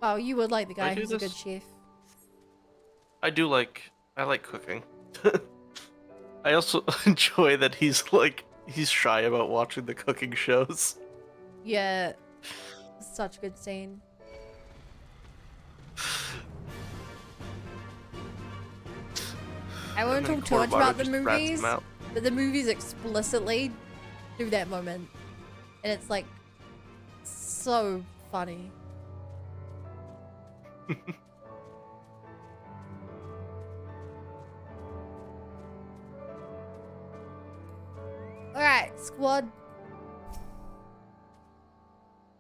Wow, you would like the guy I do who's a good this. chef. I like cooking. I also enjoy that he's shy about watching the cooking shows. Yeah. Such a good scene. I won't talk too much about the movies, but the movies explicitly do that moment. And it's like so funny. Alright, squad.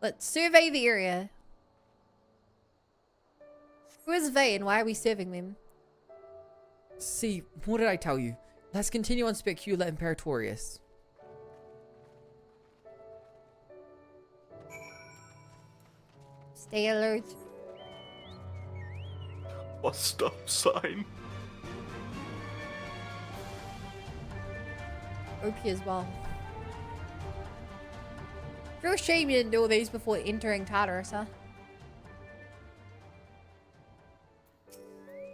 Let's survey the area. Who is they and why are we serving them? See, what did I tell you? Let's continue on Specula Imperatorius. Stay alert. A stop sign. OP as well. Real shame you didn't do all these before entering Tartarus, huh?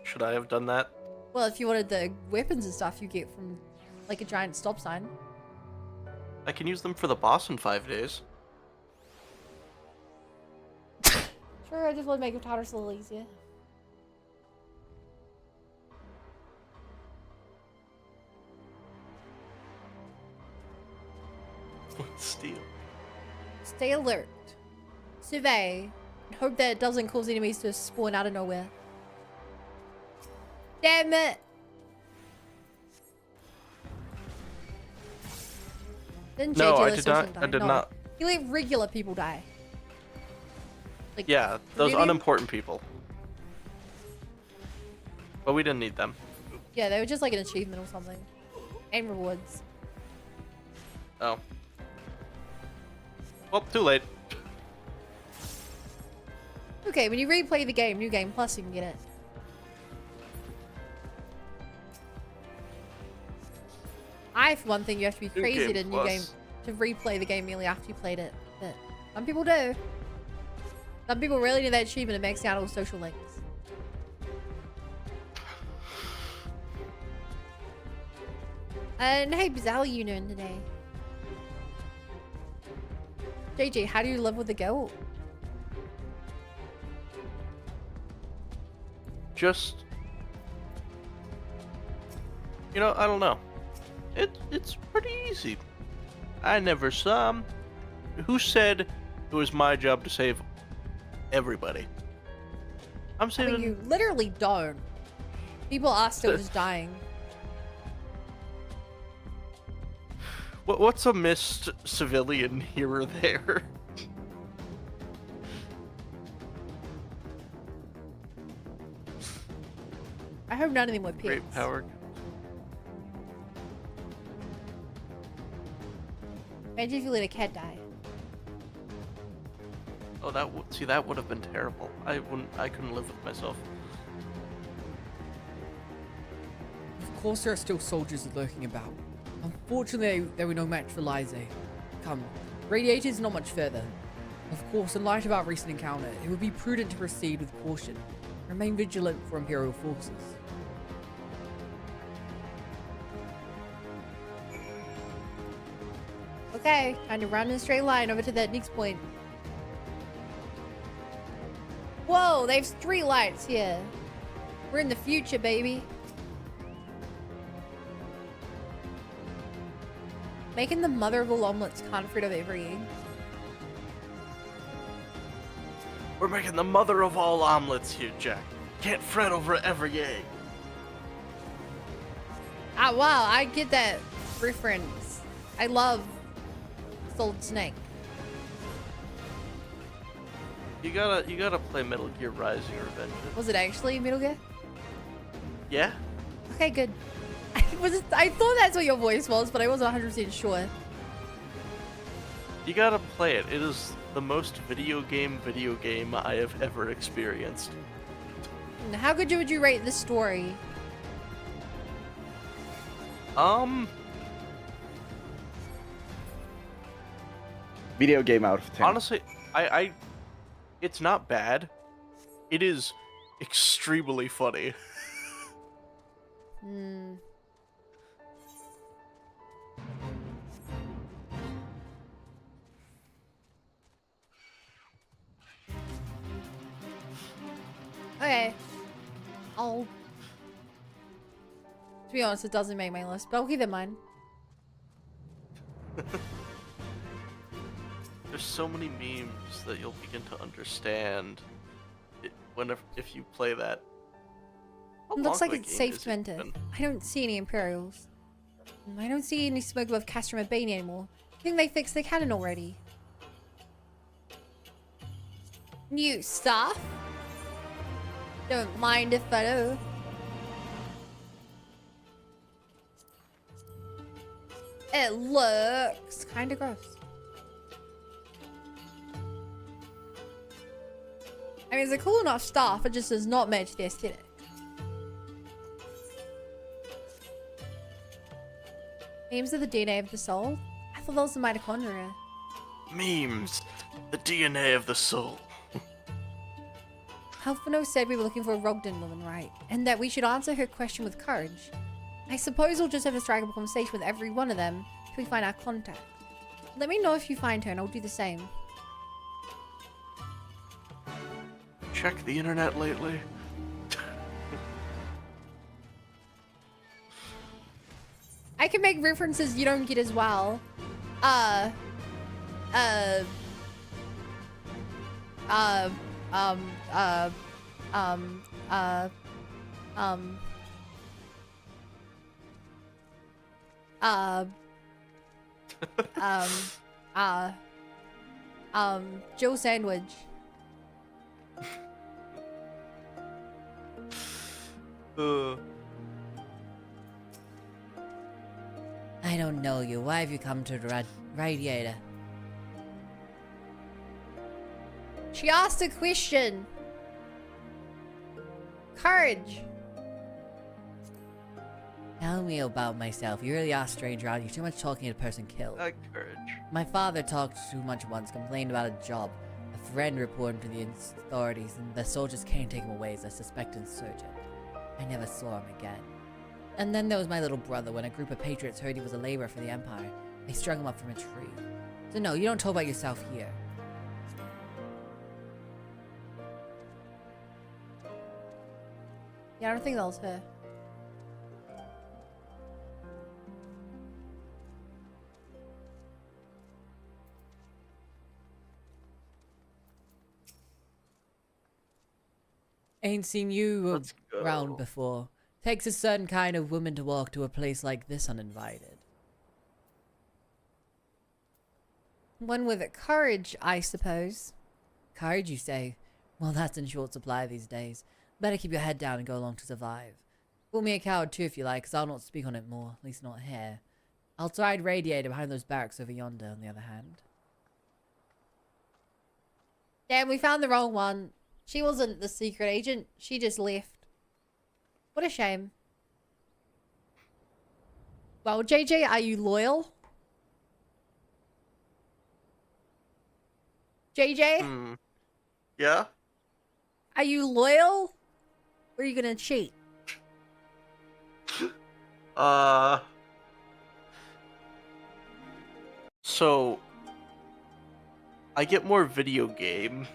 Should I have done that? Well, if you wanted the weapons and stuff you get from like a giant stop sign. I can use them for the boss in 5 days. Sure, I just want to make Tartarus a little easier. Steal. Stay alert. Survey. And hope that it doesn't cause enemies to spawn out of nowhere. Damn it! Didn't No, JJ I let did social not. die? I did No. not. You let regular people die. Like, Yeah, those really? unimportant people. But we didn't need them. Yeah, they were just like an achievement or something. And rewards. Oh. Well, too late. Okay, when you replay the game, New Game Plus, you can get it. For one thing, you have to be New crazy Game to New Plus. Game to replay the game immediately after you played it. But some people do. Some people really need that achievement to max out all social links. And hey, Bizarre, you doing today? JJ, how do you live with the goat? Just... You know, I don't know. It's pretty easy. I never saw him. Who said it was my job to save everybody? I'm I saving... mean, you literally don't. People are still just dying. What's a missed civilian here or there? I hope none of them were pets. Great power. Imagine if you let a cat die. Oh, that would have been terrible. I couldn't live with myself. Of course there are still soldiers lurking about. Unfortunately, they were no match for Lize. Come, Radiator is not much further. Of course, in light of our recent encounter, it would be prudent to proceed with caution. Remain vigilant for Imperial forces. Okay, time to run in a straight line over to that next point. Whoa, they have street lights here. We're in the future, baby. Making the mother of all omelets can't fret of every egg. We're making the mother of all omelets here, Jack. Can't fret over every egg. Ah, wow, I get that reference. I love Solid Snake. You gotta play Metal Gear Rising Revenge. Was it actually Metal Gear? Yeah? Okay, good. I thought that's what your voice was, but I wasn't 100% sure. You gotta play it. It is the most video game I have ever experienced. How good would you rate this story? Video game out of 10. Honestly, it's not bad. It is extremely funny. Hmm. Okay. To be honest, it doesn't make my list, but I'll keep it in mind. There's so many memes that you'll begin to understand if you play that. How Looks long like of a it's game safe is to it enter. even? I don't see any Imperials. I don't see any smoke above Castro Mabini anymore. I think they fixed the cannon already. New stuff? Don't mind if I do. It looks kind of gross. I mean, it's a cool enough stuff, it just does not match the aesthetic. Memes of the DNA of the soul? I thought that was the mitochondria. Memes, the DNA of the soul. Halfano said we were looking for a Rogden woman, right? And that we should answer her question with courage. I suppose we'll just have a strike up conversation with every one of them till we find our contact. Let me know if you find her and I'll do the same. Check the internet lately. I can make references you don't get as well. Um, Joe Sandwich. I don't know you. Why have you come to the radiator? She asked a question. Courage. Tell me about myself. You really are a stranger out. You're too much talking to a person killed. Courage. My father talked too much once, complained about a job. A friend reported to the authorities, and the soldiers can't take him away as a suspected insurgent. I never saw him again. And then there was my little brother. When a group of patriots heard he was a laborer for the Empire, they strung him up from a tree. So no, you don't talk about yourself here. Yeah, I don't think that was her. Ain't seen you around before. Takes a certain kind of woman to walk to a place like this uninvited. One with courage, I suppose. Courage, you say? Well, that's in short supply these days. Better keep your head down and go along to survive. Call me a coward too if you like, 'cause I'll not speak on it more, at least not here. Outside radiator behind those barracks over yonder, on the other hand. Damn, we found the wrong one. She wasn't the secret agent. She just left. What a shame. Well, JJ, are you loyal? JJ? Yeah? Are you loyal? Or are you gonna cheat? So I get more video game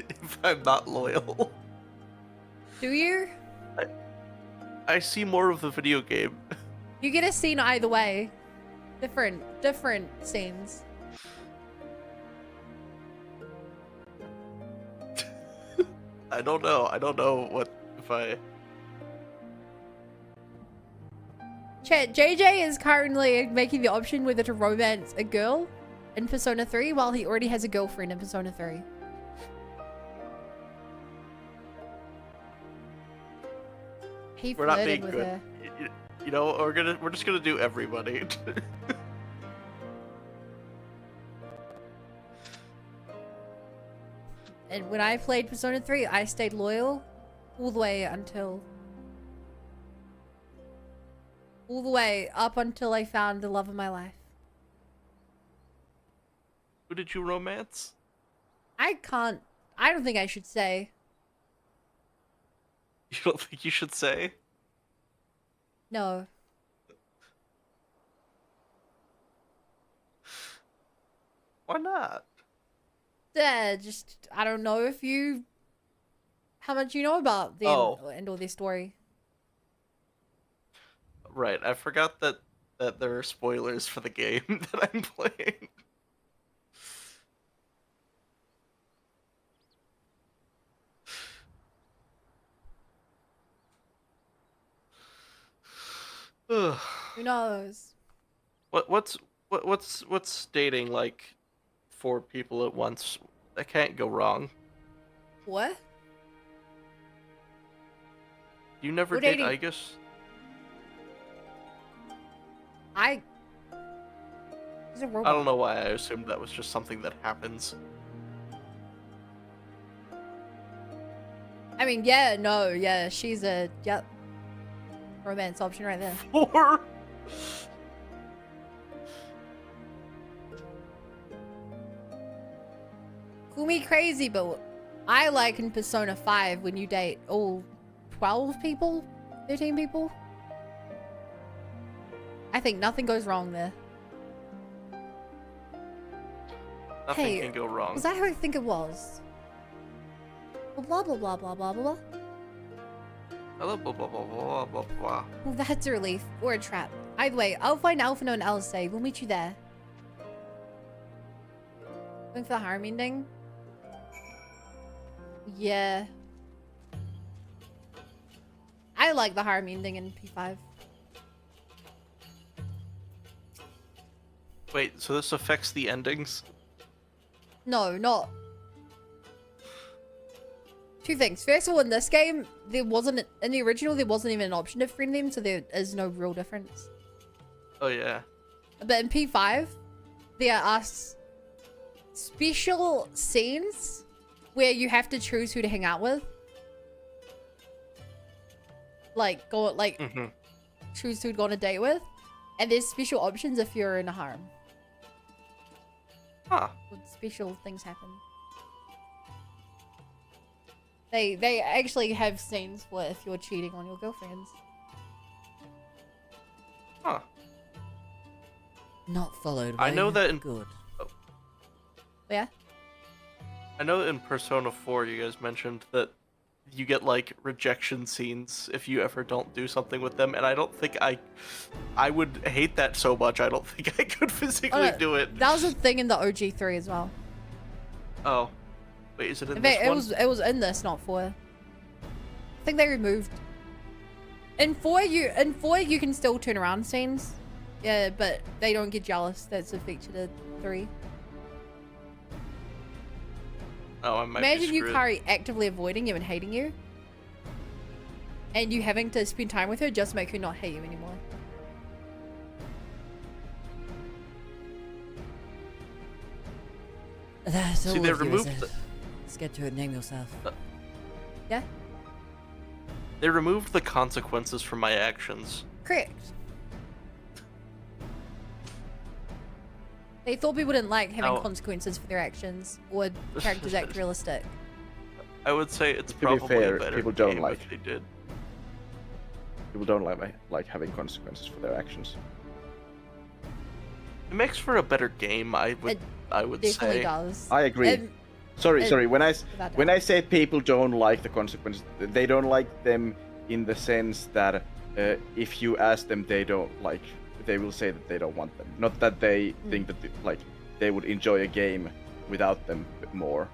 if I'm not loyal. Do you? I see more of the video game. You get a scene either way. Different scenes. I don't know. I don't know what if I. Chat, JJ is currently making the option whether to romance a girl in Persona 3 while he already has a girlfriend in Persona 3. He We're not flirted being with good. her. You know, we're just gonna do everybody. And when I played Persona 3, I stayed loyal all the way until... all the way up until I found the love of my life. Who did you romance? I don't think I should say. You don't think you should say? No. Why not? Just, I don't know if you... how much you know about them and all their story. Right, I forgot that there are spoilers for the game that I'm playing. Ugh. Who knows? What's dating like 4 people at once? That can't go wrong. What? You never We're date dating- Aegis? He's a robot. I don't know why I assumed that was just something that happens. I mean, yeah, no, yeah, she's a, yep. Romance option right there. 4? Call me crazy, but I like in Persona 5 when you date all 12 people? 13 people? I think nothing goes wrong there. Nothing Hey, can go wrong. Was that how I think it was? Blah, blah, blah, blah, blah, blah. Blah, blah, blah, blah, blah, blah, blah. Well, that's a relief. Or a trap. Either way, I'll find Alphino and Alisay. We'll meet you there. Going for the harem ending? Yeah. I like the harem ending in P5. Wait, so this affects the endings? No, not. Two things. First of all, in this game, there wasn't, in the original, there wasn't even an option to friend them, so there is no real difference. Oh yeah. But in P5, there are special scenes where you have to choose who to hang out with. Like, choose who to go on a date with. And there's special options if you're in a harem. Huh. Special things happen. They actually have scenes for if you're cheating on your girlfriends. Huh. Not followed. I know that in good. Yeah. I know in Persona 4 you guys mentioned that you get like rejection scenes if you ever don't do something with them, and I don't think I would hate that so much. I don't think I could physically do it. That was a thing in the OG3 as well. Oh. Wait, is it in In this fact, one? it was in this, not 4. I think they removed. In 4 you can still turn around scenes. Yeah, but they don't get jealous. That's a feature to 3. Oh, I might Imagine be screwed. Yukari actively avoiding you and hating you. And you having to spend time with her just to make her not hate you anymore. That's all See, they of you, is removed it? Let's get to it. Name yourself. Yeah? They removed the consequences from my actions. Correct. They thought people didn't like having Oh. consequences for their actions or characters act realistic. I would say it's To be probably fair, a better people don't game like- if they did. People don't like having consequences for their actions. It makes for a better game, I would Definitely say. does. I agree. And- Sorry. When without I say people don't like the consequences, they don't like them in the sense that if you ask them, they will say that they don't want them. Not that they think that they would enjoy a game without them more.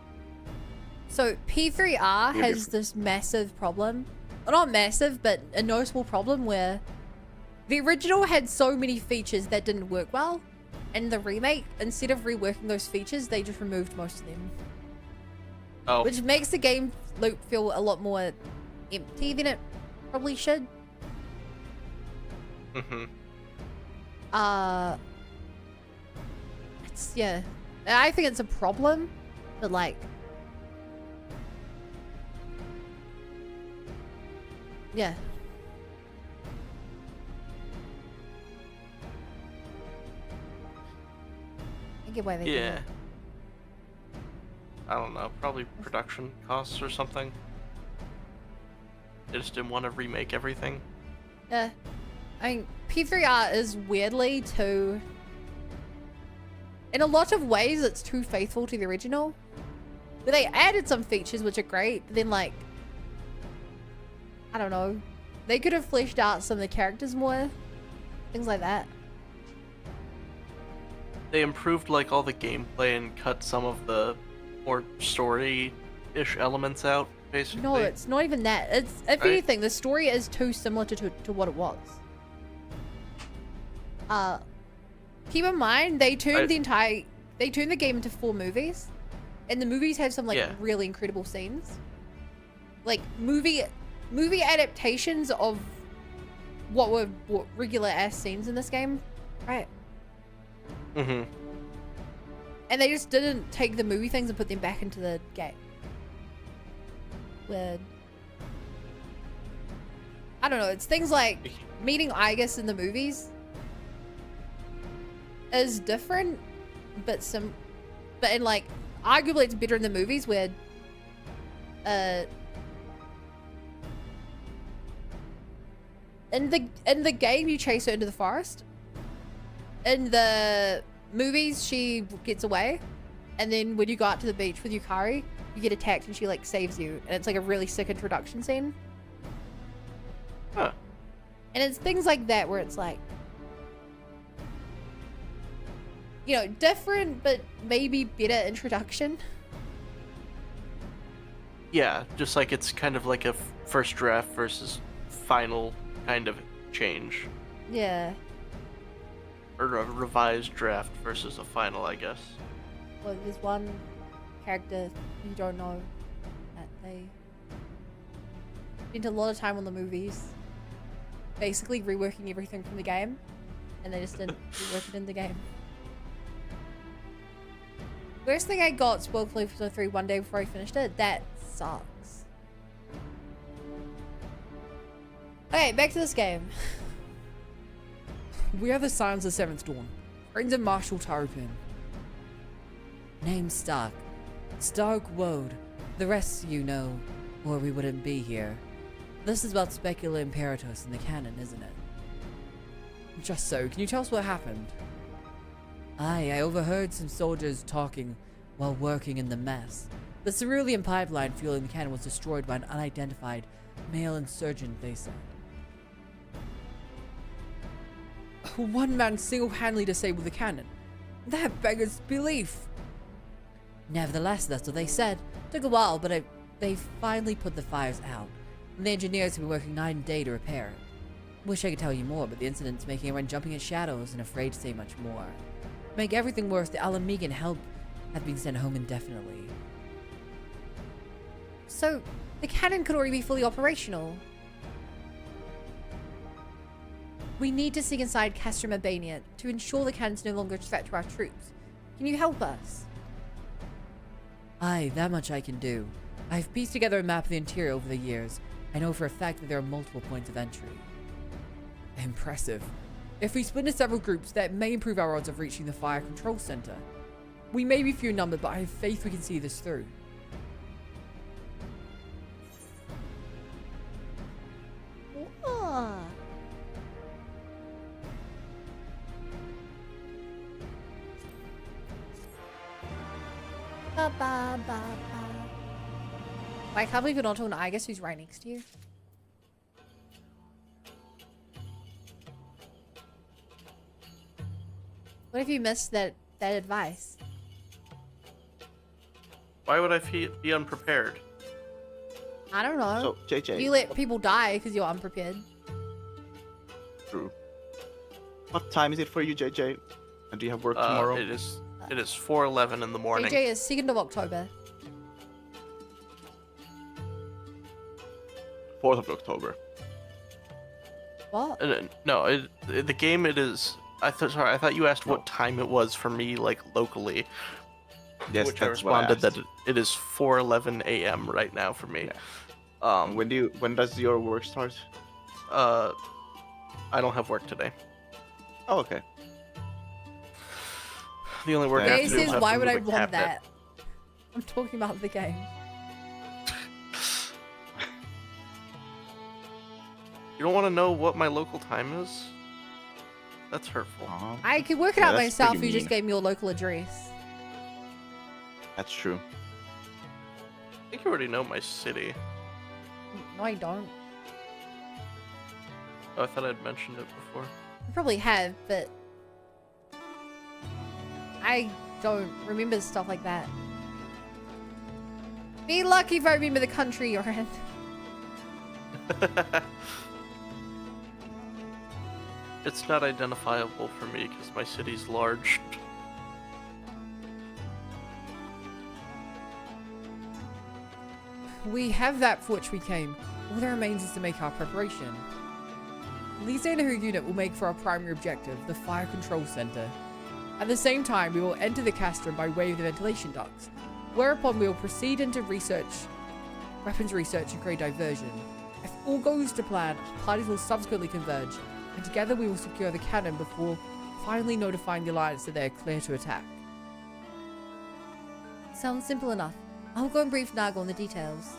So P3R has this massive problem. Well, not massive, but a noticeable problem where the original had so many features that didn't work well. And the remake, instead of reworking those features, they just removed most of them. Oh. Which makes the game loop feel a lot more empty than it probably should. Mm-hmm. Yeah. I think it's a problem, but like... Yeah. I get why they do Yeah. it. I don't know, probably production costs or something. They just didn't want to remake everything. Yeah. I mean, P3R is weirdly too... In a lot of ways, it's too faithful to the original. But they added some features which are great, but then like... I don't know. They could have fleshed out some of the characters more. Things like that. They improved like all the gameplay and cut some of the more story-ish elements out, basically. No, it's not even that. It's, if Right? anything, the story is too similar to what it was. Keep in mind they turned the game into 4 movies, and the movies have some like really incredible scenes, like movie adaptations of what were regular ass scenes in this game, right? Mm-hmm. And they just didn't take the movie things and put them back into the game. Weird. I don't know, it's things like meeting Igus in the movies is different, but in like arguably it's better in the movies where in the game you chase her into the forest. In the movies she gets away, and then when you go out to the beach with Yukari, you get attacked and she like saves you, and it's like a really sick introduction scene. Huh. And it's things like that where it's like, you know, different but maybe better introduction. Yeah, just like it's kind of like a first draft versus final kind of change. Yeah. Or a revised draft versus a final, I guess. Well, there's one character you don't know that they spent a lot of time on the movies, basically reworking everything from the game, and they just didn't rework it in the game. Worst thing I got, spoiled for episode 3 one day before I finished it. That sucks. Okay, back to this game. We are the Scions of Seventh Dawn, friends of Marshal Tarupin. Name Stark. Stark Woad. The rest you know, or we wouldn't be here. This is about Specula Imperatus in the canon, isn't it? Just so, can you tell us what happened? Aye, I overheard some soldiers talking while working in the mess. The cerulean pipeline fueling the cannon was destroyed by an unidentified male insurgent, they said. One man single-handedly disabled the cannon. That beggars belief. Nevertheless, that's what they said. Took a while, but they finally put the fires out, and the engineers have been working night and day to repair it. Wish I could tell you more, but the incident's making everyone jumping at shadows and afraid to say much more. To make everything worse, the Alamegan help have been sent home indefinitely. So, the cannon could already be fully operational. We need to seek inside Castrum Urbania to ensure the cannon's no longer a threat to our troops. Can you help us? Aye, that much I can do. I've pieced together a map of the interior over the years. I know for a fact that there are multiple points of entry. Impressive. If we split into several groups, that may improve our odds of reaching the fire control center. We may be few in number, but I have faith we can see this through. Ah. Ba, ba, ba, ba. I can't believe you're not talking to Igus, who's right next to you. What if you missed that advice? Why would I be unprepared? I don't know. So, JJ. You let people die because you're unprepared. True. What time is it for you, JJ? And do you have work tomorrow? It is 4:11 in the morning. AJ is 2nd of October. 4th of October. What? No, the game it is. I thought you asked what time it was for me, like locally. Yes, which I that's what I responded asked. that it is 4:11 a.m. right now for me. Yeah. When does your work start? I don't have work today. Oh, okay. The only work I have to do is have why to would move I a want cabinet. that? I'm talking about the game. You don't want to know what my local time is? That's hurtful. I could work it Yeah, out that's myself if pretty you just mean. gave me your local address. That's true. I think you already know my city. No, I don't. Oh, I thought I'd mentioned it before. I probably have, but I don't remember stuff like that. Be lucky if I remember the country you're in. It's not identifiable for me because my city's large. We have that for which we came. All that remains is to make our preparation. Lisa and her unit will make for our primary objective, the Fire Control Center. At the same time, we will enter the castrum by way of the ventilation ducts, whereupon we will proceed into weapons research and create diversion. If all goes to plan, parties will subsequently converge, and together we will secure the cannon before finally notifying the Alliance that they are clear to attack. Sounds simple enough. I'll go and brief Naga on the details.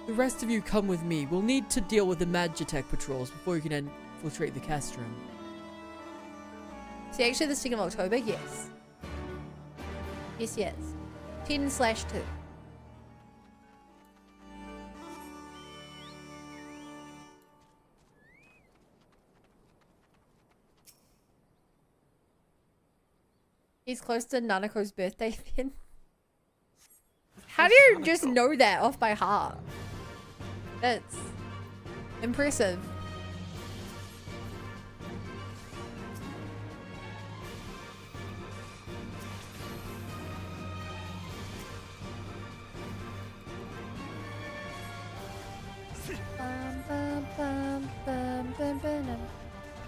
The rest of you come with me. We'll need to deal with the Magitech patrols before you can infiltrate the castrum. See, actually the 2nd of October, yes. Yes. 10/2. He's close to Nanako's birthday then. How do you just know that off by heart? That's impressive.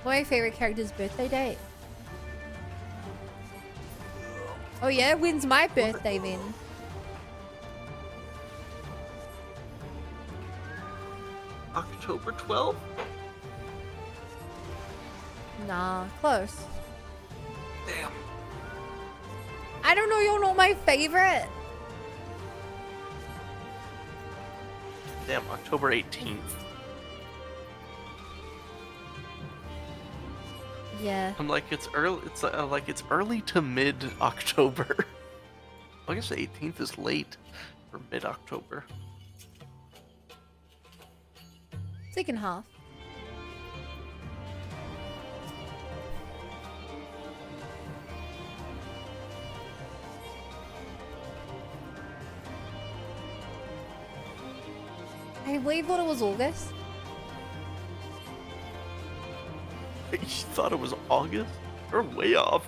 My favorite character's birthday date. Oh yeah, when's my birthday then? October 12th? Nah, close. Damn. I don't know, you're not my favorite. Damn, October 18th. Yeah. I'm like, it's early. It's like it's early to mid October. I guess the 18th is late for mid October. Second half. I believe thought it was August. You thought it was August? You're way off.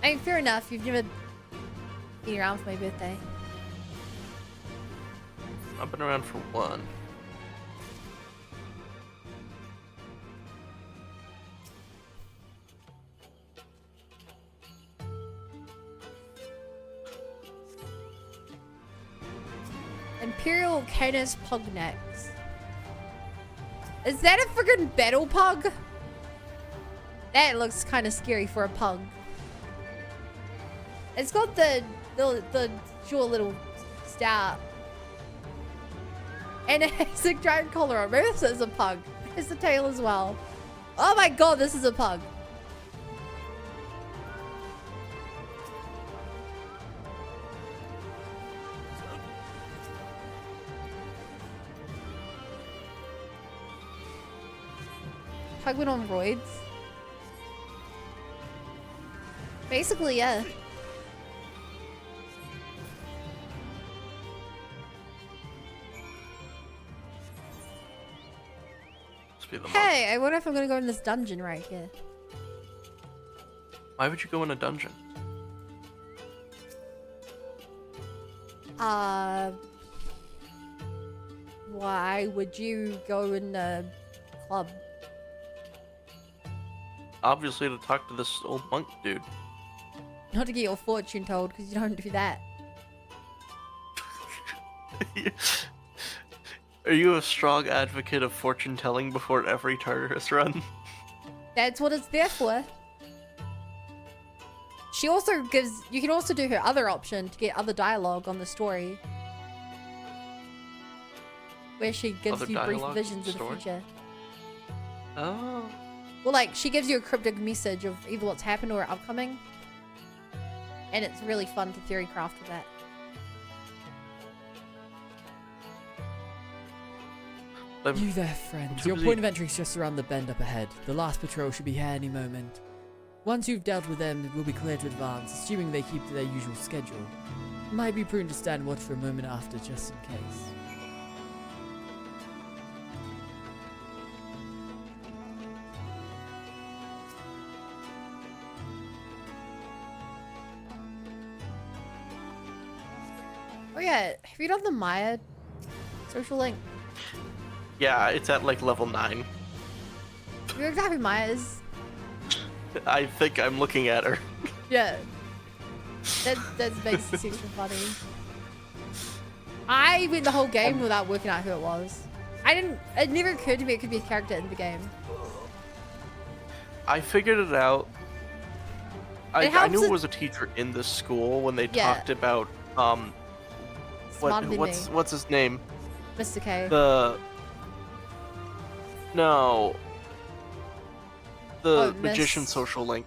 I mean, fair enough. You've never been around for my birthday. I've been around for one. Imperial Canis Pugnax. Is that a friggin' battle pug? That looks kind of scary for a pug. It's got the short little star. And it has a giant collar on. Maybe this is a pug. It's the tail as well. Oh my god, this is a pug. Pug went on roids. Basically, yeah. Hey, I wonder if I'm gonna go in this dungeon right here. Why would you go in a dungeon? Why would you go in a club? Obviously to talk to this old monk dude. Not to get your fortune told, because you don't do that. Are you a strong advocate of fortune telling before every Tartarus run? That's what it's there for. She also gives... You can also do her other option to get other dialogue on the story. Where she gives Other you brief dialogue visions of the story? future. Oh. Well, like, she gives you a cryptic message of either what's happened or upcoming. And it's really fun to theory craft with that. You there, friends. Your point of entry is just around the bend up ahead. The last patrol should be here any moment. Once you've dealt with them, it will be clear to advance, assuming they keep to their usual schedule. It might be prudent to stand watch for a moment after, just in case. yeah, have you done the Maya social link? Yeah, it's at like level 9. You know exactly who Maya is? I think I'm looking at her. Yeah. That makes it extra funny. I went the whole game without working out who it was. It never occurred to me it could be a character in the game. I figured it out. I knew it was a teacher in this school when they talked about what's his name? Mr. K. The magician social link.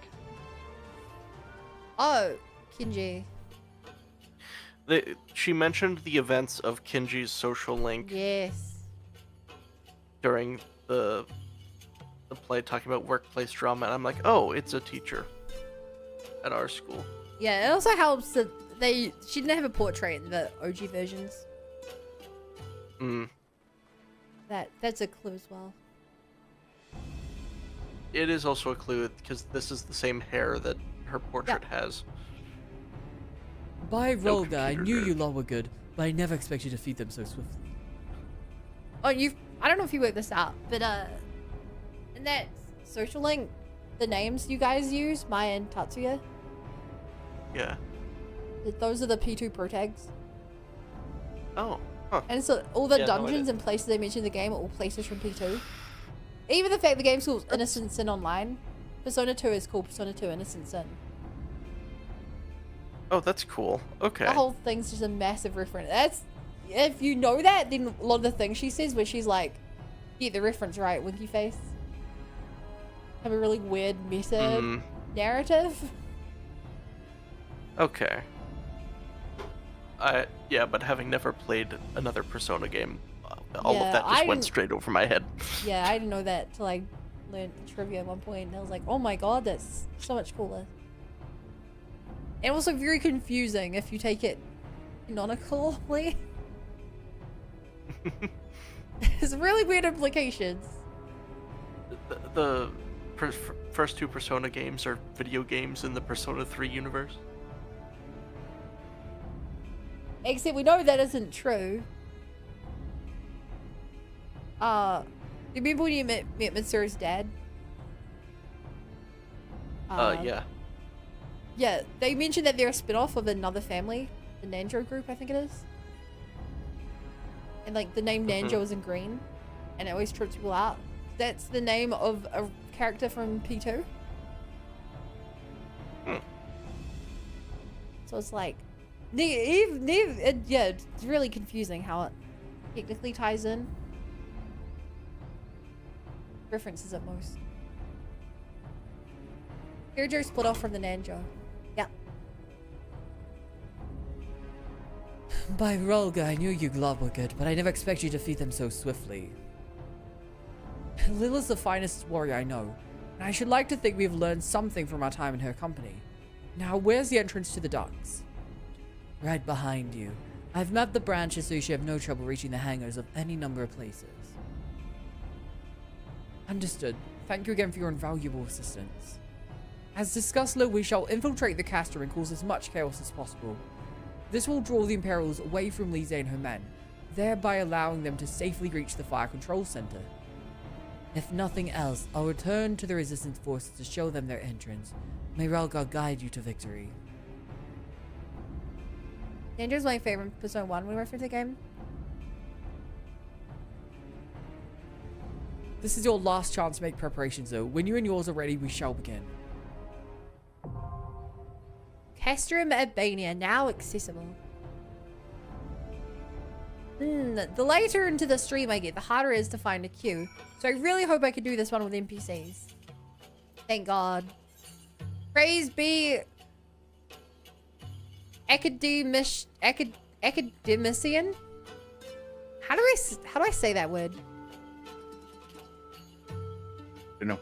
Oh, Kinji. She mentioned the events of Kinji's social link. Yes. During the play, talking about workplace drama, and I'm like, oh, it's a teacher at our school. Yeah, it also helps that she didn't have a portrait in the OG versions. That's a clue as well. It is also a clue because this is the same hair that her portrait has. By Rolga, I knew you lot were good, but I never expected you to defeat them so swiftly. Oh, I don't know if you worked this out, but in that social link, the names you guys use, Maya and Tatsuya. Yeah. Those are the P2 pro tags. Oh. Huh. And so all the dungeons and places they mention in the game are all places from P2. Even the fact the game's called Innocent Sin Online, Persona 2 is called Persona 2 Innocent Sin. Oh, that's cool. Okay. The whole thing's just a massive reference. If you know that, then a lot of the things she says where she's like, get the reference right, winky face. Have a really weird meta narrative. Okay. Yeah, but having never played another Persona game, all of that just went straight over my head. Yeah, I didn't know that till I learned the trivia at one point, and I was like, oh my god, that's so much cooler. And also very confusing if you take it canonically. There's really weird implications. The first 2 Persona games are video games in the Persona 3 universe. Except we know that isn't true. You remember when you met Mitsuru's dad? Yeah. Yeah, they mentioned that they're a spin-off of another family, the Nanjo group, I think it is. And like the name Nanjo is in green, and it always trips people out. That's the name of a character from P2. So it's like, yeah, it's really confusing how it technically ties in. References at most. Kirijo split off from the Nanjo. Yeah. By Rolga, I knew you lot were good, but I never expected you to defeat them so swiftly. Lila's the finest warrior I know, and I should like to think we've learned something from our time in her company. Now, where's the entrance to the docks? Right behind you. I've mapped the branches so you should have no trouble reaching the hangars of any number of places. Understood. Thank you again for your invaluable assistance. As discussed, Lil, we shall infiltrate the Castor and cause as much chaos as possible. This will draw the Imperials away from Lise and her men, thereby allowing them to safely reach the fire control center. If nothing else, I'll return to the resistance forces to show them their entrance. May Ralgar guide you to victory. Nanjo's my favorite Persona 1 when we went through the game. This is your last chance to make preparations though. When you and yours are ready, we shall begin. Castrum Albania, now accessible. The later into the stream I get, the harder it is to find a queue. So I really hope I can do this one with NPCs. Thank God. Praise be academician. How do I say that word? I don't know.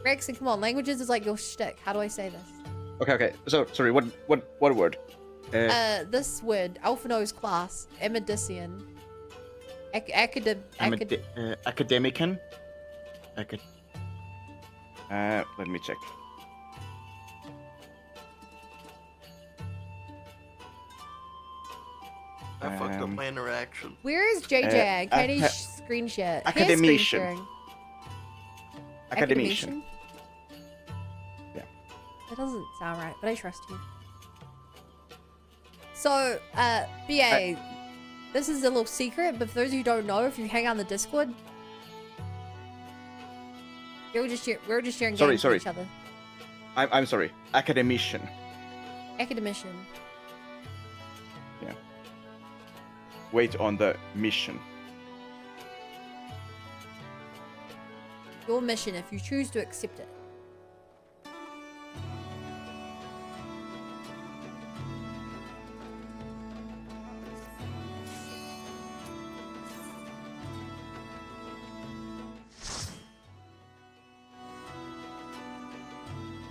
Rexon, come on, languages is like your shtick. How do I say this? Okay. So sorry, what word? This word, Alphino's class, Amidician. Academican? Let me check. I fucked up my interaction. Where is JJ? Can he screen share? He has screen sharing. Academician. Yeah. That doesn't sound right, but I trust you. So, BA, this is a little secret, but for those who don't know, if you hang out on the Discord, we're just sharing games with each other. I'm sorry. Academician. Academician. Yeah. Wait on the mission. Your mission, if you choose to accept it.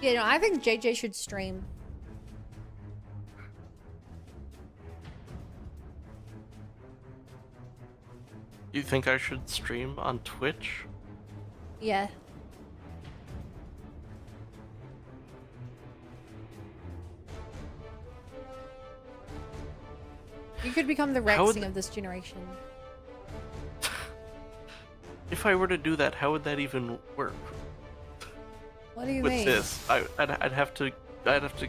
Yeah, no, I think JJ should stream. You think I should stream on Twitch? Yeah. You could become the Rexing of this generation. If I were to do that, how would that even work? What do you With mean? this, I'd have to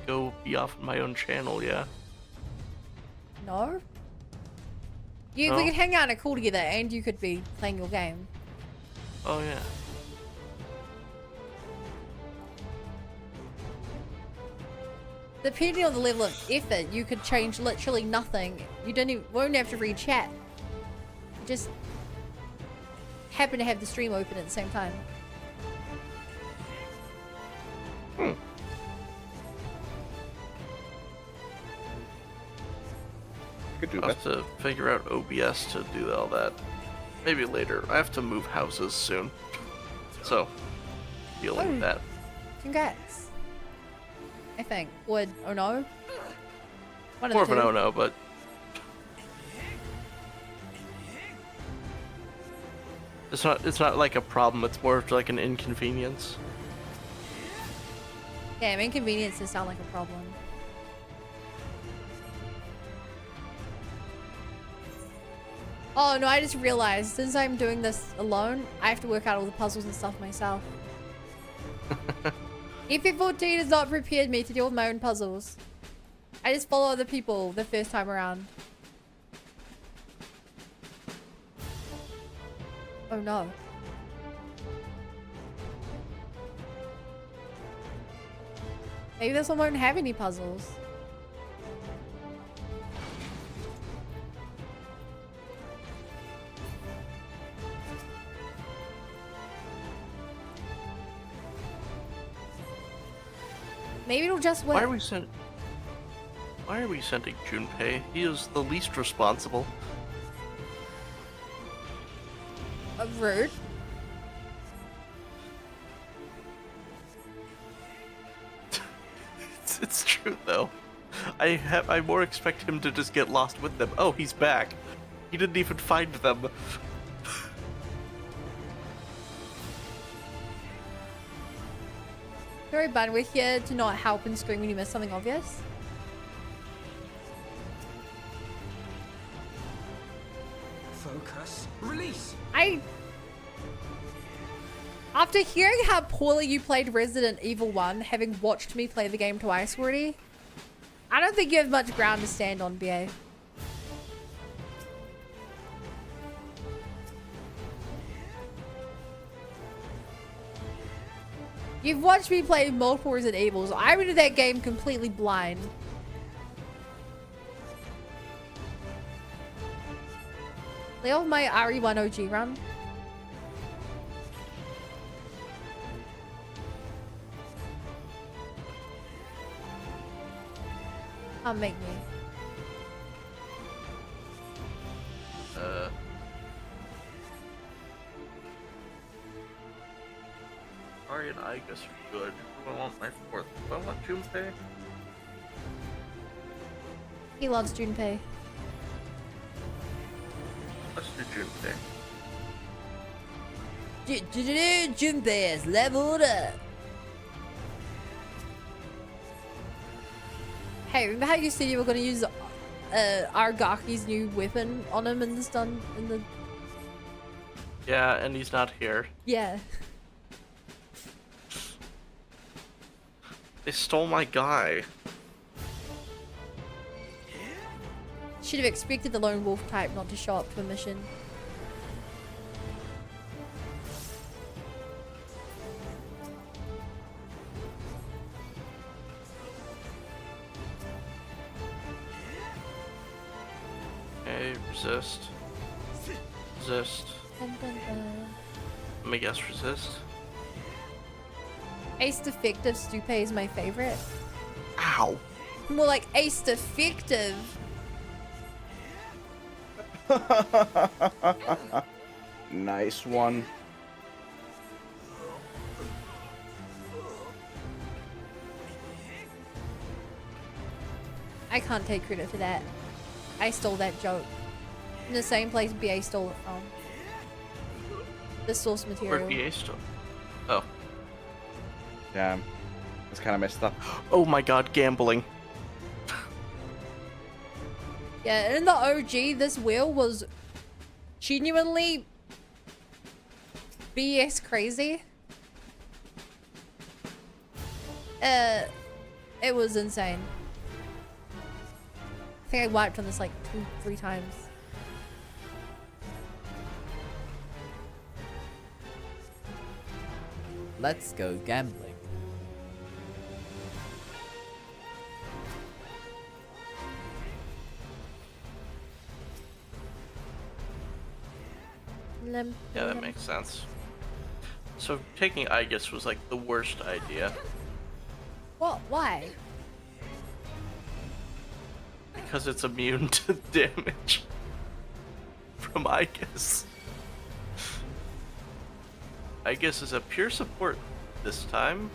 go be off my own channel, yeah. No? We could hang out in a call together and you could be playing your game. Oh yeah. Depending on the level of effort, you could change literally nothing. You won't have to read chat. You just happen to have the stream open at the same time. Could do I'll have to figure out OBS to do all that. Maybe later. I have to move houses soon. So, dealing with that. Congrats. I think. Would, oh no? One More of of the an two. oh no, but it's not like a problem, it's more of like an inconvenience. Damn, inconveniences sound like a problem. Oh no, I just realized since I'm doing this alone, I have to work out all the puzzles and stuff myself. EP14 has not prepared me to deal with my own puzzles. I just follow other people the first time around. Oh no. Maybe this one won't have any puzzles. Maybe it'll just win. Why are we sending Junpei? He is the least responsible. Rude. It's true though. I more expect him to just get lost with them. Oh, he's back. He didn't even find them. Sorry, bud, we're here to not help and scream when you miss something obvious. Focus. Release. After hearing how poorly you played Resident Evil 1, having watched me play the game twice already, I don't think you have much ground to stand on, BA. You've watched me play multiple Resident Evils. I went into that game completely blind. Lay off my RE1 OG run. Can't make me. Ari and I guess are good. Who do I want my fourth? Do I want Junpei? He loves Junpei. Let's do Junpei. Junpei has leveled up. Hey, remember how you said you were going to use Argaki's new weapon on him in the Yeah, and he's not here. yeah. They stole my guy. Should have expected the lone wolf type not to show up to a mission. Okay, resist. Resist. Dun, dun, dun. Let me guess, resist. Ace defective Stupe is my favorite. Ow. More like ace defective. Nice one. I can't take credit for that. I stole that joke. In the same place BA stole it from. The source material. Where'd BA stole? Oh. Damn. It's kind of messed up. Oh my god, gambling. Yeah, in the OG, this wheel was genuinely BS crazy. It was insane. I think I wiped on this like 2-3 times. Let's go gambling. Yeah, that makes sense. So taking Aegis was like the worst idea. What? Why? Because it's immune to damage from Aegis. Aegis is a pure support this time.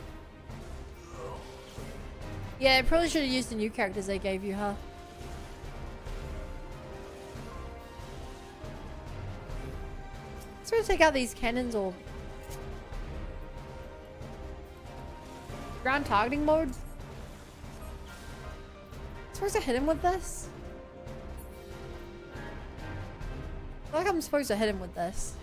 Yeah, I probably should have used the new characters they gave you, huh? Let's try to take out these cannons or ground targeting mode. Supposed to hit him with this? I feel like I'm supposed to hit him with this.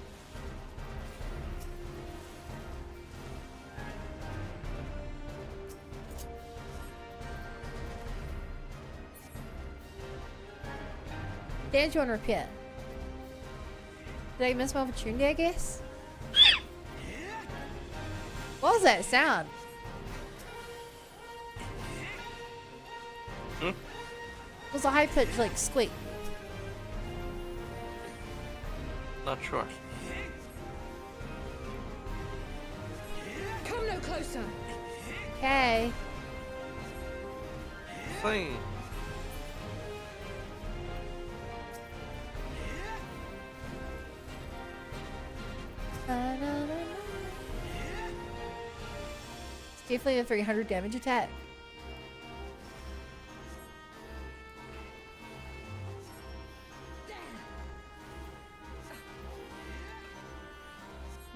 Damage on repair. Did I miss my opportunity, I guess? What was that sound? It was a high-pitched, like, squeak. Not sure. Come no closer. Okay. Thing. It's definitely a 300 damage attack.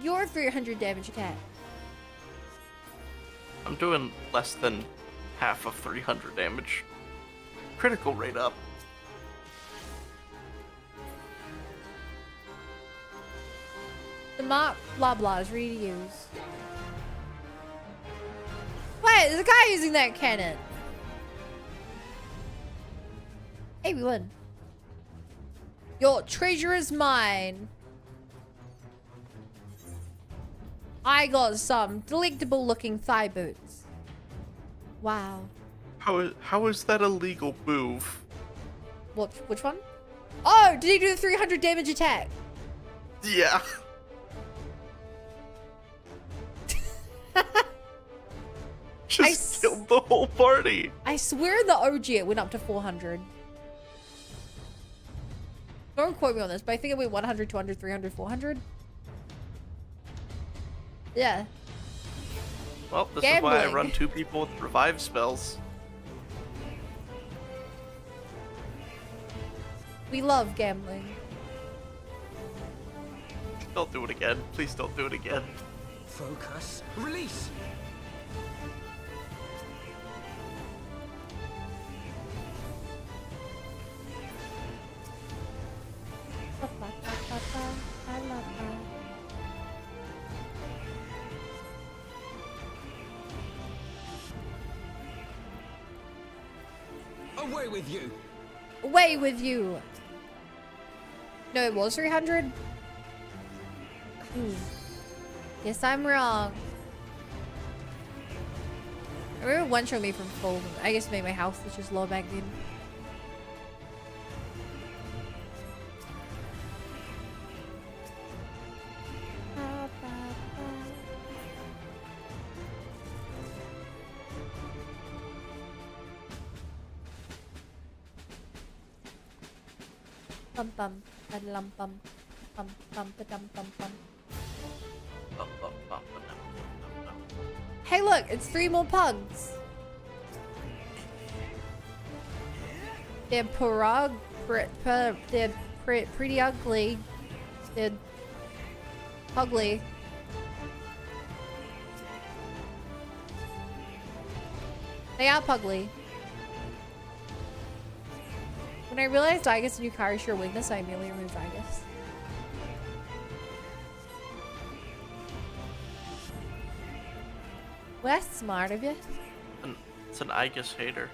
Your 300 damage attack. I'm doing less than half of 300 damage. Critical rate up. The mark blah blah is ready to use. Wait, there's a guy using that cannon. Hey, we win. Your treasure is mine. I got some delectable looking thigh boots. Wow. How is that a legal move? What? Which one? Oh, did he do the 300 damage attack? Yeah. Just killed the whole party. I swear in the OG it went up to 400. Don't quote me on this, but I think it went 100, 200, 300, 400. Yeah. Well, this is why I run 2 people with revive spells. We love gambling. Don't do it again. Please don't do it again. Focus. Release. Away with you! Away with you! No, it was 300? Yes, I'm wrong. I remember one showed me from full. I guess maybe my house was just low back then. Bum bum, ba-dum bum, bum bum, ba-dum bum bum. Hey, look, it's 3 more pugs. They're they're pretty ugly. They're ugly. They are pugly. When I realized Igus and Yukari share weakness, I immediately removed Igus. Well, that's smart of you. It's an Igus hater.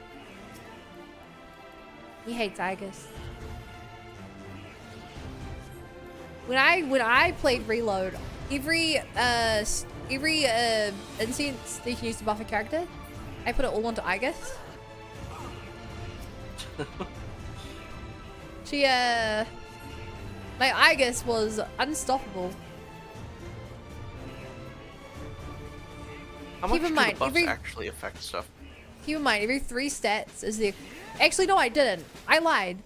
He hates Igus. When I played Reload, every instance that you can use to buff a character, I put it all onto Igus. My Igus was unstoppable. How much do the buffs actually affect stuff? Keep in mind, every 3 stats is the... Actually, no, I didn't. I lied.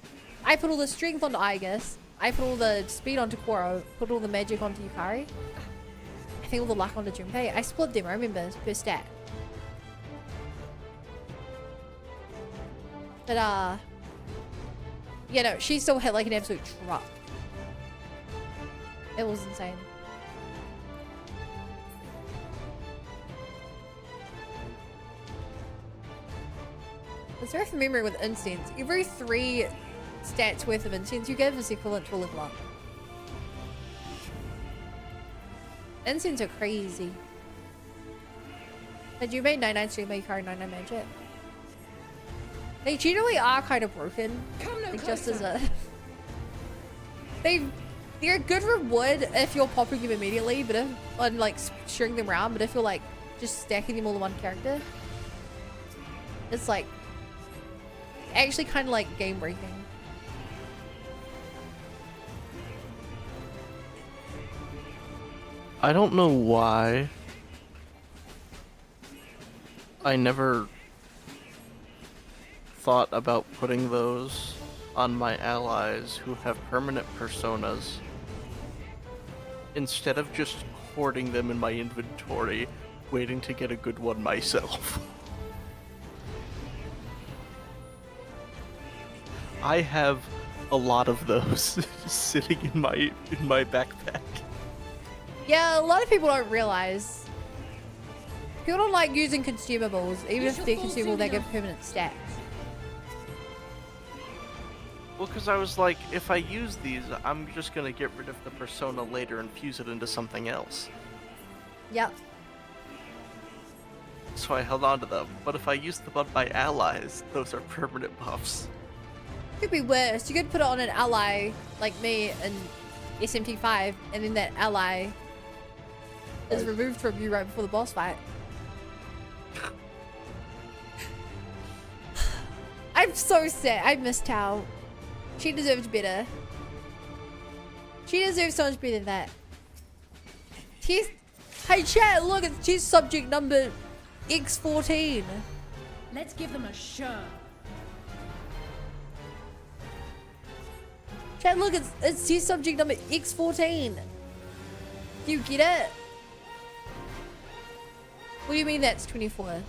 I put all the strength onto Igus. I put all the speed onto Koro. Put all the magic onto Yukari. I think all the luck onto Junpei. I split them, I remember, per stat. But, yeah, no, she still hit like an absolute truck. It was insane. It's worth remembering with incense. Every 3 stats worth of incense you give is equivalent to a level up. Incense are crazy. Had you made 99 stream by Yukari 99 magic? They generally are kind of broken. Like just as a... They're a good reward if you're popping them immediately, but if on like string them around, but if you're like just stacking them all in one character, it's like actually kind of like game breaking. I don't know why I never thought about putting those on my allies who have permanent personas instead of just hoarding them in my inventory, waiting to get a good one myself. I have a lot of those sitting in my backpack. Yeah, a lot of people don't realize. People don't like using consumables, even if they're consumable, they give permanent stats. Well, because I was like, if I use these, I'm just gonna get rid of the persona later and fuse it into something else. Yep. So I held on to them. But if I use them on my allies, those are permanent buffs. Could be worse. You could put it on an ally like me in SMT5, and then that ally is removed from you right before the boss fight. I'm so sad. I miss Tao. She deserves better. She deserves so much better than that. Hey chat, look, she's subject number X14. Let's give them a show. Chat, look, it's his subject number X14. Do you get it? What do you mean that's 24?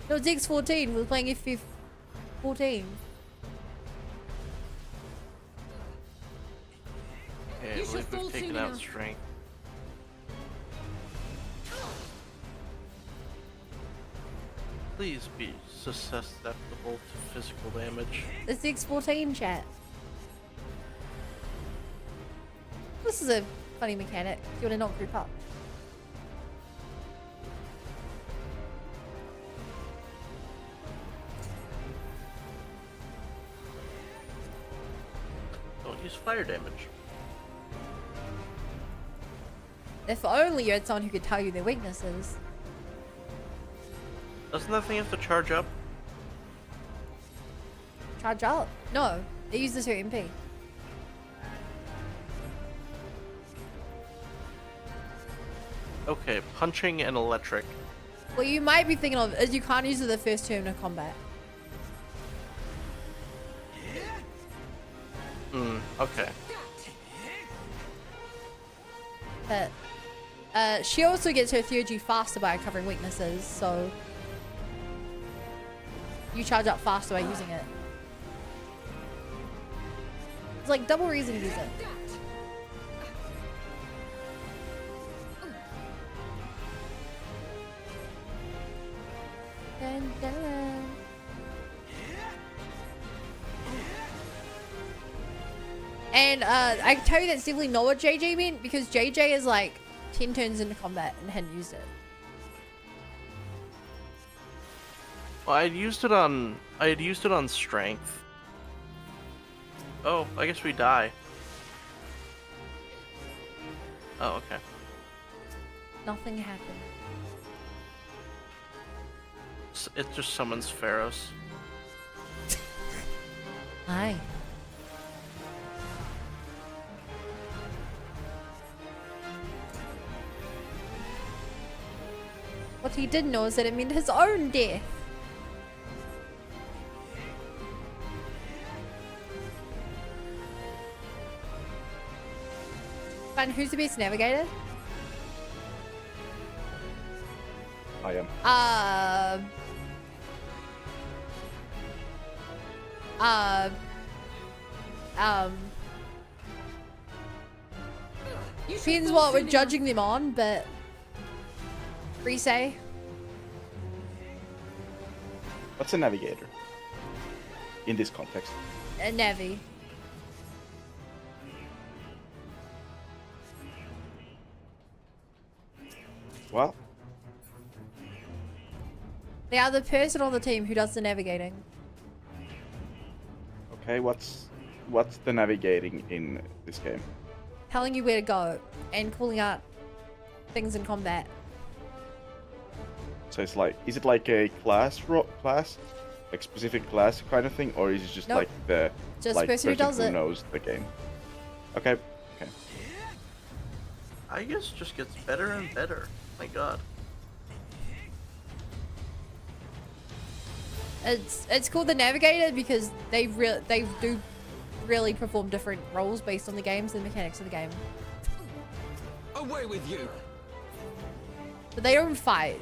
No, it's X14. We're playing FF14. Okay, I believe we've taken out strength. Please be susceptible to physical damage. It's X14, chat. This is a funny mechanic. Do you want to not group up? don't use fire damage. If only you had someone who could tell you their weaknesses. Doesn't that thing have to charge up? Charge up? No, it uses her MP. Okay, punching and electric. What you might be thinking of is you can't use it the first turn of combat. Okay. But she also gets her 3G faster by covering weaknesses, so you charge up faster by using it. It's like double reason to use it. Dun, dun. And I can tell you that's definitely not what JJ meant, because JJ is like 10 turns into combat and hadn't used it. Well, I had used it on strength. Oh, I guess we die. Oh, okay. Nothing happened. It just summons Pharaohs. Hi. What he didn't know is that it meant his own death. Fun, who's the best navigator? I am. Depends what we're judging them on, but free say. What's a navigator in this context? A Navi. Well, They are the person on the team who does the navigating. okay, what's the navigating in this game? Telling you where to go and calling out things in combat. So it's like, is it like a class, like specific class kind of thing, or is it just Nope. like the Just like person who does it. knows the game? Okay, okay. I guess it just gets better and better. My god. It's called the navigator because they do really perform different roles based on the games and mechanics of the game. Away with you! But they don't fight.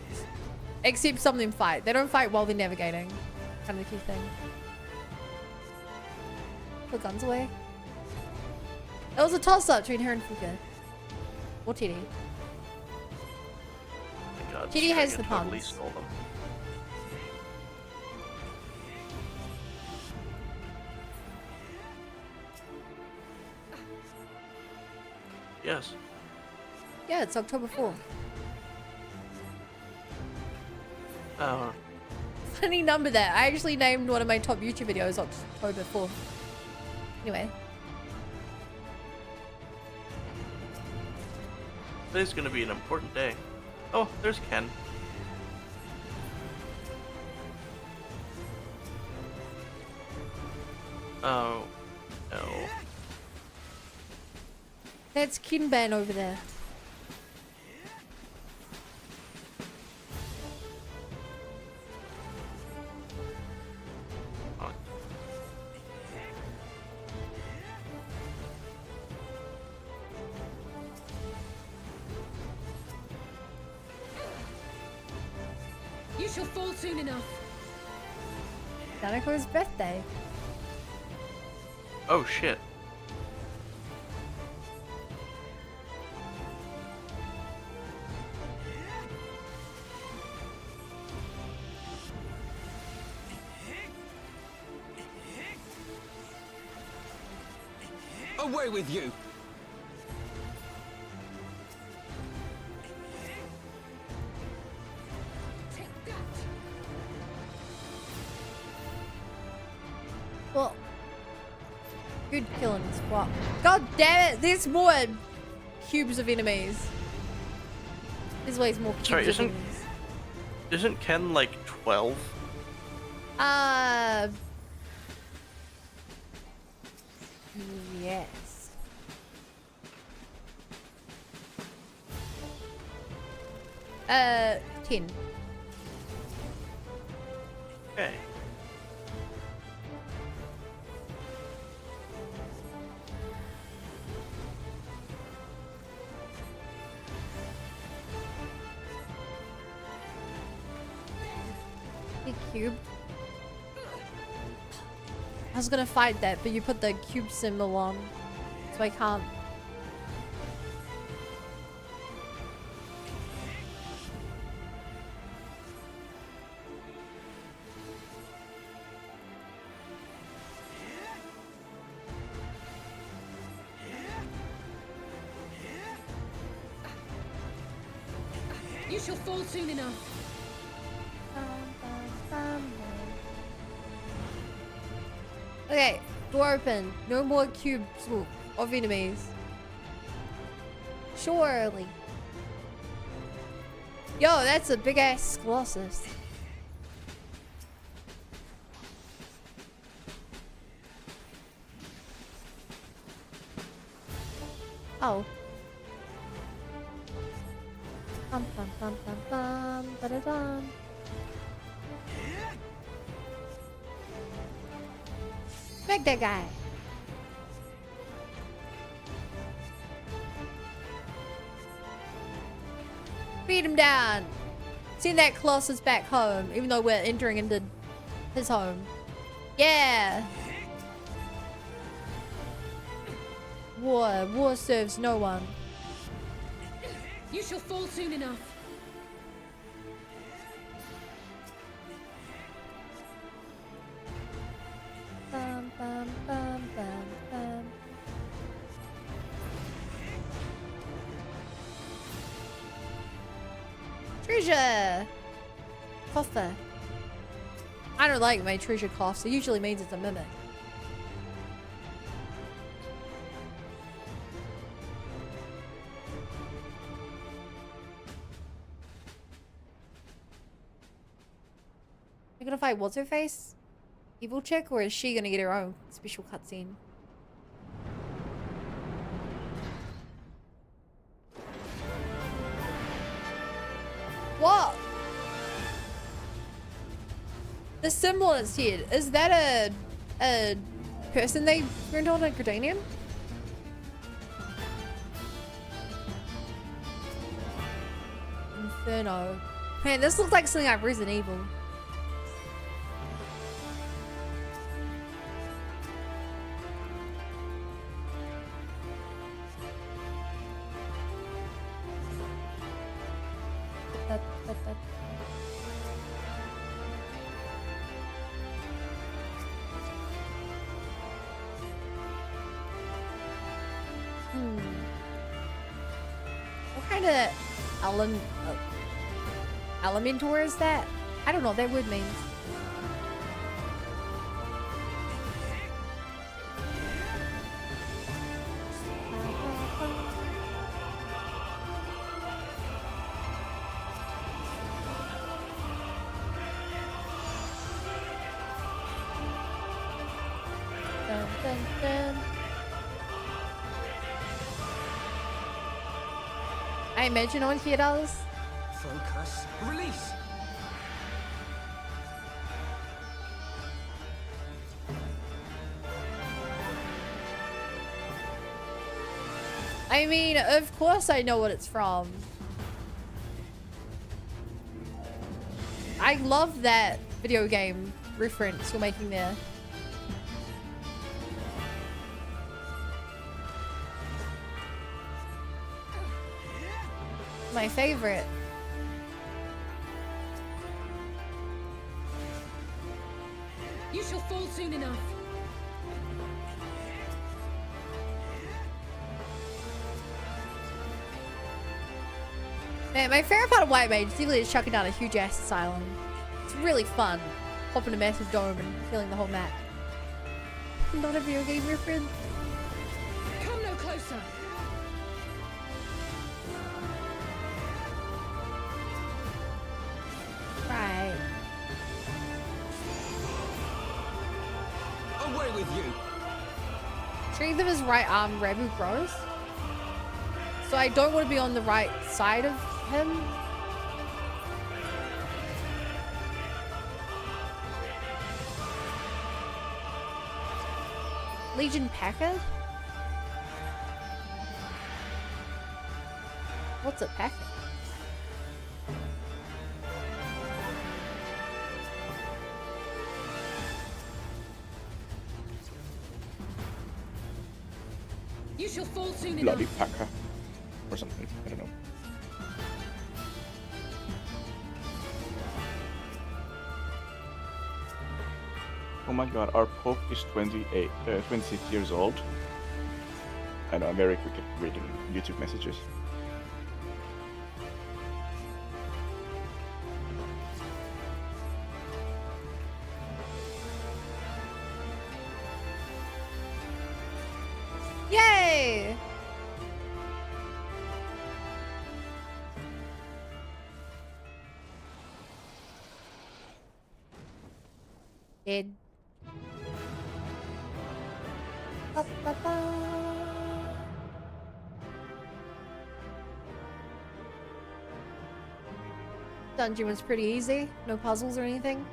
Except some of them fight. They don't fight while they're navigating. Kind of the key thing. Put guns away. It was a toss-up between her and Fuka. Or Teddy. My god. Teddy has Striga the totally puns. stole them. Yes. Yeah, it's October 4th. Oh. Funny number that. I actually named one of my top YouTube videos October 4th. Anyway. Today's gonna be an important day. Oh, there's Ken. Oh. No. That's Kinban over there. You shall fall soon enough. Danako's birthday. Oh shit. Away with you! Well, Good killing squad. God damn it! There's more cubes of enemies. There's ways more cubes Sorry, of enemies. Isn't Ken like 12? Yes. Uh, 10. Okay. Big cube. I was gonna fight that, but you put the cube symbol on, so I can't. You shall fall soon enough. Okay, door open. No more cubes of enemies. Surely. Yo, that's a big ass Colossus. Oh. Bum bum bum bum bum ba da dum. Smack that guy. Beat him down. Send that Colossus back home, even though we're entering into his home. Yeah. War serves no one. You shall fall soon enough. Bum, bum, bum, bum, bum. Treasure! Coffer. I don't like my treasure coughs. It usually means it's a mimic. You're gonna fight what's her face? Evil chick, or is she gonna get her own special cutscene? What? The symbol on its head, is that a person they turned on a Gridanian? Inferno. Man, this looks like something like Resident Evil. What kind of elementor is that? I don't know what that word means. Dun, dun, dun. I imagine on here does. Focus. Release. I mean, of course I know what it's from. I love that video game reference you're making there. My favorite. You shall fall soon enough. Man, my favorite part of White Mage is definitely just chucking down a huge ass asylum. It's really fun. Hopping a massive dome and killing the whole map. Not a video game reference. Come no closer. Right. Away with you! Treat them as right arm Rebu bros. So I don't want to be on the right side of him. Legion Packer? What's a packer? You shall fall soon Bloody enough. Packer. Or something. I don't know. Oh my god, our Pope is 26 years old. I know, I'm very quick at reading YouTube messages. Yay! Dead. Ba, ba, ba. Dungeon was pretty easy. No puzzles or anything.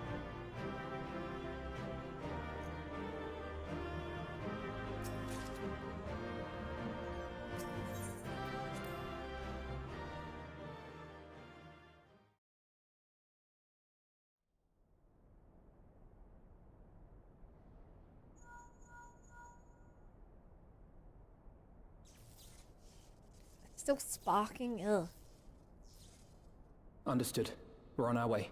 Still sparking. Ugh. Understood. We're on our way.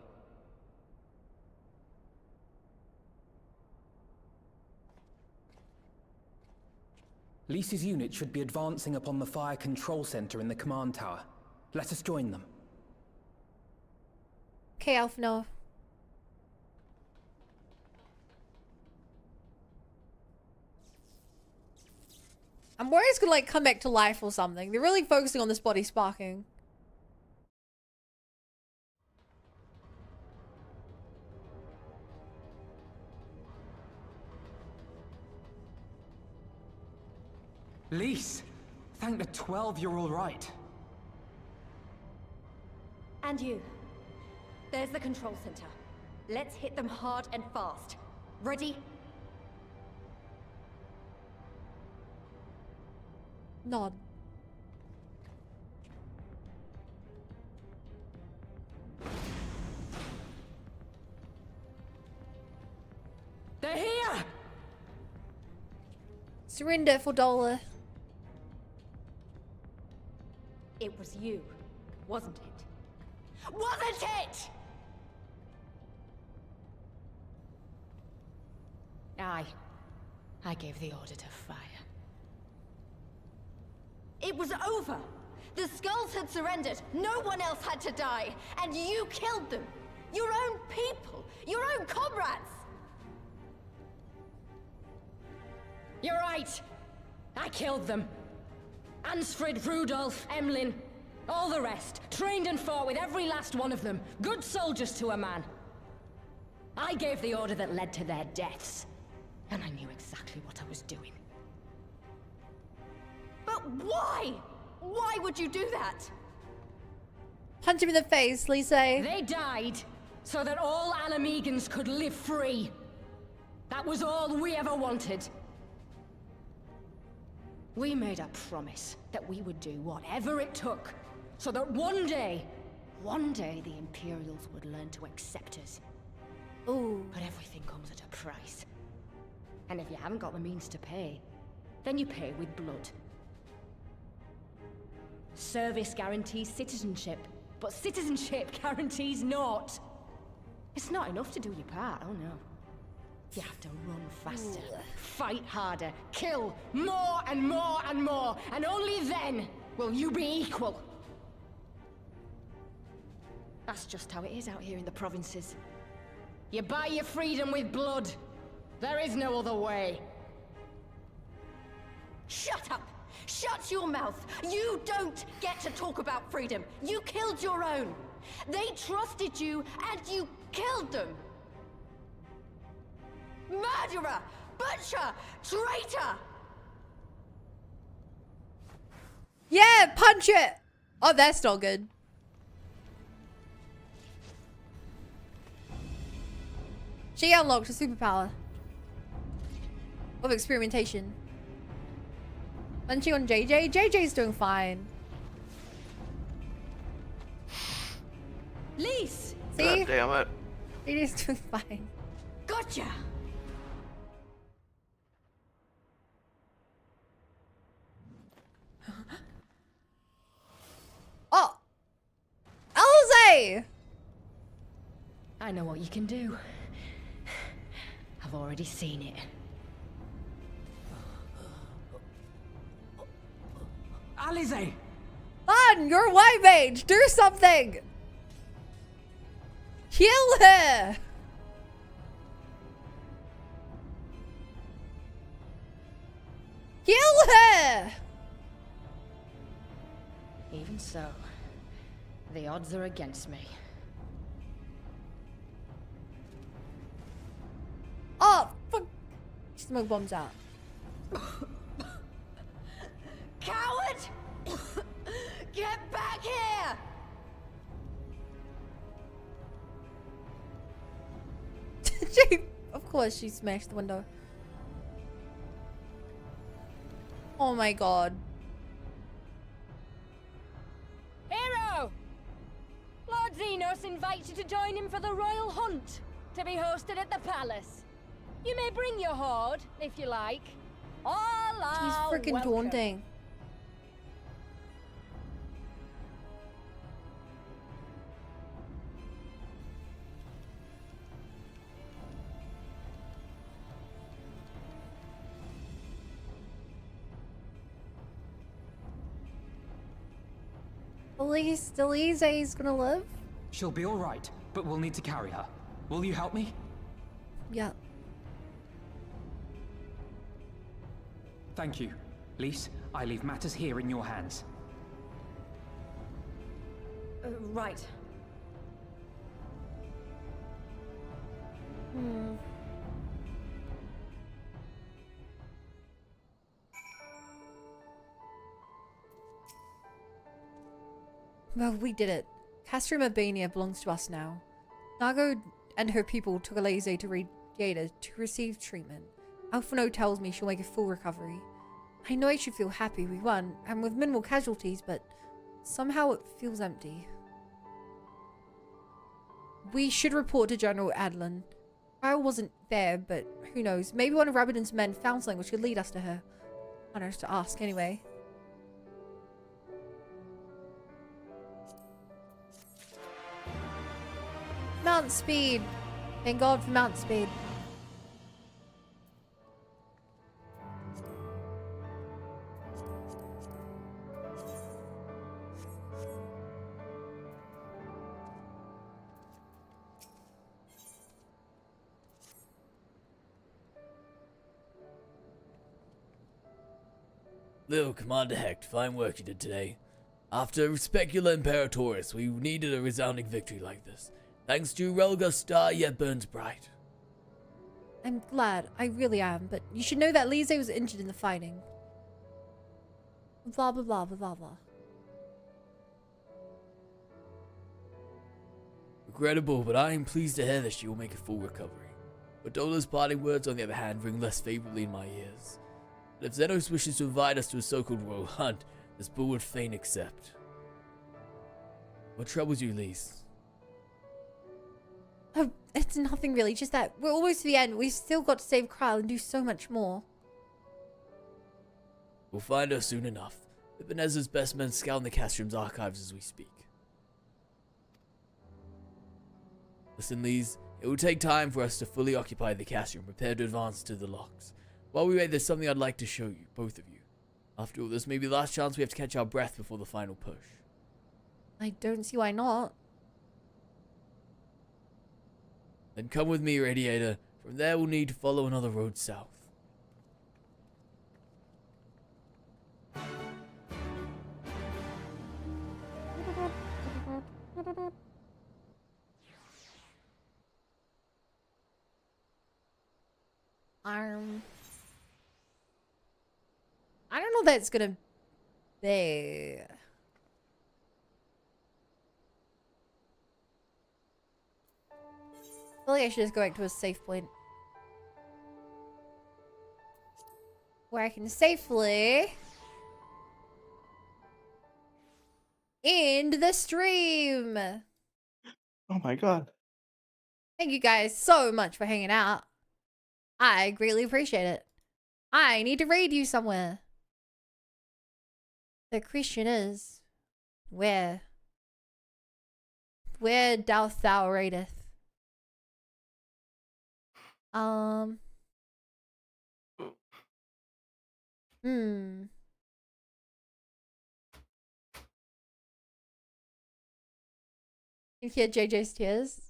Lisa's unit should be advancing upon the fire control center in the command tower. Let us join them. Okay, Alf, no. I'm worried it's gonna like come back to life or something. They're really focusing on this body sparking. Lise! Thank the 12 you're all right. And you. There's the control center. Let's hit them hard and fast. Ready? Nod. They're here! Surrender for $1. It was you, wasn't it? Wasn't it? I gave the order to fire. It was over! The Skulls had surrendered, no one else had to die, and you killed them! Your own people! Your own comrades! You're right! I killed them. Ansfrid, Rudolph, Emlyn, all the rest. Trained and fought with every last one of them. Good soldiers to a man. I gave the order that led to their deaths. And I knew exactly what I was doing. But why? Why would you do that? Punch him in the face, Lisa. They died so that all Alamegans could live free. That was all we ever wanted. We made a promise that we would do whatever it took so that one day the Imperials would learn to accept us. Ooh. But everything comes at a price. And if you haven't got the means to pay, then you pay with blood. Service guarantees citizenship, but citizenship guarantees naught. It's not enough to do your part, oh no. You have to run faster, fight harder, kill more and more and more, and only then will you be equal. That's just how it is out here in the provinces. You buy your freedom with blood. There is no other way. Shut up! Shut your mouth! You don't get to talk about freedom! You killed your own! They trusted you, and you killed them! Murderer! Butcher! Traitor! Yeah, punch it! Oh, that's not good. She unlocked a superpower of experimentation. Punching on JJ. JJ's doing fine. Lise! See? God damn it. JJ's doing fine. Gotcha! Oh! Elze! I know what you can do. I've already seen it. Alize! Fun! You're a white mage! Do something! Kill her! Kill her! Even so, the odds are against me. Oh, fuck! Smoke bombs out. Coward! Get back here! Of course she smashed the window. Oh my god. Hero! Lord Xenos invites you to join him for the royal hunt, to be hosted at the palace. You may bring your horde, if you like. All She's are freaking welcome. daunting. Elise is gonna live? She'll be all right, but we'll need to carry her. Will you help me? Yeah. Thank you. Lise, I leave matters here in your hands. Right. Well, we did it. Castrum Urbania belongs to us now. Nago and her people took Elise to Radiator to receive treatment. Alphino tells me she'll make a full recovery. I know I should feel happy we won, and with minimal casualties, but somehow it feels empty. We should report to General Adlin. I wasn't there, but who knows. Maybe one of Rabadon's men found something which could lead us to her. I don't know to ask anyway. Mount speed. Thank God for mount speed. Lil, Commander Hecht, fine work you did today. After Specula Imperatoris, we needed a resounding victory like this. Thanks to Relga's star yet burns bright. I'm glad. I really am. But you should know that Lise was injured in the fighting. Blah, blah, blah, blah, blah, blah. Regrettable, but I am pleased to hear that she will make a full recovery. But Dola's parting words, on the other hand, ring less favorably in my ears. But if Xenos wishes to invite us to a so-called royal hunt, this bull would fain accept. What troubles you, Lise? Oh, it's nothing really. Just that we're almost to the end. We've still got to save Krile and do so much more. We'll find her soon enough. Ebenezer's best men scout the Castrum's archives as we speak. Listen, Lise, it will take time for us to fully occupy the Castrum, prepare to advance to the locks. While we wait, there's something I'd like to show you, both of you. After all, this may be the last chance we have to catch our breath before the final push. I don't see why not. Then come with me, Radiator. From there, we'll need to follow another road south. I don't know if that's gonna be. I feel like I should just go back to a safe point. Where I can safely end the stream. Oh my god. Thank you guys so much for hanging out. I greatly appreciate it. I need to raid you somewhere. The question is, where? Where doth thou raideth? Hmm. You hear JJ's tears?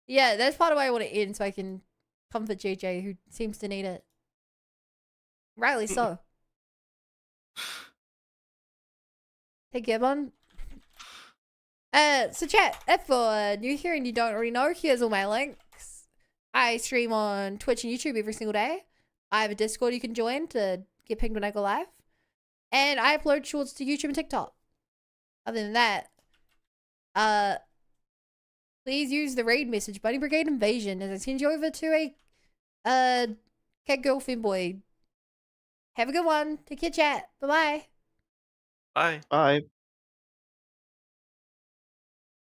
Yeah, that's part of why I want to end, so I can comfort JJ, who seems to need it. Rightly so. Hey, Gibbon. So chat, if you're new here and you don't already know, here's all my links. I stream on Twitch and YouTube every single day. I have a Discord you can join to get pinged when I go live. And I upload shorts to YouTube and TikTok. Other than that, please use the raid message, Bunny Brigade Invasion, as I send you over to a cat girl femboy. Have a good one. Take care, chat. Bye-bye. Bye. Bye.